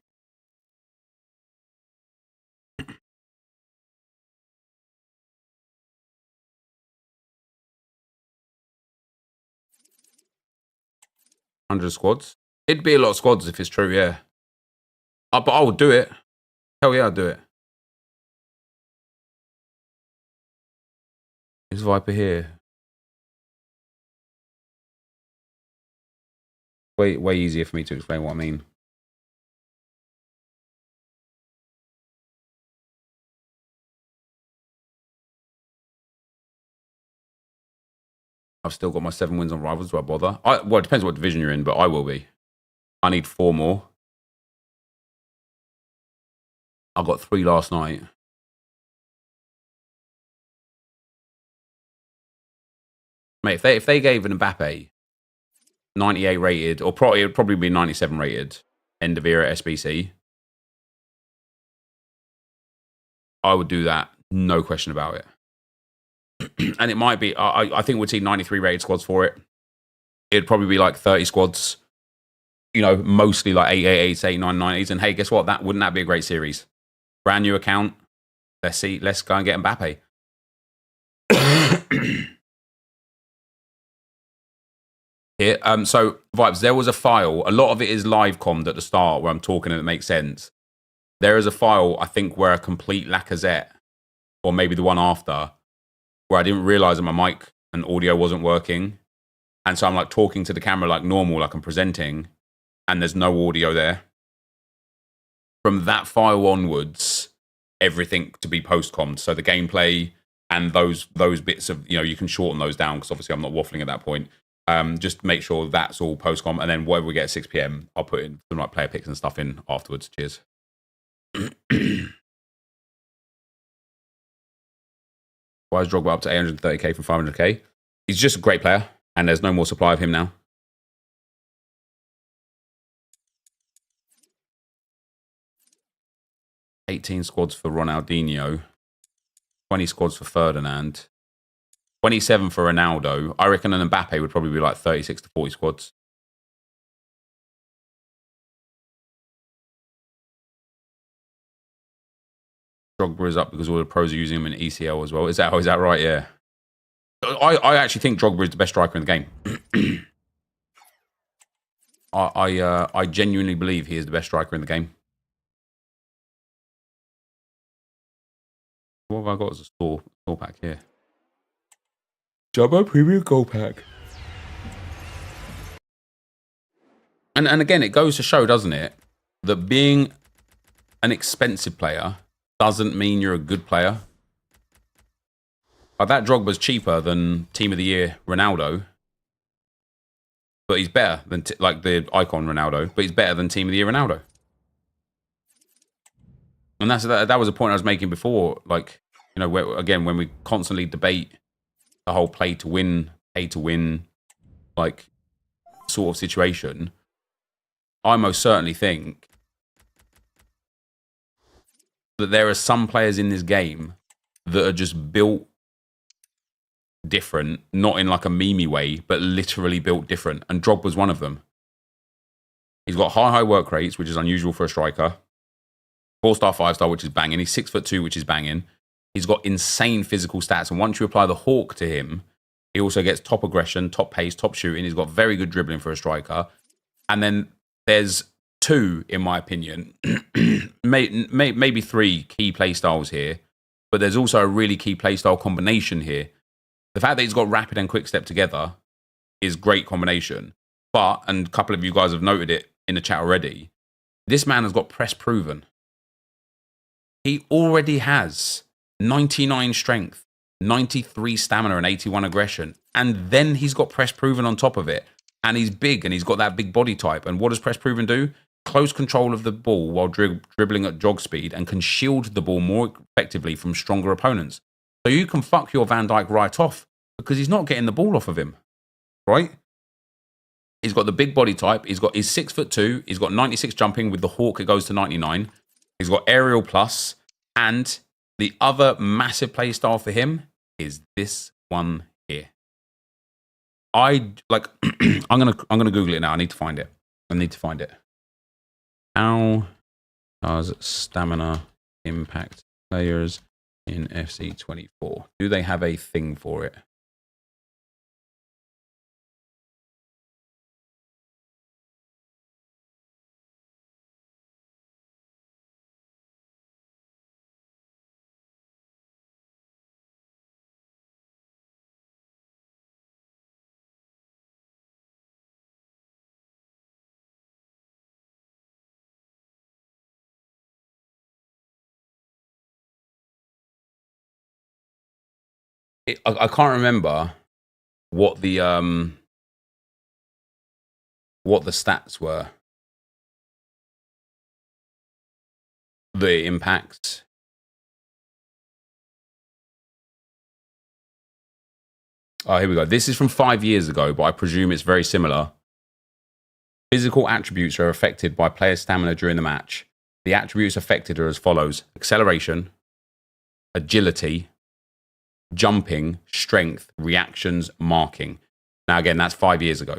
$100 squads. It'd be a lot of squads if it's true, yeah. But I would do it. Hell yeah, I'd do it. Is Viper here? Way easier for me to explain what I mean. I've still got my 7 wins on Rivals. Do I bother? Well, it depends what division you're in, but I will be. I need 4 more. I got 3 last night. Mate, if they gave an Mbappe 98 rated, or probably it'd probably be 97 rated end of era SBC, I would do that, no question about it. And it might be, I think we'd see 93 rated squads for it. It'd probably be like 30 squads, you know, mostly like 888s, 8990s. And hey, guess what? Wouldn't that be a great series? Brand new account. Let's go and get Mbappe. Here, so Vibes, there was a file. A lot of it is live commed at the start where I'm talking and it makes sense. There is a file, I think, where a complete Lacazette, or maybe the one after, where I didn't realize that my mic and audio wasn't working. And so I'm like talking to the camera like normal, like I'm presenting, and there's no audio there. From that file onwards, everything to be post-commed. So the gameplay and those bits of, you know, you can shorten those down because obviously I'm not waffling at that point. Just make sure that's all post-com, and then whatever we get at 6 PM, I'll put in some like player picks and stuff in afterwards. Cheers. Why is Drogba up to 830k from 500k? He's just a great player, and there's no more supply of him now. $18 squads for Ronaldinho, 20 squads for Ferdinand, 27 for Ronaldo. I reckon an Mbappe would probably be like 36 to 40 squads. Drogba is up because all the pros are using him in ECL as well. Is that right? Yeah. I actually think Drogba is the best striker in the game. I genuinely believe he is the best striker in the game. What have I got as a store pack here? Jumbo Premium Gold Pack. And again, it goes to show, doesn't it, that being an expensive player doesn't mean you're a good player. Like that Drogba's cheaper than Team of the Year Ronaldo, but he's better than like the icon Ronaldo, but he's better than Team of the Year Ronaldo. And that was a point I was making before. Like, you know, again, when we constantly debate the whole play to win, like sort of situation, I most certainly think that there are some players in this game that are just built different, not in like a memey way, but literally built different. And Drogba's one of them. He's got high work rates, which is unusual for a striker. 4-star, 5-star, which is banging. He's 6'2", which is banging. He's got insane physical stats. And once you apply the Hawk to him, he also gets top aggression, top pace, top shooting. He's got very good dribbling for a striker. And then there's two, in my opinion, maybe three key play styles here. But there's also a really key play style combination here. The fact that he's got rapid and quick step together is great combination. But, and a couple of you guys have noted it in the chat already, this man has got press proven. He already has 99 strength, 93 stamina, and 81 aggression. And then he's got press proven on top of it. And he's big, and he's got that big body type. And what does press proven do? Close control of the ball while dribbling at jog speed, and can shield the ball more effectively from stronger opponents. So you can fuck your Van Dijk right off because he's not getting the ball off of him, right? He's got the big body type. He's 6'2". He's got 96 jumping. With the Hawk, it goes to 99. He's got aerial plus, and the other massive play style for him is this one here. I'm gonna Google it now. I need to find it. How does stamina impact players in FC 24? Do they have a thing for it? I can't remember what the stats were that it impacts. Oh, here we go. This is from 5 years ago, but I presume it's very similar. Physical attributes are affected by player stamina during the match. The attributes affected are as follows: acceleration, agility, jumping, strength, reactions, marking. Now, again, that's 5 years ago.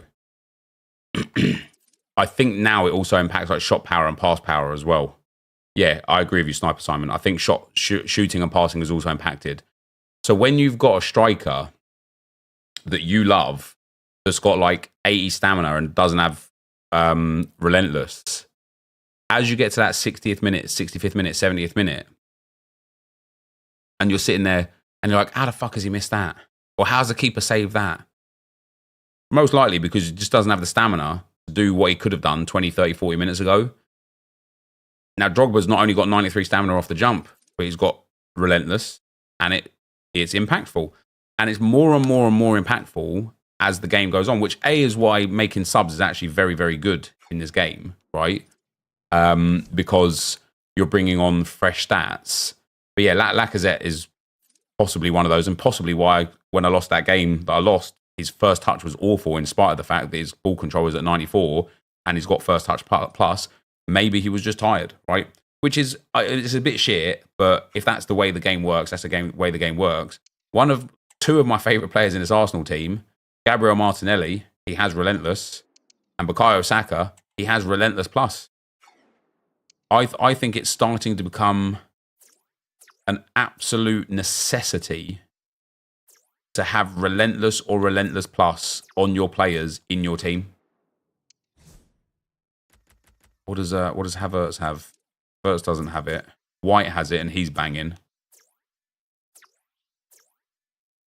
I think now it also impacts like shot power and pass power as well. Yeah, I agree with you, Sniper Simon. I think shooting and passing is also impacted. So when you've got a striker that you love that's got like 80 stamina and doesn't have relentless, as you get to that 60th minute, 65th minute, 70th minute, and you're sitting there and you're like, how the fuck has he missed that? Or how's the keeper saved that? Most likely because he just doesn't have the stamina to do what he could have done 20, 30, 40 minutes ago. Now, Drogba's not only got 93 stamina off the jump, but he's got relentless, and it's impactful. And it's more and more and more impactful as the game goes on, which A is why making subs is actually very, very good in this game, right? Because you're bringing on fresh stats. But yeah, Lacazette is possibly one of those, and possibly why when I lost that game that I lost, his first touch was awful in spite of the fact that his ball control was at 94 and he's got first touch plus. Maybe he was just tired, right? Which is, it's a bit shit, but if that's the way the game works, that's the way the game works. Two of my favourite players in this Arsenal team, Gabriel Martinelli, he has relentless, and Bukayo Saka, he has relentless plus. I think it's starting to become an absolute necessity to have relentless or relentless plus on your players in your team. What does Havertz have? Havertz doesn't have it. White has it, and he's banging.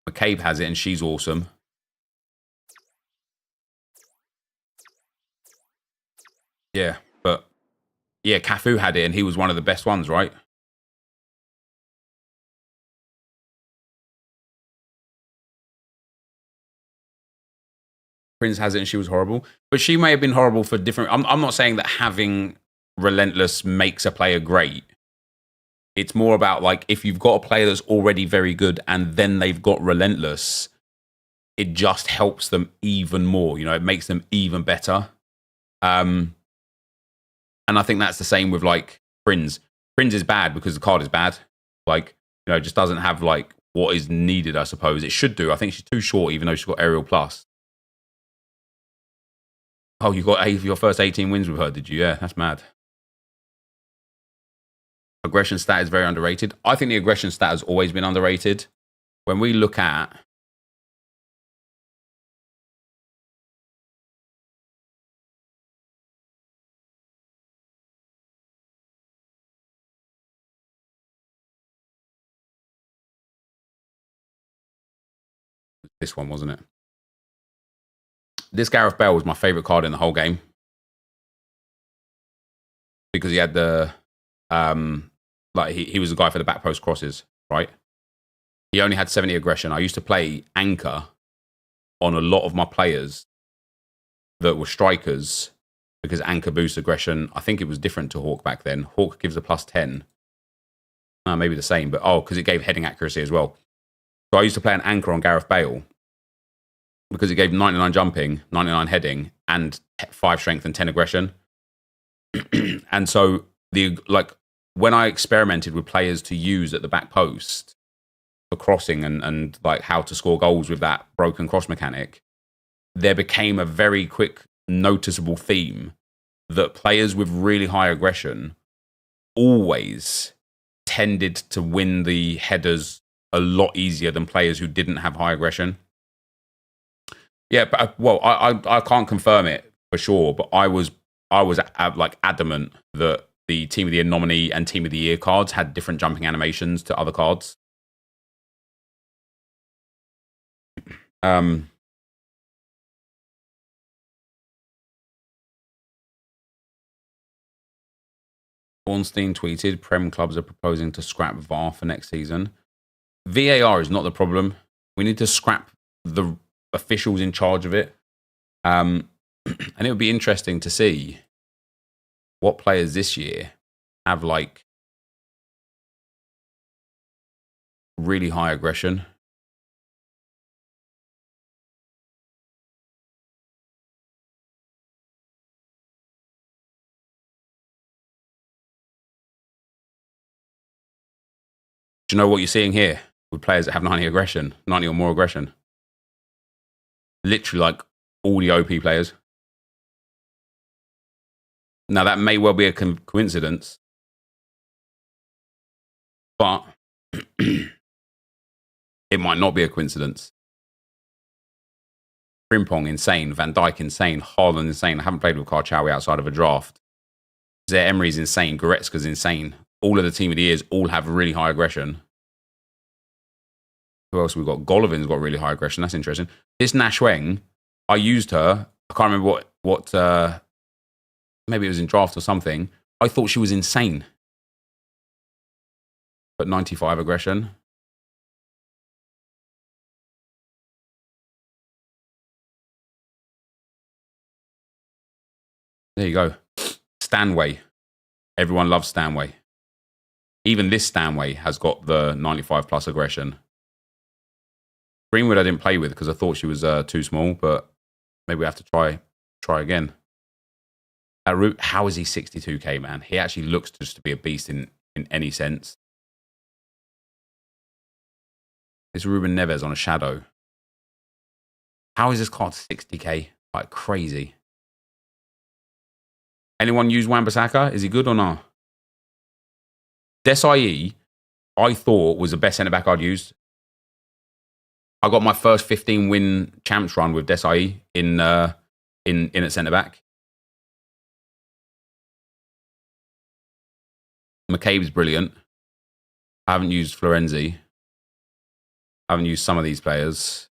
McCabe has it, and she's awesome. Yeah, but yeah, Cafu had it, and he was one of the best ones, right? Prince has it, and she was horrible. But she may have been horrible for different... I'm not saying that having Relentless makes a player great. It's more about, like, if you've got a player that's already very good and then they've got Relentless, it just helps them even more. You know, it makes them even better. And I think that's the same with, like, Prince. Prince is bad because the card is bad. Like, you know, it just doesn't have, like, what is needed, I suppose. It should do. I think she's too short, even though she's got Aerial Plus. Oh, you got your first 18 wins with her, did you? Yeah, that's mad. Aggression stat is very underrated. I think the aggression stat has always been underrated. When we look at... This one, wasn't it? This Gareth Bale was my favourite card in the whole game. Because he had the... like, he was the guy for the back post crosses, right? He only had 70 aggression. I used to play anchor on a lot of my players that were strikers because anchor boosts aggression. I think it was different to Hawk back then. Hawk gives a +10. Maybe the same, but because it gave heading accuracy as well. So I used to play an anchor on Gareth Bale because it gave 99 jumping, 99 heading, and 5 strength and 10 aggression. And so when I experimented with players to use at the back post for crossing and like how to score goals with that broken cross mechanic, there became a very quick noticeable theme that players with really high aggression always tended to win the headers a lot easier than players who didn't have high aggression. Yeah, but I can't confirm it for sure, but I was like adamant that the Team of the Year nominee and Team of the Year cards had different jumping animations to other cards. Ornstein tweeted, Prem clubs are proposing to scrap VAR for next season. VAR is not the problem. We need to scrap the officials in charge of it. And it would be interesting to see what players this year have like really high aggression. Do you know what you're seeing here with players that have 90 aggression, 90 or more aggression? Literally like all the OP players. Now that may well be a coincidence, but it might not be a coincidence. Frimpong, insane. Van Dijk, insane. Haaland, insane. I haven't played with Karchawi outside of a draft. Zaire Emery's insane. Goretzka's insane. All of the Team of the Years all have really high aggression. Who else we've got? Golovin's got really high aggression. That's interesting. This Nashweng, I used her. I can't remember what maybe it was in draft or something. I thought she was insane. But 95 aggression. There you go. Stanway. Everyone loves Stanway. Even this Stanway has got the 95 plus aggression. Greenwood I didn't play with because I thought she was too small, but maybe we have to try again. How is he 62k, man? He actually looks just to be a beast in any sense. It's Ruben Neves on a shadow. How is this card 60k? Like crazy. Anyone use Wan-Bissaka? Is he good or not? Desai, I thought was the best centre-back I'd used. I got my first 15-win champs run with Desai in at centre-back. McCabe's brilliant. I haven't used Florenzi. I haven't used some of these players.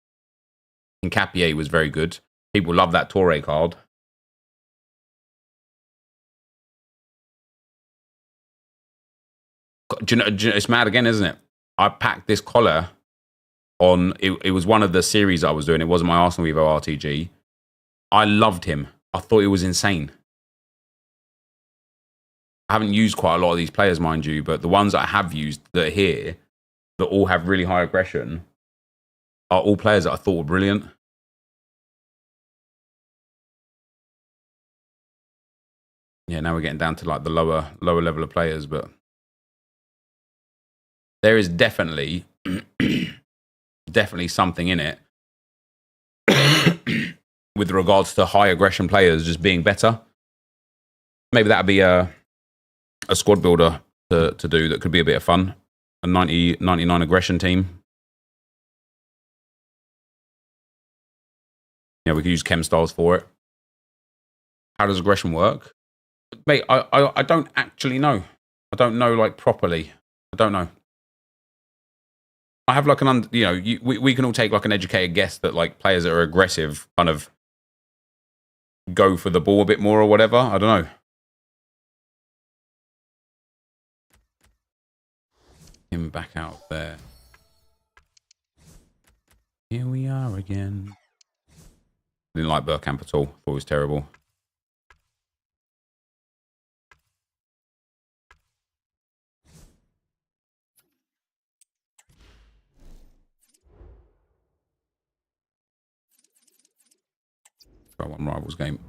Capier was very good. People love that Torre card. Do you know, it's mad again, isn't it? I packed this collar on. It was one of the series I was doing. It wasn't my Arsenal Evo RTG. I loved him. I thought it was insane. I haven't used quite a lot of these players, mind you, but the ones I have used that are here, that all have really high aggression, are all players that I thought were brilliant. Yeah, now we're getting down to like the lower level of players, but there is definitely something in it with regards to high aggression players just being better. Maybe that'd be a squad builder to do that could be a bit of fun. A 99 aggression team. Yeah, we could use chem styles for it. How does aggression work? Mate, I don't actually know. I don't know, like, properly. I don't know. I have like an, we can all take like an educated guess that like players that are aggressive kind of go for the ball a bit more or whatever. I don't know. Him back out there. Here we are again. Didn't like Bergkamp at all. Thought it was terrible. Try one Rivals game.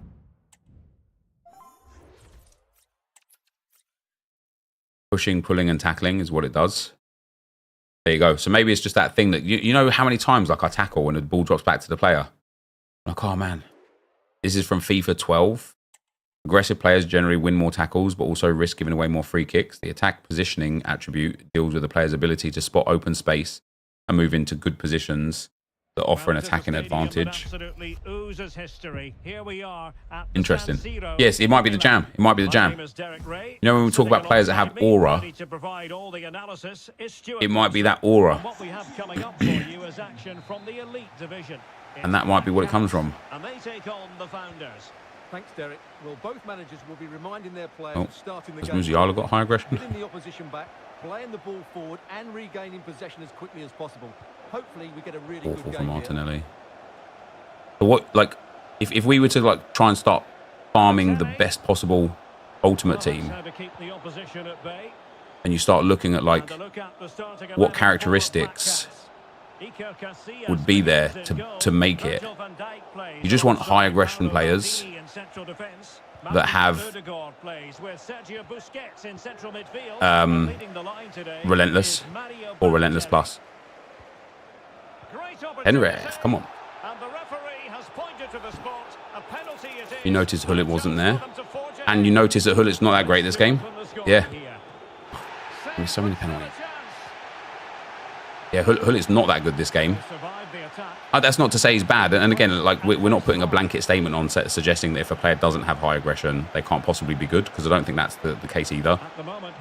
Pushing, pulling, and tackling is what it does. There you go. So maybe it's just that thing that you know how many times like I tackle when the ball drops back to the player. I'm like, oh man, this is from FIFA 12. Aggressive players generally win more tackles, but also risk giving away more free kicks. The attack positioning attribute deals with the player's ability to spot open space and move into good positions that offer an attacking advantage. Interesting. Yes, it might be the jam. It might be the jam. You know, when we talk about players that have aura, it might be that aura. And that might be what it comes from. Thanks, Derek. Well, both managers will be reminding their players starting the game. Has Musiala got high aggression? Putting the opposition back, playing the ball forward, and regaining possession as quickly as possible. Hopefully, we get a really good game from Martinelli. But what, like, if we were to like try and start farming the best possible ultimate team, and you start looking at like what characteristics would be there to make it, you just want high aggression players that have relentless or relentless plus. Henref, come on. You notice Hullet wasn't there, and you notice that Hullet's not that great this game. Yeah, there's so many penalties. Yeah, Hullet's not that good this game. That's not to say he's bad. And again, like we're not putting a blanket statement on suggesting that if a player doesn't have high aggression, they can't possibly be good, because I don't think that's the case either.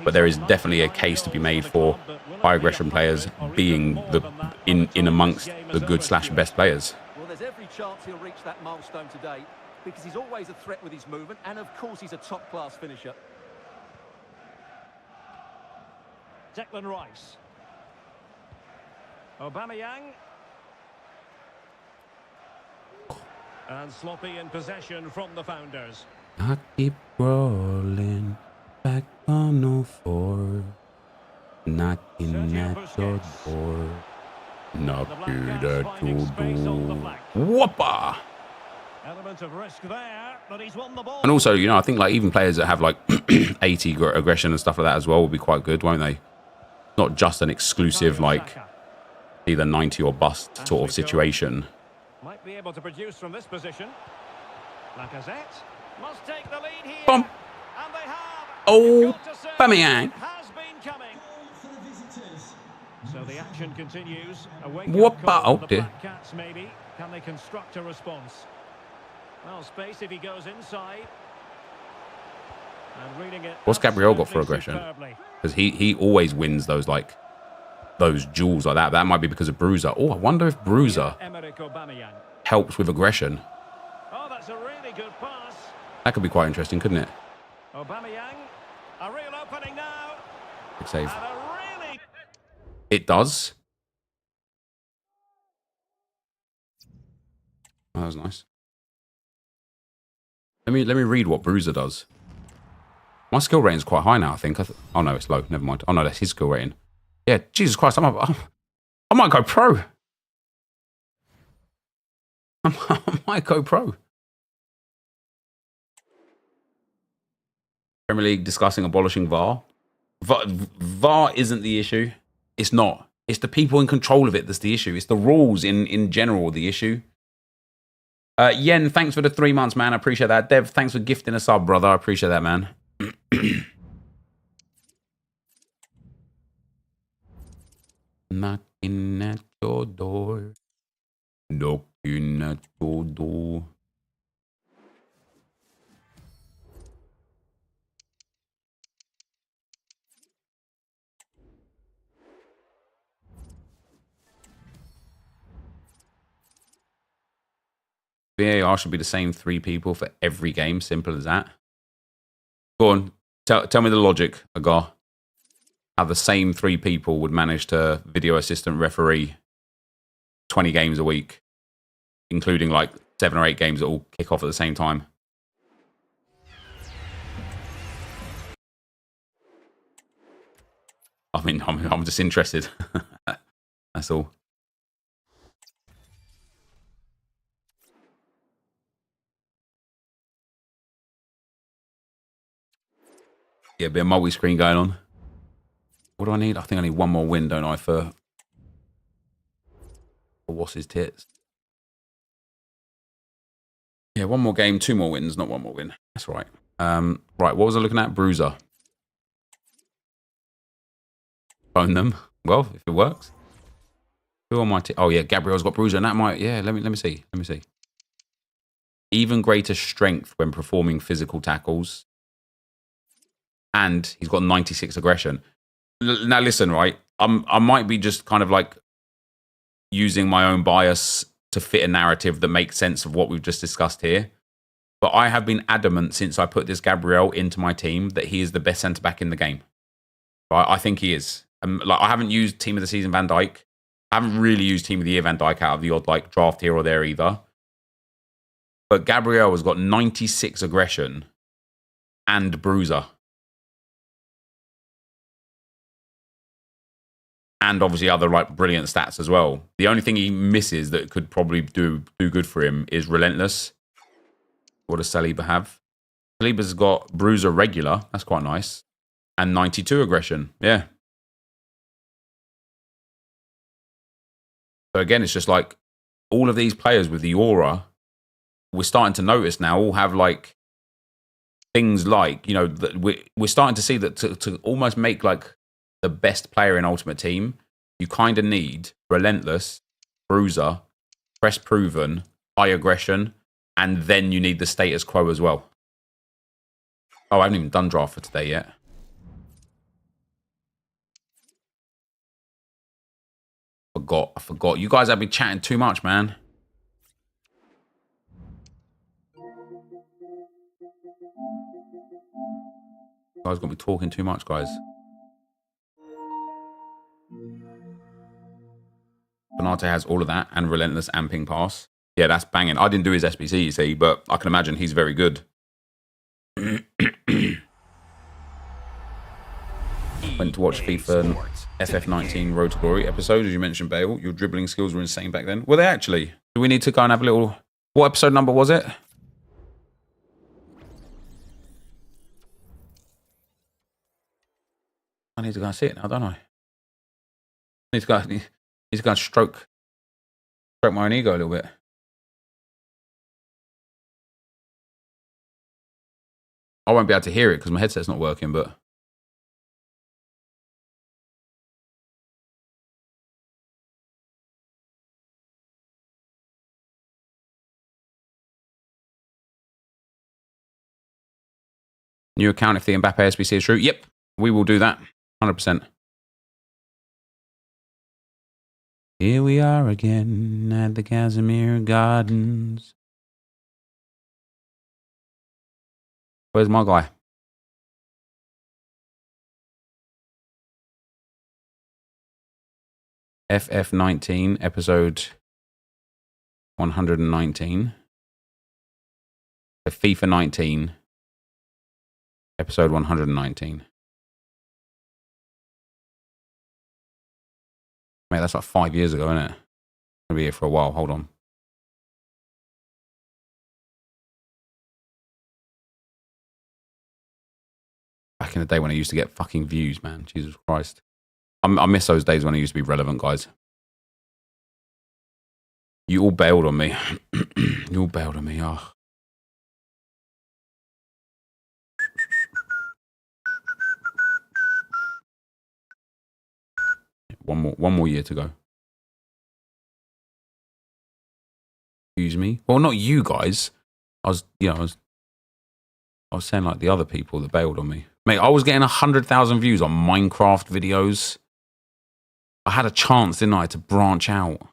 But there is definitely a case to be made for high aggression players being in amongst the good/best players. Well, there's every chance he'll reach that milestone today, because he's always a threat with his movement, and of course he's a top-class finisher. Declan Rice. Aubameyang. And sloppy in possession from the founders. I keep rolling back on 04, knocking at your door, knocking at your door. Whopper! Element of risk there, but he's won the ball. And also, you know, I think like even players that have like 80 aggression and stuff like that as well will be quite good, won't they? Not just an exclusive like either 90 or bust sort of situation. Might be able to produce from this position. Lacazette must take the lead here. Boom. And they have. Oh, Aubameyang Has been coming. So the action continues. Oh dear. Cats maybe. Can they construct a response? Well, space if he goes inside. And reading it. What's Gabriel got for aggression? Because he always wins those like those jewels like that. That might be because of Bruiser. Oh, I wonder if Bruiser helps with aggression. Oh, that's a really good pass. That could be quite interesting, couldn't it? Aubameyang, a real opening now. Good save. And a really... It does. Oh, that was nice. Let me read what Bruiser does. My skill rating is quite high now, I think. Oh no, it's low. Never mind. Oh no, that's his skill rating. Yeah, Jesus Christ, I might go pro. I might go pro. Premier League discussing abolishing VAR. VAR isn't the issue. It's not. It's the people in control of it that's the issue. It's the rules in general the issue. Yen, thanks for the 3 months, man. I appreciate that. Dev, thanks for gifting a sub, brother. I appreciate that, man. Knocking at your door. Knocking at your door. VAR should be the same 3 people for every game. Simple as that. Go on. Tell me the logic, Agar. How the same 3 people would manage to video assistant referee 20 games a week, including like 7 or 8 games that all kick off at the same time. I mean, I'm just interested. That's all. Yeah, a bit of multi-screen going on. What do I need? I think I need 1 more win, don't I, for what's his tits? Yeah, 1 more game, 2 more wins, not 1 more win. That's right. Right, what was I looking at? Bruiser. Phone them. Well, if it works. Who on my team? Oh yeah, Gabriel's got Bruiser, and that might. Yeah, let me see. Let me see. Even greater strength when performing physical tackles. And he's got 96 aggression. Now listen, right? I might be just kind of like using my own bias to fit a narrative that makes sense of what we've just discussed here. But I have been adamant since I put this Gabriel into my team that he is the best centre back in the game. Right? I think he is. Like I haven't used Team of the Season Van Dijk. I haven't really used Team of the Year Van Dijk out of the odd like draft here or there either. But Gabriel has got 96 aggression and Bruiser. And obviously other like brilliant stats as well. The only thing he misses that could probably do good for him is Relentless. What does Saliba have? Saliba's got Bruiser regular. That's quite nice. And 92 aggression. Yeah. So again, it's just like all of these players with the aura, we're starting to notice now, all have like things like, you know, that we're starting to see that to almost make like the best player in Ultimate Team, you kind of need Relentless, Bruiser, Press Proven, High Aggression, and then you need the Status Quo as well. Oh, I haven't even done draft for today yet. I forgot. You guys have been chatting too much, man. You guys got me talking too much, guys. Bernate has all of that, and Relentless and Ping Pass. Yeah, that's banging. I didn't do his SBC, you see, but I can imagine he's very good. Went to watch FIFA FF19 Road to Glory episode, as you mentioned, Bale. Your dribbling skills were insane back then. Were they actually? Do we need to go and have a little... What episode number was it? I need to go and see it now, don't I? Need to go and stroke my own ego a little bit. I won't be able to hear it because my headset's not working, but... New account if the Mbappe SBC is true. Yep, we will do that. 100%. Here we are again at the Casimir Gardens. Where's my guy? FF19, episode 119. FIFA 19, episode 119. Mate, that's like 5 years ago, isn't it? Gonna be here for a while. Hold on. Back in the day when I used to get fucking views, man. Jesus Christ. I miss those days when I used to be relevant, guys. You all bailed on me. You all bailed on me. Oh. One more year to go. Excuse me. Well, not you guys. I was saying like the other people that bailed on me. Mate, I was getting 100,000 views on Minecraft videos. I had a chance, didn't I, to branch out.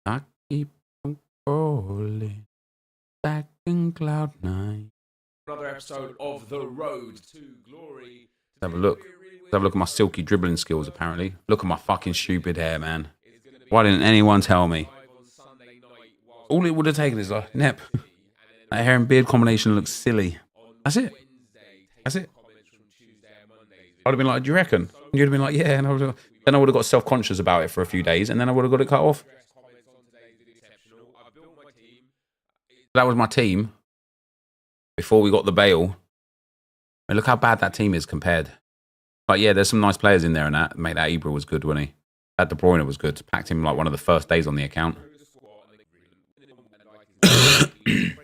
I keep on rolling back in cloud nine. Another episode of The Road to Glory. Let's have a look. Let's have a look at my silky dribbling skills, apparently. Look at my fucking stupid hair, man. Why didn't anyone tell me? All it would have taken is like, Nep, that hair and beard combination looks silly. That's it. That's it. I'd have been like, do you reckon? You'd have been like, yeah. And then I would have got self-conscious about it for a few days, and then I would have got it cut off. That was my team before we got the bail. I mean, look how bad that team is compared. Like, yeah, there's some nice players in there and that. Mate, that Ibra was good, wasn't he? That De Bruyne was good. Packed him like one of the first days on the account. Bit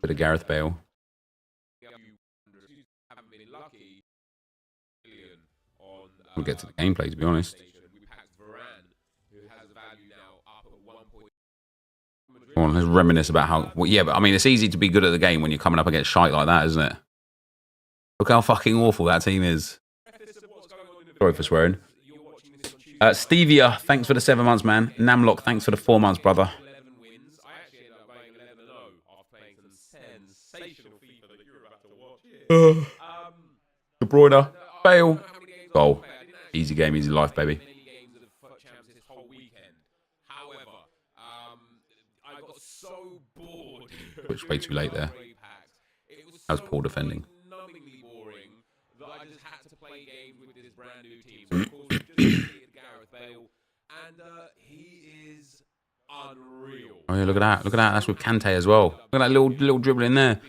of Gareth Bale. We'll get to the gameplay, to be honest. Come on, let's reminisce about how... Well, yeah, but I mean, it's easy to be good at the game when you're coming up against shite like that, isn't it? Look how fucking awful that team is. Sorry for swearing. Stevia, thanks for the 7 months, man. Namlock, thanks for the 4 months, brother. De Bruyne, Bale, goal. Easy game, easy life, baby. Which way too late there. That was poor defending. Oh yeah, look at that. Look at that. That's with Kante as well. Look at that little dribble in there.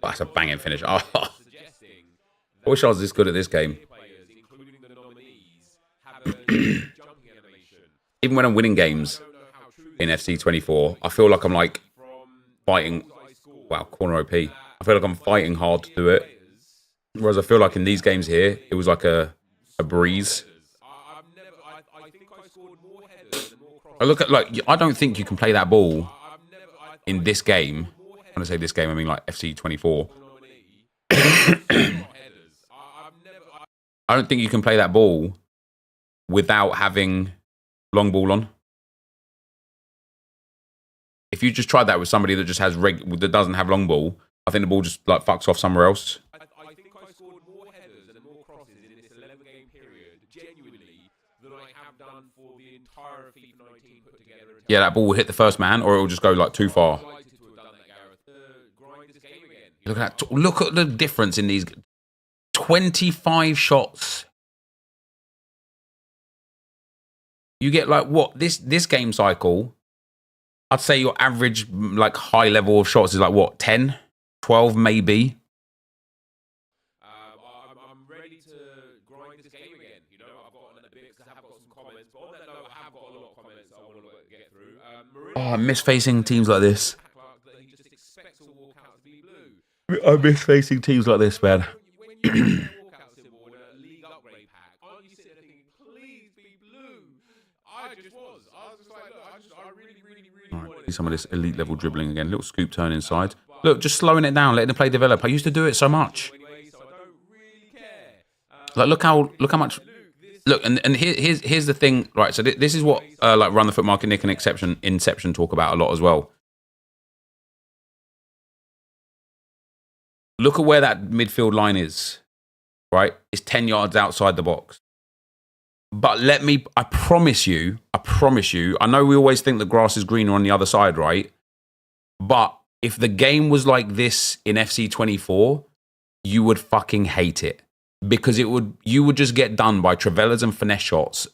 That's a banging finish. Oh. I wish I was this good at this game. Even when I'm winning games in FC24, I feel like I'm like fighting. Wow, corner OP. I feel like I'm fighting hard to do it. Whereas I feel like in these games here, it was like a breeze. I look at like I don't think you can play that ball in this game. When I say this game, I mean like FC24. I don't think you can play that ball without having long ball on. If you just tried that with somebody that just has that doesn't have long ball, I think the ball just like fucks off somewhere else. I think I scored more headers and more crosses in this 11-game period, genuinely, than I have done for the entire FIFA 19 put together. Yeah, that ball will hit the first man, or it will just go like too far. Look at that! Look at the difference in these 25 shots. You get like what this game cycle, I'd say your average like high level of shots is like what, 10, 12 maybe. I'm ready to grind this game again. again. You know, I've got on the bits, I have got some comments, but on that note, I have got a lot of comments I want to get through. Oh, I miss facing teams like this. He just expects a walkout to be blue. I miss facing teams like this, man. When you get a walkout symbol in a league upgrade pack, aren't you sitting there thinking, please be blue? I just was. I was just like, look, I really wanted See some of this elite level dribbling again. Little scoop turn inside. Look, just slowing it down, letting the play develop. I used to do it so much. Like, look how much. Look, and here's the thing, right? So this is what like Run the Foot Market Nick and Inception talk about a lot as well. Look at where that midfield line is, right? It's 10 yards outside the box. But I promise you, I know we always think the grass is greener on the other side, right? But if the game was like this in FC 24, you would fucking hate it. Because you would just get done by Travellas and finesse shots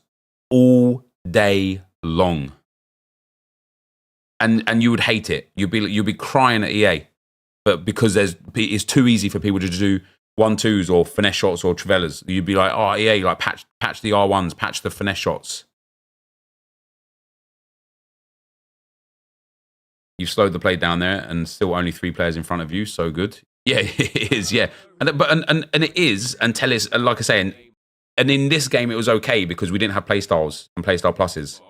all day long. And you would hate it. You'd be crying at EA. But because it's too easy for people to do 1-2s or finesse shots or Travellas, you'd be like, oh, EA, like patch the R1s, patch the finesse shots. You've slowed the play down there and still only 3 players in front of you. So good. Yeah, it is. Yeah. And it is until it's, like I say, and in this game, it was okay because we didn't have playstyles and playstyle pluses.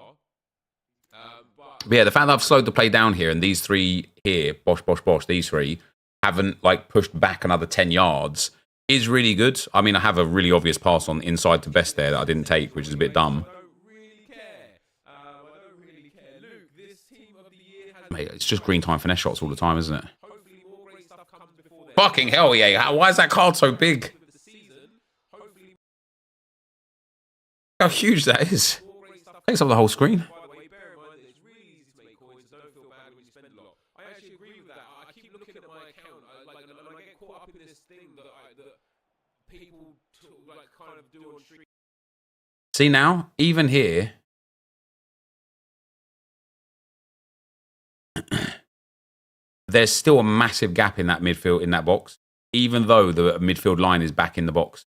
But yeah, the fact that I've slowed the play down here and these 3 here, bosh, these 3 haven't like pushed back another 10 yards is really good. I mean, I have a really obvious pass on inside to Best there that I didn't take, which is a bit dumb. Mate, it's just green time finesse shots all the time, isn't it? Fucking hell, yeah. Why is that card so big? How huge that is. Takes up the whole screen. See now, even here, there's still a massive gap in that midfield, in that box, even though the midfield line is back in the box.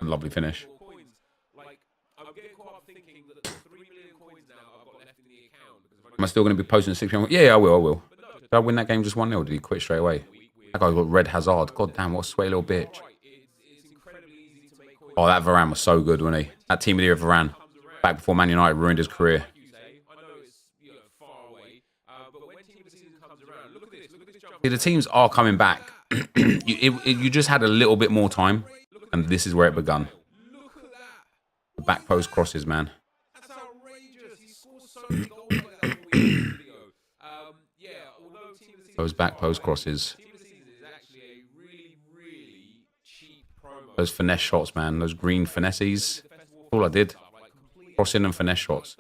Lovely finish. Am I still going to be posting 6 p.m? Yeah, I will. Did I win that game just 1-0? Did he quit straight away? That guy got red hazard. God damn, what a sweaty little bitch. Oh, that Varane was so good, wasn't he? That team of the year of Varane. Back before Man United ruined his career. See, the teams are coming back. You just had a little bit more time, and this is where it begun. The back post crosses, man. Those back post crosses. Those finesse shots, man. Those green finesses. All I did. Crossing and finesse shots.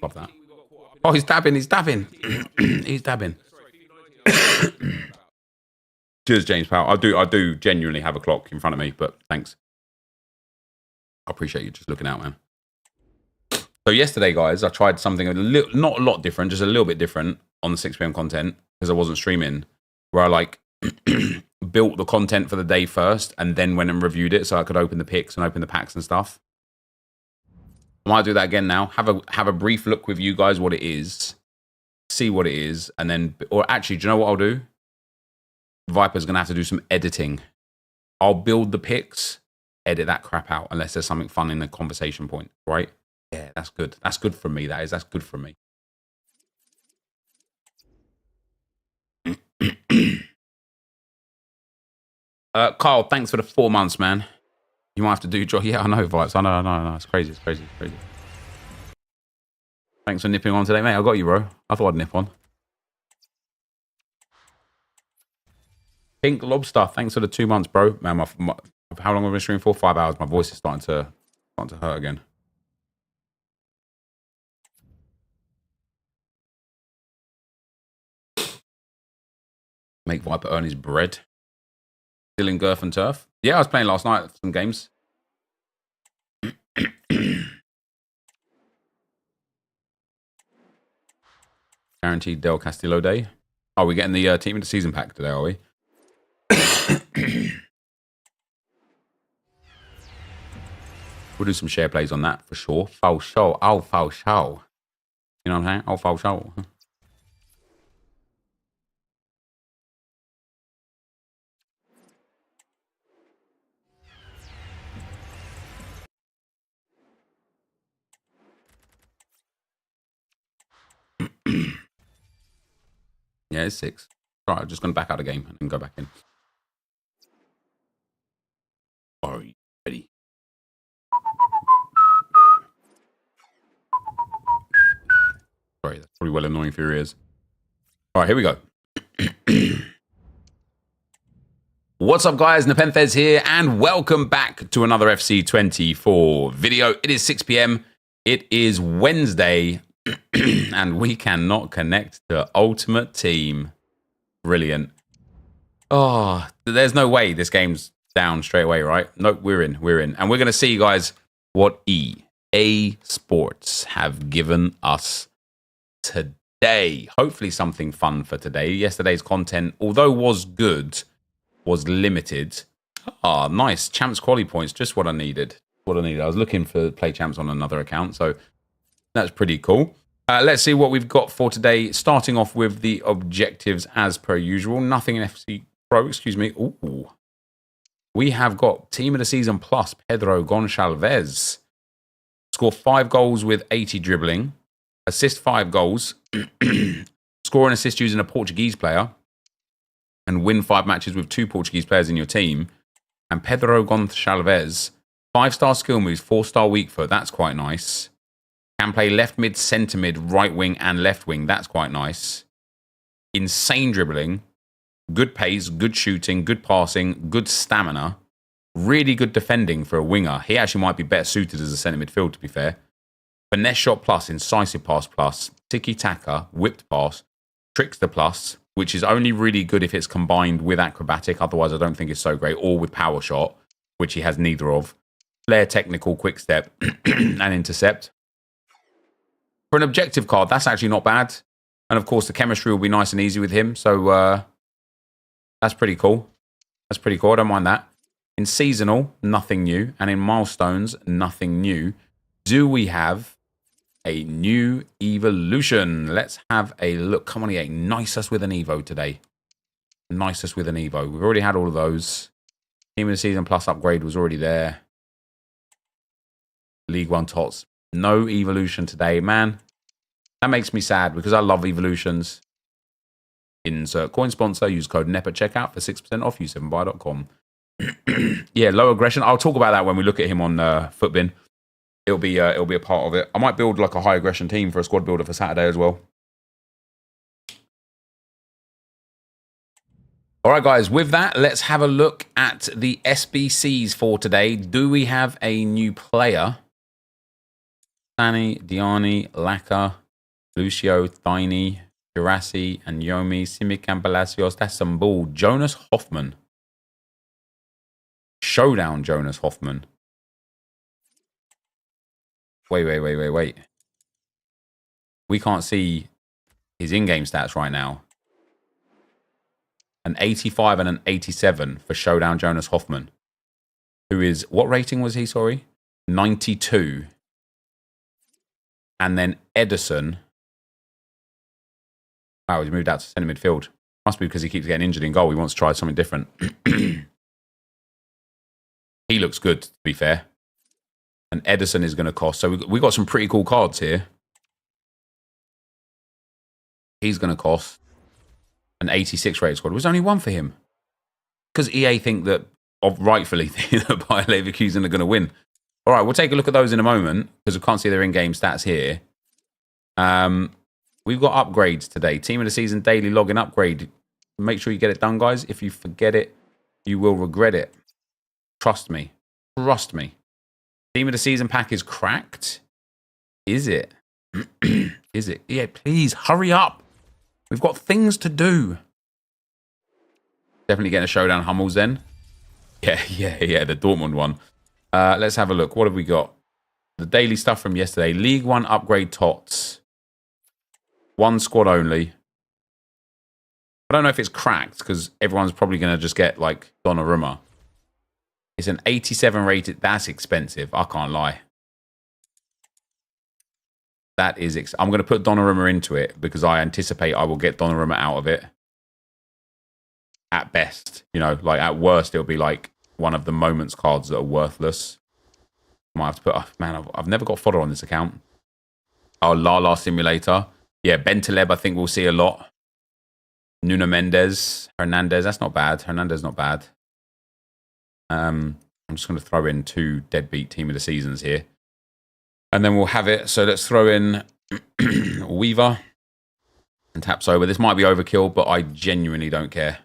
Love that. Oh, he's dabbing. He's dabbing. He's dabbing. Cheers, James Powell. I do genuinely have a clock in front of me, but thanks. I appreciate you just looking out, man. So yesterday, guys, I tried something not a lot different, just a little bit different on the 6 p.m. content because I wasn't streaming, where I like built the content for the day first and then went and reviewed it so I could open the picks and open the packs and stuff. I might do that again now. Have a brief look with you guys what it is, see what it is, and then, or actually, do you know what I'll do? Viper's going to have to do some editing. I'll build the picks, edit that crap out unless there's something fun in the conversation point, right? Yeah, that's good. That's good for me, that is. That's good for me. Carl, thanks for the 4 months, man. You might have to do job. Yeah, I know, Vibes. I know. It's crazy. Thanks for nipping on today, mate. I got you, bro. I thought I'd nip on. Pink Lobster, thanks for the 2 months, bro. Man, how long have I been streaming for? 5 hours. My voice is starting to hurt again. Make Viper earn his bread. Still in Girth and Turf? Yeah, I was playing last night some games. Guaranteed Del Castillo Day. Oh, we're getting the team of the season pack today, are we? We'll do some share plays on that for sure. Foul show. Oh, foul show. You know what I'm saying? Oh, foul show. Yeah, it's 6. All right, I'm just going to back out of the game and then go back in. Are you ready? Sorry, that's probably well annoying for your ears. All right, here we go. What's up, guys? NepentheZ here, and welcome back to another FC24 video. It is 6 p.m. It is Wednesday, and we cannot connect to Ultimate Team. Brilliant. Oh, there's no way this game's down straight away, right? Nope, we're in. And we're going to see, guys, what EA Sports have given us today. Hopefully something fun for today. Yesterday's content, although was good, was limited. Ah, nice. Champs quality points, just what I needed. I was looking for play champs on another account, so that's pretty cool. Let's see what we've got for today. Starting off with the objectives as per usual. Nothing in FC Pro, excuse me. Ooh. We have got Team of the Season plus Pedro Gonçalves. Score 5 goals with 80 dribbling. Assist 5 goals. Score and assist using a Portuguese player. And win 5 matches with 2 Portuguese players in your team. And Pedro Gonçalves, 5-star skill moves, 4-star weak foot. That's quite nice. Can play left mid, centre mid, right wing, and left wing. That's quite nice. Insane dribbling. Good pace, good shooting, good passing, good stamina. Really good defending for a winger. He actually might be better suited as a centre midfield, to be fair. Finesse shot plus, incisive pass plus, tiki-taka, whipped pass, trickster plus, which is only really good if it's combined with acrobatic. Otherwise, I don't think it's so great. Or with power shot, which he has neither of. Flair, technical, quick step, and intercept. For an objective card, that's actually not bad. And of course, the chemistry will be nice and easy with him. So that's pretty cool. I don't mind that. In seasonal, nothing new. And in milestones, nothing new. Do we have a new evolution? Let's have a look. Come on, EA. Nice us with an Evo today. Nice us with an Evo. We've already had all of those. Team of the Season plus upgrade was already there. League One Tots. No evolution today, man. That makes me sad because I love evolutions. Insert coin sponsor. Use code NEP at checkout for 6% off. U7buy.com. Yeah, low aggression. I'll talk about that when we look at him on Footbin. It'll be a part of it. I might build like a high aggression team for a squad builder for Saturday as well. All right, guys. With that, let's have a look at the SBCs for today. Do we have a new player? Sani, Diani, Laka, Lucio, Thiny, Girassi, and Yomi, Simic, and Palacios. That's some ball. Jonas Hoffman. Showdown Jonas Hoffman. Wait. We can't see his in-game stats right now. An 85 and an 87 for Showdown Jonas Hoffman. Who is, what rating was he, sorry? 92. And then Edison. Wow, he's moved out to centre midfield. Must be because he keeps getting injured in goal. He wants to try something different. He looks good, to be fair. And Edison is going to cost. So we got some pretty cool cards here. He's going to cost an 86 rated squad. There's only one for him. Because EA think that, rightfully think that Bayer Leverkusen are going to win. All right, we'll take a look at those in a moment because we can't see their in-game stats here. We've got upgrades today. Team of the Season daily login upgrade. Make sure you get it done, guys. If you forget it, you will regret it. Trust me. Trust me. Team of the Season pack is cracked. Is it? Is it? Yeah, please hurry up. We've got things to do. Definitely getting a Showdown Hummels then. Yeah, the Dortmund one. Let's have a look. What have we got? The daily stuff from yesterday. League One upgrade tots. one squad only. I don't know if it's cracked because everyone's probably going to just get like Donnarumma. It's an 87 rated. That's expensive. I can't lie. That is. I'm going to put Donnarumma into it because I anticipate I will get Donnarumma out of it. At best, you know, like at worst, it'll be like one of the moments cards that are worthless. Might have to put. Oh, man, I've never got fodder on this account. Oh, Lala Simulator. Yeah, Bentaleb, I think we'll see a lot. Nuno Mendes, Hernandez. That's not bad. Hernandez not bad. I'm just going to throw in 2 deadbeat team of the seasons here. And then we'll have it. So let's throw in Weaver and tap sober. This might be overkill, but I genuinely don't care.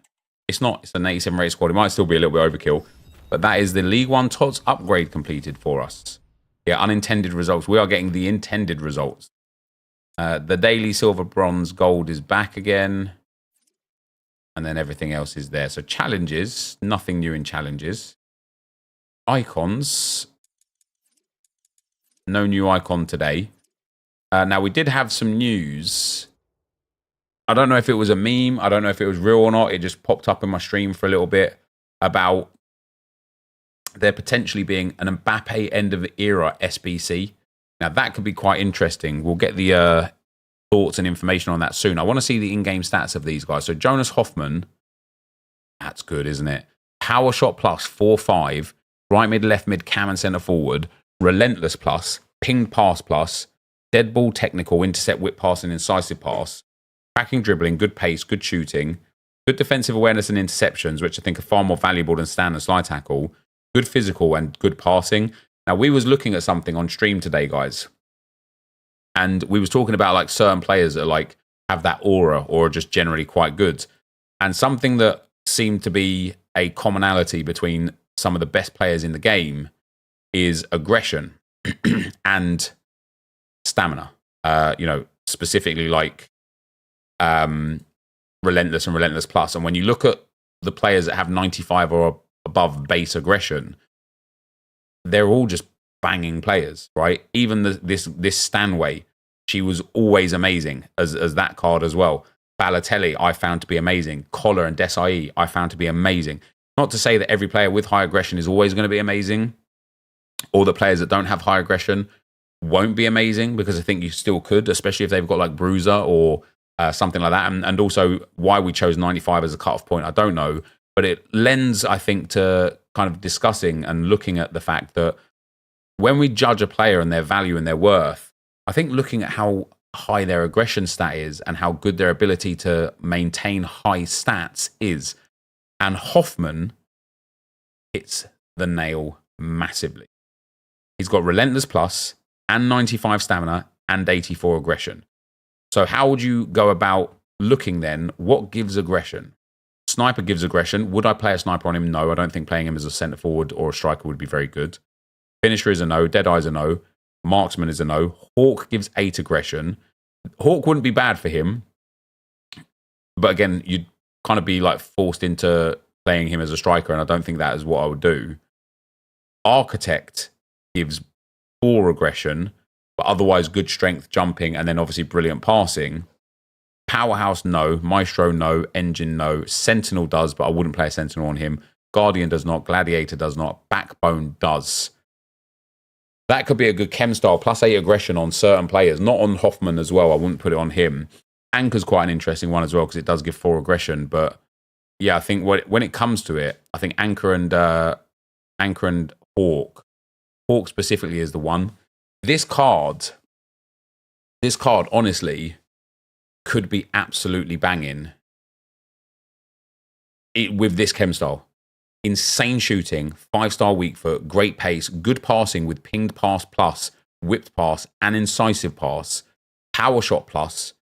It's not. It's an 87 rated squad. It might still be a little bit overkill. But that is the League One TOTS upgrade completed for us. Yeah, unintended results. We are getting the intended results. The daily silver, bronze, gold is back again. And then everything else is there. So challenges, nothing new in challenges. Icons. No new icon today. Now, we did have some news. I don't know if it was a meme. I don't know if it was real or not. It just popped up in my stream for a little bit about there potentially being an Mbappe end of era SBC. Now, that could be quite interesting. We'll get the thoughts and information on that soon. I want to see the in-game stats of these guys. So, Jonas Hoffman. That's good, isn't it? Power shot plus, 4-5. Right mid, left mid, cam and centre forward. Relentless plus. Pinged pass plus. Dead ball technical, intercept, whip pass and incisive pass. Cracking dribbling, good pace, good shooting. Good defensive awareness and interceptions, which I think are far more valuable than standard slide tackle. Good physical and good passing. Now, we was looking at something on stream today, guys. And we was talking about like certain players that like have that aura or are just generally quite good. And something that seemed to be a commonality between some of the best players in the game is aggression and stamina. You know, specifically like Relentless and Relentless Plus. And when you look at the players that have 95 or above base aggression, they're all just banging players, right? Even this Stanway, she was always amazing as that card as well. Balotelli, I found to be amazing. Collar and Desai, I found to be amazing. Not to say that every player with high aggression is always going to be amazing, or the players that don't have high aggression won't be amazing, because I think you still could, especially if they've got like Bruiser or something like that. And also why we chose 95 as a cutoff point, I don't know. But it lends, I think, to kind of discussing and looking at the fact that when we judge a player and their value and their worth, I think looking at how high their aggression stat is and how good their ability to maintain high stats is. And Hoffman hits the nail massively. He's got Relentless Plus and 95 stamina and 84 aggression. So how would you go about looking then? What gives aggression? Sniper gives aggression. Would I play a sniper on him? No, I don't think playing him as a centre forward or a striker would be very good. Finisher is a no. Deadeye is a no. Marksman is a no. Hawk gives 8 aggression. Hawk wouldn't be bad for him. But again, you'd kind of be like forced into playing him as a striker, and I don't think that is what I would do. Architect gives 4 aggression, but otherwise good strength, jumping, and then obviously brilliant passing. Powerhouse, no. Maestro, no. Engine, no. Sentinel does, but I wouldn't play a Sentinel on him. Guardian does not. Gladiator does not. Backbone does. That could be a good chem style, plus 8 aggression on certain players. Not on Hoffman as well. I wouldn't put it on him. Anchor's quite an interesting one as well, because it does give 4 aggression. But yeah, I think when it comes to it, I think Anchor and Hawk specifically is the one. This card, honestly, could be absolutely banging with this chem style. Insane shooting, 5-star weak foot, great pace, good passing with pinged pass plus, whipped pass, and incisive pass, power shot plus,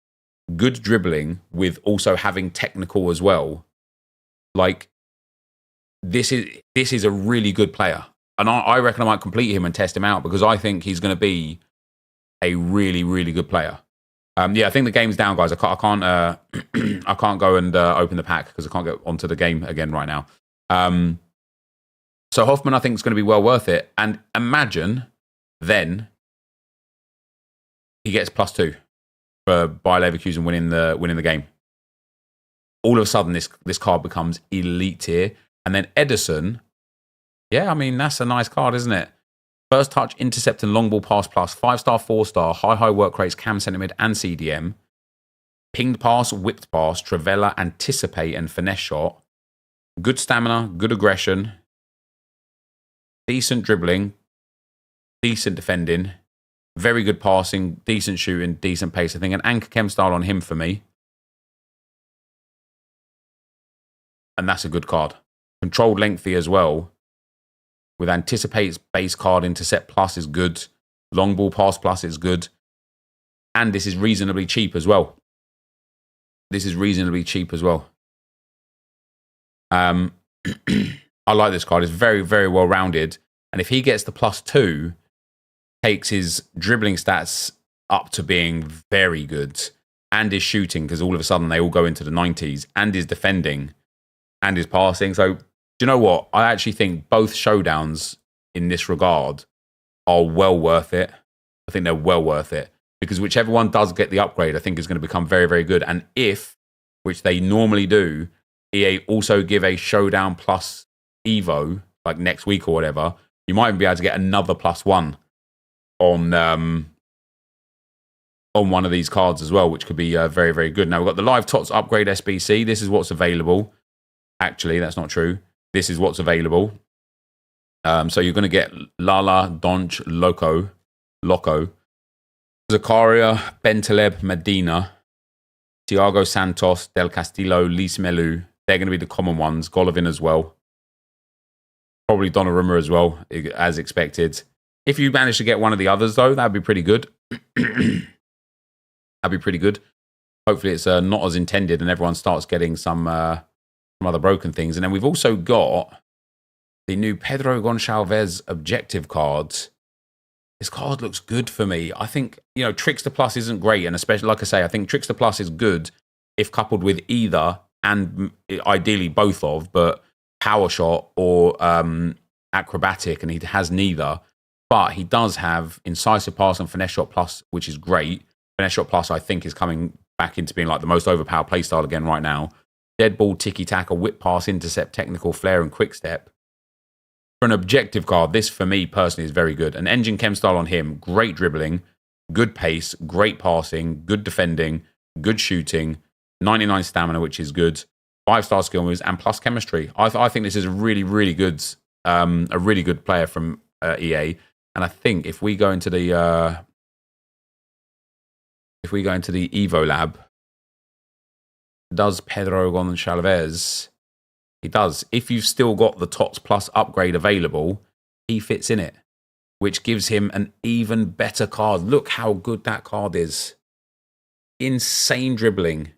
good dribbling with also having technical as well. Like, this is a really good player. And I reckon I might complete him and test him out, because I think he's going to be a really, really good player. Yeah, I think the game's down, guys. I can't I can't go and open the pack because I can't get onto the game again right now. So Hoffman, I think, is going to be well worth it. And imagine then he gets +2. for Bayer Leverkusen winning the game. All of a sudden, this card becomes elite tier. And then Ederson, yeah, I mean, that's a nice card, isn't it? First touch, intercept, and long ball pass plus, 5-star, 4-star, high work rates, cam centimeter, and CDM. Pinged pass, whipped pass, Trivela, anticipate, and finesse shot. Good stamina, good aggression. Decent dribbling. Decent defending. Very good passing, decent shooting, decent pace. I think an anchor chem style on him for me. And that's a good card. Controlled lengthy as well. With anticipates base card, intercept plus is good. Long ball pass plus is good. And this is reasonably cheap as well. I like this card. It's very, very well rounded. And if he gets the +2, takes his dribbling stats up to being very good. And his shooting, because all of a sudden they all go into the 90s. And his defending. And his passing. So, do you know what? I actually think both showdowns in this regard are well worth it. I think they're well worth it. Because whichever one does get the upgrade, I think is going to become very, very good. And if, which they normally do, EA also give a showdown plus Evo, like next week or whatever, you might even be able to get another +1 on one of these cards as well, which could be very, very good. Now, we've got the Live Tots Upgrade SBC. This is what's available. Actually, that's not true. This is what's available. So you're going to get Lala, Donch, Loco, Zakaria, Bentaleb, Medina, Thiago Santos, Del Castillo, Lis Melu. They're going to be the common ones. Golovin as well. Probably Donnarumma as well, as expected. If you manage to get one of the others, though, that'd be pretty good. That'd be pretty good. Hopefully it's not as intended and everyone starts getting some other broken things. And then we've also got the new Pedro Gonçalves objective cards. This card looks good for me. I think, Trickster Plus isn't great. And especially, like I say, I think Trickster Plus is good if coupled with either, and ideally both of, but Power Shot or Acrobatic, and he has neither. But he does have Incisive Pass and Finesse Shot Plus, which is great. Finesse Shot Plus, I think, is coming back into being like the most overpowered playstyle again right now. Dead Ball, Tiki Taka, Whip Pass, Intercept, Technical, Flare, and Quick Step. For an objective card, this for me personally is very good. An Engine Chem style on him, great dribbling, good pace, great passing, good defending, good shooting, 99 stamina, which is good, 5-star skill moves, and plus chemistry. I think this is a really, really good player from EA. And I think if we go into the Evo lab, does Pedro Gonçalves? He does. If you've still got the TOTS Plus upgrade available, he fits in it, which gives him an even better card. Look how good that card is. Insane dribbling.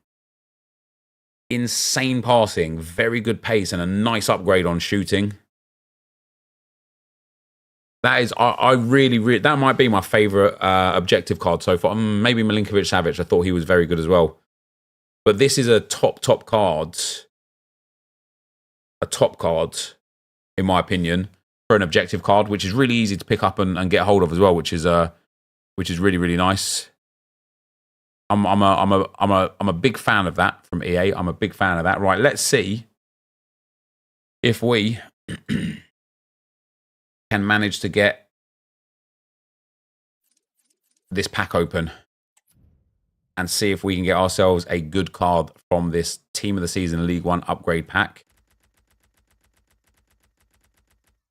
Insane passing. Very good pace and a nice upgrade on shooting. That is, I really, that might be my favourite objective card so far. Maybe Milinkovic-Savic. I thought he was very good as well. But this is a top card. A top card, in my opinion, for an objective card, which is really easy to pick up and get hold of as well, which is really, really nice. I'm a big fan of that from EA. I'm a big fan of that. Right, let's see if we can manage to get this pack open and see if we can get ourselves a good card from this Team of the Season League One upgrade pack.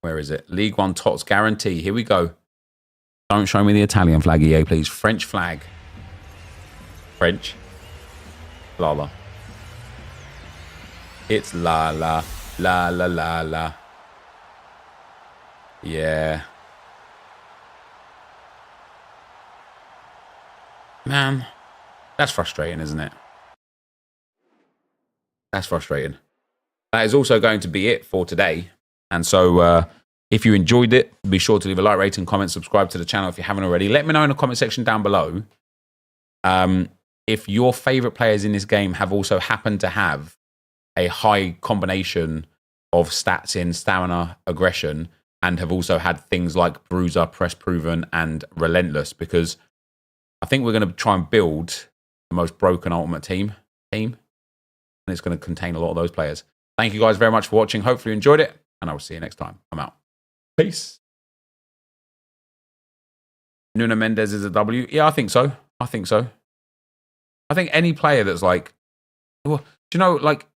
Where is it? League One TOTS guarantee. Here we go. Don't show me the Italian flag, EA, please. French flag. French. Lala. It's Lala. La la la la. Yeah. Man, that's frustrating, isn't it? That's frustrating. That is also going to be it for today. And so if you enjoyed it, be sure to leave a like, rating, comment, subscribe to the channel if you haven't already. Let me know in the comment section down below if your favourite players in this game have also happened to have a high combination of stats in stamina, aggression, and have also had things like Bruiser, Press Proven, and Relentless, because I think we're going to try and build the most broken Ultimate Team. And it's going to contain a lot of those players. Thank you guys very much for watching. Hopefully you enjoyed it. And I will see you next time. I'm out. Peace. NepentheZ is a W. Yeah, I think so. I think so. I think any player that's like, well, do you know, like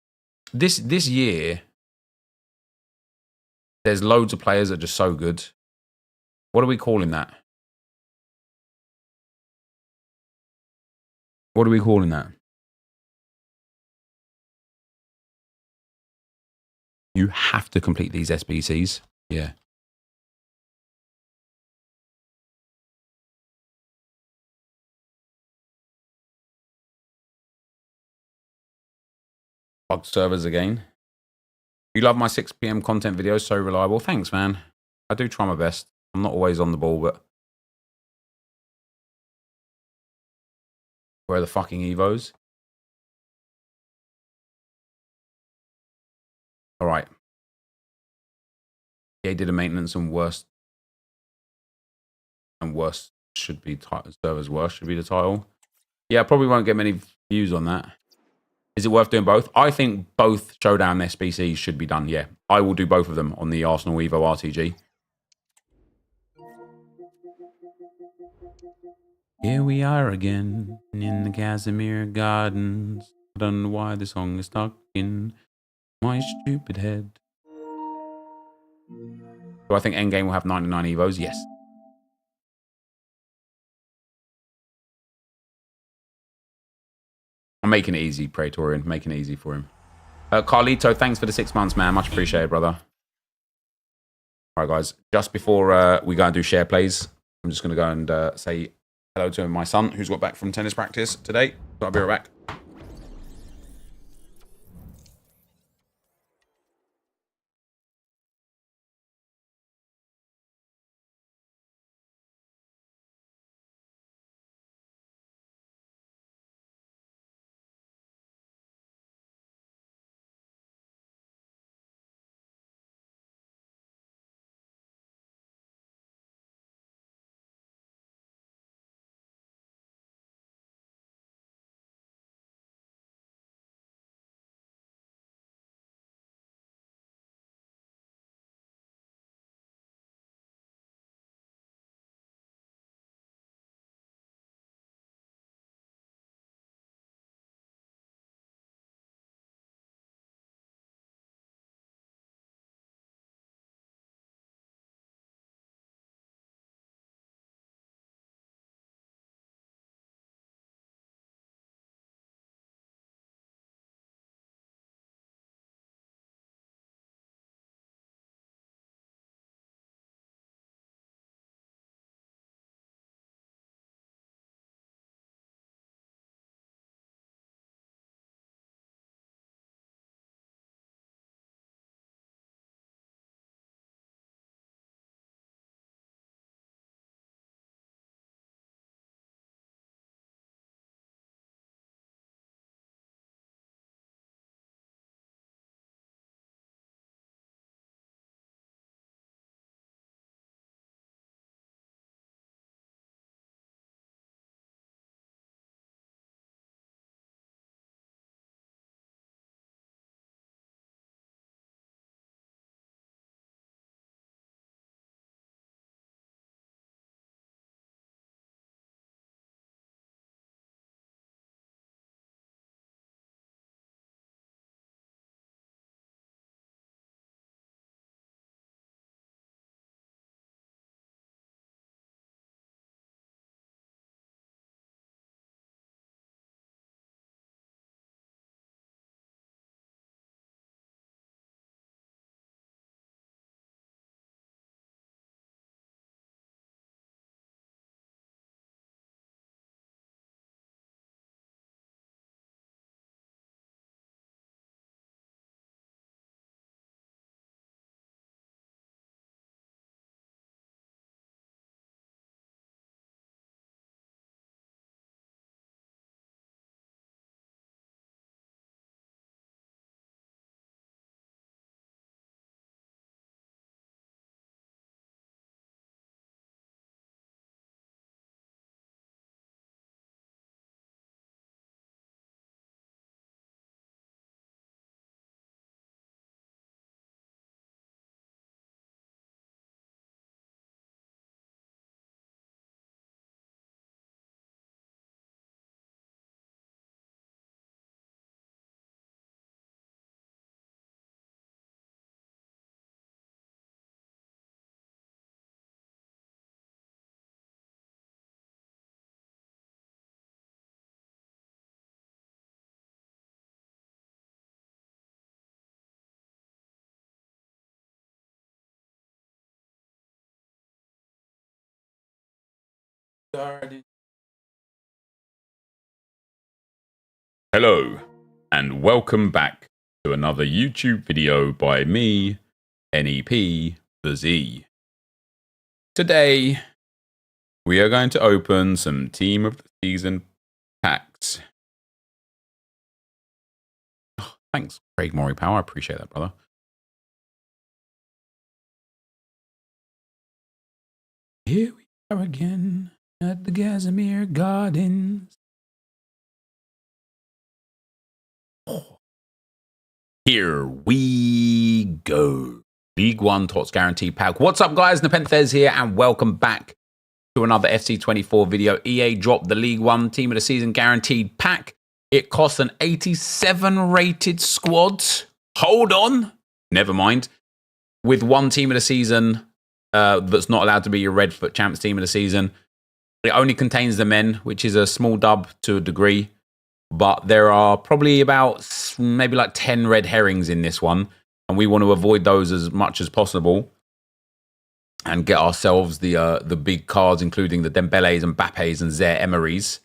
this year, there's loads of players that are just so good. What are we calling that? What are we calling that? You have to complete these SBCs. Yeah. Bug servers again. You love my 6 PM content videos, so reliable. Thanks, man. I do try my best. I'm not always on the ball, but where are the fucking Evos? All right. Yeah, did a maintenance and worst should be servers worst should be the title. Yeah, I probably won't get many views on that. Is it worth doing both? I think both Showdown SBCs should be done, yeah. I will do both of them on the Arsenal Evo RTG. Here we are again in the Casimir Gardens. I don't know why the song is stuck in my stupid head. Do I think Endgame will have 99 Evos? Yes. I'm making it easy, Praetorian. Making it easy for him. Carlito, thanks for the 6 months, man. Much appreciated, brother. All right, guys. Just before we go and do share plays, I'm just going to go and say hello to my son, who's got back from tennis practice today. So I'll be right back. garden. Hello, and welcome back to another YouTube video by me, NepentheZ. Today, we are going to open some Team of the Season packs. Oh, thanks, Craig Maury Power. I appreciate that, brother. Here we are again at the Gazimir Gardens. Oh. Here we go. League One Tots Guarantee Pack. What's up, guys? NepentheZ here, and welcome back to another FC24 video. EA dropped the League One Team of the Season Guaranteed Pack. It costs an 87 rated squad. Hold on. Never mind. With one Team of the Season that's not allowed to be your Redfoot Champs Team of the Season. It only contains the men, which is a small dub to a degree. But there are probably about maybe like 10 red herrings in this one. And we want to avoid those as much as possible. And get ourselves the big cards, including the Dembélés and Mbappés and Zaire Emerys.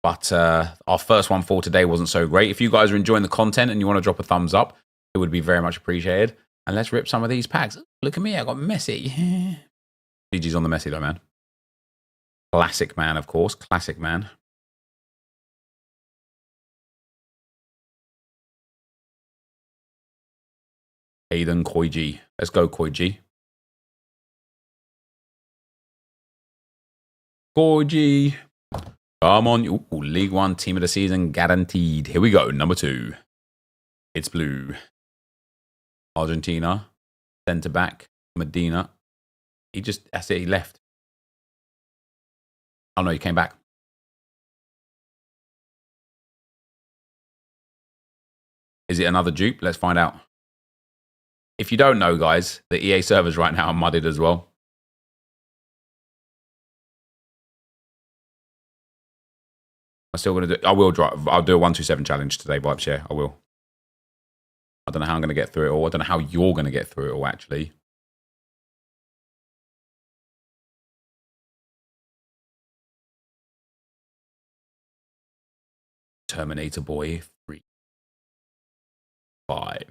But our first one for today wasn't so great. If you guys are enjoying the content and you want to drop a thumbs up, it would be very much appreciated. And let's rip some of these packs. Look at me, I got Messi. GG's on the Messi though, man. Classic man, of course. Classic man. Aiden Koigi. Let's go, Koigi. Koigi. Come on. Ooh, League One Team of the Season guaranteed. Here we go. Number 2. It's blue. Argentina. Centre back. Medina. That's it. He left. Oh no, he came back. Is it another dupe? Let's find out. If you don't know, guys, the EA servers right now are mudded as well. I'm still going to do... I'll do a 127 challenge today, Vibes. Yeah, I will. I don't know how I'm going to get through it all. I don't know how you're going to get through it all, actually. Terminator Boy 3. 5.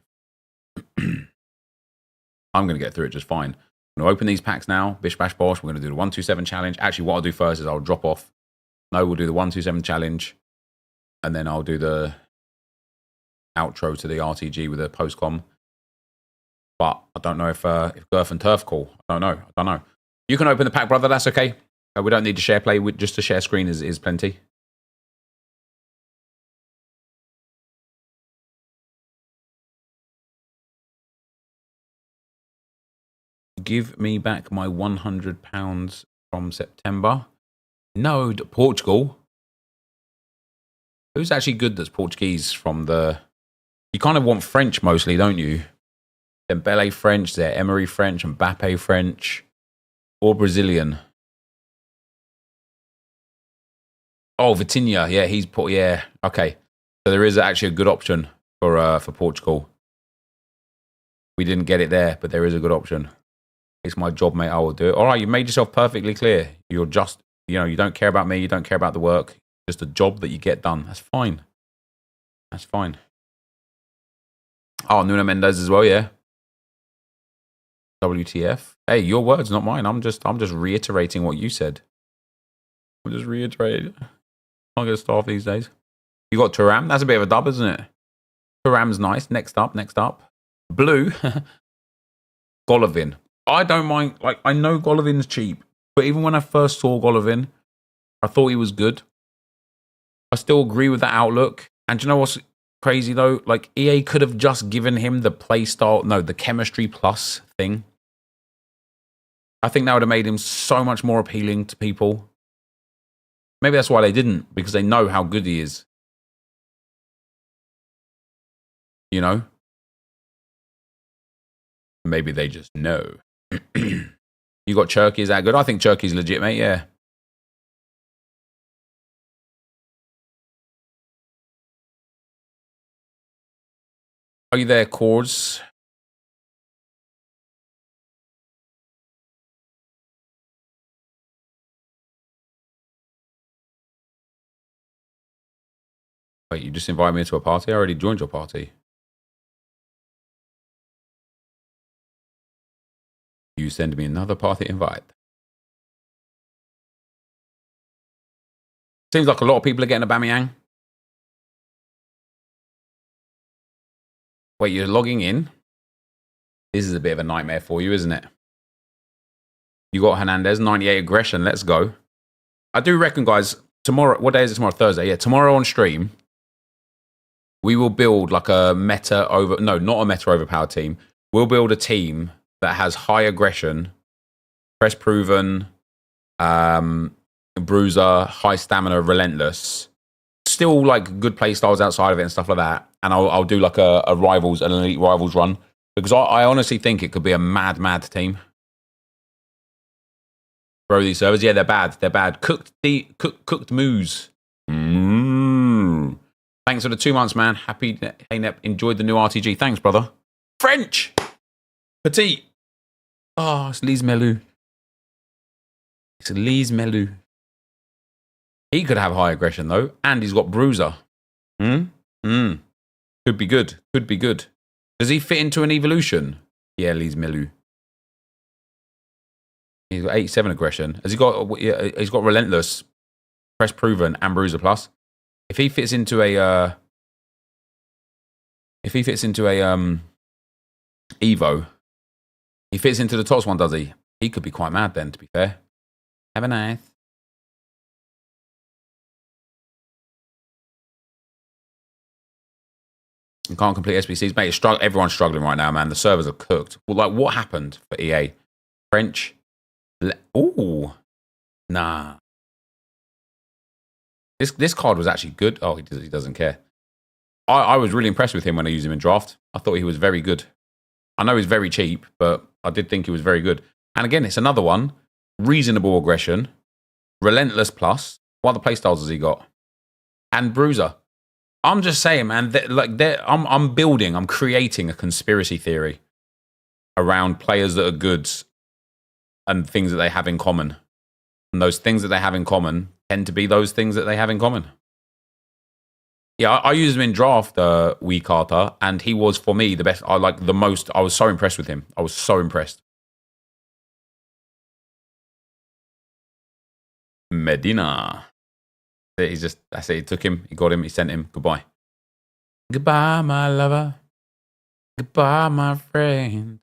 I'm going to get through it just fine. I'm going to open these packs now. Bish Bash Bosh. We're going to do the 127 challenge. Actually, what I'll do first is I'll drop off. No, we'll do the 127 challenge. And then I'll do the outro to the RTG with a post-com. But I don't know if Girth and Turf call. I don't know. You can open the pack, brother. That's okay. We don't need to share play. Just to share screen is plenty. Give me back my £100 from September. No, Portugal. Who's actually good that's Portuguese from the... You kind of want French mostly, don't you? Dembélé French, Zaire Emery French, and Mbappé French. Or Brazilian. Oh, Vitinha. Yeah, yeah, okay. So there is actually a good option for Portugal. We didn't get it there, but there is a good option. It's my job, mate. I will do it. All right, you made yourself perfectly clear. You're just, you don't care about me. You don't care about the work. Just a job that you get done. That's fine. That's fine. Oh, Nuno Mendes as well, yeah. WTF? Hey, your words, not mine. I'm just reiterating what you said. I'm just reiterating. I'm gonna start these days. You got Thuram. That's a bit of a dub, isn't it? Thuram's nice. Next up. Blue. Golovin. I don't mind, I know Golovin's cheap, but even when I first saw Golovin, I thought he was good. I still agree with that outlook. And do you know what's crazy though? EA could have just given him the the chemistry plus thing. I think that would have made him so much more appealing to people. Maybe that's why they didn't, because they know how good he is. You know? Maybe they just know. You got Cherky, is that good? I think Cherky's legit, mate, yeah. Are you there, Cords? Wait, you just invited me to a party? I already joined your party. You send me another party invite. Seems like a lot of people are getting a Aubameyang. Wait, you're logging in? This is a bit of a nightmare for you, isn't it? You got Hernandez, 98 aggression. Let's go. I do reckon, guys, tomorrow... What day is it tomorrow? Thursday. Yeah, tomorrow on stream, we will build like a meta over... No, not a meta overpowered team. We'll build a team that has high aggression, press proven, bruiser, high stamina, relentless. Still like good play styles outside of it and stuff like that. And I'll do like a rivals, an elite rivals run. Because I honestly think it could be a mad team. Bro, these servers, yeah, they're bad. They're bad. Cooked moose. Thanks for the 2 months, man. Happy, hey, Nep, enjoyed the new RTG. Thanks, brother. French. Petite. Oh, it's Lise Melu. It's Lise Melu. He could have high aggression, though. And he's got bruiser. Could be good. Could be good. Does he fit into an evolution? Yeah, Lise Melu. He's got 87 aggression. Has he got? He's got relentless, press proven, and bruiser plus. If he fits into a, Evo, he fits into the TOTS one, does he? He could be quite mad then. To be fair, have a nice. You can't complete SBCs, mate. Everyone's struggling right now, man. The servers are cooked. Well, like, what happened for EA? French. Ooh, nah. This card was actually good. Oh, he doesn't care. I was really impressed with him when I used him in draft. I thought he was very good. I know he's very cheap, but I did think he was very good. And again, it's another one. Reasonable aggression, relentless plus. What other playstyles has he got? And bruiser. I'm just saying, man. I'm creating a conspiracy theory around players that are good and things that they have in common. And those things that they have in common tend to be those things that they have in common. Yeah, I used him in draft week after, and he was, for me, the best. I was so impressed with him. I was so impressed. Medina. That's it. He took him, he got him, he sent him. Goodbye. Goodbye, my lover. Goodbye, my friend.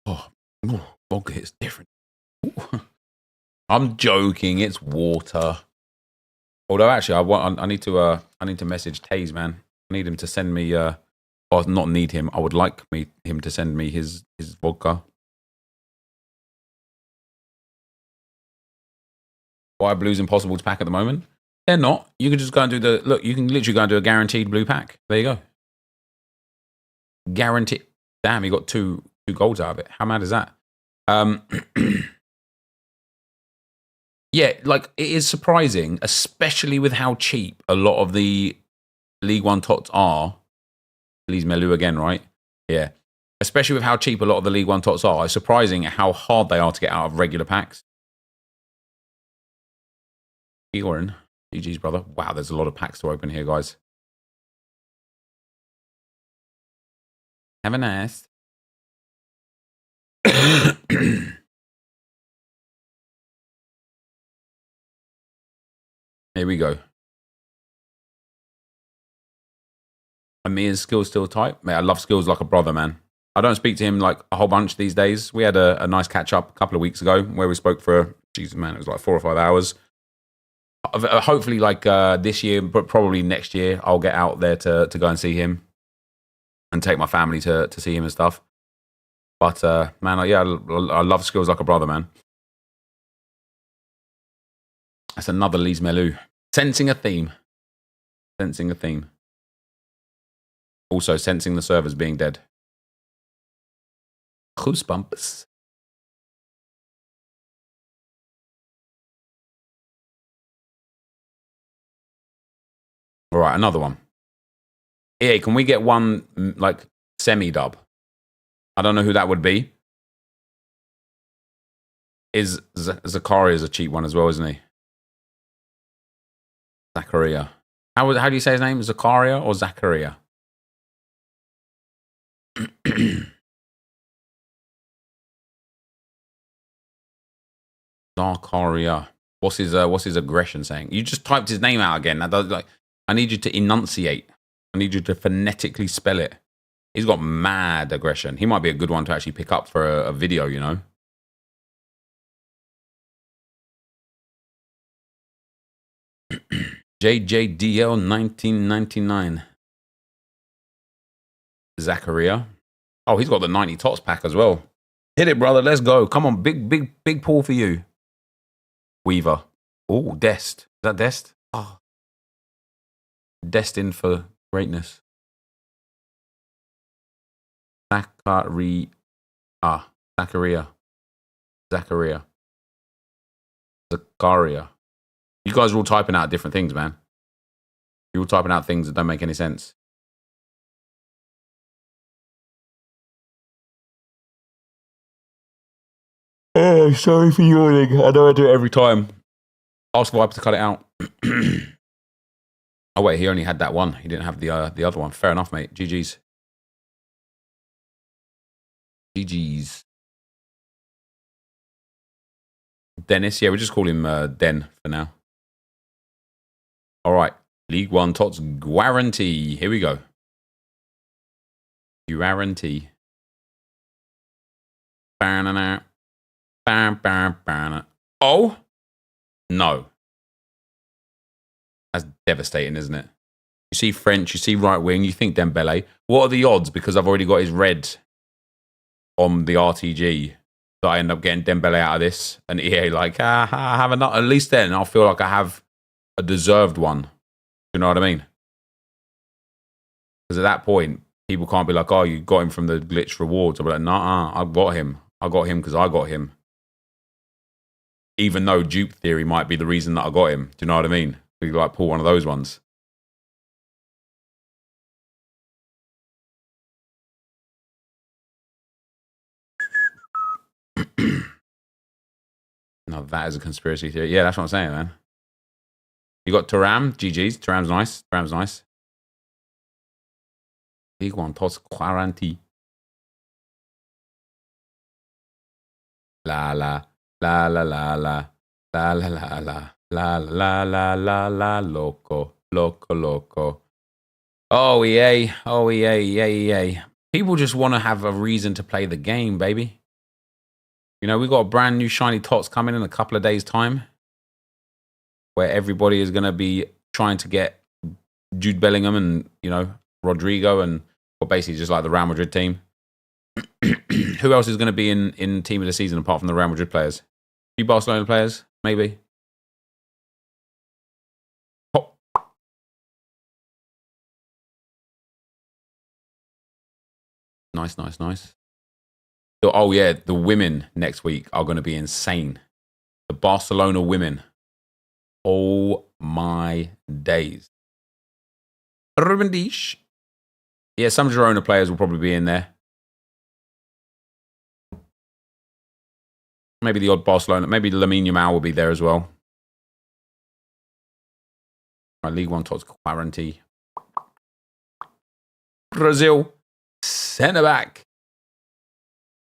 Oh, vodka hits different. I'm joking. It's water. Although actually, I need to message Taze, man. I need him to send me. Or not need him. I would like him to send me his vodka. Why are blues impossible to pack at the moment? They're not. You can just go and do the look. You can literally go and do a guaranteed blue pack. There you go. Guaranteed. Damn, he got two golds out of it. How mad is that? Yeah, like it is surprising, especially with how cheap a lot of the League One tots are. Lise Melu again, right? Yeah. Especially with how cheap a lot of the League One tots are. It's surprising how hard they are to get out of regular packs. Egorin. GG's, brother. Wow, there's a lot of packs to open here, guys. Have a nice. Here we go. Amir's skills still tight. Mate, I love skills like a brother, man. I don't speak to him like a whole bunch these days. We had a nice catch up a couple of weeks ago where we spoke for, Jesus, man, it was like 4 or 5 hours. Hopefully, like this year, but probably next year, I'll get out there to go and see him and take my family to see him and stuff. But man, yeah, I love skills like a brother, man. That's another Lise Melu. Sensing a theme. Sensing a theme. Also sensing the servers being dead. Goosebumps. All right, another one. EA, can we get one like semi-dub? I don't know who that would be. Zakaria is a cheap one as well, isn't he? Zakaria. How do you say his name? Zakaria or Zakaria? Zakaria. What's his aggression saying? You just typed his name out again. That does, like, I need you to enunciate. I need you to phonetically spell it. He's got mad aggression. He might be a good one to actually pick up for a video, you know. JJDL 1999. Zakaria. Oh, he's got the 90 tots pack as well. Hit it, brother. Let's go. Come on. Big pull for you. Weaver. Oh, Dest. Is that Dest? Oh. Destined for greatness. Zakaria. Zakaria. You guys are all typing out different things, man. You're all typing out things that don't make any sense. Oh, sorry for yawning. I know I do it every time. Ask Viper to cut it out. Oh, wait, he only had that one. He didn't have the other one. Fair enough, mate. GG's. GG's. Dennis. Yeah, we'll just call him Den for now. All right. League One Tots guarantee. Here we go. Guarantee. Oh? No. That's devastating, isn't it? You see French, you see right wing, you think Dembele. What are the odds? Because I've already got his red on the RTG that I end up getting Dembele out of this. And EA like, have enough. At least then I'll feel like I have a deserved one. You know what I mean? Because at that point, people can't be like, oh, you got him from the glitch rewards. I'll be like, nah, I got him. I got him because I got him. Even though dupe theory might be the reason that I got him. Do you know what I mean? We like pull one of those ones. No, that is a conspiracy theory. Yeah, that's what I'm saying, man. You got Thuram, GG's. Thuram's nice. Thuram's nice. League One Tots Quaranti. La la la la la la la la la la la la la la la loco loco. Oh EA, oh EA. People just want to have a reason to play the game, baby. You know, we got a brand new shiny tots coming in a couple of days' time, where everybody is going to be trying to get Jude Bellingham and, you know, Rodrigo and, well, basically just like the Real Madrid team. Who else is going to be in team of the season apart from the Real Madrid players? A few Barcelona players, maybe. Oh. Nice. Oh, yeah, the women next week are going to be insane. The Barcelona women. Oh, my days. Ruben Dish. Yeah, some Girona players will probably be in there. Maybe the odd Barcelona. Maybe Lamine Yamal will be there as well. Right, League One Tots Quarantine. Brazil. Centre back.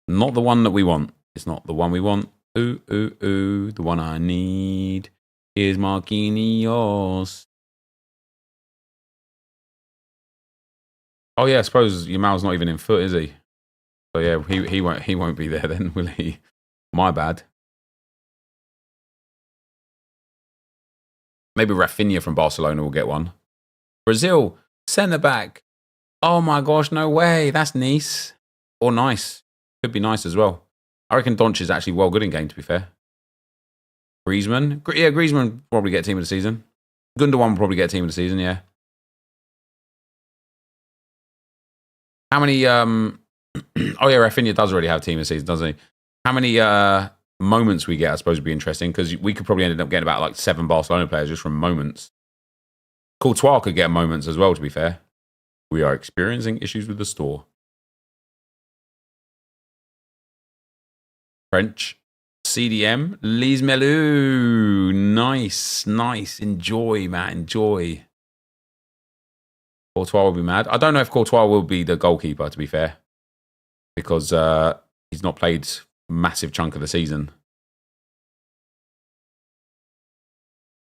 Not the one that we want. It's not the one we want. Ooh. The one I need is Marquinhos. Oh yeah, I suppose Yamal's not even in foot, is he? So yeah, he won't be there then, will he? My bad. Maybe Rafinha from Barcelona will get one. Brazil, centre back. Oh my gosh, no way. That's Nice. Or nice. Could be nice as well. I reckon Donch is actually well good in game, to be fair. Griezmann. Yeah, Griezmann probably get team of the season. Gundogan will probably get team of the season, yeah. How many... oh yeah, Rafinha does already have team of the season, doesn't he? How many moments we get, I suppose, would be interesting, because we could probably end up getting about like 7 Barcelona players just from moments. Courtois could get moments as well, to be fair. We are experiencing issues with the store. French CDM. Lise Melou. Nice, nice. Enjoy, man. Enjoy. Courtois will be mad. I don't know if Courtois will be the goalkeeper, to be fair. Because he's not played a massive chunk of the season.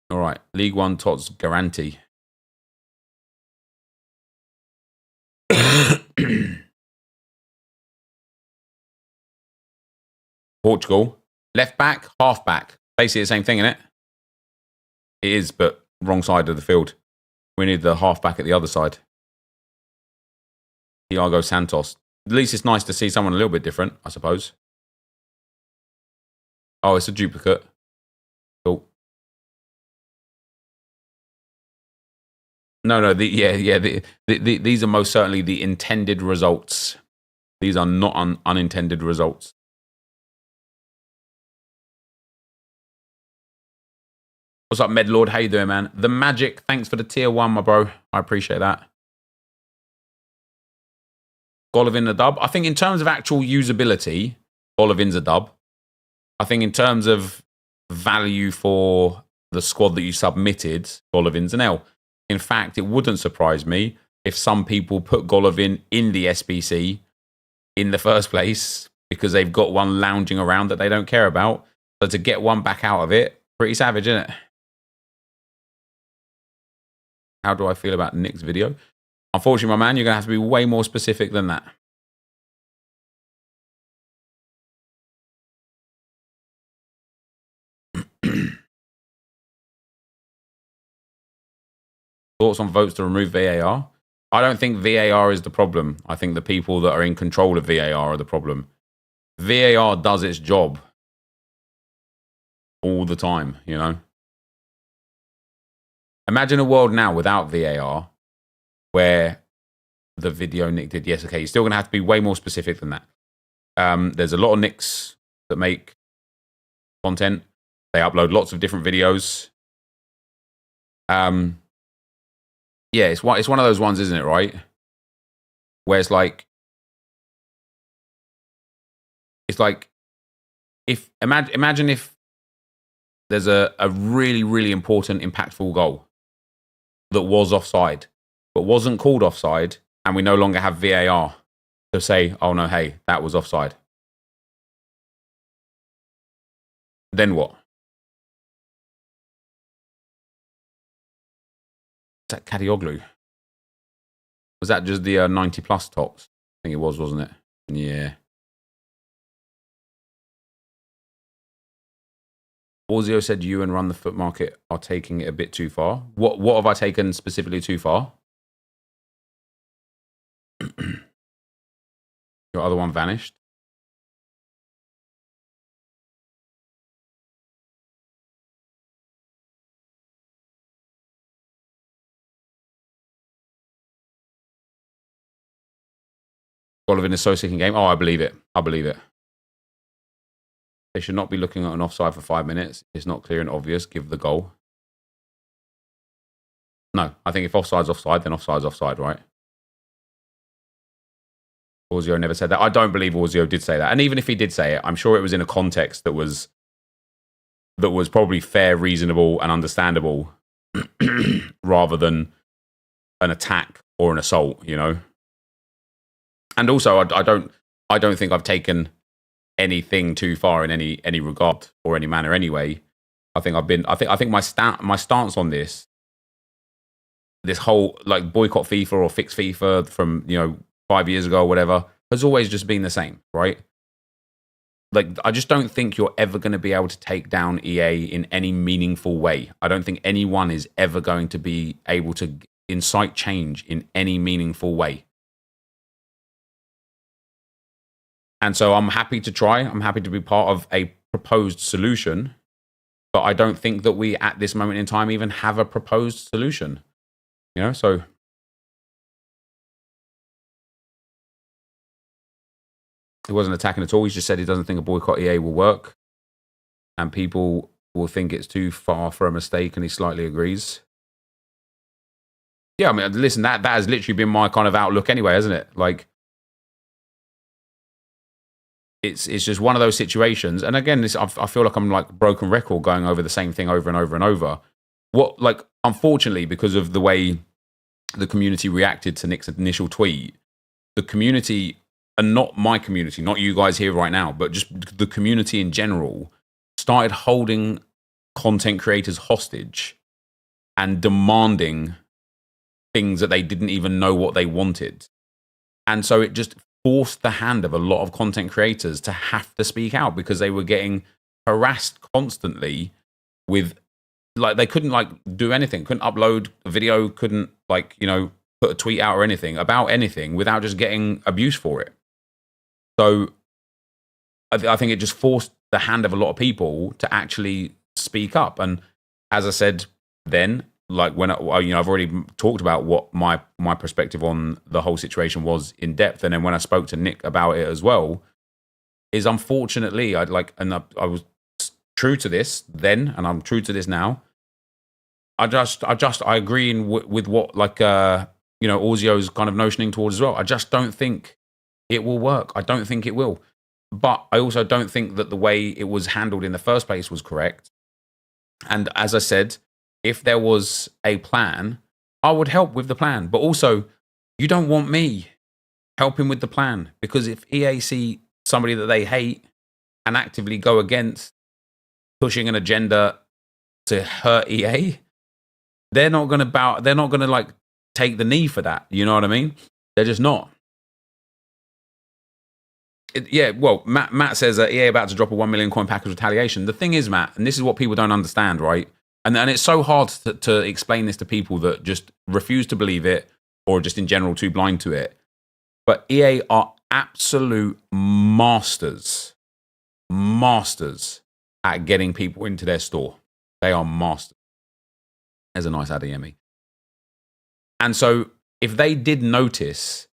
All right. League One Tots guarantee. Portugal. Left back, half back. Basically the same thing, isn't it? It is, but wrong side of the field. We need the half back at the other side. Thiago Santos. At least it's nice to see someone a little bit different, I suppose. Oh, it's a duplicate. Cool. No. These are most certainly the intended results. These are not unintended results. What's up, Medlord? How you doing, man? The Magic, thanks for the tier 1, my bro. I appreciate that. Golovin a dub. I think in terms of actual usability, Golovin's a dub. I think in terms of value for the squad that you submitted, Golovin's an L. In fact, it wouldn't surprise me if some people put Golovin in the SBC in the first place because they've got one lounging around that they don't care about. So to get one back out of it, pretty savage, isn't it? How do I feel about Nick's video? Unfortunately, my man, you're going to have to be way more specific than that. Thoughts on votes to remove VAR? I don't think VAR is the problem. I think the people that are in control of VAR are the problem. VAR does its job all the time, you know? Imagine a world now without VAR where the video Nick did. Yes, okay, you're still going to have to be way more specific than that. There's a lot of Nicks that make content. They upload lots of different videos. Yeah, it's one of those ones, isn't it, right? Where it's like if imagine if there's a really, really important, impactful goal that was offside, but wasn't called offside, and we no longer have VAR to say, oh no, hey, that was offside. Then what? Is that Kadioglu? Was that just the 90 plus tops? I think it was, wasn't it? Yeah. Orzio said you and Run the Foot Market are taking it a bit too far. What have I taken specifically too far? Your other one vanished. Golovin is so sick in game. Oh, I believe it. I believe it. They should not be looking at an offside for 5 minutes. It's not clear and obvious. Give the goal. No, I think if offside's offside, then offside's offside, right? Orzio never said that. I don't believe Orzio did say that. And even if he did say it, I'm sure it was in a context that was probably fair, reasonable, and understandable rather than an attack or an assault, you know? And also, I don't think I've taken anything too far in any regard or any manner anyway. I think my stance on this whole like boycott FIFA or fix FIFA from 5 years ago or whatever has always just been the same, right? Like, I just don't think you're ever going to be able to take down EA in any meaningful way. I don't think anyone is ever going to be able to incite change in any meaningful way. And so I'm happy to try. I'm happy to be part of a proposed solution. But I don't think that we, at this moment in time, even have a proposed solution. So... He wasn't attacking at all. He's just said he doesn't think a boycott EA will work. And people will think it's too far for a mistake, and he slightly agrees. Yeah, I mean, listen, that has literally been my kind of outlook anyway, hasn't it? Like, it's just one of those situations. And again, I feel like I'm like broken record going over the same thing over and over and over. Unfortunately, because of the way the community reacted to Nick's initial tweet, the community, and not my community, not you guys here right now, but just the community in general, started holding content creators hostage and demanding things that they didn't even know what they wanted. And so it just forced the hand of a lot of content creators to have to speak out, because they were getting harassed constantly with, like, they couldn't like do anything, couldn't upload a video, couldn't like, you know, put a tweet out or anything about anything without just getting abuse for it. So I think it just forced the hand of a lot of people to actually speak up. And as I said then, like when I've already talked about what my perspective on the whole situation was in depth, and then when I spoke to Nick about it as well, is unfortunately I was true to this then, and I'm true to this now. I agree with what Orzio's kind of notioning towards as well. I just don't think it will work. I don't think it will. But I also don't think that the way it was handled in the first place was correct. And as I said, if there was a plan, I would help with the plan. But also, you don't want me helping with the plan, because if EA see somebody that they hate and actively go against pushing an agenda to hurt EA, they're not going to like take the knee for that. You know what I mean? They're just not. Matt says that EA about to drop a 1 million coin pack as retaliation. The thing is, Matt, and this is what people don't understand, right? And it's so hard to explain this to people that just refuse to believe it, or just in general too blind to it. But EA are absolute masters at getting people into their store. They are masters. There's a nice ADME. And so if they did notice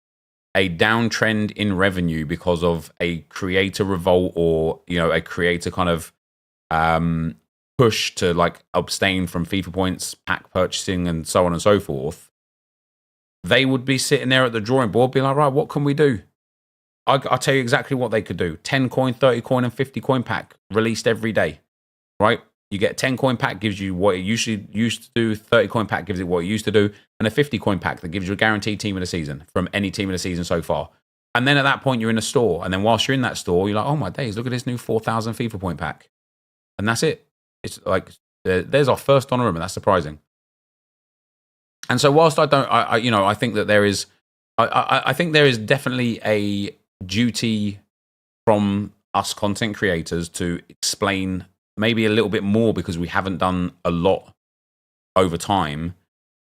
a downtrend in revenue because of a creator revolt, or, you know, a creator kind of push to like abstain from FIFA points, pack purchasing, and so on and so forth, they would be sitting there at the drawing board being like, right, what can we do? I'll tell you exactly what they could do. 10 coin, 30 coin, and 50 coin pack released every day, right? You get a 10 coin pack, gives you what it usually used to do. 30 coin pack gives it what it used to do. And a 50 coin pack that gives you a guaranteed team of the season from any team of the season so far. And then at that point, you're in a store. And then whilst you're in that store, you're like, oh my days, look at this new 4,000 FIFA point pack. And that's it. It's like, there's our first Donnarumma. That's surprising. And so whilst I think that there is, I think there is definitely a duty from us content creators to explain maybe a little bit more, because we haven't done a lot over time,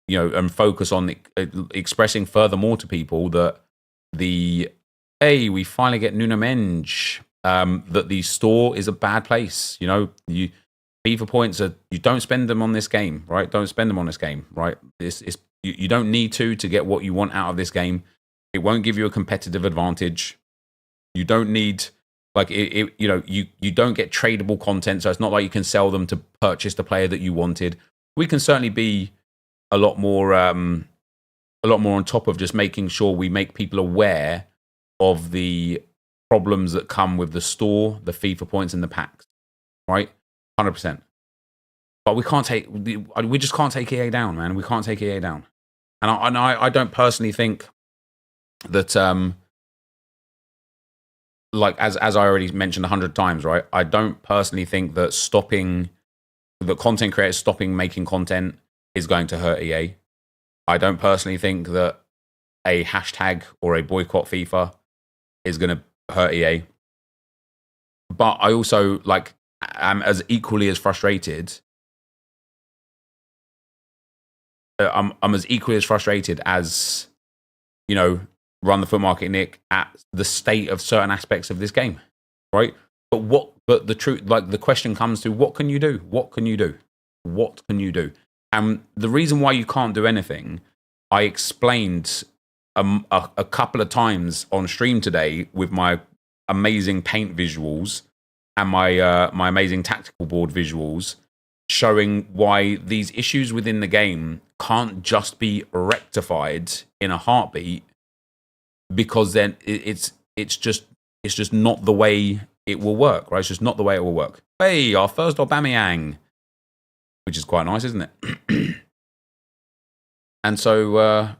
you know, and focus on expressing furthermore to people that we finally get Nuno Mendes, that the store is a bad place. You know, FIFA points you don't spend them on this game, right? Don't spend them on this game, right? You don't need to get what you want out of this game. It won't give you a competitive advantage. You don't need, like, you don't get tradable content, so it's not like you can sell them to purchase the player that you wanted. We can certainly be a lot more on top of just making sure we make people aware of the problems that come with the store, the FIFA points, and the packs, right? 100%. But we just can't take EA down, man. We can't take EA down. And I don't personally think that, like, as I already mentioned 100 times, right? I don't personally think that content creators stopping making content is going to hurt EA. I don't personally think that a hashtag or a boycott FIFA is going to hurt EA. But I also, like, am as equally as frustrated. I'm as equally as frustrated as, you know, Run the Foot Market Nick, at the state of certain aspects of this game, right? But the truth, like, the question comes to, what can you do? What can you do? What can you do? And the reason why you can't do anything, I explained a couple of times on stream today with my amazing paint visuals and my amazing tactical board visuals, showing why these issues within the game can't just be rectified in a heartbeat, because then it's It's just not the way it will work, right? It's just not the way it will work. Hey, our first Aubameyang, which is quite nice, isn't it? And so,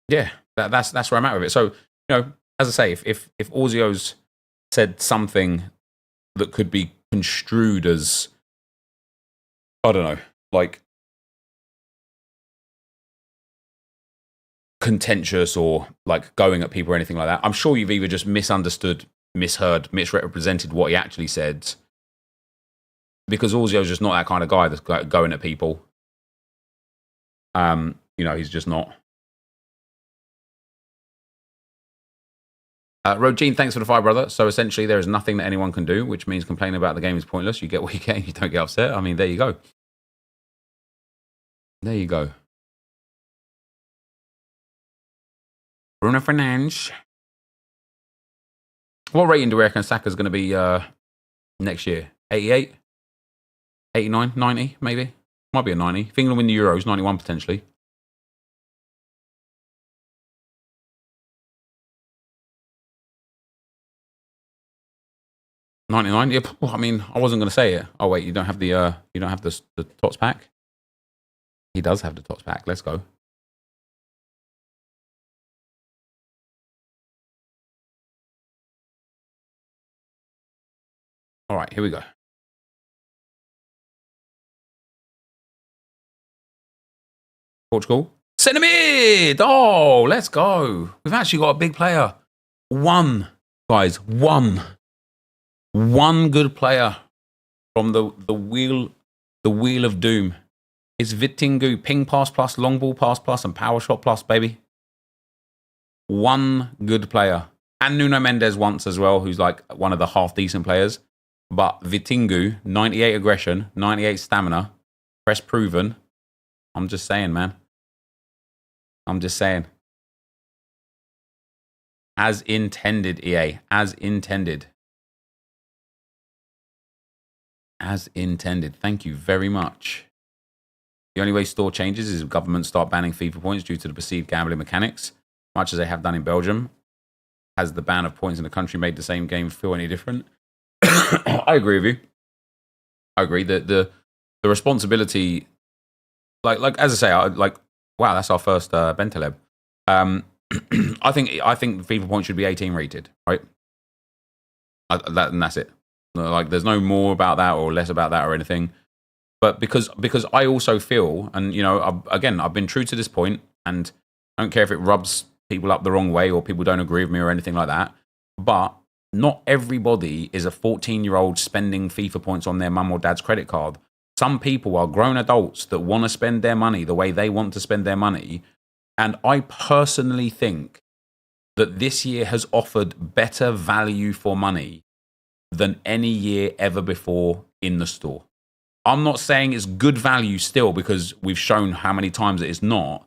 yeah, that's where I'm at with it. So, as I say, if Orzio's said something that could be construed as, I don't know, like contentious or like going at people or anything like that, I'm sure you've either just misunderstood, misheard, misrepresented what he actually said, because Orzio's just not that kind of guy that's going at people. He's just not. Rogene, thanks for the fire, brother. So essentially, there is nothing that anyone can do, which means complaining about the game is pointless. You get what you get, you don't get upset. I mean, there you go. There you go. Bruno Fernandes. What rating do we reckon Saka's going to be next year? 88? 89? 90, maybe? Might be a 90. If England win the Euros, 91 potentially. $99. Yeah, I mean, I wasn't going to say it. Oh wait, you don't have the tots pack. He does have the tots pack. Let's go. All right, here we go. Portugal. Centre mid! Oh, let's go. We've actually got a big player. One, guys, one good player from the wheel of doom. It's Vitingu, ping pass plus, long ball pass plus, and power shot plus, baby. One good player. And Nuno Mendes once as well, who's like one of the half-decent players. But Vitingu, 98 aggression, 98 stamina, press proven. I'm just saying, man. I'm just saying. As intended, EA. As intended. As intended. Thank you very much. The only way store changes is if governments start banning FIFA points due to the perceived gambling mechanics, much as they have done in Belgium. Has the ban of points in the country made the same game feel any different? I agree with you. I agree that the responsibility, like as I say, wow, that's our first Bentaleb. I think FIFA points should be 18 rated, right? And that's it. Like, there's no more about that or less about that or anything. But because I also feel, and again, I've been true to this point, and I don't care if it rubs people up the wrong way or people don't agree with me or anything like that. But not everybody is a 14-year-old spending FIFA points on their mum or dad's credit card. Some people are grown adults that want to spend their money the way they want to spend their money. And I personally think that this year has offered better value for money than any year ever before in the store. I'm not saying it's good value still, because we've shown how many times it is not.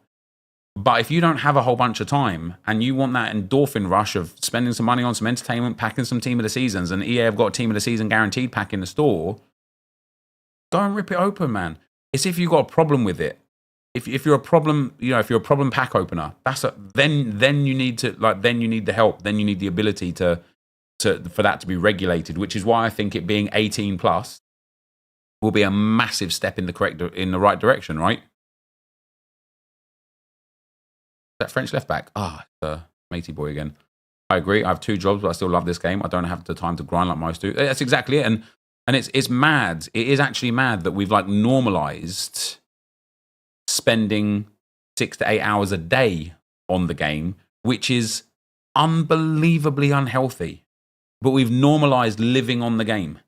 But if you don't have a whole bunch of time and you want that endorphin rush of spending some money on some entertainment, packing some Team of the Seasons, and EA have got a Team of the Season guaranteed pack in the store, go and rip it open, man. It's if you've got a problem with it. If you're a problem, if you're a problem pack opener, then you need to then you need the help. Then you need the ability for that to be regulated, which is why I think it being 18 plus will be a massive step in the right direction, right? That French left back. Matey boy again. I agree. I have 2 jobs, but I still love this game. I don't have the time to grind like most do. That's exactly it. And it's mad. It is actually mad that we've normalized spending 6 to 8 hours a day on the game, which is unbelievably unhealthy. But we've normalized living on the game.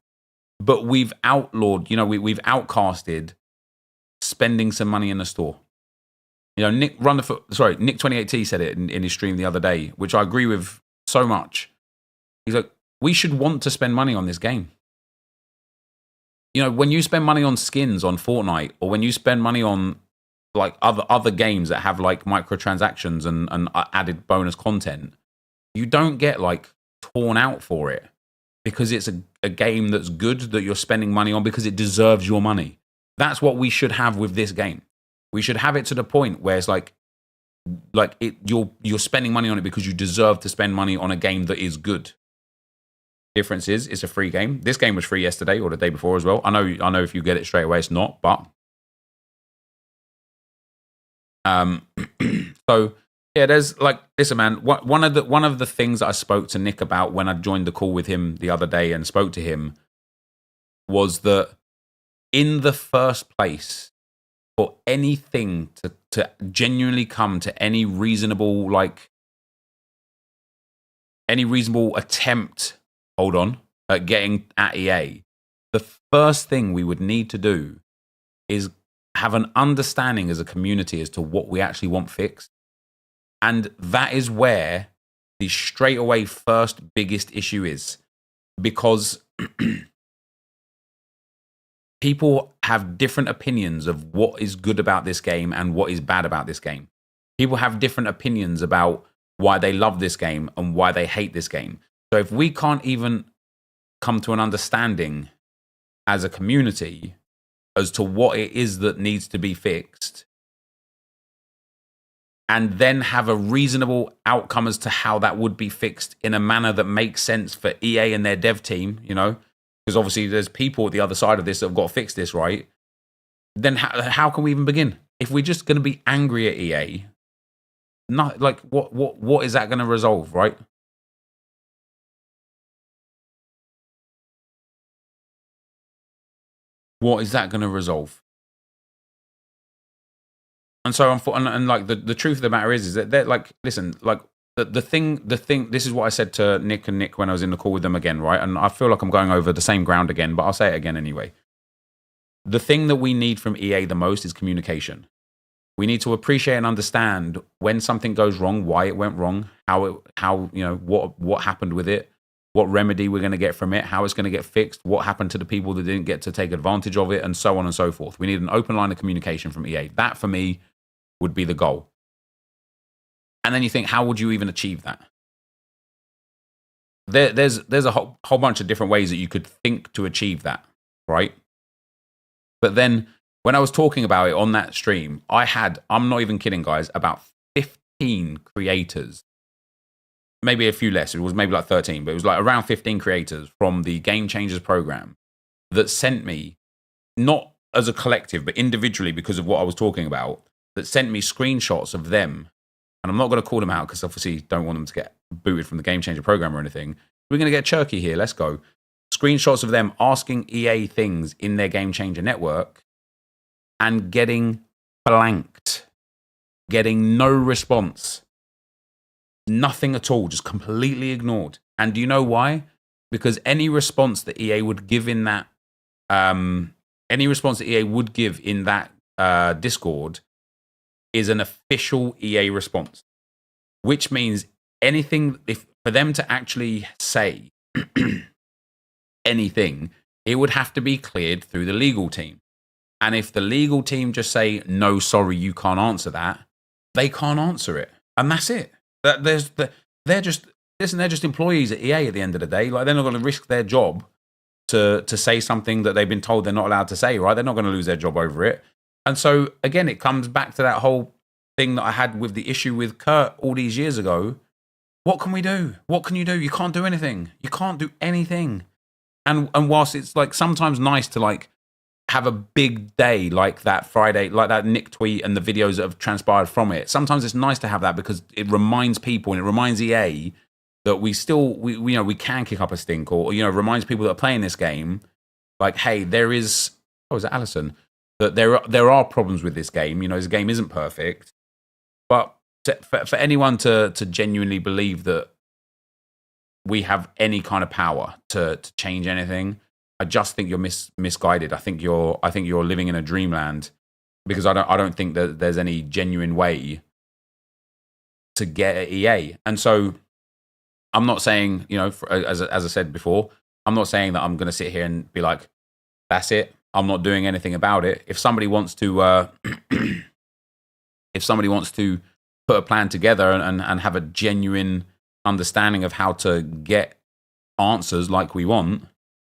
But we've outlawed, we've outcasted spending some money in the store. Nick 28T said it in his stream the other day, which I agree with so much. He's like, we should want to spend money on this game. When you spend money on skins on Fortnite, or when you spend money on other games that have microtransactions and added bonus content, you don't get torn out for it because it's a game that's good, that you're spending money on because it deserves your money. That's what we should have with this game. We should have it to the point where it's like you're spending money on it because you deserve to spend money on a game that is good. Difference is it's a free game. This game was free yesterday or the day before as well. I know if you get it straight away, it's not, but so yeah, there's like, listen, man, one of the things that I spoke to Nick about when I joined the call with him the other day and spoke to him was that in the first place, for anything to genuinely come to any reasonable attempt, at getting at EA, the first thing we would need to do is have an understanding as a community as to what we actually want fixed. And that is where the straightaway first biggest issue is, because people have different opinions of what is good about this game and what is bad about this game. People have different opinions about why they love this game and why they hate this game. So if we can't even come to an understanding as a community as to what it is that needs to be fixed, and then have a reasonable outcome as to how that would be fixed in a manner that makes sense for EA and their dev team, you know, because obviously there's people at the other side of this that have got to fix this, right? Then how can we even begin? If we're just going to be angry at EA, not like what is that going to resolve, right? What is that going to resolve? And so, and like the truth of the matter is that they're like, listen, like the thing, this is what I said to Nick when I was in the call with them again, right? And I feel like I'm going over the same ground again, but I'll say it again anyway. The thing that we need from EA the most is communication. We need to appreciate and understand when something goes wrong, why it went wrong, how you know, what happened with it, what remedy we're going to get from it, how it's going to get fixed, what happened to the people that didn't get to take advantage of it, and so on and so forth. We need an open line of communication from EA. That, for me, would be the goal. And then you think, how would you even achieve that? There's a whole bunch of different ways that you could think to achieve that, right? But then when I was talking about it on that stream, I'm not even kidding, guys, about 15 creators, maybe a few less. It was maybe like 13, but it was like around 15 creators from the Game Changers program that sent me, not as a collective, but individually because of what I was talking about, that sent me screenshots of them. And I'm not going to call them out because obviously don't want them to get booted from the Game Changer program or anything. We're going to get chirky here. Let's go. Screenshots of them asking EA things in their Game Changer network and getting blanked, getting no response, nothing at all, just completely ignored. And do you know why? Because any response that EA would give in that, Discord is an official EA response, which means anything, if for them to actually say anything, it would have to be cleared through the legal team. And if the legal team just say, no, sorry, you can't answer that, they can't answer it. And that's it. They're just employees at EA at the end of the day. Like, they're not going to risk their job to say something that they've been told they're not allowed to say, right? They're not going to lose their job over it. And so, again, it comes back to that whole thing that I had with the issue with Kurt all these years ago. What can we do? What can you do? You can't do anything. You can't do anything. And whilst it's like sometimes nice to like have a big day like that Friday, like that Nick tweet and the videos that have transpired from it, sometimes it's nice to have that because it reminds people and it reminds EA that we can kick up a stink, or, you know, reminds people that are playing this game, like, hey, there is, is it Allison? That there are problems with this game. You know, this game isn't perfect. But for anyone to genuinely believe that we have any kind of power to change anything, I just think you're misguided. I think you're living in a dreamland, because I don't think that there's any genuine way to get at EA. And so I'm not saying, you know, as I said before, I'm not saying that I'm going to sit here and be like, that's it, I'm not doing anything about it. If somebody wants to put a plan together and have a genuine understanding of how to get answers like we want,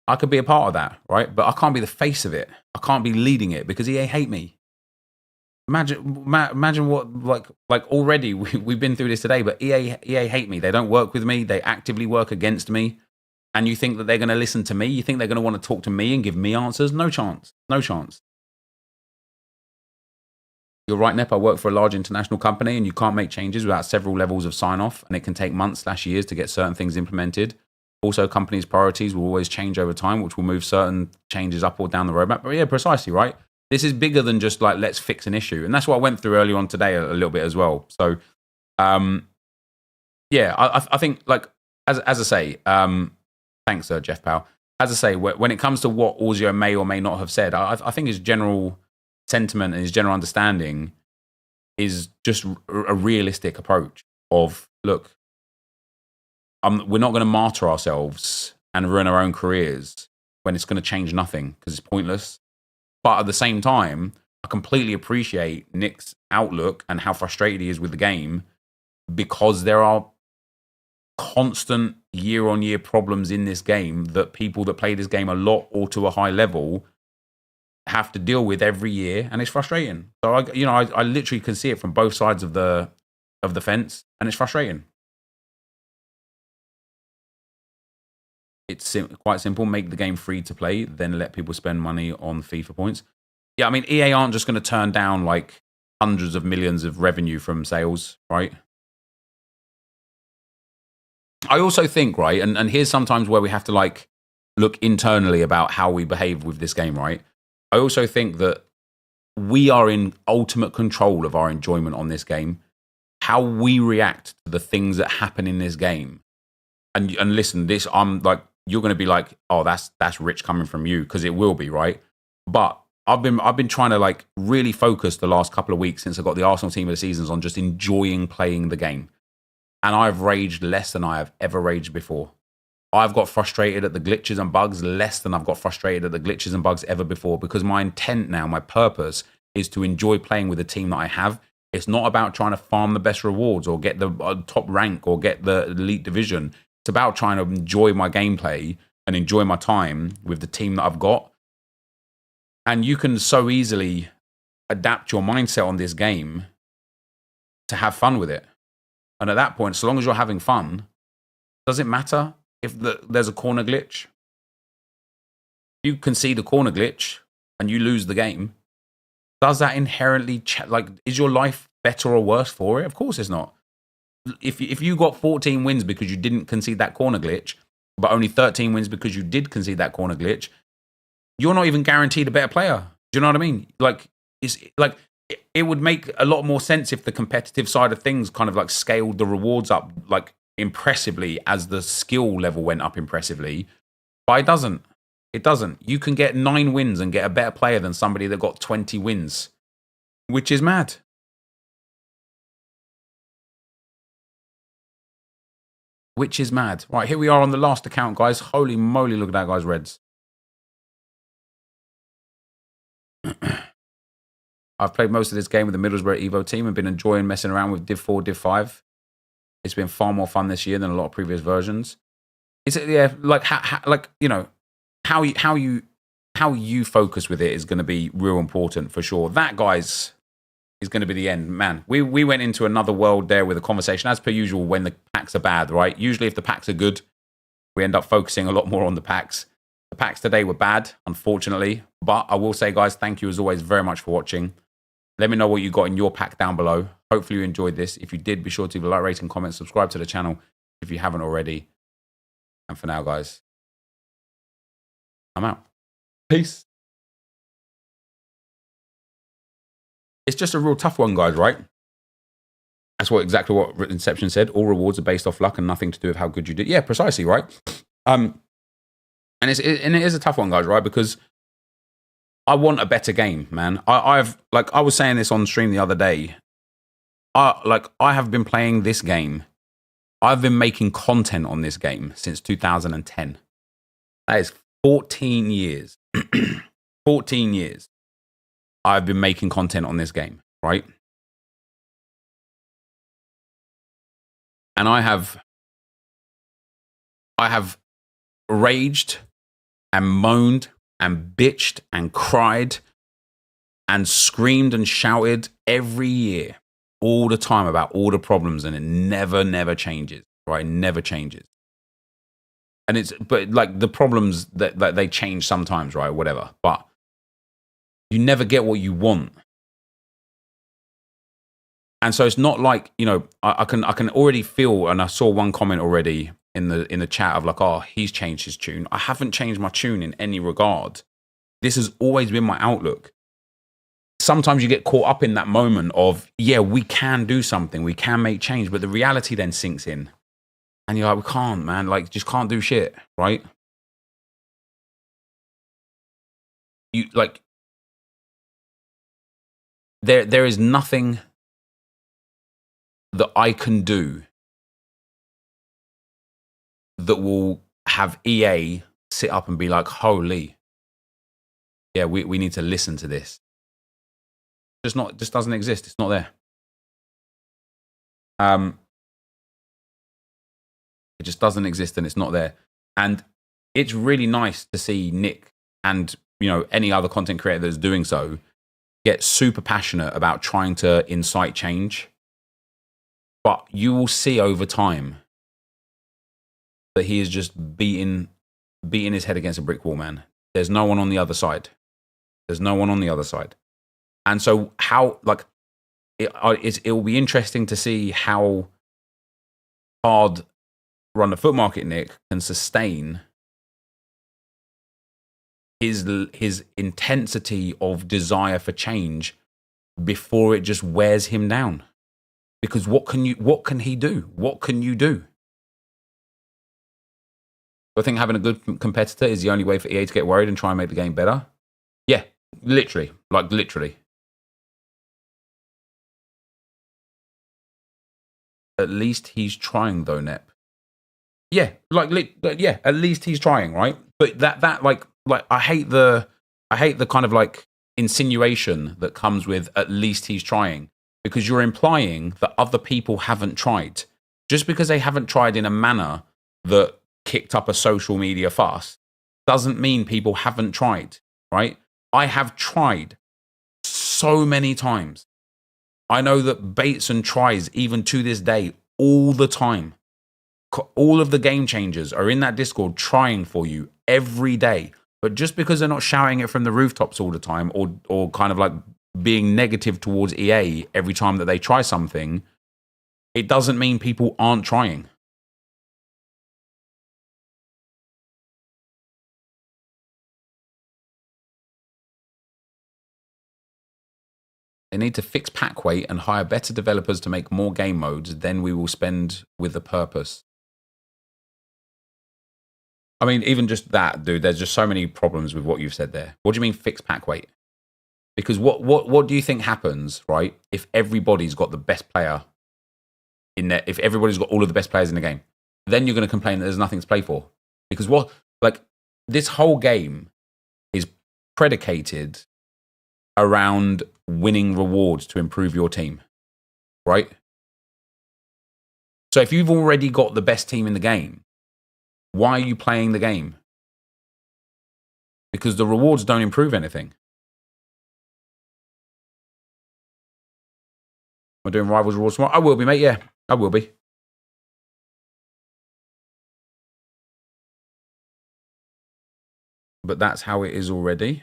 I could be a part of that, right? But I can't be the face of it. I can't be leading it because EA hate me. Imagine what like already we've been through this today, but EA hate me. They don't work with me. They actively work against me. And you think that they're going to listen to me? You think they're going to want to talk to me and give me answers? No chance. No chance. You're right, Nep. I work for a large international company, and you can't make changes without several levels of sign-off, and it can take months/years to get certain things implemented. Also, companies' priorities will always change over time, which will move certain changes up or down the roadmap. But yeah, precisely, right? This is bigger than just like, let's fix an issue. And that's what I went through earlier on today a little bit as well. So, yeah, I think, like, as I say, thanks, Jeff Powell. As I say, when it comes to what Ozio may or may not have said, I think his general sentiment and his general understanding is just a realistic approach of, look, we're not going to martyr ourselves and ruin our own careers when it's going to change nothing because it's pointless. But at the same time, I completely appreciate Nick's outlook and how frustrated he is with the game because there are constant year-on-year problems in this game that people that play this game a lot or to a high level have to deal with every year, and it's frustrating. So I literally can see it from both sides of the fence, and it's frustrating. It's quite simple. Make the game free to play, then let people spend money on FIFA points. Yeah, I mean, EA aren't just going to turn down like hundreds of millions of revenue from sales, right? I also think, right, and here's sometimes where we have to like look internally about how we behave with this game, right? I also think that we are in ultimate control of our enjoyment on this game. How we react to the things that happen in this game. And listen, this, I'm like, you're going to be like, oh, that's rich coming from you, because it will be, right? But I've been trying to like really focus the last couple of weeks since I got the Arsenal team of the seasons on just enjoying playing the game. And I've raged less than I have ever raged before. I've got frustrated at the glitches and bugs less than I've got frustrated at the glitches and bugs ever before, because my intent now, my purpose is to enjoy playing with the team that I have. It's not about trying to farm the best rewards or get the top rank or get the elite division. It's about trying to enjoy my gameplay and enjoy my time with the team that I've got. And you can so easily adapt your mindset on this game to have fun with it. And at that point, so long as you're having fun, does it matter if there's a corner glitch? You concede a corner glitch and you lose the game. Does that inherently, is your life better or worse for it? Of course it's not. If you got 14 wins because you didn't concede that corner glitch, but only 13 wins because you did concede that corner glitch, you're not even guaranteed a better player. Do you know what I mean? Like, it's like, it would make a lot more sense if the competitive side of things kind of like scaled the rewards up like impressively as the skill level went up impressively. But it doesn't. It doesn't. You can get 9 wins and get a better player than somebody that got 20 wins, which is mad. Which is mad. Right, here we are on the last account, guys. Holy moly, look at that, guys. Reds. I've played most of this game with the Middlesbrough Evo team and been enjoying messing around with Div 4, Div 5. It's been far more fun this year than a lot of previous versions. It's, yeah, like how you focus with it is going to be real important for sure. That, guys, is going to be the end. Man, we went into another world there with a conversation, as per usual, when the packs are bad, right? Usually if the packs are good, we end up focusing a lot more on the packs. The packs today were bad, unfortunately. But I will say, guys, thank you as always very much for watching. Let me know what you got in your pack down below. Hopefully you enjoyed this. If you did, be sure to leave a like, rating, comment, subscribe to the channel if you haven't already. And for now, guys, I'm out. Peace. It's just a real tough one, guys, right? That's exactly what Inception said. All rewards are based off luck and nothing to do with how good you did. Yeah, precisely, right? And it is a tough one, guys, right? Because I want a better game, man. I was saying this on stream the other day. I have been playing this game. I've been making content on this game since 2010. That is 14 years. 14 years. I've been making content on this game, right? And I have raged and moaned and bitched and cried and screamed and shouted every year, all the time about all the problems, and it never changes, right? Never changes. And but like the problems that they change sometimes, right? Whatever. But you never get what you want. And so it's not like, you know, I can already feel, and I saw one comment already in the chat of like, oh, he's changed his tune. I haven't changed my tune in any regard. This has always been my outlook. Sometimes you get caught up in that moment of, yeah, we can do something, we can make change, but the reality then sinks in. And you're like, we can't, man, like, just can't do shit, right? You, like, there is nothing that I can do that will have EA sit up and be like, holy, yeah, we need to listen to this. Just doesn't exist. It's not there. It just doesn't exist, and it's not there. And it's really nice to see Nick and, you know, any other content creator that's doing so get super passionate about trying to incite change. But you will see over time that he is just beating his head against a brick wall, man. There's no one on the other side. There's no one on the other side. And so how, like, it will be interesting to see how hard Run the Foot Market Nick can sustain his intensity of desire for change before it just wears him down. Because what can he do? What can you do? I think having a good competitor is the only way for EA to get worried and try and make the game better. Yeah, literally. Like, literally. At least he's trying, though, Nep. Yeah, yeah, at least he's trying, right? But that like I hate the kind of like insinuation that comes with at least he's trying, because you're implying that other people haven't tried. Just because they haven't tried in a manner that kicked up a social media fuss doesn't mean people haven't tried, right? I have tried so many times. I know that Bateson tries even to this day all the time. All of the game changers are in that Discord trying for you every day. But just because they're not shouting it from the rooftops all the time, or kind of like being negative towards EA every time that they try something, it doesn't mean people aren't trying. They need to fix pack weight and hire better developers to make more game modes. Then we will spend with a purpose. I mean, even just that, dude, there's just so many problems with what you've said there. What do you mean fix pack weight? Because what do you think happens, right, if everybody's got the best player in there, if everybody's got all of the best players in the game? Then you're going to complain that there's nothing to play for. Because this whole game is predicated around winning rewards to improve your team, right? So if you've already got the best team in the game, why are you playing the game? Because the rewards don't improve anything. Am I doing Rivals rewards tomorrow? I will be, mate, yeah. I will be. But that's how it is already?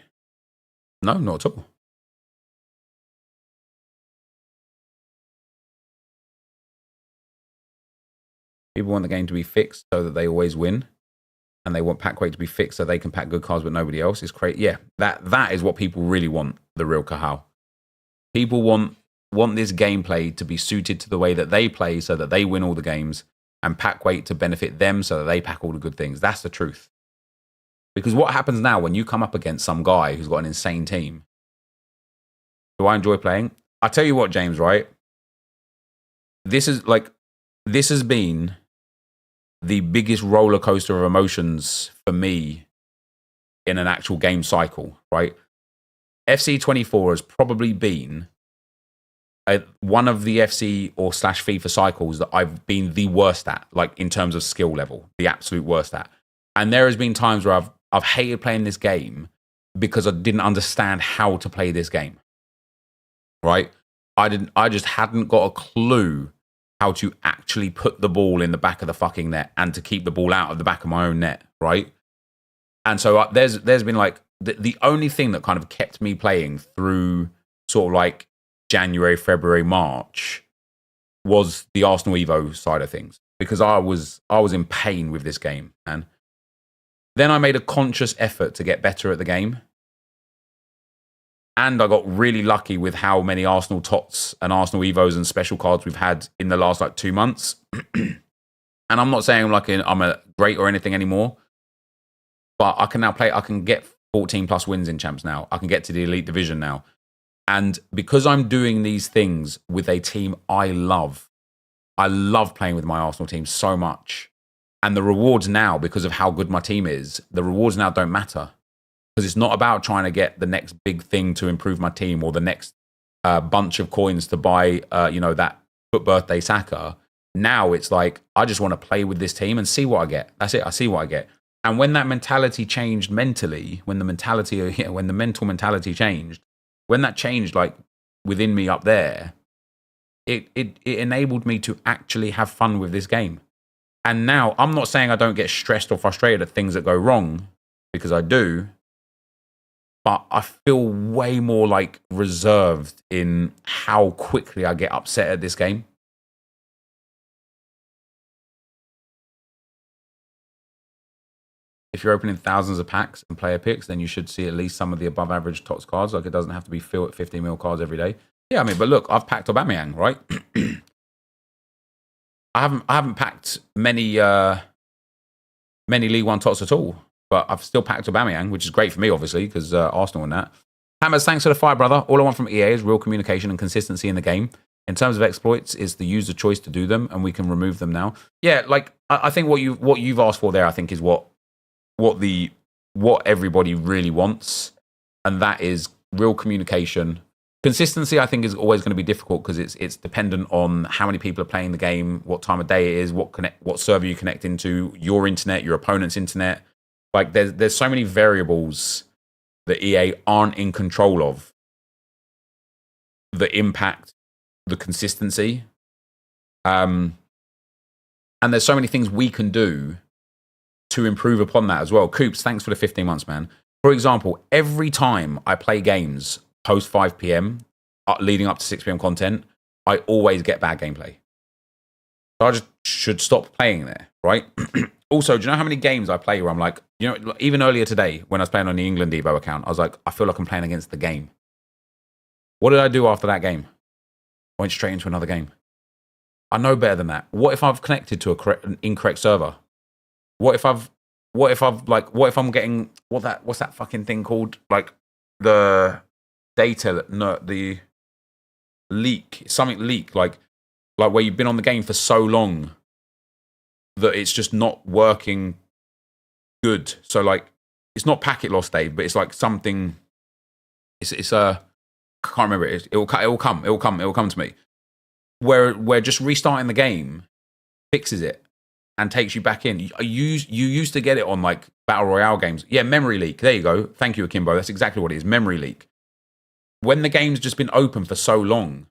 No, not at all. People want the game to be fixed so that they always win. And they want pack weight to be fixed so they can pack good cards but nobody else. Is crazy. Yeah, that is what people really want, the real Kahal. People want this gameplay to be suited to the way that they play so that they win all the games, and pack weight to benefit them so that they pack all the good things. That's the truth. Because what happens now when you come up against some guy who's got an insane team? Do I enjoy playing? I tell you what, James, right? This has been the biggest roller coaster of emotions for me in an actual game cycle, right? FC24 has probably been one of the FC or / FIFA cycles that I've been the worst at, like in terms of skill level, the absolute worst at. And there has been times where I've hated playing this game because I didn't understand how to play this game. right? I just hadn't got a clue how to actually put the ball in the back of the fucking net and to keep the ball out of the back of my own net, right? And so there's been like the only thing that kind of kept me playing through sort of like January, February, March was the Arsenal Evo side of things, because I was in pain with this game, man. Then I made a conscious effort to get better at the game. And I got really lucky with how many Arsenal TOTS and Arsenal Evos and special cards we've had in the last like 2 months. And I'm not saying I'm a great or anything anymore, but I can now play. I can get 14 plus wins in champs now. I can get to the elite division now. And because I'm doing these things with a team I love playing with my Arsenal team so much. And the rewards now, because of how good my team is, the rewards now don't matter. Because it's not about trying to get the next big thing to improve my team or the next bunch of coins to buy, that foot birthday Saka. Now it's like, I just want to play with this team and see what I get. That's it. I see what I get. And when that mentality changed mentally, when the mental mentality changed, when that changed like within me up there, it enabled me to actually have fun with this game. And now I'm not saying I don't get stressed or frustrated at things that go wrong, because I do. But I feel way more like reserved in how quickly I get upset at this game. If you're opening thousands of packs and player picks, then you should see at least some of the above average TOTS cards. Like, it doesn't have to be filled at 50 mil cards every day. Yeah, I mean, but look, I've packed Aubameyang, right? I haven't packed many League One TOTS at all. But I've still packed Aubameyang, which is great for me, obviously, because Arsenal and that. Hammers, thanks for the fire, brother. All I want from EA is real communication and consistency in the game. In terms of exploits, it's the user choice to do them, and we can remove them now. Yeah, like I think what you've asked for there, I think, is what everybody really wants, and that is real communication. Consistency, I think, is always going to be difficult because it's dependent on how many people are playing the game, what time of day it is, what server you connect into, your internet, your opponent's internet. Like, there's so many variables that EA aren't in control of that impact the consistency. And there's so many things we can do to improve upon that as well. Coops, thanks for the 15 months, man. For example, every time I play games post 5 p.m. Leading up to 6 p.m. content, I always get bad gameplay. So I just should stop playing there, right? Also, do you know how many games I play where I'm like, even earlier today when I was playing on the England Evo account, I was like, I feel like I'm playing against the game. What did I do after that game? I went straight into another game. I know better than that. What if I've connected to an incorrect server? What if I'm getting what's that fucking thing called? Like the data, no, the leak, something leak, like where you've been on the game for so long that it's just not working good. So like, it's not packet loss, Dave, but it's like something. It's I can't remember it. It'll come to me. Where just restarting the game fixes it and takes you back in. You used to get it on like battle royale games. Yeah, memory leak. There you go. Thank you, Akimbo. That's exactly what it is. Memory leak. When the game's just been open for so long,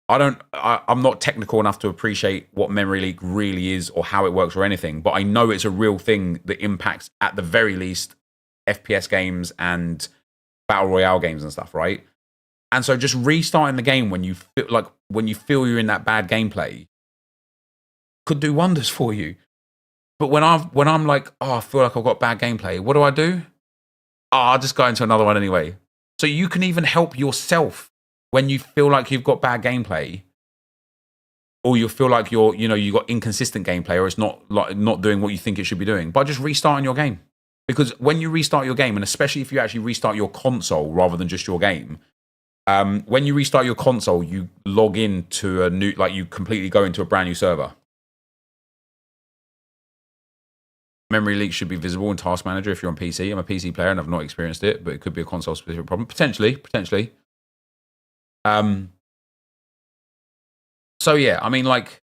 I'm not technical enough to appreciate what memory leak really is or how it works or anything, but I know it's a real thing that impacts, at the very least, FPS games and battle royale games and stuff, right? And so just restarting the game when you feel you're in that bad gameplay could do wonders for you. But when I'm like, I feel like I've got bad gameplay, what do? I'll just go into another one anyway. So you can even help yourself when you feel like you've got bad gameplay, or you feel like you got inconsistent gameplay, or it's not doing what you think it should be doing, by just restarting your game. Because when you restart your game, and especially if you actually restart your console rather than just your game, when you restart your console, you log into a new, you completely go into a brand new server. Memory leak should be visible in Task Manager if you're on PC. I'm a PC player and I've not experienced it, but it could be a console specific problem. Potentially. So yeah, I mean, like,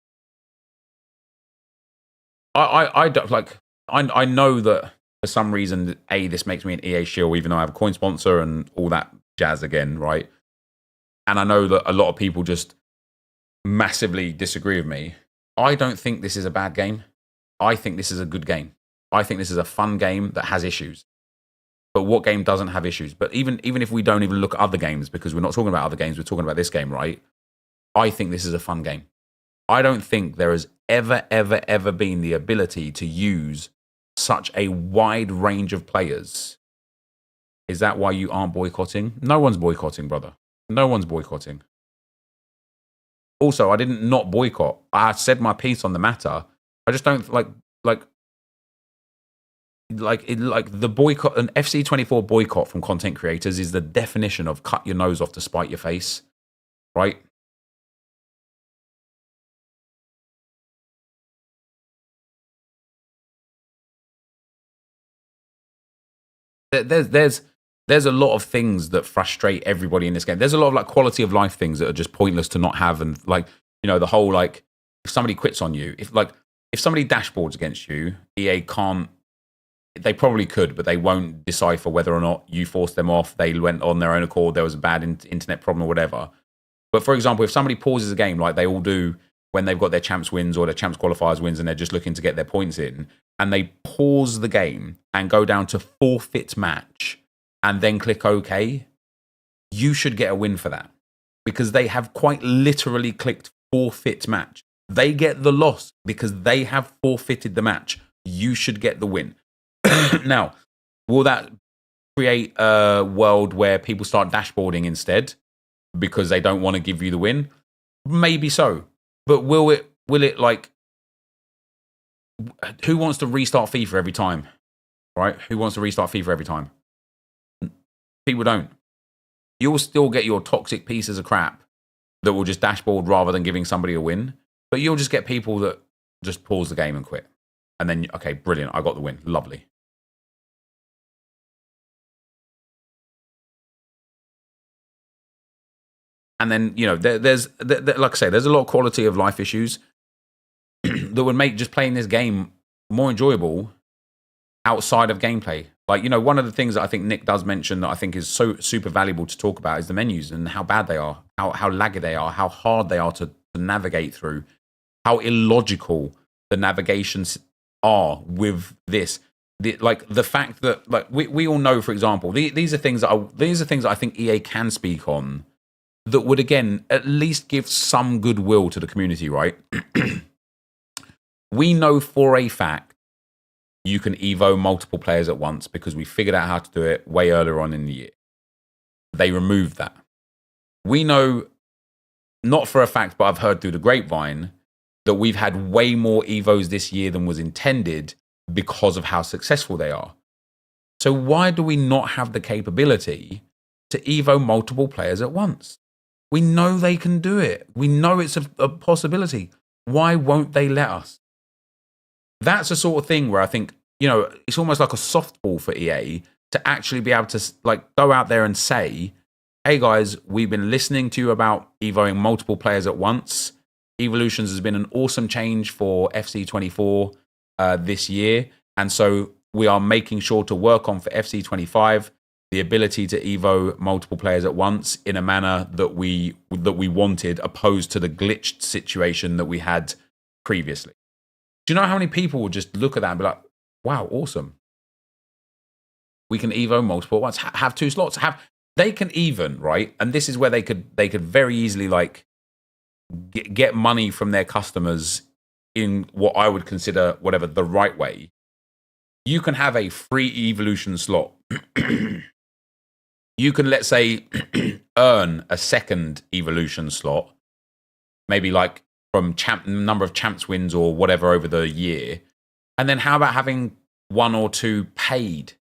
I don't like. I know that for some reason, this makes me an EA shill, even though I have a coin sponsor and all that jazz again, right? and I know that a lot of people just massively disagree with me. I don't think this is a bad game. I think this is a good game. I think this is a fun game that has issues. But what game doesn't have issues? But even if we don't even look at other games, because we're not talking about other games, we're talking about this game, right? I think this is a fun game. I don't think there has ever been the ability to use such a wide range of players. Is that why you aren't boycotting? No one's boycotting, brother. No one's boycotting. Also, I didn't not boycott. I said my piece on the matter. I just don't like the boycott. An FC24 boycott from content creators is the definition of cut your nose off to spite your face, right? There's a lot of things that frustrate everybody in this game. There's a lot of like quality of life things that are just pointless to not have, and like, you know, the whole like if somebody quits on you, if somebody dashboards against you, EA can't. They probably could, but they won't decipher whether or not you forced them off. They went on their own accord. There was a bad internet problem or whatever. But for example, if somebody pauses a game like they all do when they've got their champs wins or their champs qualifiers wins and they're just looking to get their points in, and they pause the game and go down to forfeit match and then click OK, you should get a win for that. Because they have quite literally clicked forfeit match. They get the loss because they have forfeited the match. You should get the win. Now, will that create a world where people start dashboarding instead because they don't want to give you the win? Maybe so. But will it like, who wants to restart FIFA every time? Right? Who wants to restart FIFA every time? People don't. You'll still get your toxic pieces of crap that will just dashboard rather than giving somebody a win. But you'll just get people that just pause the game and quit. And then, okay, brilliant, I got the win. Lovely. And then, you know, there's like I say, there's a lot of quality of life issues that would make just playing this game more enjoyable outside of gameplay. Like, you know, one of the things that I think Nick does mention that I think is so super valuable to talk about is the menus and how bad they are, how laggy they are, how hard they are to navigate through, how illogical the navigations are with this. Like the fact that, like, we all know, for example, these are things that I think EA can speak on that would, again, at least give some goodwill to the community, right? We know for a fact you can Evo multiple players at once because we figured out how to do it way earlier on in the year. They removed that. We know, not for a fact, but I've heard through the grapevine, that we've had way more Evos this year than was intended because of how successful they are. So why do we not have the capability to Evo multiple players at once? We know they can do it. We know it's a possibility. Why won't they let us? That's the sort of thing where I think, you know, it's almost like a softball for EA to actually be able to, like, go out there and say, hey guys, we've been listening to you about Evoing multiple players at once. Evolutions has been an awesome change for FC24 this year. And so we are making sure to work on for FC25 the ability to Evo multiple players at once in a manner that we wanted, opposed to the glitched situation that we had previously. Do you know how many people would just look at that and be like, wow, awesome. We can Evo multiple at once, have two slots. They can even, right? And this is where they could very easily, like, get money from their customers in what I would consider, whatever, the right way. You can have a free evolution slot. You can, let's say, earn a second evolution slot, maybe like from number of champs wins or whatever over the year. And then how about having one or two paid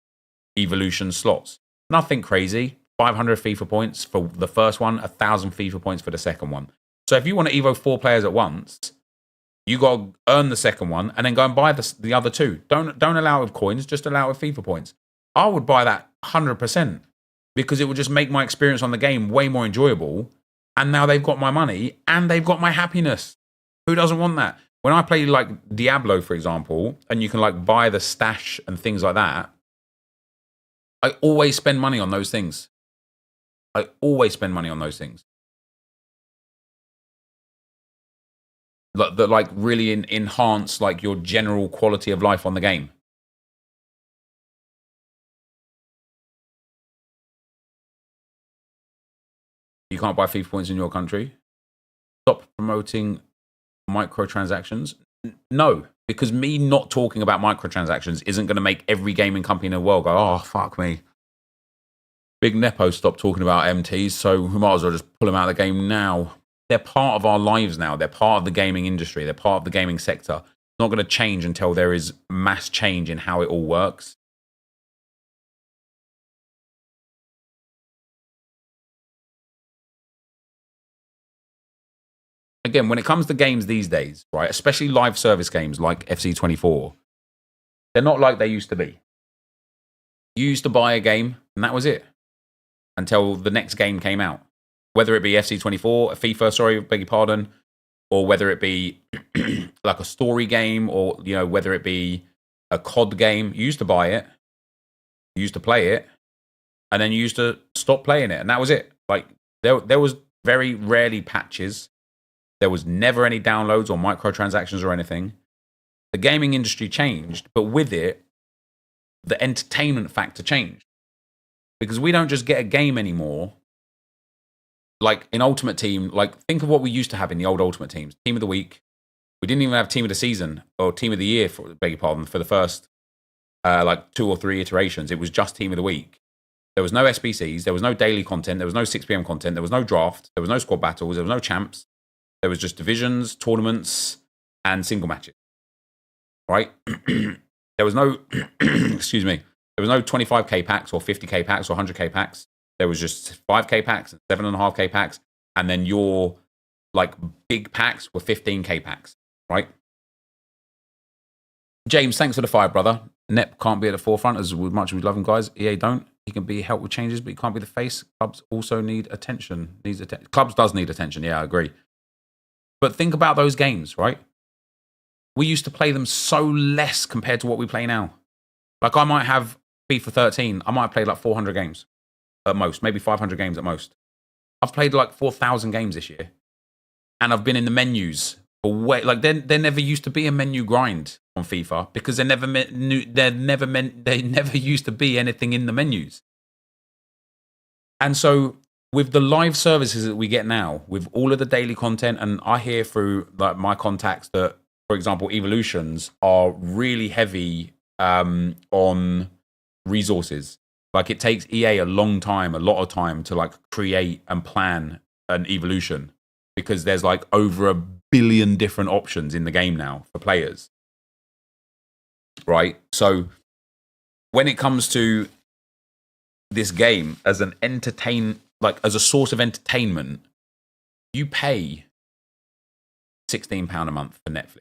evolution slots? Nothing crazy. 500 FIFA points for the first one, 1,000 FIFA points for the second one. So if you want to Evo 4 players at once, you got to earn the second one and then go and buy the other two. Don't allow it with coins, just allow it with FIFA points. I would buy that 100% because it would just make my experience on the game way more enjoyable. And now they've got my money and they've got my happiness. Who doesn't want that? When I play like Diablo, for example, and you can like buy the stash and things like that, I always spend money on those things. I always spend money on those things. that like really enhance like your general quality of life on the game. You can't buy FIFA points in your country. Stop promoting microtransactions. No, because me not talking about microtransactions isn't going to make every gaming company in the world go, oh, fuck me. Big Nepo stopped talking about MTs, so we might as well just pull them out of the game now. They're part of our lives now. They're part of the gaming industry. They're part of the gaming sector. It's not going to change until there is mass change in how it all works. Again, when it comes to games these days, right, especially live service games like FC24, they're not like they used to be. You used to buy a game, and that was it, until the next game came out. Whether it be FC24, FIFA, sorry, beg your pardon, or whether it be like a story game, or, you know, whether it be a COD game. You used to buy it, you used to play it, and then you used to stop playing it, and that was it. Like, there was very rarely patches. There was never any downloads or microtransactions or anything. The gaming industry changed, but with it, the entertainment factor changed. Because we don't just get a game anymore. Like in Ultimate Team, like think of what we used to have in the old Ultimate Teams. Team of the Week. We didn't even have Team of the Season or Team of the Year, beg your pardon, for the first like 2 or 3 iterations. It was just Team of the Week. There was no SBCs. There was no daily content. There was no 6 p.m. content. There was no draft. There was no squad battles. There was no champs. There was just divisions, tournaments, and single matches. Right? There was no, excuse me, there was no 25k packs or 50k packs or 100k packs. There was just 5k packs and 7.5k packs. And then your like big packs were 15k packs. Right? James, thanks for the 5, brother. Nep can't be at the forefront as much as we love him, guys. EA don't. He can be help with changes, but he can't be the face. Clubs also need attention. Clubs does need attention. Yeah, I agree. But think about those games, right? We used to play them so less compared to what we play now. Like I might have FIFA 13. I might have played like 400 games at most, maybe 500 games at most. I've played like 4,000 games this year. And I've been in the menus for way, like there never used to be a menu grind on FIFA because they never used to be anything in the menus. And so with the live services that we get now, with all of the daily content, and I hear through like my contacts that, for example, Evolutions are really heavy on resources. Like it takes EA a lot of time to like create and plan an Evolution because there's like over 1 billion different options in the game now for players. Right? So when it comes to this game as an as a source of entertainment, you pay £16 a month for Netflix.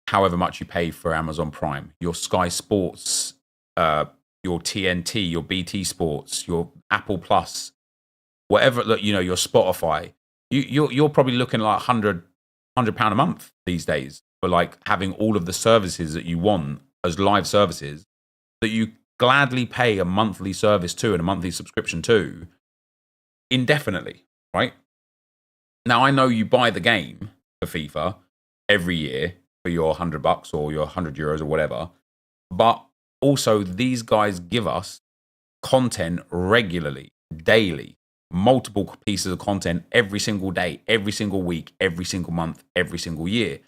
However much you pay for Amazon Prime, your Sky Sports, your TNT, your BT Sports, your Apple Plus, whatever, you know, your Spotify. You're probably looking at like £100 a month these days for like having all of the services that you want as live services that you gladly pay a monthly service to and a monthly subscription to indefinitely, right? Now, I know you buy the game for FIFA every year for your $100 or your €100 or whatever, but also these guys give us content regularly, daily, multiple pieces of content every single day, every single week, every single month, every single year.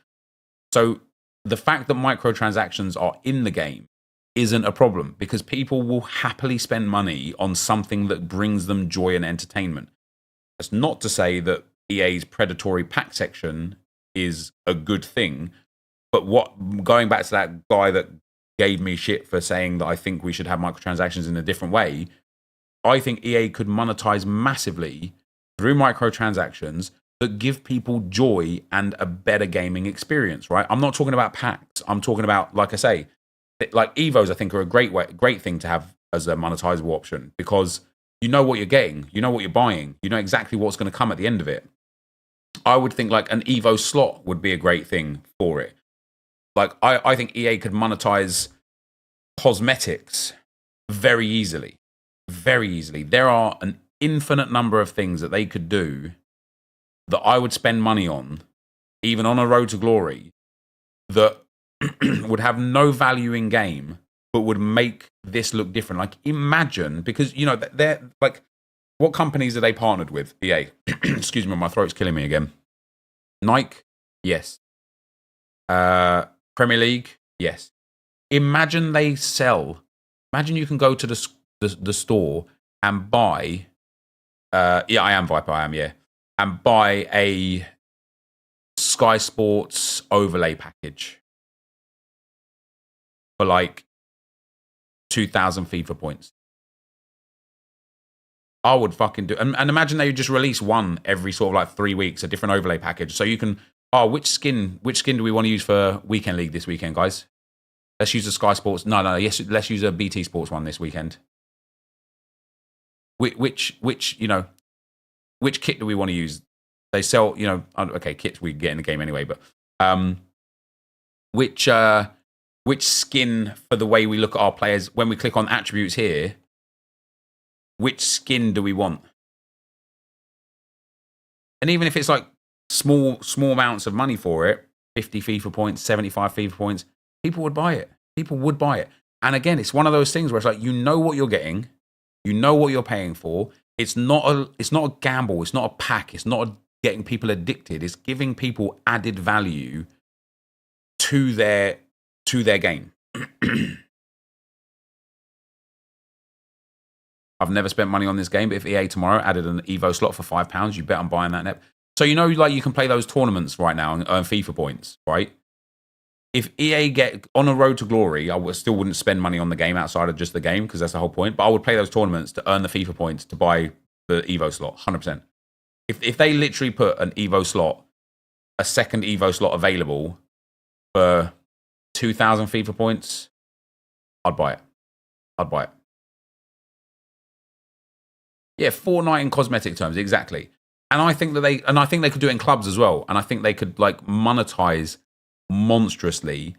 So the fact that microtransactions are in the game isn't a problem because people will happily spend money on something that brings them joy and entertainment. That's not to say that EA's predatory pack section is a good thing, but going back to that guy that gave me shit for saying that I think we should have microtransactions in a different way, I think EA could monetize massively through microtransactions that give people joy and a better gaming experience, right? I'm not talking about packs. I'm talking about, like I say, like Evos, I think, are a great thing to have as a monetizable option because you know what you're getting, you know what you're buying, you know exactly what's going to come at the end of it. I would think like an Evo slot would be a great thing for it. Like I think EA could monetize cosmetics very easily. Very easily. There are an infinite number of things that they could do that I would spend money on even on a road to glory, that would have no value in game, but would make this look different. Like, imagine, because, you know, they're like, what companies are they partnered with? EA. Excuse me, my throat's killing me again. Nike? Yes. Premier League? Yes. Imagine they sell. Imagine you can go to the store and buy. Yeah, I am Viper. I am, yeah. And buy a Sky Sports overlay package for like 2,000 FIFA points. I would fucking do. And imagine they just release one every sort of like 3 weeks, a different overlay package. So you can. Oh, which skin do we want to use for Weekend League this weekend, guys? Let's use the Sky Sports. No, yes, let's use a BT Sports one this weekend. Which you know, which kit do we want to use? They sell, you know, okay, kits we get in the game anyway, but which skin for the way we look at our players when we click on attributes here? Which skin do we want? And even if it's like small amounts of money for it, 50 FIFA points, 75 FIFA points, people would buy it. People would buy it. And again, it's one of those things where it's like, you know what you're getting, you know what you're paying for. It's not a gamble. It's not a pack. It's not getting people addicted. It's giving people added value to their game. I've never spent money on this game, but if EA tomorrow added an Evo slot for £5, you bet I'm buying that. So you know, like, you can play those tournaments right now and earn FIFA points, right? If EA get on a road to glory, I still wouldn't spend money on the game outside of just the game, because that's the whole point. But I would play those tournaments to earn the FIFA points to buy the Evo slot, 100%. If they literally put an Evo slot, a second Evo slot available for 2,000 FIFA points, I'd buy it. I'd buy it. Yeah, Fortnite in cosmetic terms, exactly. And I think that they could do it in clubs as well. And I think they could like monetize monstrously.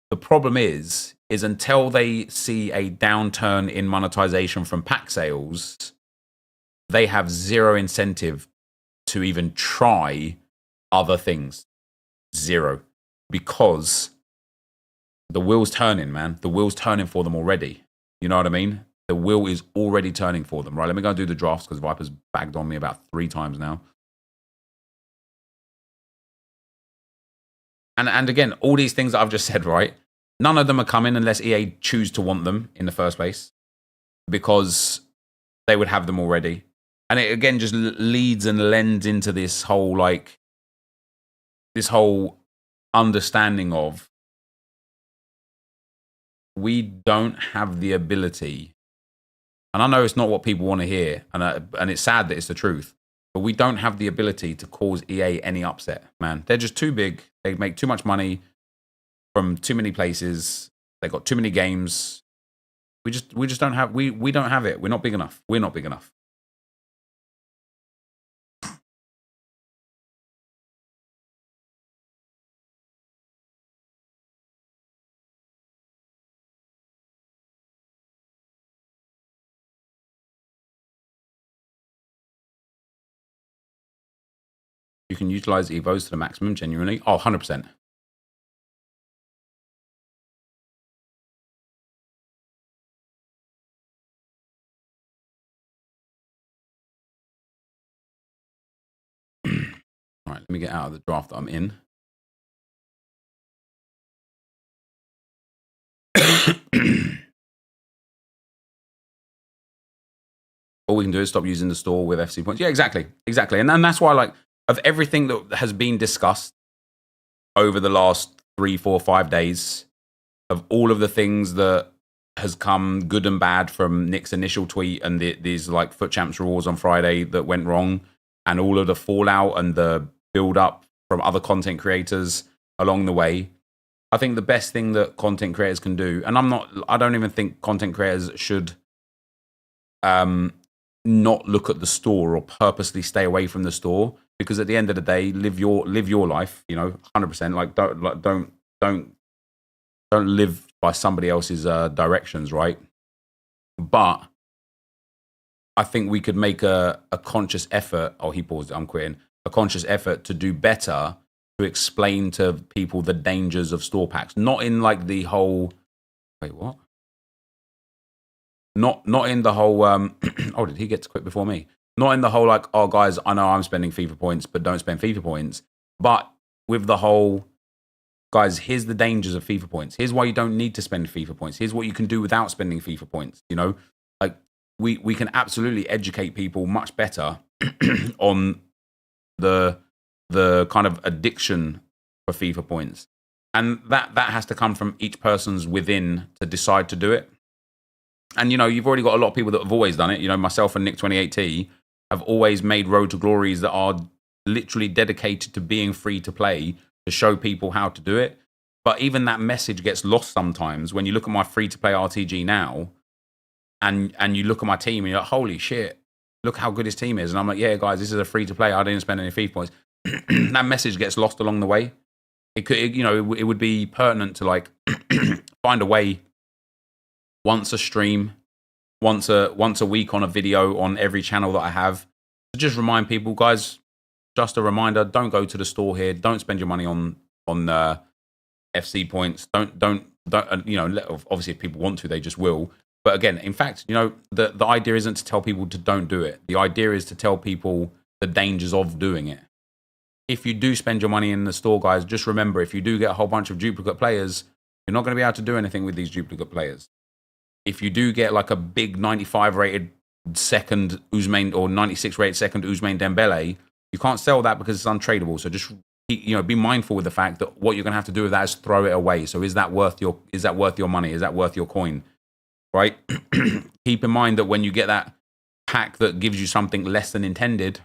The problem is until they see a downturn in monetization from pack sales, they have zero incentive to even try other things. Zero. Because the wheel's turning, man. The wheel's turning for them already. You know what I mean? The wheel is already turning for them. Right, let me go and do the drafts, because Viper's bagged on me about 3 times now. And again, all these things that I've just said, right? None of them are coming unless EA choose to want them in the first place, because they would have them already. And it again just leads and lends into this whole understanding of, we don't have the ability. And I know it's not what people want to hear, and it's sad that it's the truth, but we don't have the ability to cause EA any upset, man. They're just too big. They make too much money from too many places. They got too many games. We just don't have, we don't have it. We're not big enough. We're not big enough. You can utilize Evos to the maximum, genuinely. Oh, 100%. All right, let me get out of the draft that I'm in. All we can do is stop using the store with FC points. Yeah, exactly. Exactly. And then that's why, like, of everything that has been discussed over the last 3, 4, 5 days, of all of the things that has come good and bad from Nick's initial tweet and these like Foot Champs rules on Friday that went wrong, and all of the fallout and the build up from other content creators along the way, I think the best thing that content creators can do, and I don't even think content creators should not look at the store or purposely stay away from the store, because at the end of the day, live your life, you know, 100%. Like, don't live by somebody else's directions, right? But I think we could make a conscious effort. Oh, he paused. I'm quitting. A conscious effort to do better, to explain to people the dangers of store packs. Not in like the whole... Wait, what? Not in the whole... oh, did he get to quit before me? Not in the whole like, oh, guys, I know I'm spending FIFA points, but don't spend FIFA points. But with the whole... Guys, here's the dangers of FIFA points. Here's why you don't need to spend FIFA points. Here's what you can do without spending FIFA points. You know, like we can absolutely educate people much better on the kind of addiction for FIFA points. And that has to come from each person's within to decide to do it. And, you know, you've already got a lot of people that have always done it. You know, myself and Nick28T have always made Road to Glories that are literally dedicated to being free to play, to show people how to do it. But even that message gets lost sometimes when you look at my free-to-play RTG now and you look at my team and you're like, holy shit, look how good his team is. And I'm like, yeah, guys, this is a free-to-play. I didn't spend any FIFA points. That message gets lost along the way. It could, you know, it would be pertinent to like find a way once a stream, once a week on a video on every channel that I have to just remind people, guys, just a reminder, don't go to the store here. Don't spend your money on FC points. Don't you know, obviously if people want to, they just will. But again, in fact, you know, the idea isn't to tell people to don't do it. The idea is to tell people the dangers of doing it. If you do spend your money in the store, guys, just remember, if you do get a whole bunch of duplicate players, you're not going to be able to do anything with these duplicate players. If you do get like a big 95 rated second Ousmane or 96 rated second Ousmane Dembele, you can't sell that because it's untradeable. So just, you know, be mindful with the fact that what you're going to have to do with that is throw it away. So is that worth your money? Is that worth your coin? Right? Keep in mind that when you get that pack that gives you something less than intended,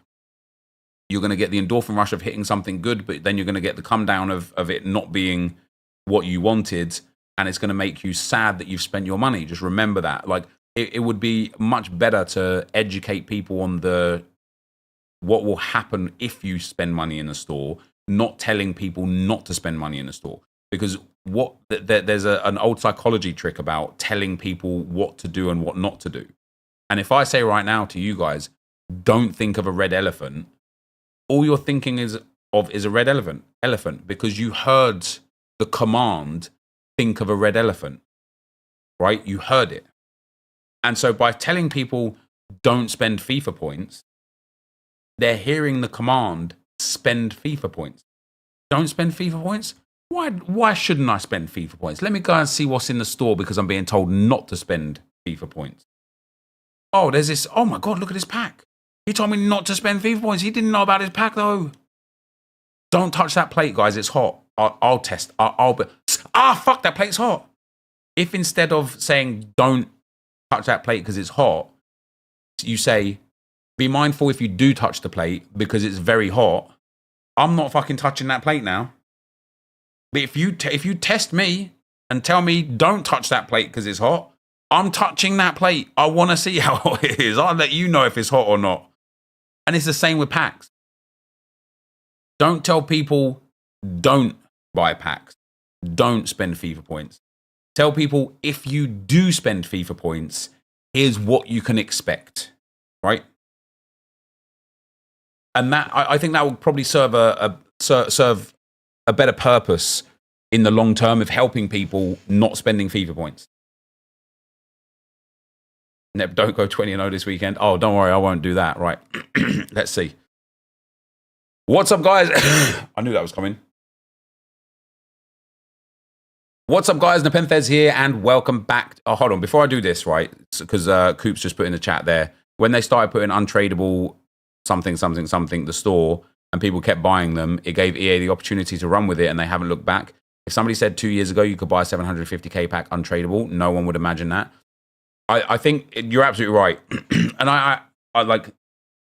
you're going to get the endorphin rush of hitting something good, but then you're going to get the come down of it not being what you wanted, and it's going to make you sad that you've spent your money. Just remember that. Like, it would be much better to educate people on what will happen if you spend money in a store, not telling people not to spend money in a store. Because there's an old psychology trick about telling people what to do and what not to do. And if I say right now to you guys, don't think of a red elephant, all you're thinking is a red elephant because you heard the command, think of a red elephant, right? You heard it. And so by telling people don't spend FIFA points, they're hearing the command, spend FIFA points. Don't spend FIFA points? Why shouldn't I spend FIFA points? Let me go and see what's in the store because I'm being told not to spend FIFA points. Oh, there's this. Oh my God, look at this pack. He told me not to spend FIFA points. He didn't know about his pack though. Don't touch that plate, guys. It's hot. I'll test. Fuck, that plate's hot. If instead of saying don't touch that plate because it's hot, you say, be mindful if you do touch the plate because it's very hot, I'm not fucking touching that plate now. But if you test me and tell me don't touch that plate because it's hot, I'm touching that plate. I want to see how hot it is. I'll let you know if it's hot or not. And it's the same with packs. Don't tell people don't buy packs. Don't spend FIFA points. Tell people if you do spend FIFA points, here's what you can expect, right? And that I think that will probably serve a better purpose in the long term of helping people not spending FIFA points. Nep, don't go 20-0 this weekend. Oh, don't worry, I won't do that. Right. Let's see. What's up, guys? I knew that was coming. What's up, guys? NepentheZ here, and welcome back. Oh, hold on. Before I do this, right, because Coops just put in the chat there, when they started putting untradeable something, the store, and people kept buying them, it gave EA the opportunity to run with it, and they haven't looked back. If somebody said 2 years ago you could buy a 750k pack untradeable, no one would imagine that. I think you're absolutely right. And I like,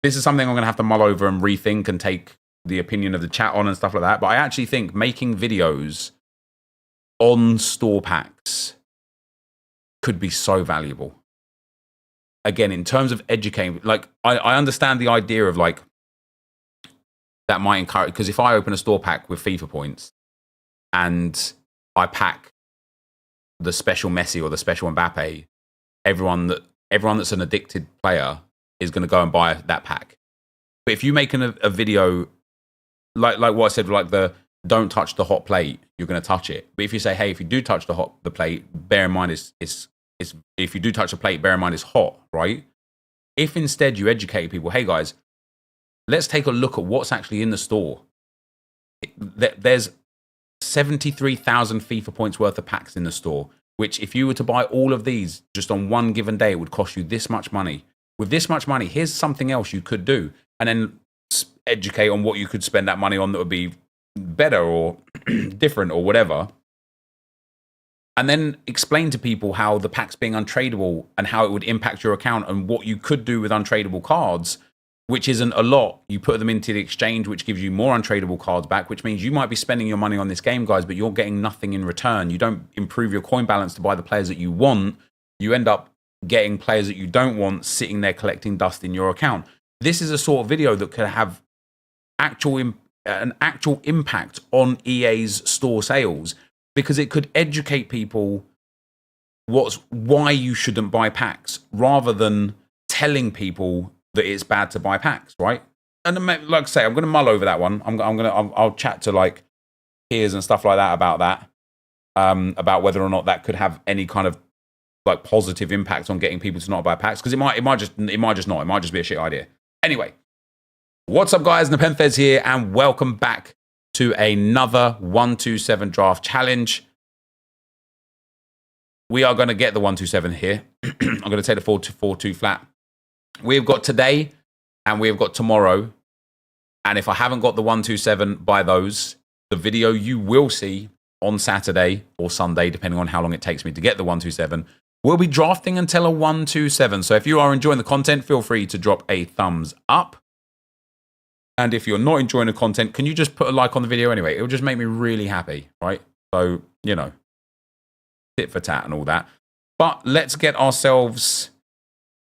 this is something I'm going to have to mull over and rethink and take the opinion of the chat on and stuff like that. But I actually think making videos on store packs could be so valuable. Again, in terms of educating, like, I understand the idea of like, that might encourage, because if I open a store pack with FIFA points and I pack the special Messi or the special Mbappe, everyone that's an addicted player is going to go and buy that pack. But if you make a video like what I said, like the don't touch the hot plate, you're going to touch it. But if you say, hey, if you do touch the plate, bear in mind if you do touch the plate, bear in mind it's hot, right? If instead you educate people, hey guys, let's take a look at what's actually in the store. There's 73,000 FIFA points worth of packs in the store, which if you were to buy all of these just on one given day, it would cost you this much money. With this much money, here's something else you could do. And then educate on what you could spend that money on that would be better or different or whatever. And then explain to people how the pack's being untradeable and how it would impact your account and what you could do with untradeable cards, which isn't a lot. You put them into the exchange, which gives you more untradeable cards back, which means you might be spending your money on this game, guys, but you're getting nothing in return. You don't improve your coin balance to buy the players that you want. You end up getting players that you don't want sitting there collecting dust in your account. This is a sort of video that could have an actual impact on EA's store sales, because it could educate people why you shouldn't buy packs rather than telling people that it's bad to buy packs, right? And like I say, I'm going to mull over that one. I'll chat to like peers and stuff like that about whether or not that could have any kind of like positive impact on getting people to not buy packs, because it might just not. It might just be a shit idea. Anyway, what's up, guys? NepentheZ here, and welcome back to another 127 draft challenge. We are going to get the 127 here. I'm going to take the 4-2 flat. We've got today and we've got tomorrow. And if I haven't got the 127 by those, the video you will see on Saturday or Sunday, depending on how long it takes me to get the 127, we'll be drafting until a 127. So if you are enjoying the content, feel free to drop a thumbs up. And if you're not enjoying the content, can you just put a like on the video anyway? It'll just make me really happy, right? So, you know, tit for tat and all that. But let's get ourselves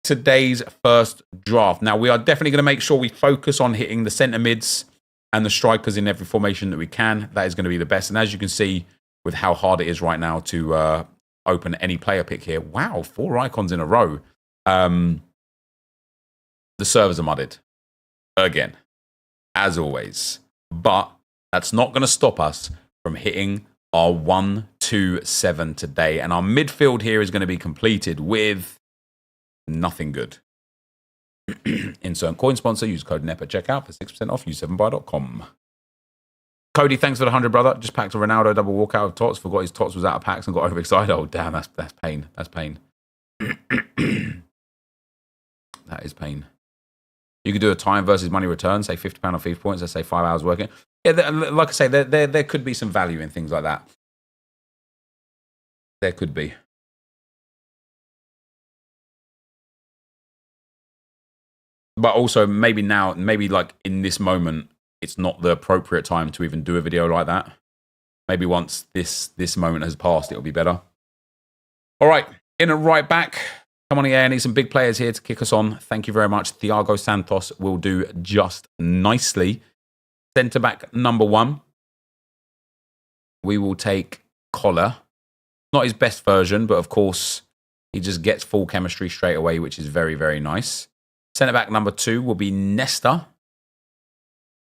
today's first draft. Now, we are definitely going to make sure we focus on hitting the centre mids and the strikers in every formation that we can. That is going to be the best. And as you can see with how hard it is right now to open any player pick here. Wow, 4 icons in a row. The servers are mudded. Again. As always. But that's not going to stop us from hitting our 127 today. And our midfield here is going to be completed with nothing good. Insert coin sponsor. Use code NEP at checkout for 6% off. U7buy.com. Cody, thanks for the 100, brother. Just packed a Ronaldo double walkout of Tots. Forgot his Tots was out of packs and got overexcited. Oh, damn. That's pain. That's pain. That is pain. You could do a time versus money return, say £50 on FIFA points, let's say 5 hours working. Yeah, like I say, there could be some value in things like that. There could be. But also, maybe now, maybe like in this moment, it's not the appropriate time to even do a video like that. Maybe once this moment has passed, it'll be better. All right, in and right back. Come on, I need some big players here to kick us on. Thank you very much. Thiago Santos will do just nicely. Centre back number 1. We will take Collar. Not his best version, but of course, he just gets full chemistry straight away, which is very, very nice. Centre back number 2 will be Nesta.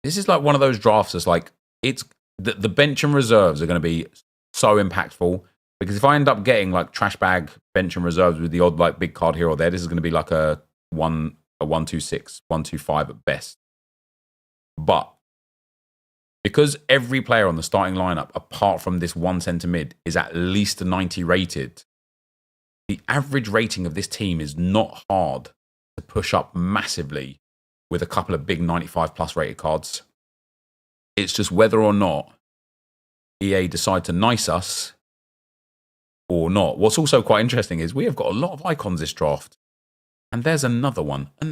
This is like one of those drafts that's like, it's the bench and reserves are going to be so impactful. Because if I end up getting like trash bag, bench and reserves with the odd like big card here or there, this is going to be like a 126, 125 at best. But because every player on the starting lineup, apart from this one centre mid, is at least 90 rated, the average rating of this team is not hard to push up massively with a couple of big 95 plus rated cards. It's just whether or not EA decide to nice us or not. What's also quite interesting is we have got a lot of icons this draft. And there's another one. Who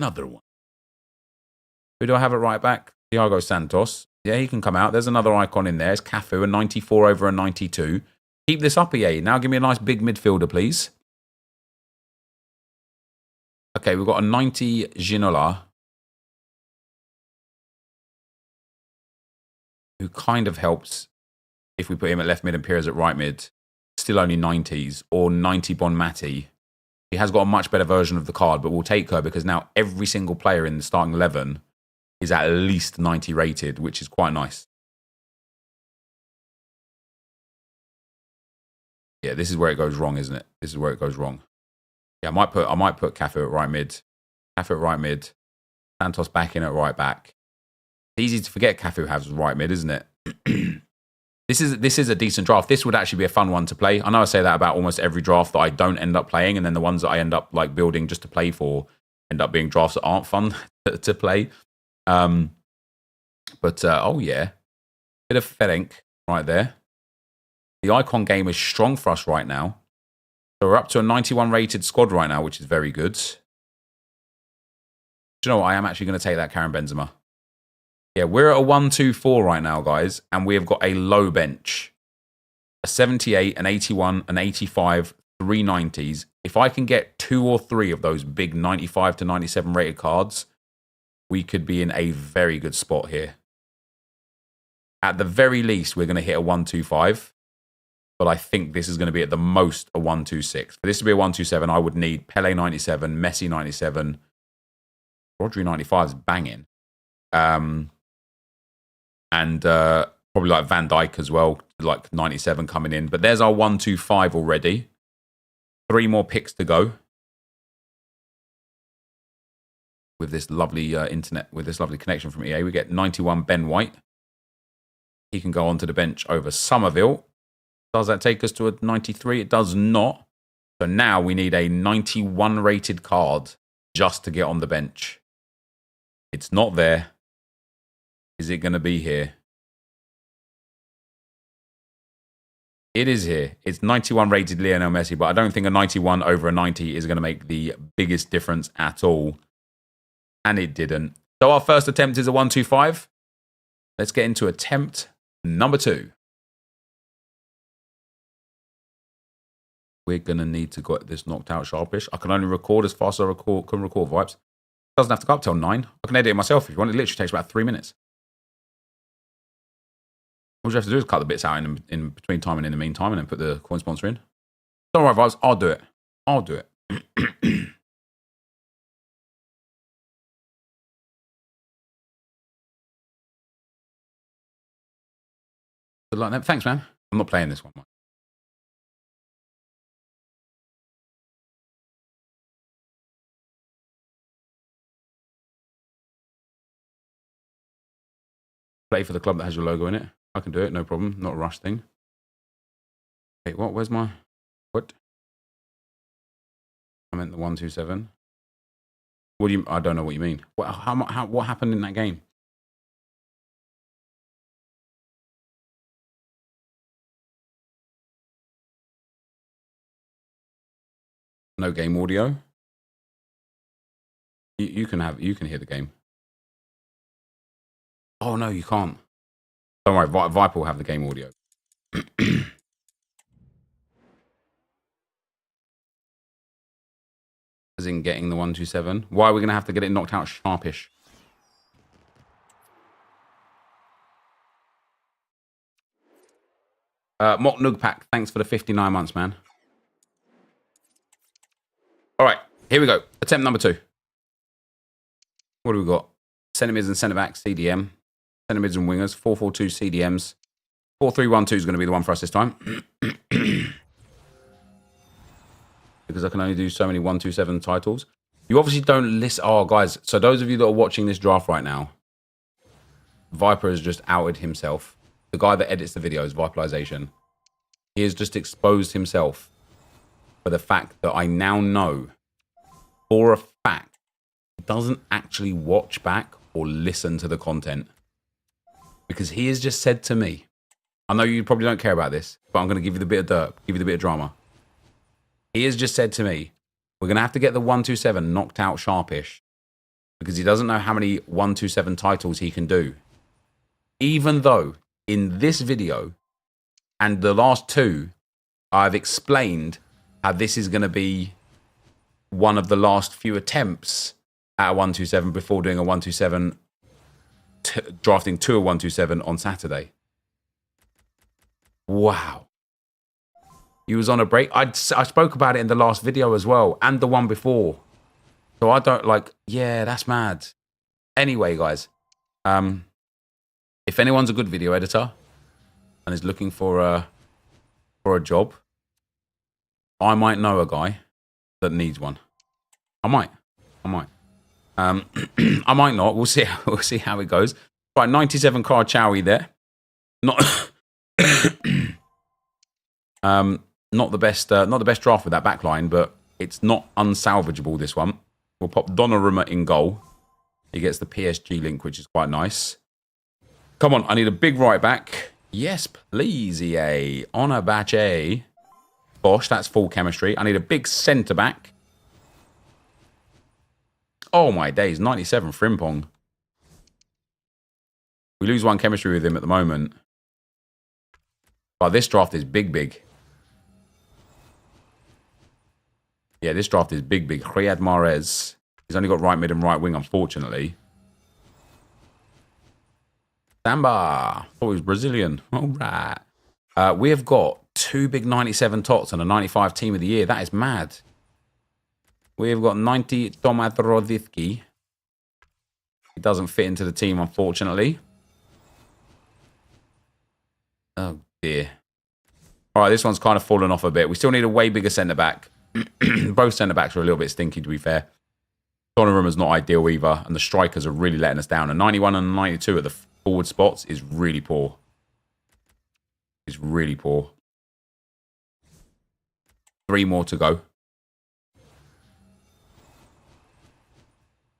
do I have it right back? Thiago Santos. Yeah, he can come out. There's another icon in there. It's Cafu, a 94 over a 92. Keep this up, EA. Now give me a nice big midfielder, please. Okay, we've got a 90 Ginola, who kind of helps if we put him at left mid and Pires at right mid. Still only 90s, or 90 Bonmati. He has got a much better version of the card, but we'll take her because now every single player in the starting 11 is at least 90 rated, which is quite nice. Yeah, this is where it goes wrong, isn't it? This is where it goes wrong. Yeah, I might put Cafu at right mid. Cafu at right mid. Santos back in at right back. It's easy to forget Cafu has right mid, isn't it? This is a decent draft. This would actually be a fun one to play. I know I say that about almost every draft that I don't end up playing, and then the ones that I end up like building just to play for end up being drafts that aren't fun to play. Oh yeah, bit of Ferenc right there. The icon game is strong for us right now. So we're up to a 91 rated squad right now, which is very good. Do you know what? I am actually going to take that Karim Benzema. Yeah, we're at a 1-2-4 right now, guys. And we have got a low bench. A 78, an 81, an 85, 3 90s. If I can get 2 or 3 of those big 95 to 97 rated cards, we could be in a very good spot here. At the very least, we're going to hit a 1-2-5. But I think this is going to be at the most a 1-2-6. For this to be a 1-2-7, I would need Pele 97, Messi 97, Rodri 95 is banging. And probably like Van Dijk as well, like 97 coming in. But there's our 1-2-5 already. 3 more picks to go. With this lovely internet, with this lovely connection from EA, we get 91 Ben White. He can go onto the bench over Somerville. Does that take us to a 93? It does not. So now we need a 91 rated card just to get on the bench. It's not there. Is it going to be here? It is here. It's 91 rated Lionel Messi, but I don't think a 91 over a 90 is going to make the biggest difference at all. And it didn't. So our first attempt is a 1-2-5. Let's get into attempt number 2. We're going to need to get this knocked out sharpish. I can only record as fast as I can record Vipes. Doesn't have to go up till 9. I can edit it myself if you want. It literally takes about 3 minutes. All you have to do is cut the bits out in between time and in the meantime and then put the coin sponsor in. Don't worry, Vibes. I'll do it. I'll do it. Thanks, man. I'm not playing this one. Play for the club that has your logo in it. I can do it, no problem. Not a rush thing. Wait, what? Where's my... What? I meant the 1-2-7. What do you... I don't know what you mean. What happened in that game? No game audio? You can hear the game. Oh, no, you can't. Don't worry, Viper will have the game audio. As in getting the 1-2-7. Why are we going to have to get it knocked out sharpish? Mock Nugpack, thanks for the 59 months, man. All right, here we go. Attempt number 2. What do we got? Centre mids and centre backs, CDM. Centre mids and wingers, 4-4-2 CDMs. 4-3-1-2 is going to be the one for us this time. Because I can only do so many 1-2-7 titles. You obviously don't list... Oh, guys, so those of you that are watching this draft right now, Viper has just outed himself. The guy that edits the videos, Viperization. He has just exposed himself for the fact that I now know for a fact he doesn't actually watch back or listen to the content. Because he has just said to me, I know you probably don't care about this, but I'm going to give you the bit of dirt, give you the bit of drama. He has just said to me, we're going to have to get the 1-2-7 knocked out sharpish because he doesn't know how many 1-2-7 titles he can do. Even though in this video and the last 2, I've explained how this is going to be one of the last few attempts at a 1-2-7 before doing a 1-2-7, drafting to a 1-2-7 on Saturday. Wow. You was on a break. I spoke about it in the last video as well, and the one before. So I don't like, yeah, that's mad. Anyway, guys, if anyone's a good video editor and is looking for a job, I might know a guy that needs one. I might. I might not. We'll see. We'll see how it goes. Right, 97 card Chowie there. Not, not the best. Not the best draft with that back line, but it's not unsalvageable. This one. We'll pop Donnarumma in goal. He gets the PSG link, which is quite nice. Come on, I need a big right back. Yes, please, EA. Onabache. Bosh, that's full chemistry. I need a big centre back. Oh my days, 97 Frimpong. We lose one chemistry with him at the moment. But this draft is big. Yeah, this draft is big. Riyad Mahrez. He's only got right mid and right wing, unfortunately. Samba. Oh, he's Brazilian. All right. We have got 2 big 97 tots and a 95 team of the year. That is mad. We have got 90 Tomat Rodivki. He doesn't fit into the team, unfortunately. Oh, dear. All right, this one's kind of fallen off a bit. We still need a way bigger centre-back. Both centre-backs are a little bit stinky, to be fair. Donnarumma's not ideal either, and the strikers are really letting us down. A 91 and a 92 at the forward spots is really poor. It's really poor. 3 more to go.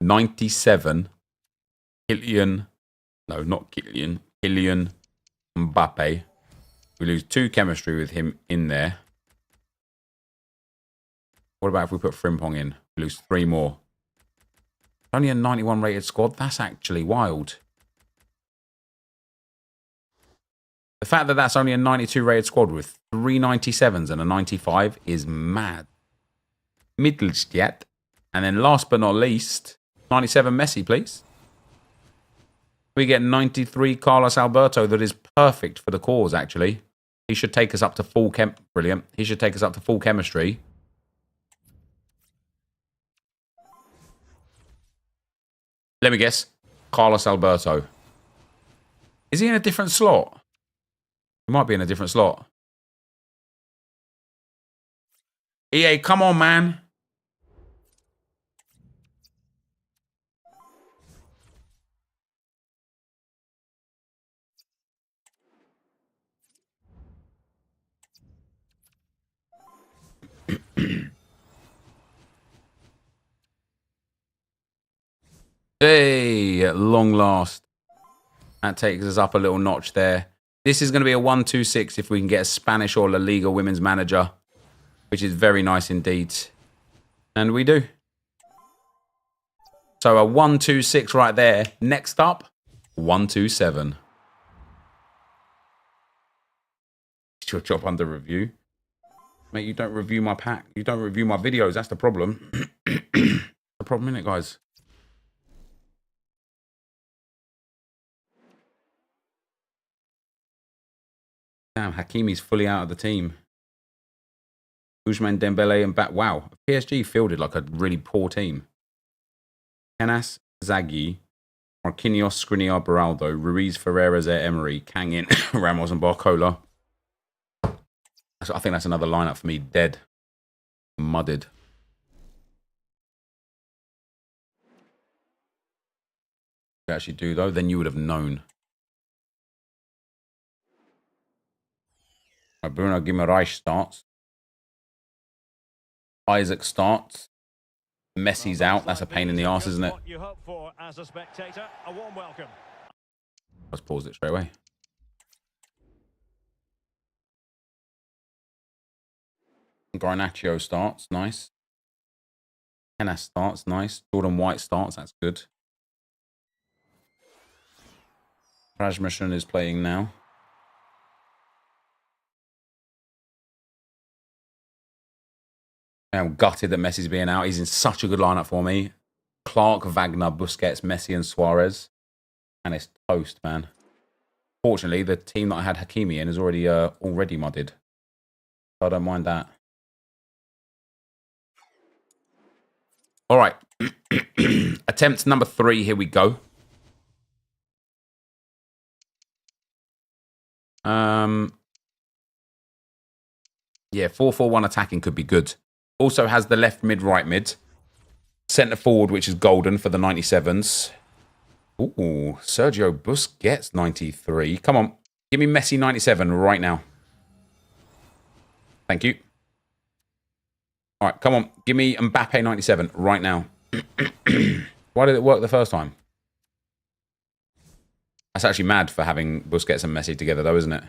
97. Kylian. No, not Kylian. Kylian Mbappe. We lose 2 chemistry with him in there. What about if we put Frimpong in? We lose 3 more. Only a 91 rated squad. That's actually wild. The fact that that's only a 92 rated squad with 3 97s and a 95 is mad. Mittelstadt. And then last but not least, 97 Messi, please. We get 93 Carlos Alberto. That is perfect for the cause, actually. He should take us up to full Brilliant. He should take us up to full chemistry. Let me guess. Carlos Alberto. Is he in a different slot? He might be in a different slot. EA, come on, man. Hey, at long last. That takes us up a little notch there. This is going to be a 1-2-6 if we can get a Spanish or La Liga women's manager, which is very nice indeed. And we do. So a 1-2-6 right there. Next up, 1-2-7. It's your job under review. Mate, you don't review my pack. You don't review my videos. That's the problem. The problem, isn't it, guys? Damn, Hakimi's fully out of the team. Ousmane Dembele and back. Wow, PSG fielded like a really poor team. Canas, Zaghi, Marquinhos, Skriniar, Beraldo, Ruiz, Ferreira, Emery, Kangin, Ramos and Barcola. I think that's another lineup for me. Dead. Mudded. If you actually do, though, then you would have known. Bruno Guimaraes starts. Isaac starts. Messi's out. That's a pain in the arse, isn't it? Let's pause it straight away. Garnacho starts. Nice. Henna starts. Nice. Jordan White starts. That's good. Rajmashan is playing now. I'm gutted that Messi's being out. He's in such a good lineup for me. Clark, Wagner, Busquets, Messi, and Suarez. And it's toast, man. Fortunately, the team that I had Hakimi in is already mudded. So I don't mind that. All right. Attempt number 3. Here we go. Yeah, 4-4-1 attacking could be good. Also has the left mid, right mid. Centre forward, which is golden for the 97s. Ooh, Sergio Busquets 93. Come on, give me Messi 97 right now. Thank you. All right, come on, give me Mbappe 97 right now. Why did it work the first time? That's actually mad for having Busquets and Messi together, though, isn't it?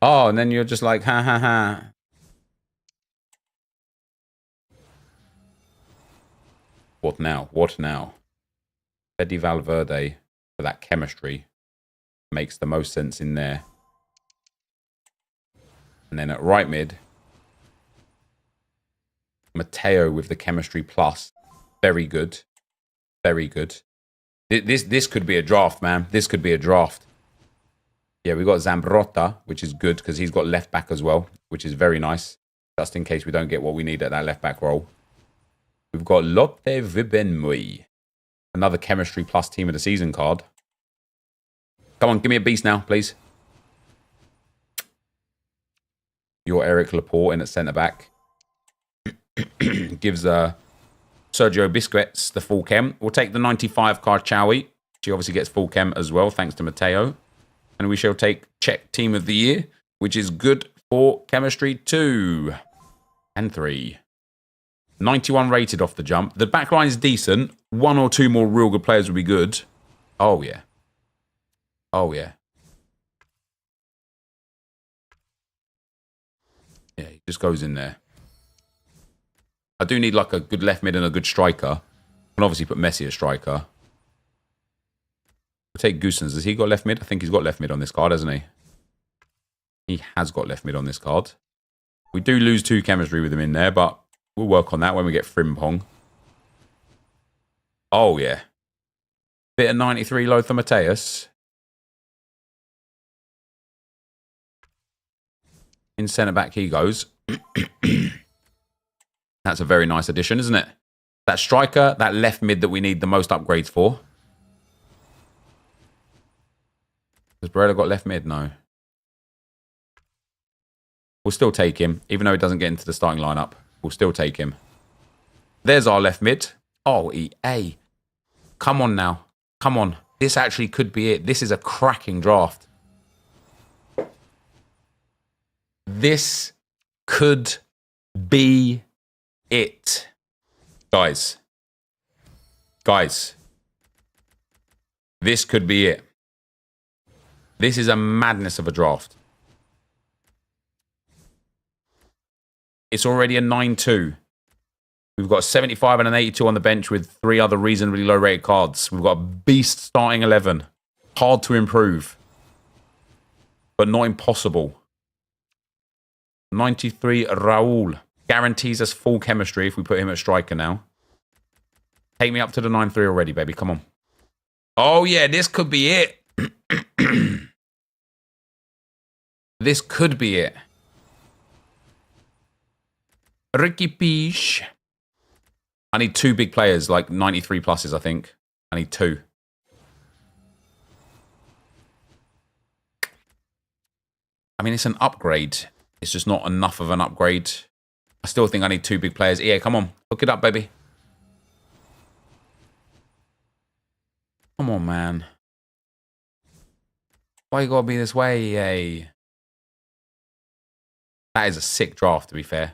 Oh, and then you're just like, ha ha ha. What now? What now? Eddie Valverde, for that chemistry, makes the most sense in there. And then at right mid, Mateo with the chemistry plus. Very good. Very good. This could be a draft, man. This could be a draft. Yeah, we got Zambrotta, which is good because he's got left back as well, which is very nice. Just in case we don't get what we need at that left back role. We've got Lotte Vibenmui. Another chemistry plus team of the season card. Come on, give me a beast now, please. You're Eric Laporte in at centre back. Gives Sergio Busquets the full chem. We'll take the 95 card Chowie. She obviously gets full chem as well, thanks to Mateo. And we shall take Czech Team of the Year, which is good for Chemistry 2 and 3. 91 rated off the jump. The backline is decent. 1 or 2 more real good players would be good. Oh, yeah. Oh, yeah. Yeah, he just goes in there. I do need like a good left mid and a good striker. I can obviously put Messi as striker. We'll take Goossens. Has he got left mid? I think he's got left mid on this card, hasn't he? He has got left mid on this card. We do lose 2 chemistry with him in there, but we'll work on that when we get Frimpong. Oh, yeah. Bit of 93 Lothar Matthäus. In centre-back he goes. That's a very nice addition, isn't it? That striker, that left mid that we need the most upgrades for. Has Barella got left mid? No. We'll still take him, even though he doesn't get into the starting lineup. We'll still take him. There's our left mid. Oh, EA. Come on now. Come on. This actually could be it. This is a cracking draft. This could be it. Guys. Guys. This could be it. This is a madness of a draft. It's already a 9-2. We've got 75 and an 82 on the bench with 3 other reasonably low rated cards. We've got a beast starting 11. Hard to improve. But not impossible. 93 Raul. Guarantees us full chemistry if we put him at striker now. Take me up to the 9-3 already, baby. Come on. Oh, yeah. This could be it. This could be it. Ricky Peach. I need 2 big players, like 93 pluses, I think. I need 2. I mean, it's an upgrade. It's just not enough of an upgrade. I still think I need 2 big players. Yeah, come on. Hook it up, baby. Come on, man. Why you gotta be this way, yay? That is a sick draft, to be fair.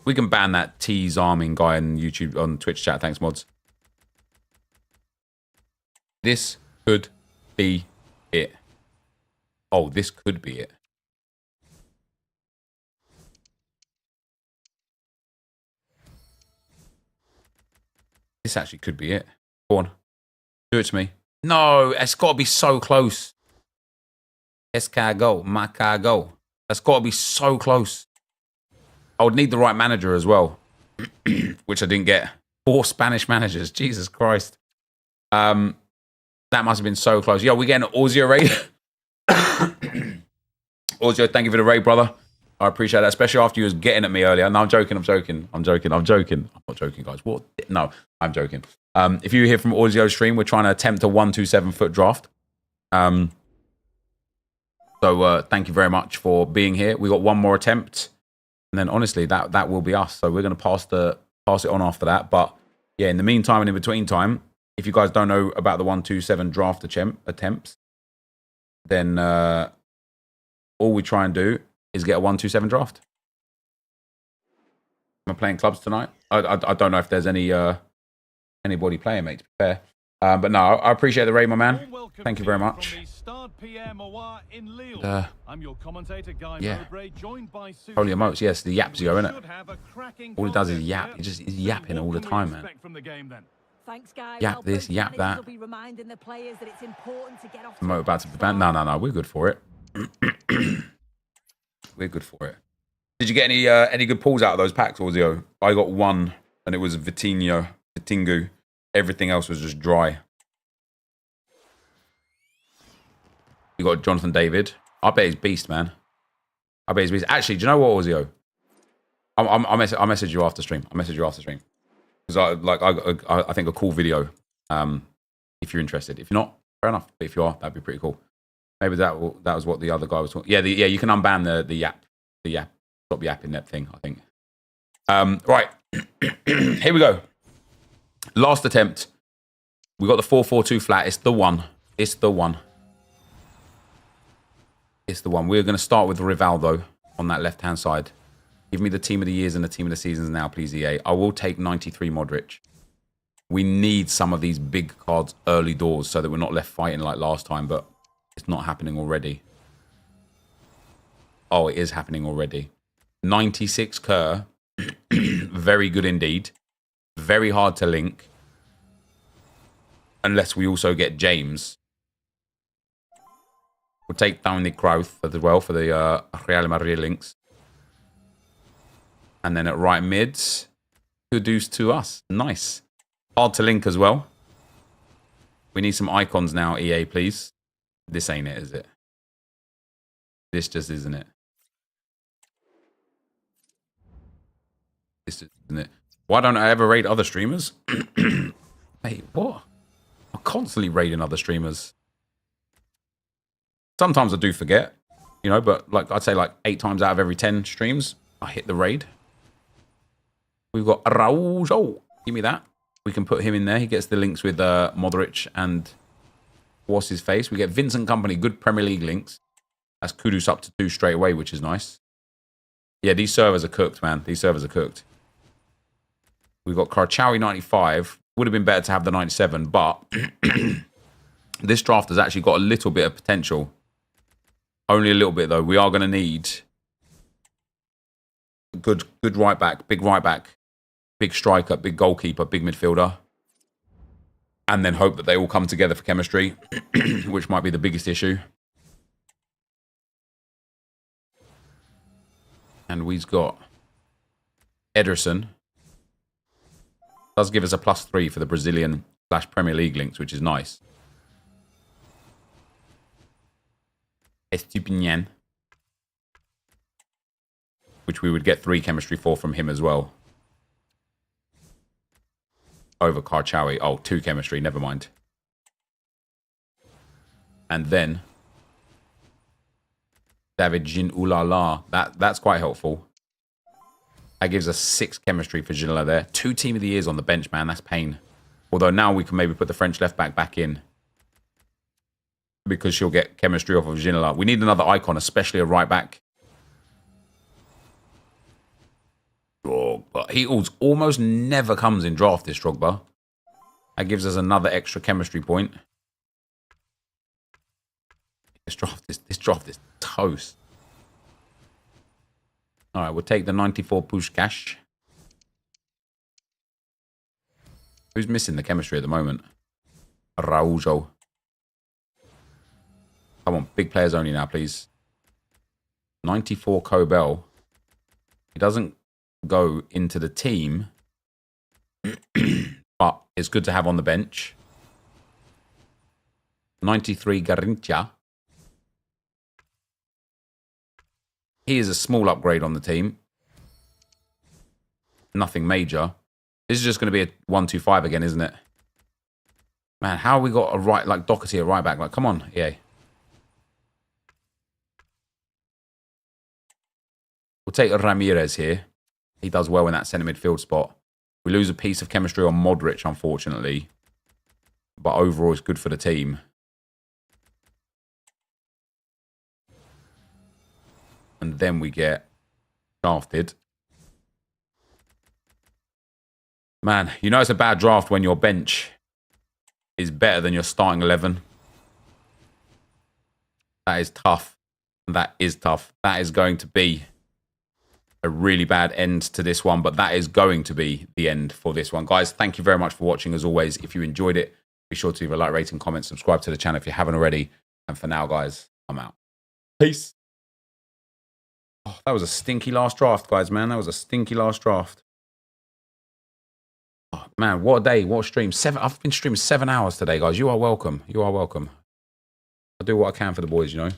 We can ban that tease arming guy on YouTube, on Twitch chat. Thanks, mods. This could be it. Oh, this could be it. This actually could be it. Go on. Do it to me. No, it's got to be so close. Escargot, Macargo. That's got to be so close. I would need the right manager as well, which I didn't get. 4 Spanish managers. Jesus Christ. That must have been so close. Yo, we're getting an Ozio raid. Ozio, thank you for the raid, brother. I appreciate that, especially after you was getting at me earlier. No, I'm joking. I'm joking. I'm joking. I'm joking. I'm not joking, guys. What? No, I'm joking. If you hear from Ozio's stream, we're trying to attempt a 127 foot draft. So thank you very much for being here. We got one more attempt, and then honestly, that will be us. So we're going to pass it on after that. But yeah, in the meantime and in between time, if you guys don't know about the 127 draft attempts, then all we try and do is get a 127 draft. Am I playing clubs tonight? I don't know if there's anybody playing, mate, to be fair. But no, I appreciate the raid, my man. Thank you very much. I'm your commentator, Guy Mowbray, joined by Holy emotes, yes, the Yapsio, innit? All he does is yap. He's yapping all the time, man. Thanks, guys. Yap this, yap that. Be reminding the players that it's important to get off Emote about to ban. No, we're good for it. We're good for it. Did you get any good pulls out of those packs, Orzio? I got one, and it was Vitingu. Everything else was just dry. You got Jonathan David. I bet he's beast, man. I bet he's beast. Actually, do you know what, Orzio? I'll message you after stream. Because I think a cool video. If you're interested. If you're not, fair enough. But if you are, that'd be pretty cool. Maybe that was what the other guy was talking. Yeah, you can unban the yap. The yap. Stop yapping that thing, I think. Right. Here we go. Last attempt. We got the 4-4-2 flat. It's the one. We're going to start with Rivaldo on that left-hand side. Give me the team of the years and the team of the seasons now, please, EA. I will take 93 Modric. We need some of these big cards early doors so that we're not left fighting like last time, but it's not happening already. Oh, it is happening already. 96 Kerr. Very good indeed. Very hard to link. Unless we also get James. We'll take down the Crowth as well for the Real Madrid links. And then at right mids, Kudus to us. Nice. Hard to link as well. We need some icons now, EA, please. This ain't it, is it? This just isn't it. This just isn't it. Why don't I ever raid other streamers? Hey, what? I'm constantly raiding other streamers. Sometimes I do forget, you know, but like I'd say like 8 times out of every 10 streams, I hit the raid. We've got Raul. Oh, give me that. We can put him in there. He gets the links with Modric and what's his face. We get Vincent Kompany, good Premier League links. That's Kudus up to 2 straight away, which is nice. Yeah, these servers are cooked, man. These servers are cooked. We've got Karchawi 95. Would have been better to have the 97, but this draft has actually got a little bit of potential. Only a little bit, though. We are going to need good right back, big striker, big goalkeeper, big midfielder. And then hope that they all come together for chemistry, which might be the biggest issue. And we've got Ederson. Does give us a +3 for the Brazilian / Premier League links, which is nice. Estupinian, which we would get 3 chemistry for from him as well. Over Karchawi. Oh, 2 chemistry, never mind. And then David Jin Ulala. That's quite helpful. That gives us 6 chemistry for Ginola there. 2 team of the years on the bench, man. That's pain. Although now we can maybe put the French left back in. Because she'll get chemistry off of Ginola. We need another icon, especially a right back. Drogba. He almost never comes in draft, this Drogba. That gives us another extra chemistry point. This draft is toast. Alright, we'll take the 94 Pushkash. Who's missing the chemistry at the moment? Araujo. Come on, big players only now, please. 94 Kobel. He doesn't go into the team. But it's good to have on the bench. 93 Garincha. He is a small upgrade on the team. Nothing major. This is just going to be a 1-2-5 again, isn't it? Man, how have we got a right, like Doherty at right back? Like, come on, EA. We'll take Ramirez here. He does well in that centre midfield spot. We lose a piece of chemistry on Modric, unfortunately. But overall, it's good for the team. And then we get drafted. Man, you know it's a bad draft when your bench is better than your starting 11. That is tough. That is tough. That is going to be a really bad end to this one, but that is going to be the end for this one. Guys, thank you very much for watching. As always, if you enjoyed it, be sure to leave a like, rating, comment, subscribe to the channel if you haven't already. And for now, guys, I'm out. Peace. Oh, that was a stinky last draft, guys, man. That was a stinky last draft. Oh, man, what a day. What a stream. I've been streaming 7 hours today, guys. You are welcome. You are welcome. I do what I can for the boys, you know.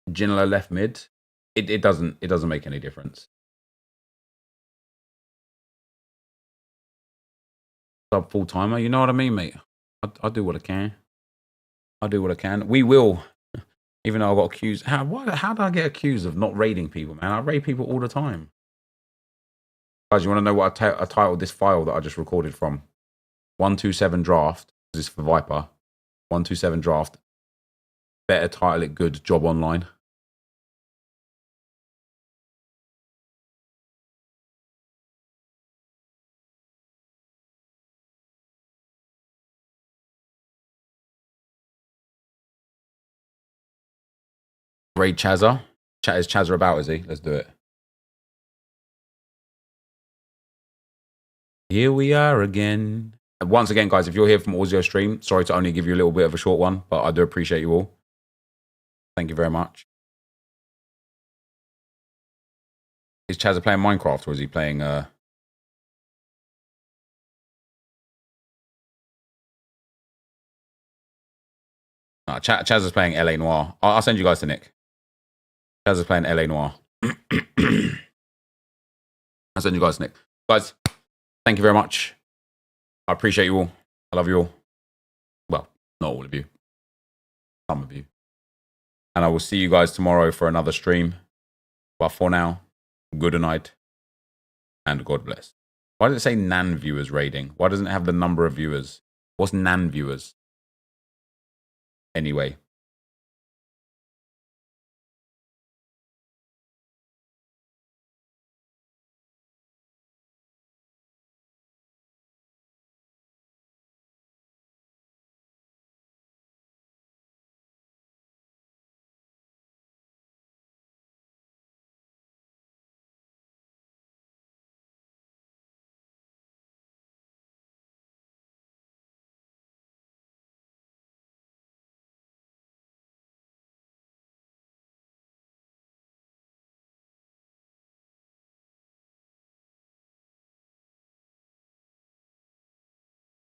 Ginola left mid. It doesn't make any difference. Sub full timer, you know what I mean, mate. I do what I can. I do what I can. We will, even though I got accused. How do I get accused of not raiding people, man? I raid people all the time. Guys, you want to know what I titled this file that I just recorded from? 127 draft. This is for Viper. 127 draft. Better title it good. Job online. Raid Chazza. Is Chazza about, is he? Let's do it. Here we are again. And once again, guys, if you're here from Audio Stream, sorry to only give you a little bit of a short one, but I do appreciate you all. Thank you very much. Is Chazza playing Minecraft or is he playing... Chazza's playing LA Noire. I'll send you guys to Nick. Chazza's playing LA Noire. I'll send you guys to Nick. Guys, thank you very much. I appreciate you all. I love you all. Well, not all of you. Some of you. And I will see you guys tomorrow for another stream. But for now, good night. And God bless. Why does it say NAN viewers rating? Why doesn't it have the number of viewers? What's NAN viewers? Anyway.